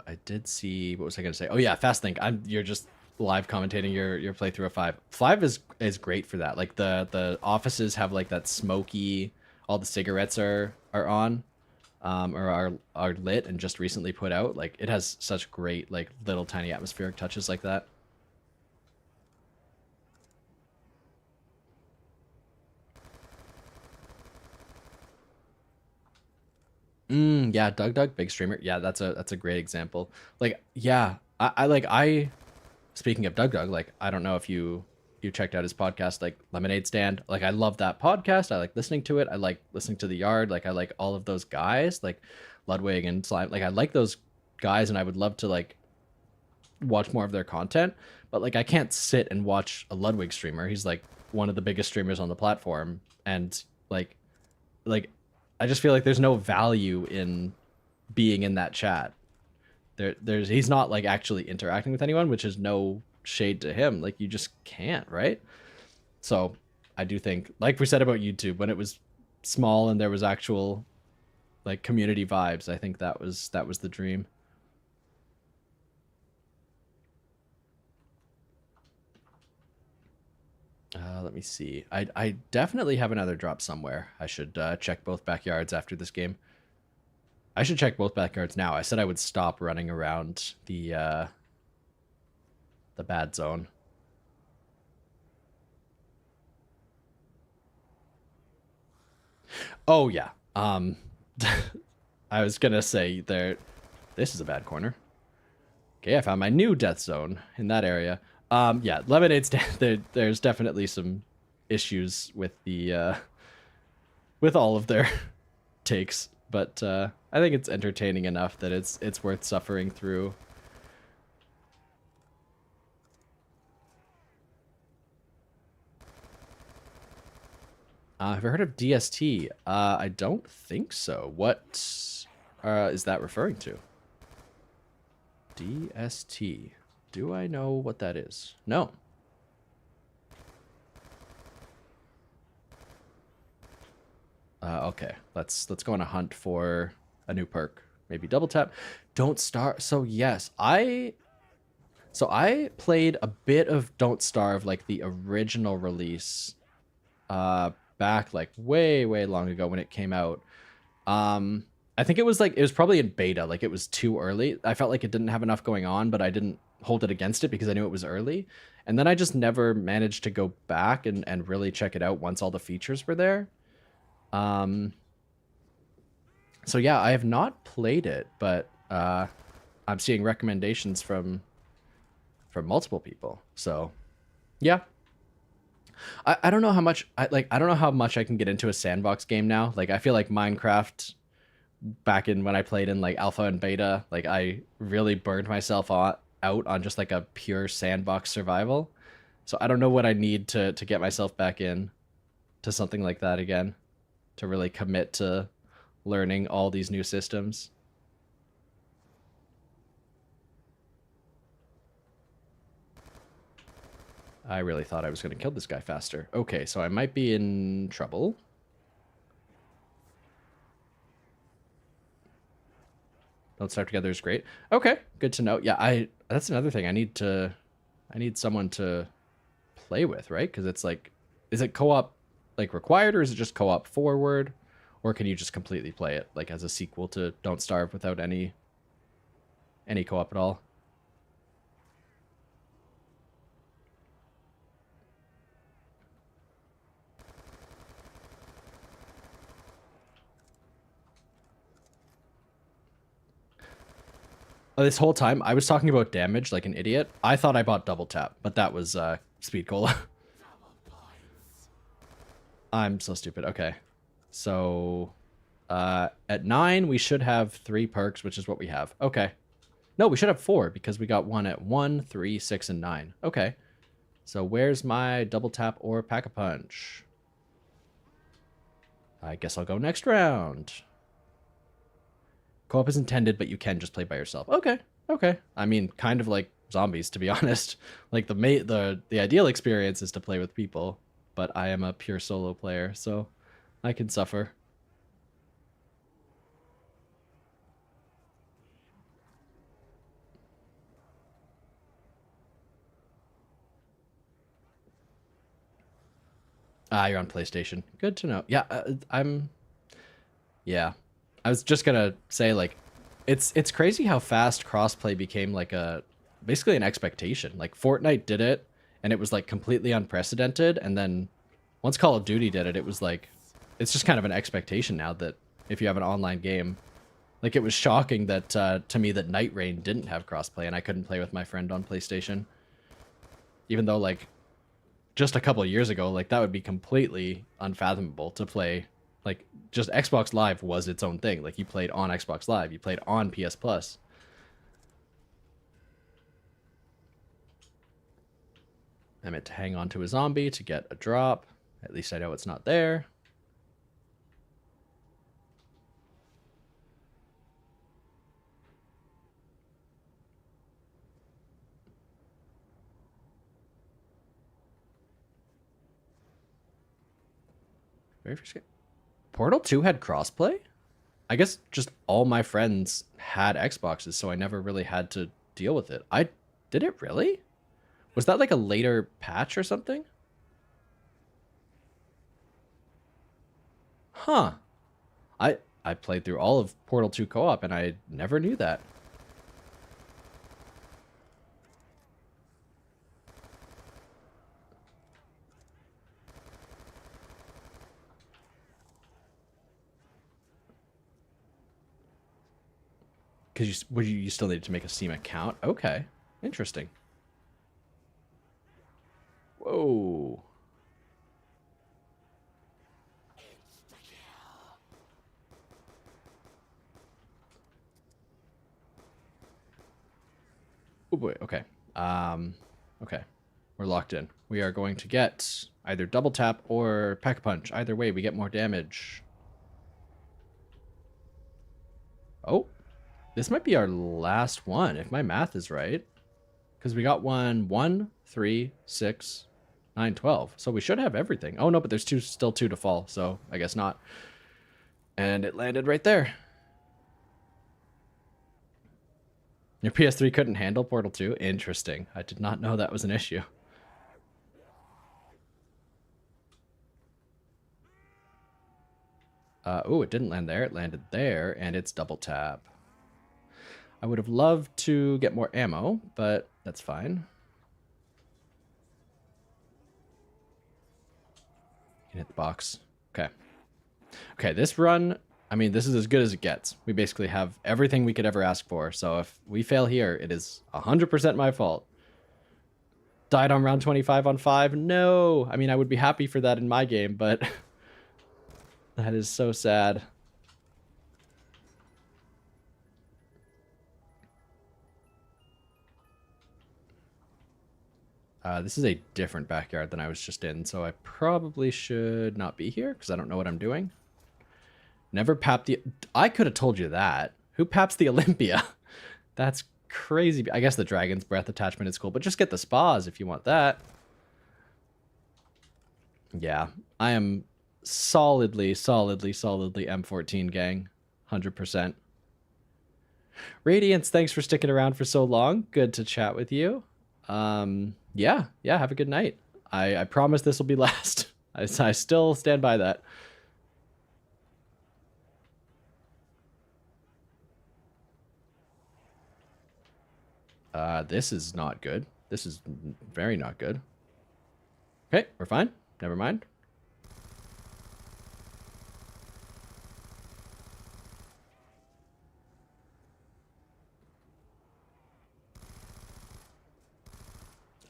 I did see, what was I gonna say? Oh yeah, Fast Think. You're just live commentating your playthrough of 5. 5 is great for that. Like the offices have like that smoky, all the cigarettes are on, or are lit and just recently put out. Like it has such great like little tiny atmospheric touches like that. Yeah, Doug, big streamer. Yeah, that's a great example. Like, yeah, I speaking of Doug, like I don't know if you checked out his podcast, like Lemonade Stand. Like I love that podcast. I like listening to it. I like listening to The Yard. Like I like all of those guys, like Ludwig and Slime. Like I like those guys, and I would love to like watch more of their content. But like I can't sit and watch a Ludwig streamer. He's like one of the biggest streamers on the platform, and like I just feel like there's no value in being in that chat. There's he's not like actually interacting with anyone, which is no shade to him. Like you just can't, right? So I do think, like we said about YouTube, when it was small and there was actual like community vibes, I think that was the dream. Let me see. I definitely have another drop somewhere. I should check both backyards after this game. I should check both backyards now. I said I would stop running around the bad zone. Oh yeah. I was gonna say there. This is a bad corner. Okay, I found my new death zone in that area. Yeah, Lemonade Stand. There's definitely some issues with the with all of their takes, but I think it's entertaining enough that it's worth suffering through. Have you heard of DST? I don't think so. What is that referring to? DST. Do I know what that is? No. Okay, let's go on a hunt for a new perk. Maybe double tap. Don't Starve. So yes, I played a bit of Don't Starve, like the original release, back like way long ago when it came out. I think it was probably in beta. Like it was too early. I felt like it didn't have enough going on, but I didn't hold it against it because I knew it was early. And then I just never managed to go back and really check it out once all the features were there. So yeah, I have not played it, but I'm seeing recommendations from multiple people. So yeah. I don't know how much I don't know how much I can get into a sandbox game now. Like I feel like Minecraft back in when I played in like alpha and beta, like I really burned myself out on just like a pure sandbox survival. So I don't know what I need to get myself back in to something like that again, to really commit to learning all these new systems. I really thought I was going to kill this guy faster. Okay, so I might be in trouble. Don't Starve Together is great. Okay, good to know. Yeah, that's another thing. I need someone to play with, right? Because it's like, is it co-op like required, or is it just co-op forward, or can you just completely play it like as a sequel to Don't Starve without any co-op at all? This whole time, I was talking about damage like an idiot. I thought I bought double tap, but that was Speed Cola. I'm so stupid. Okay. So at 9, we should have 3 perks, which is what we have. Okay. No, we should have 4 because we got one at 1, 3, 6, and 9. Okay. So where's my double tap or pack-a-punch? I guess I'll go next round. Co-op is intended, but you can just play by yourself. Okay. Okay. I mean, kind of like zombies, to be honest. Like the ideal experience is to play with people, but I am a pure solo player, so I can suffer. Ah, you're on PlayStation. Good to know. Yeah, yeah. I was just gonna say, like, it's crazy how fast crossplay became like basically an expectation. Like Fortnite did it, and it was like completely unprecedented. And then once Call of Duty did it, it was like it's just kind of an expectation now that if you have an online game, like it was shocking that to me that Night Rain didn't have crossplay and I couldn't play with my friend on PlayStation, even though like just a couple of years ago, like that would be completely unfathomable to play. Like just Xbox Live was its own thing. Like you played on Xbox Live, you played on PS Plus. I meant to hang on to a zombie to get a drop. At least I know it's not there. Very first game. Portal 2 had crossplay? I guess just all my friends had Xboxes, so I never really had to deal with it. Did it really? Was that like a later patch or something? Huh. I played through all of Portal 2 co-op and I never knew that. Because you still needed to make a Steam account? Okay. Interesting. Whoa. Oh boy, okay. Okay. We're locked in. We are going to get either double tap or pack punch. Either way, we get more damage. Oh. This might be our last one, if my math is right. Because we got 1, 3, 6, 9, 12. So we should have everything. Oh no, but there's still two to fall, so I guess not. And it landed right there. Your PS3 couldn't handle Portal 2? Interesting. I did not know that was an issue. Oh, it didn't land there. It landed there, and it's double tap. I would have loved to get more ammo, but that's fine. You can hit the box. Okay. Okay, this run, I mean, this is as good as it gets. We basically have everything we could ever ask for, so if we fail here, it is 100% my fault. Died on round 25 on 5? No! I mean, I would be happy for that in my game, but that is so sad. This is a different backyard than I was just in, so I probably should not be here because I don't know what I'm doing. Never pap the... I could have told you that. Who paps the Olympia? That's crazy. I guess the Dragon's Breath attachment is cool, but just get the spas if you want that. Yeah, I am solidly M14 gang. 100%. Radiance, thanks for sticking around for so long. Good to chat with you. Yeah, have a good night. I promise this will be last. I still stand by that. This is not good. This is very not good. Okay, we're fine. Never mind.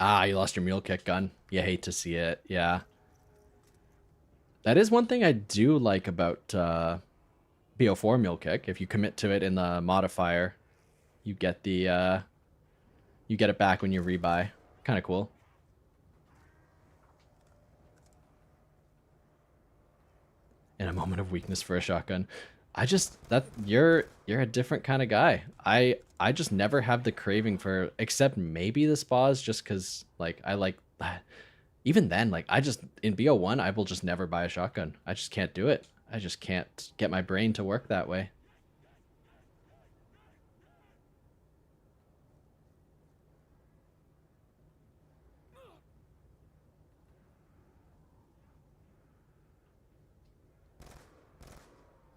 Ah, you lost your mule kick gun. You hate to see it. Yeah. That is one thing I do like about BO4 Mule Kick. If you commit to it in the modifier, you get the you get it back when you rebuy. Kind of cool. In a moment of weakness for a shotgun. I just that you're a different kind of guy. I just never have the craving for, except maybe the spas, just because like I like even then, like I just in BO1 I will just never buy a shotgun. I just can't do it. I just can't get my brain to work that way.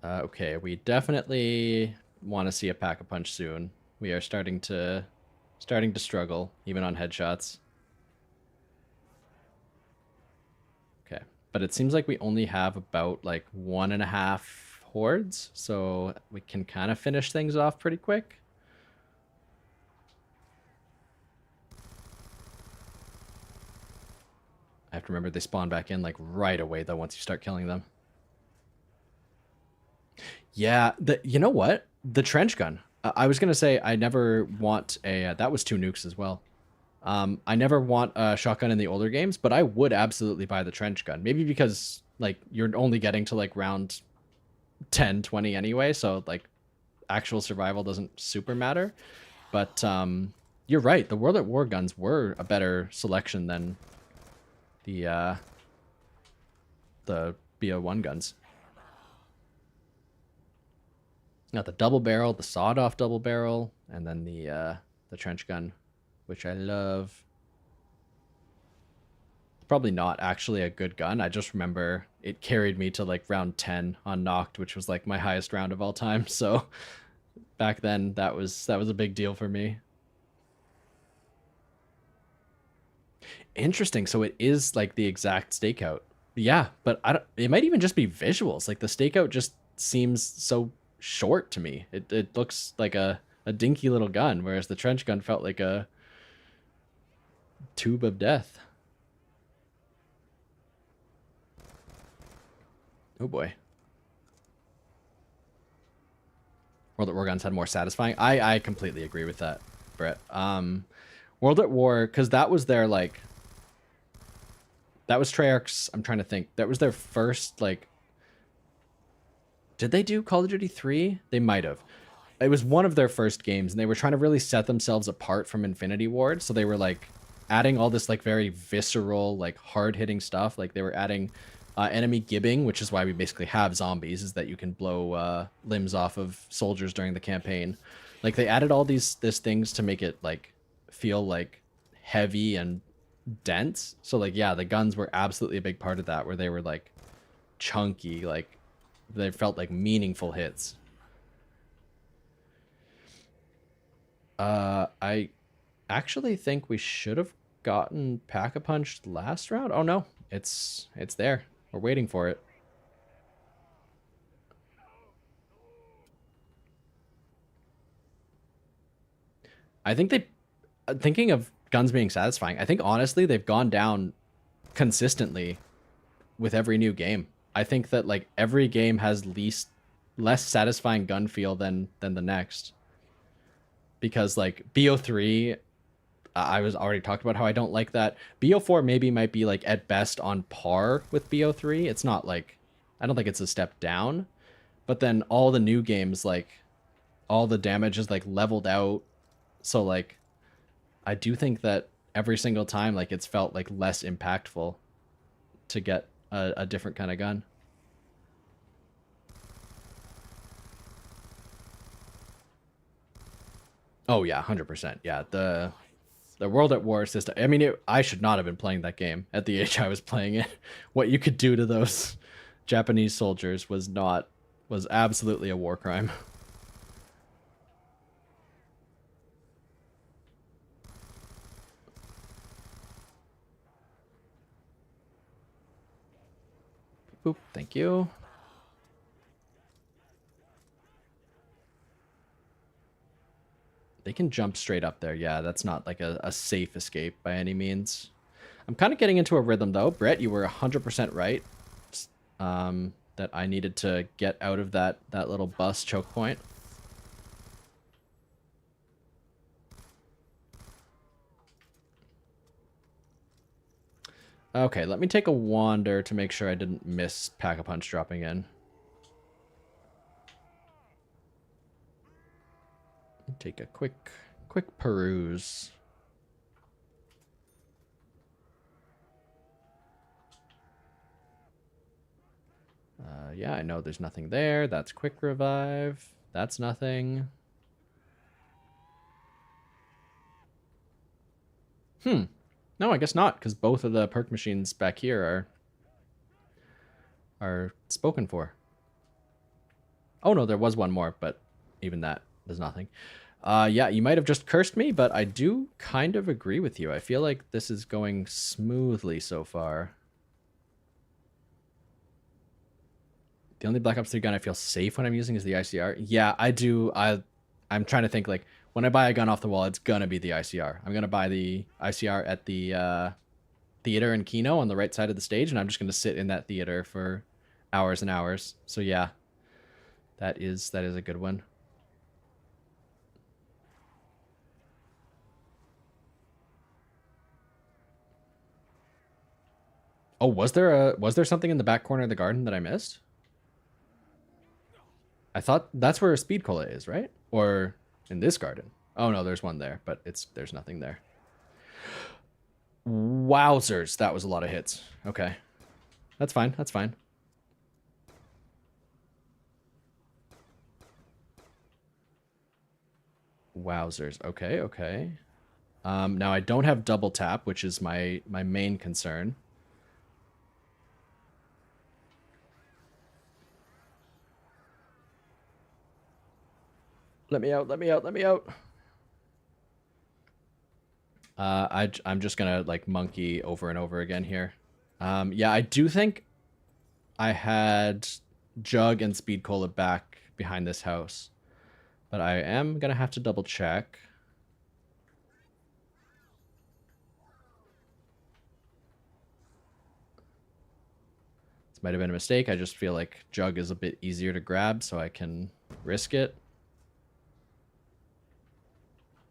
Okay, we definitely want to see a pack-a-punch soon. We are starting to struggle, even on headshots. Okay, but it seems like we only have about like 1.5 hordes, so we can kind of finish things off pretty quick. I have to remember they spawn back in like right away though once you start killing them. Yeah, you know what? The trench gun. I was gonna say I never want a. That was 2 nukes as well. I never want a shotgun in the older games, but I would absolutely buy the trench gun. Maybe because like you're only getting to like round 10, 20 anyway, so like actual survival doesn't super matter. But you're right. The World at War guns were a better selection than the BO1 guns. Got the double barrel, the sawed-off double barrel, and then the trench gun, which I love. Probably not actually a good gun. I just remember it carried me to like round 10 on Noct, which was like my highest round of all time. So back then, that was a big deal for me. Interesting. So it is like the exact stakeout. Yeah, but it might even just be visuals. Like the stakeout just seems so short to me. It looks like a dinky little gun, whereas the trench gun felt like a tube of death. Oh boy. World at War guns had more satisfying. I completely agree with that, Brett. World at War, because that was their like, that was Treyarch's, I'm trying to think, that was their first like, did they do Call of Duty 3? They might have. It was one of their first games, and they were trying to really set themselves apart from Infinity Ward. So they were like adding all this like very visceral, like hard-hitting stuff. Like they were adding enemy gibbing, which is why we basically have zombies, is that you can blow limbs off of soldiers during the campaign. Like they added all these things to make it like feel like heavy and dense. So like yeah, the guns were absolutely a big part of that, where they were like chunky, like they felt like meaningful hits. I actually think we should have gotten Pack-a-Punch last round. Oh no, it's there. We're waiting for it. I think thinking of guns being satisfying, I think honestly they've gone down consistently with every new game. I think that like every game has less satisfying gun feel than the next. Because like BO3, I was already talked about how I don't like that. BO4 maybe might be like at best on par with BO3. It's not like, I don't think it's a step down. But then all the new games, like all the damage is like leveled out. So like I do think that every single time like it's felt like less impactful to get a different kind of gun. Oh yeah, 100%. Yeah, the World at War system. I mean, I should not have been playing that game at the age I was playing it. What you could do to those Japanese soldiers was absolutely a war crime. Boop, thank you. They can jump straight up there. Yeah, that's not like a safe escape by any means. I'm kind of getting into a rhythm though. Brett, you were 100% right. that I needed to get out of that little bus choke point. Okay, let me take a wander to make sure I didn't miss Pack-a-Punch dropping in. Take a quick peruse. Yeah, I know there's nothing there. That's quick revive. That's nothing. No, I guess not, because both of the perk machines back here are spoken for. Oh no, there was one more, but even that does nothing. Yeah, you might have just cursed me, but I do kind of agree with you. I feel like this is going smoothly so far. The only Black Ops 3 gun I feel safe when I'm using is the ICR. Yeah, I do. I'm trying to think, like, when I buy a gun off the wall, it's gonna be the ICR. I'm gonna buy the ICR at the theater in Kino on the right side of the stage, and I'm just gonna sit in that theater for hours and hours. So yeah, that is a good one. Oh, was there something in the back corner of the garden that I missed? I thought that's where a speed cola is, right? Or in this garden. Oh no, there's one there, but there's nothing there. Wowzers, that was a lot of hits. Okay. That's fine, that's fine. Wowzers. Okay, okay. Now I don't have double tap, which is my main concern. Let me out, let me out, let me out. I'm just gonna, like, monkey over and over again here. Yeah, I do think I had Jug and Speed Cola back behind this house. But I am gonna have to double check. This might have been a mistake. I just feel like Jug is a bit easier to grab, so I can risk it.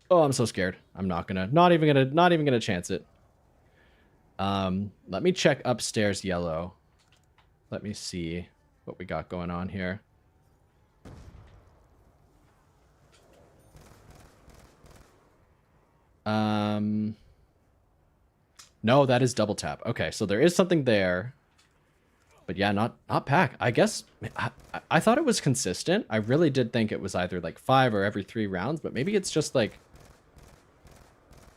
Oh, I'm so scared. I'm not even gonna chance it. Let me check upstairs yellow. Let me see what we got going on here. No, that is double tap. Okay, so there is something there. But yeah, not pack. I guess I thought it was consistent. I really did think it was either like 5 or every 3 rounds, but maybe it's just like,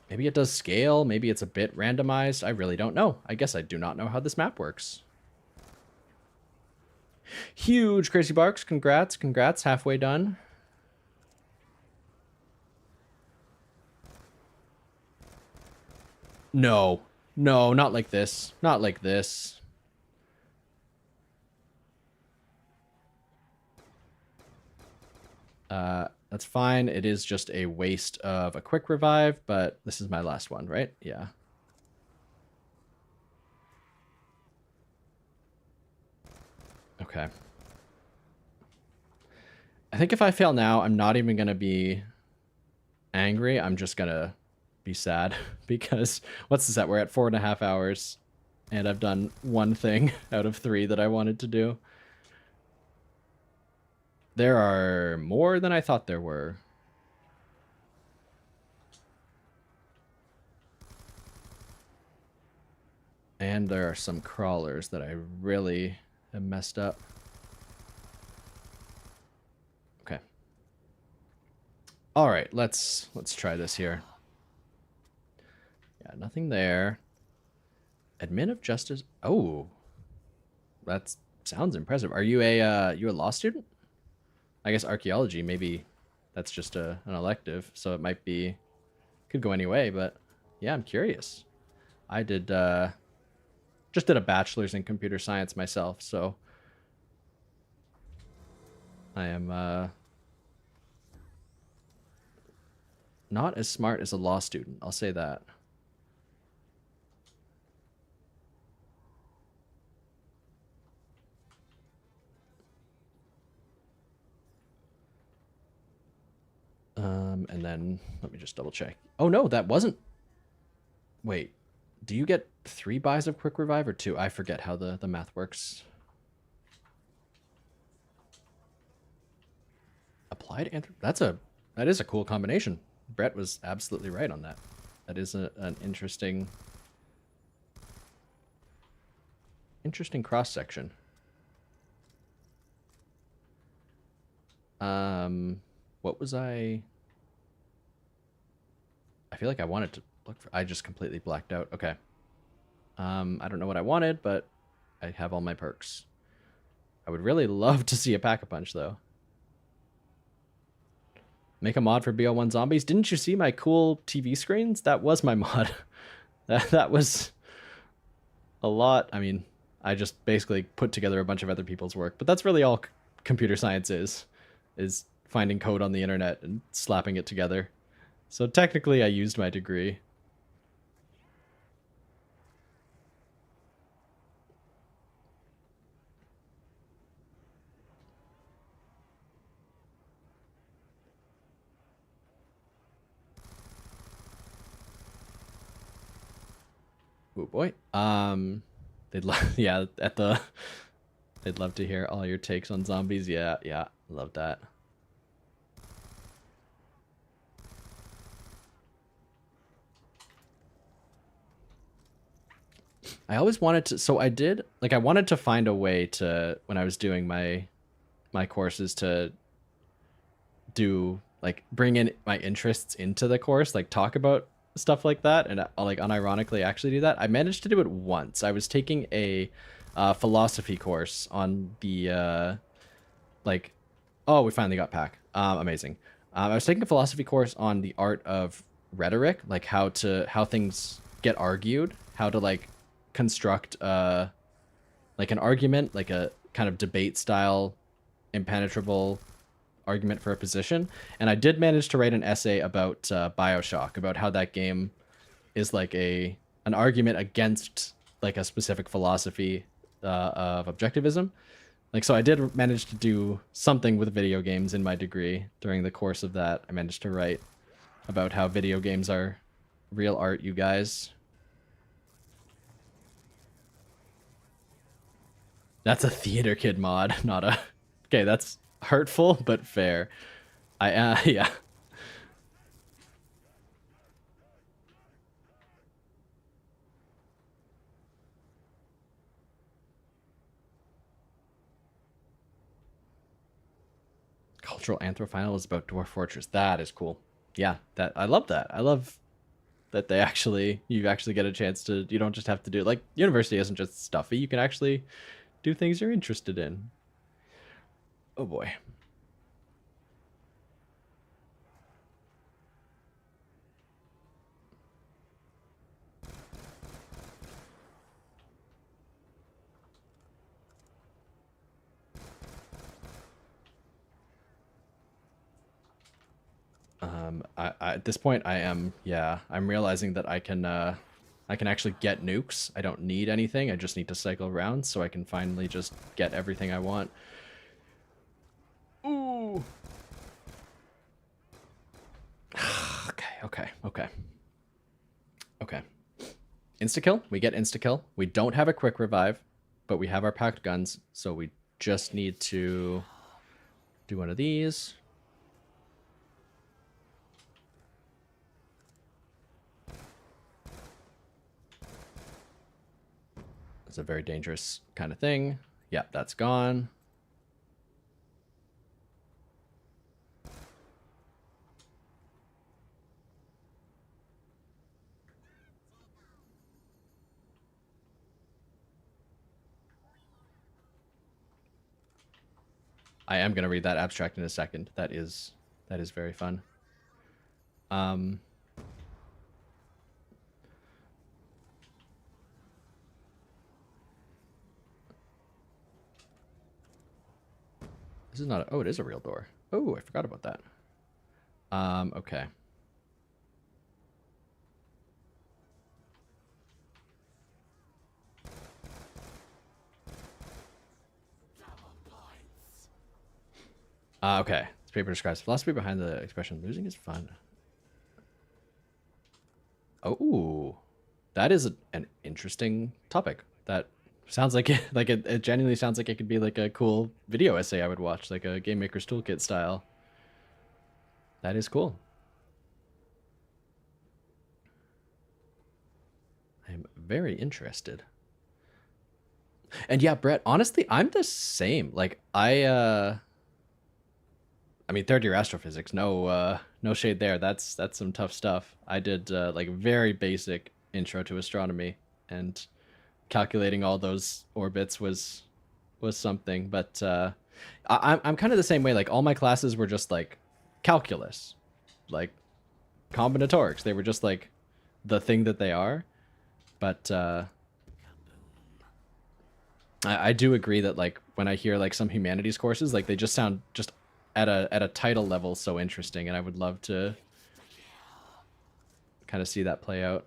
maybe it does scale, maybe it's a bit randomized. I really don't know. I guess I do not know how this map works. Huge Crazy Barks, congrats, halfway done. No, not like this. Not like this. That's fine. It is just a waste of a quick revive, but this is my last one, right? Yeah. Okay. I think if I fail now, I'm not even going to be angry. I'm just going to be sad because what's this at? We're at 4.5 hours and I've done one thing out of 3 that I wanted to do. There are more than I thought there were. And there are some crawlers that I really have messed up. Okay. All right, let's try this here. Yeah, nothing there. Admin of Justice. Oh, that sounds impressive. Are you a law student? I guess archaeology, maybe that's just an elective, so it might be, could go any way, but yeah, I'm curious. I did, just did a bachelor's in computer science myself, so I am, not as smart as a law student, I'll say that. And then let me just double check. Oh no, that wasn't. Wait, do you get 3 buys of quick revive or 2? I forget how the math works. Applied anthrop. That is a cool combination. Brett was absolutely right on that. That is an interesting cross section. What was I feel like I wanted to look for. I just completely blacked out. Okay. I don't know what I wanted, but I have all my perks. I would really love to see a Pack-a-Punch though. Make a mod for BO1 Zombies. Didn't you see my cool TV screens? That was my mod. that was a lot. I mean, I just basically put together a bunch of other people's work, but that's really all computer science is finding code on the internet and slapping it together. So technically I used my degree. Oh boy. They'd love, yeah, they'd love to hear all your takes on zombies. Yeah, love that. I always wanted to, so I wanted to find a way to, when I was doing my courses, to do, like, bring in my interests into the course, like talk about stuff like that, and like unironically actually do that. I managed to do it once. I was taking a philosophy course on the like, oh, we finally got Pack. Amazing. I was taking a philosophy course on the art of rhetoric, like how things get argued, how to like construct like an argument, like a kind of debate style impenetrable argument for a position. And I did manage to write an essay about BioShock, about how that game is like an argument against like a specific philosophy of objectivism. Like, so I did manage to do something with video games in my degree. During the course of that, I managed to write about how video games are real art, you guys. That's a theater kid mod, not a... Okay, that's hurtful, but fair. Yeah. Cultural Anthrophile is about Dwarf Fortress. That is cool. Yeah, I love that. I love that you actually get a chance to, you don't just have to do, like, university isn't just stuffy. You can actually do things you're interested in. Oh boy. At this point I'm realizing that I can actually get nukes. I don't need anything. I just need to cycle around so I can finally just get everything I want. Ooh. Okay. Insta-kill. We get insta-kill. We don't have a quick revive, but we have our packed guns, so we just need to do one of these. It's a very dangerous kind of thing. Yeah, that's gone. I am going to read that abstract in a second. That is very fun. This is not a, oh, it is a real door. Oh, I forgot about that. Okay. Okay, This paper describes philosophy behind the expression "losing is fun." Oh, that is an interesting topic. That sounds like it genuinely sounds like it could be like a cool video essay I would watch, like a Game Maker's Toolkit style. That is cool. I'm very interested. And yeah, Brett, honestly, I'm the same. Like I mean, third year astrophysics, no shade there. That's some tough stuff. I did like very basic intro to astronomy, and calculating all those orbits was something. But I'm kind of the same way. Like all my classes were just like calculus, like combinatorics. They were just like the thing that they are. But I do agree that like when I hear like some humanities courses, like they just sound just at a title level so interesting, and I would love to kind of see that play out.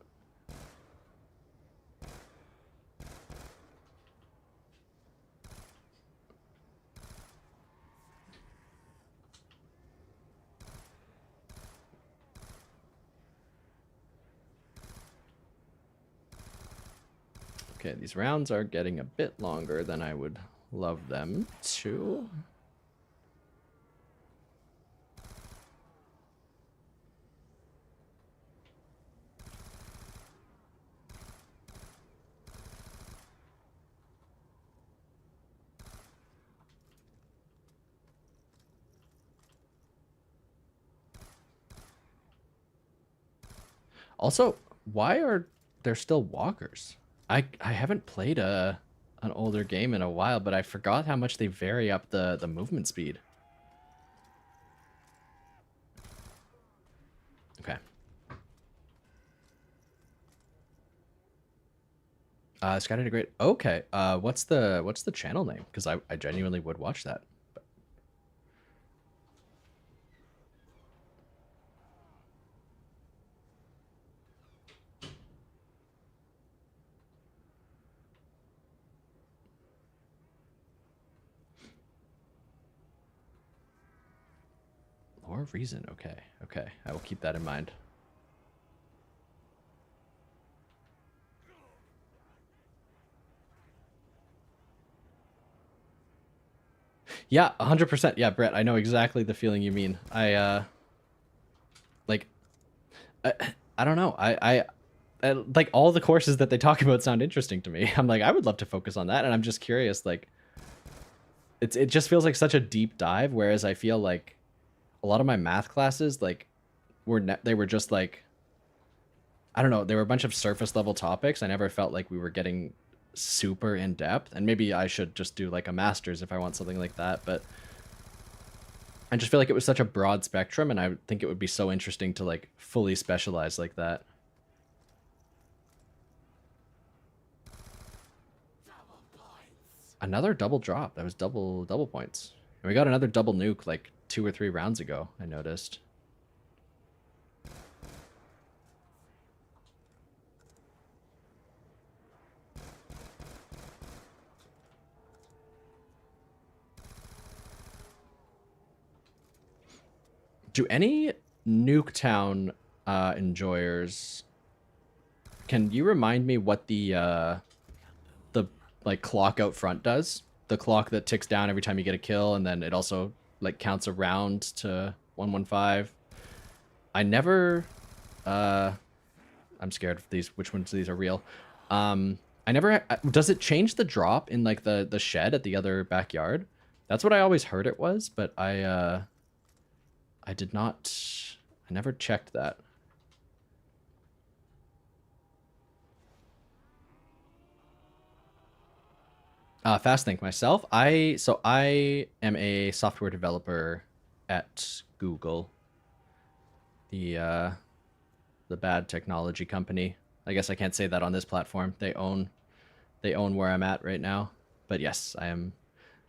Okay, these rounds are getting a bit longer than I would love them to. Also, why are there still walkers? I haven't played an older game in a while, but I forgot how much they vary up the movement speed. Okay. Scattered Great. Okay. What's the channel name? Because I genuinely would watch that. Lore of Reason. Okay. Okay. I will keep that in mind. Yeah, 100%. Yeah, Brett, I know exactly the feeling you mean. Like, I don't know. Like all the courses that they talk about sound interesting to me. I'm like, I would love to focus on that, and I'm just curious. Like, it just feels like such a deep dive. Whereas I feel like a lot of my math classes, like, they were just like, I don't know, they were a bunch of surface level topics. I never felt like we were getting super in depth, and maybe I should just do like a master's if I want something like that. But I just feel like it was such a broad spectrum, and I think it would be so interesting to like fully specialize like that. Another double drop. That was double points. And we got another double nuke like 2 or 3 rounds ago, I noticed. Do any Nuketown enjoyers, can you remind me what the like clock out front does? The clock that ticks down every time you get a kill, and then it also like counts around to 115. I never I'm scared of these, which ones of these are real. I never, does it change the drop in like the shed at the other backyard? That's what I always heard it was, but I did not, I never checked that. Fast think myself. So I am a software developer at Google, the bad technology company. I guess I can't say that on this platform. They own where I'm at right now. But yes, I am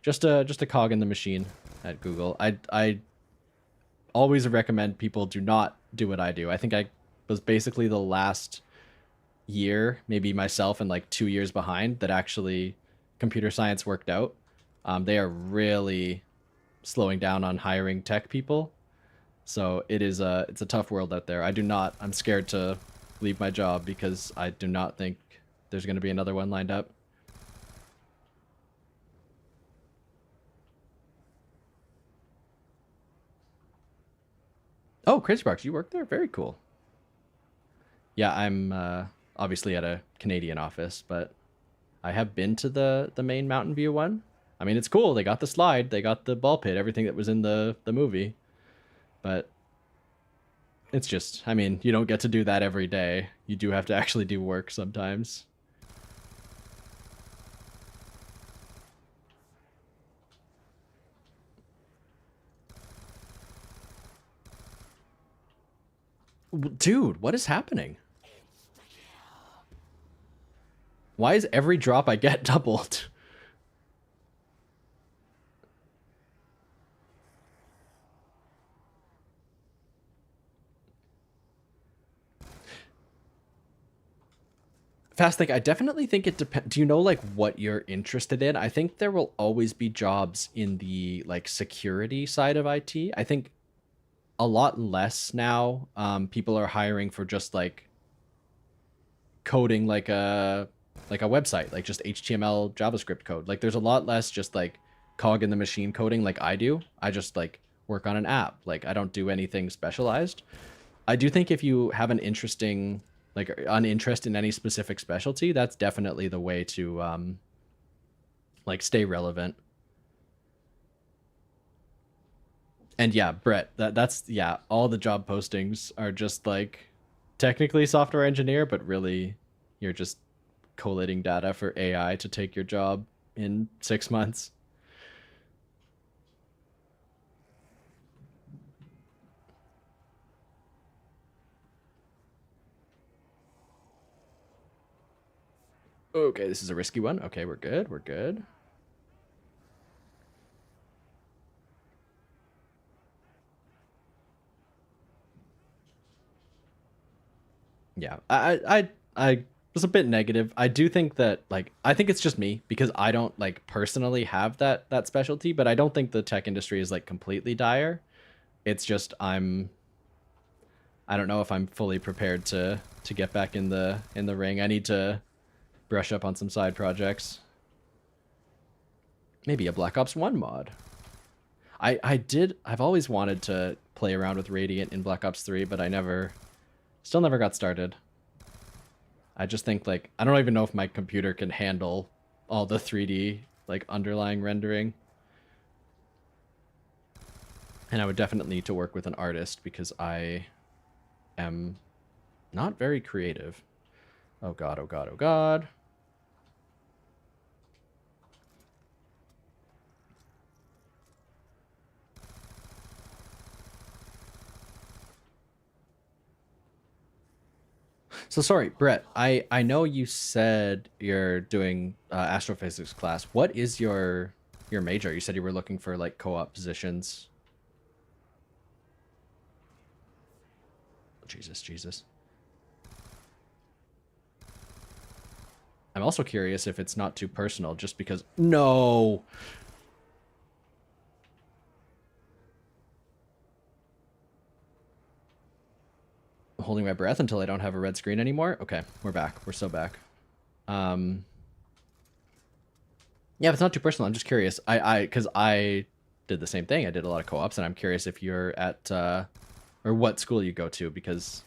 just a cog in the machine at Google. I always recommend people do not do what I do. I think I was basically the last year, maybe myself and like 2 years behind, that actually computer science worked out. They are really slowing down on hiring tech people. So it's a tough world out there. I'm scared to leave my job because I do not think there's going to be another one lined up. Oh, Crazy Box, you work there? Very cool. Yeah, I'm obviously at a Canadian office, but I have been to the main Mountain View one. I mean, it's cool. They got the slide, they got the ball pit, everything that was in the movie. But it's just, I mean, you don't get to do that every day. You do have to actually do work sometimes. Dude, what is happening? Why is every drop I get doubled? Fast Think, I definitely think it depends. Do you know like what you're interested in? I think there will always be jobs in the like security side of IT. I think a lot less now. People are hiring for just like coding like a website, like just HTML, JavaScript code. Like there's a lot less just like cog in the machine coding like I do. I just like work on an app. Like I don't do anything specialized. I do think if you have an interesting like an interest in any specific specialty, that's definitely the way to like stay relevant. And yeah, Brett, that's yeah, all the job postings are just like technically software engineer, but really you're just collating data for AI to take your job in 6 months. Okay, this is a risky one. Okay, we're good. We're good. Yeah, I was a bit negative. I do think that like I think it's just me because I don't like personally have that specialty, but I don't think the tech industry is like completely dire. It's just I don't know if I'm fully prepared to get back in the ring. I need to brush up on some side projects. Maybe a Black Ops 1 mod. I've always wanted to play around with Radiant in Black Ops 3, but still never got started. I just think like I don't even know if my computer can handle all the 3D like underlying rendering. And I would definitely need to work with an artist because I am not very creative. Oh god, oh god, oh god. So sorry, Brett, I know you said you're doing astrophysics class. What is your major? You said you were looking for like co-op positions. Jesus, Jesus. I'm also curious if it's not too personal just because no. Holding my breath until I don't have a red screen anymore. Okay, we're back. We're so back. Yeah, if it's not too personal, I'm just curious. Because I did the same thing. I did a lot of co-ops, and I'm curious if you're at or what school you go to, because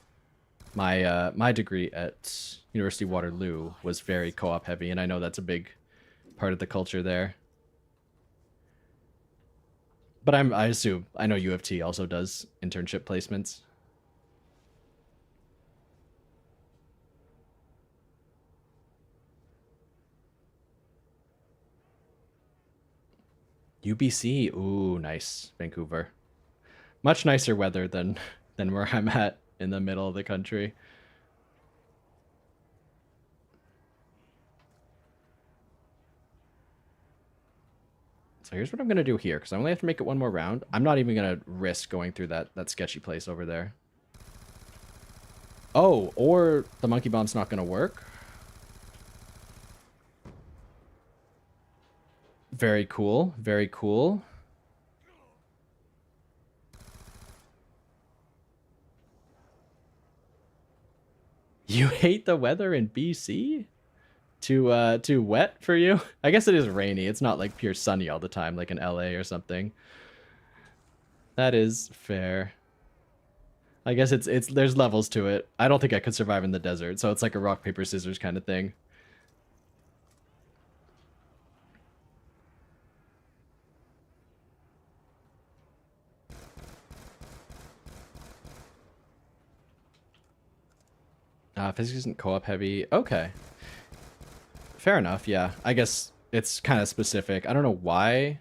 my degree at University of Waterloo was very co-op heavy, and I know that's a big part of the culture there. But I assume I know U of T also does internship placements. UBC, ooh, nice, Vancouver. Much nicer weather than where I'm at in the middle of the country. So here's what I'm gonna do here, because I only have to make it one more round. I'm not even gonna risk going through that sketchy place over there. Oh, or the monkey bomb's not gonna work. Very cool, very cool. hate the weather in BC? Too wet for you? I guess it is rainy. It's not like pure sunny all the time like in LA or something. That is fair. I guess it's there's levels to it. I don't think I could survive in the desert, so it's like a rock paper scissors kind of thing. Physics isn't co-op heavy. Okay. Fair enough, yeah. I guess it's kind of specific. I don't know why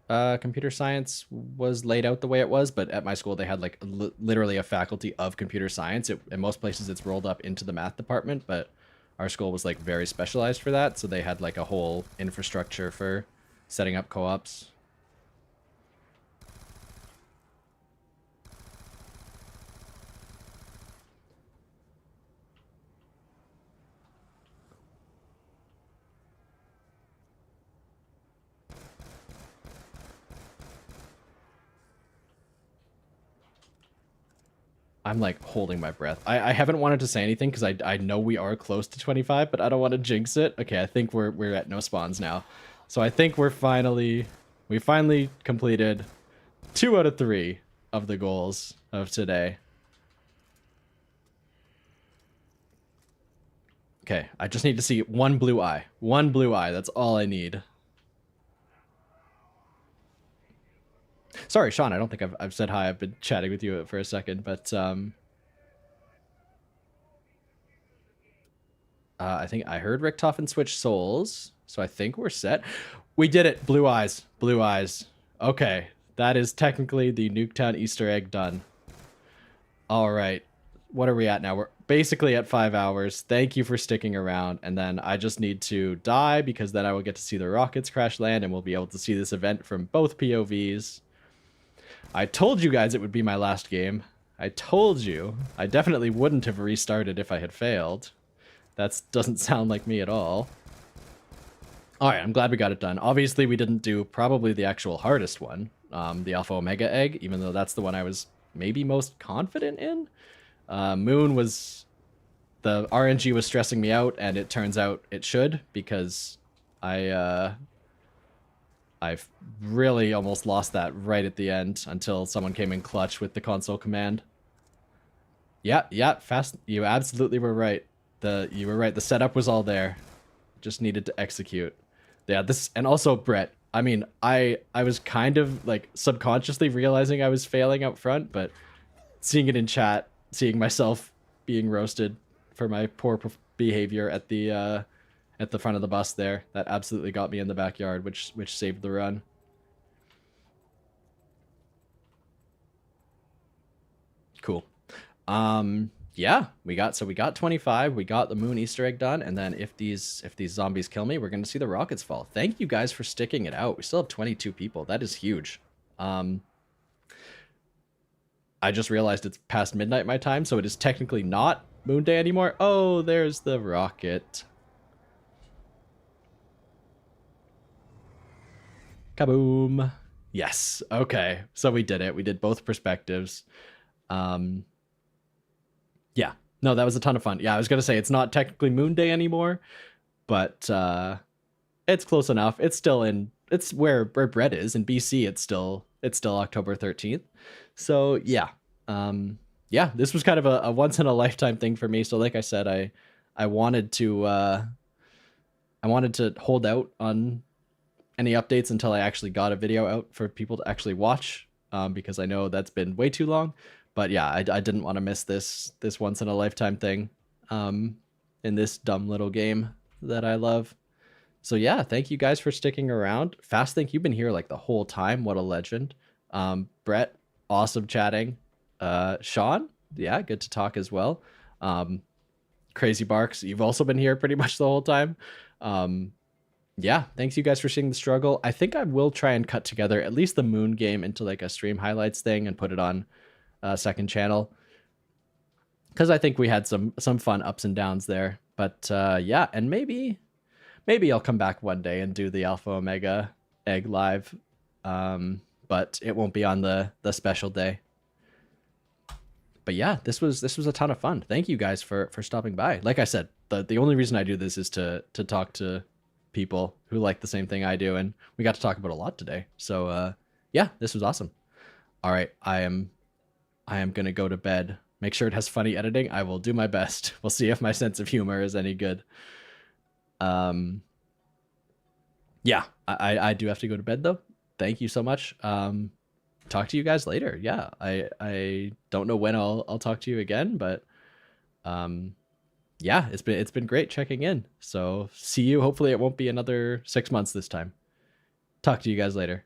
computer science was laid out the way it was, but at my school they had like literally a faculty of computer science. In most places it's rolled up into the math department, but our school was like very specialized for that, so they had like a whole infrastructure for setting up co-ops. I'm like holding my breath. I haven't wanted to say anything because I know we are close to 25, but I don't want to jinx it. Okay, I think we're at no spawns now. So I think we finally completed 2 out of 3 of the goals of today. Okay, I just need to see one blue eye. One blue eye, that's all I need. Sorry, Sean, I don't think I've said hi. I've been chatting with you for a second, but I think I heard Richtofen switch souls, so I think we're set. We did it. Blue eyes. Blue eyes. Okay, that is technically the Nuketown Easter egg done. All right, what are we at now? We're basically at 5 hours. Thank you for sticking around, and then I just need to die because then I will get to see the rockets crash land, and we'll be able to see this event from both POVs. I told you guys it would be my last game. I told you. I definitely wouldn't have restarted if I had failed. That doesn't sound like me at all. Alright, I'm glad we got it done. Obviously, we didn't do probably the actual hardest one, the Alpha Omega egg, even though that's the one I was maybe most confident in. Moon was... The RNG was stressing me out, and it turns out it should, because I've really almost lost that right at the end until someone came in clutch with the console command. Yeah, fast. You absolutely were right. You were right. The setup was all there. Just needed to execute. Yeah, this, and also Brett. I mean, I was kind of like subconsciously realizing I was failing up front, but seeing it in chat, seeing myself being roasted for my poor behavior at the front of the bus there, that absolutely got me in the backyard, which saved the run. Cool. Yeah, we got 25, we got the moon Easter egg done, and then if these zombies kill me, we're gonna see the rockets fall. Thank you guys for sticking it out. We still have 22 people. That is huge. I just realized it's past midnight my time, so it is technically not Moon Day anymore. Oh, there's the rocket. Kaboom. Yes. Okay. So we did it. We did both perspectives. Yeah. No, that was a ton of fun. Yeah, I was going to say it's not technically Moon Day anymore, but it's close enough. It's still it's where Brett is in BC. It's still October 13th. So, yeah. Yeah, this was kind of a once in a lifetime thing for me. So like I said, I wanted to hold out on any updates until I actually got a video out for people to actually watch, because I know that's been way too long. But yeah, I didn't want to miss this once in a lifetime thing in this dumb little game that I love. So yeah, thank you guys for sticking around. Fast Think, you've been here like the whole time. What a legend. Brett, awesome chatting. Sean, yeah, good to talk as well. Crazy Barks, you've also been here pretty much the whole time. Yeah, thanks you guys for seeing the struggle. I think I will try and cut together at least the moon game into like a stream highlights thing and put it on second channel, because I think we had some fun ups and downs there. But yeah, and maybe I'll come back one day and do the Alpha Omega egg live, but it won't be on the special day. But yeah, this was a ton of fun. Thank you guys for stopping by. Like I said, the only reason I do this is to talk to people who like the same thing I do, and we got to talk about a lot today. So yeah, this was awesome. All right, I am gonna go to bed. Make sure it has funny editing. I will do my best. We'll see if my sense of humor is any good. Yeah, I do have to go to bed though. Thank you so much. Talk to you guys later. Yeah, I don't know when I'll talk to you again, but yeah, it's been great checking in. So see you. Hopefully it won't be another 6 months this time. Talk to you guys later.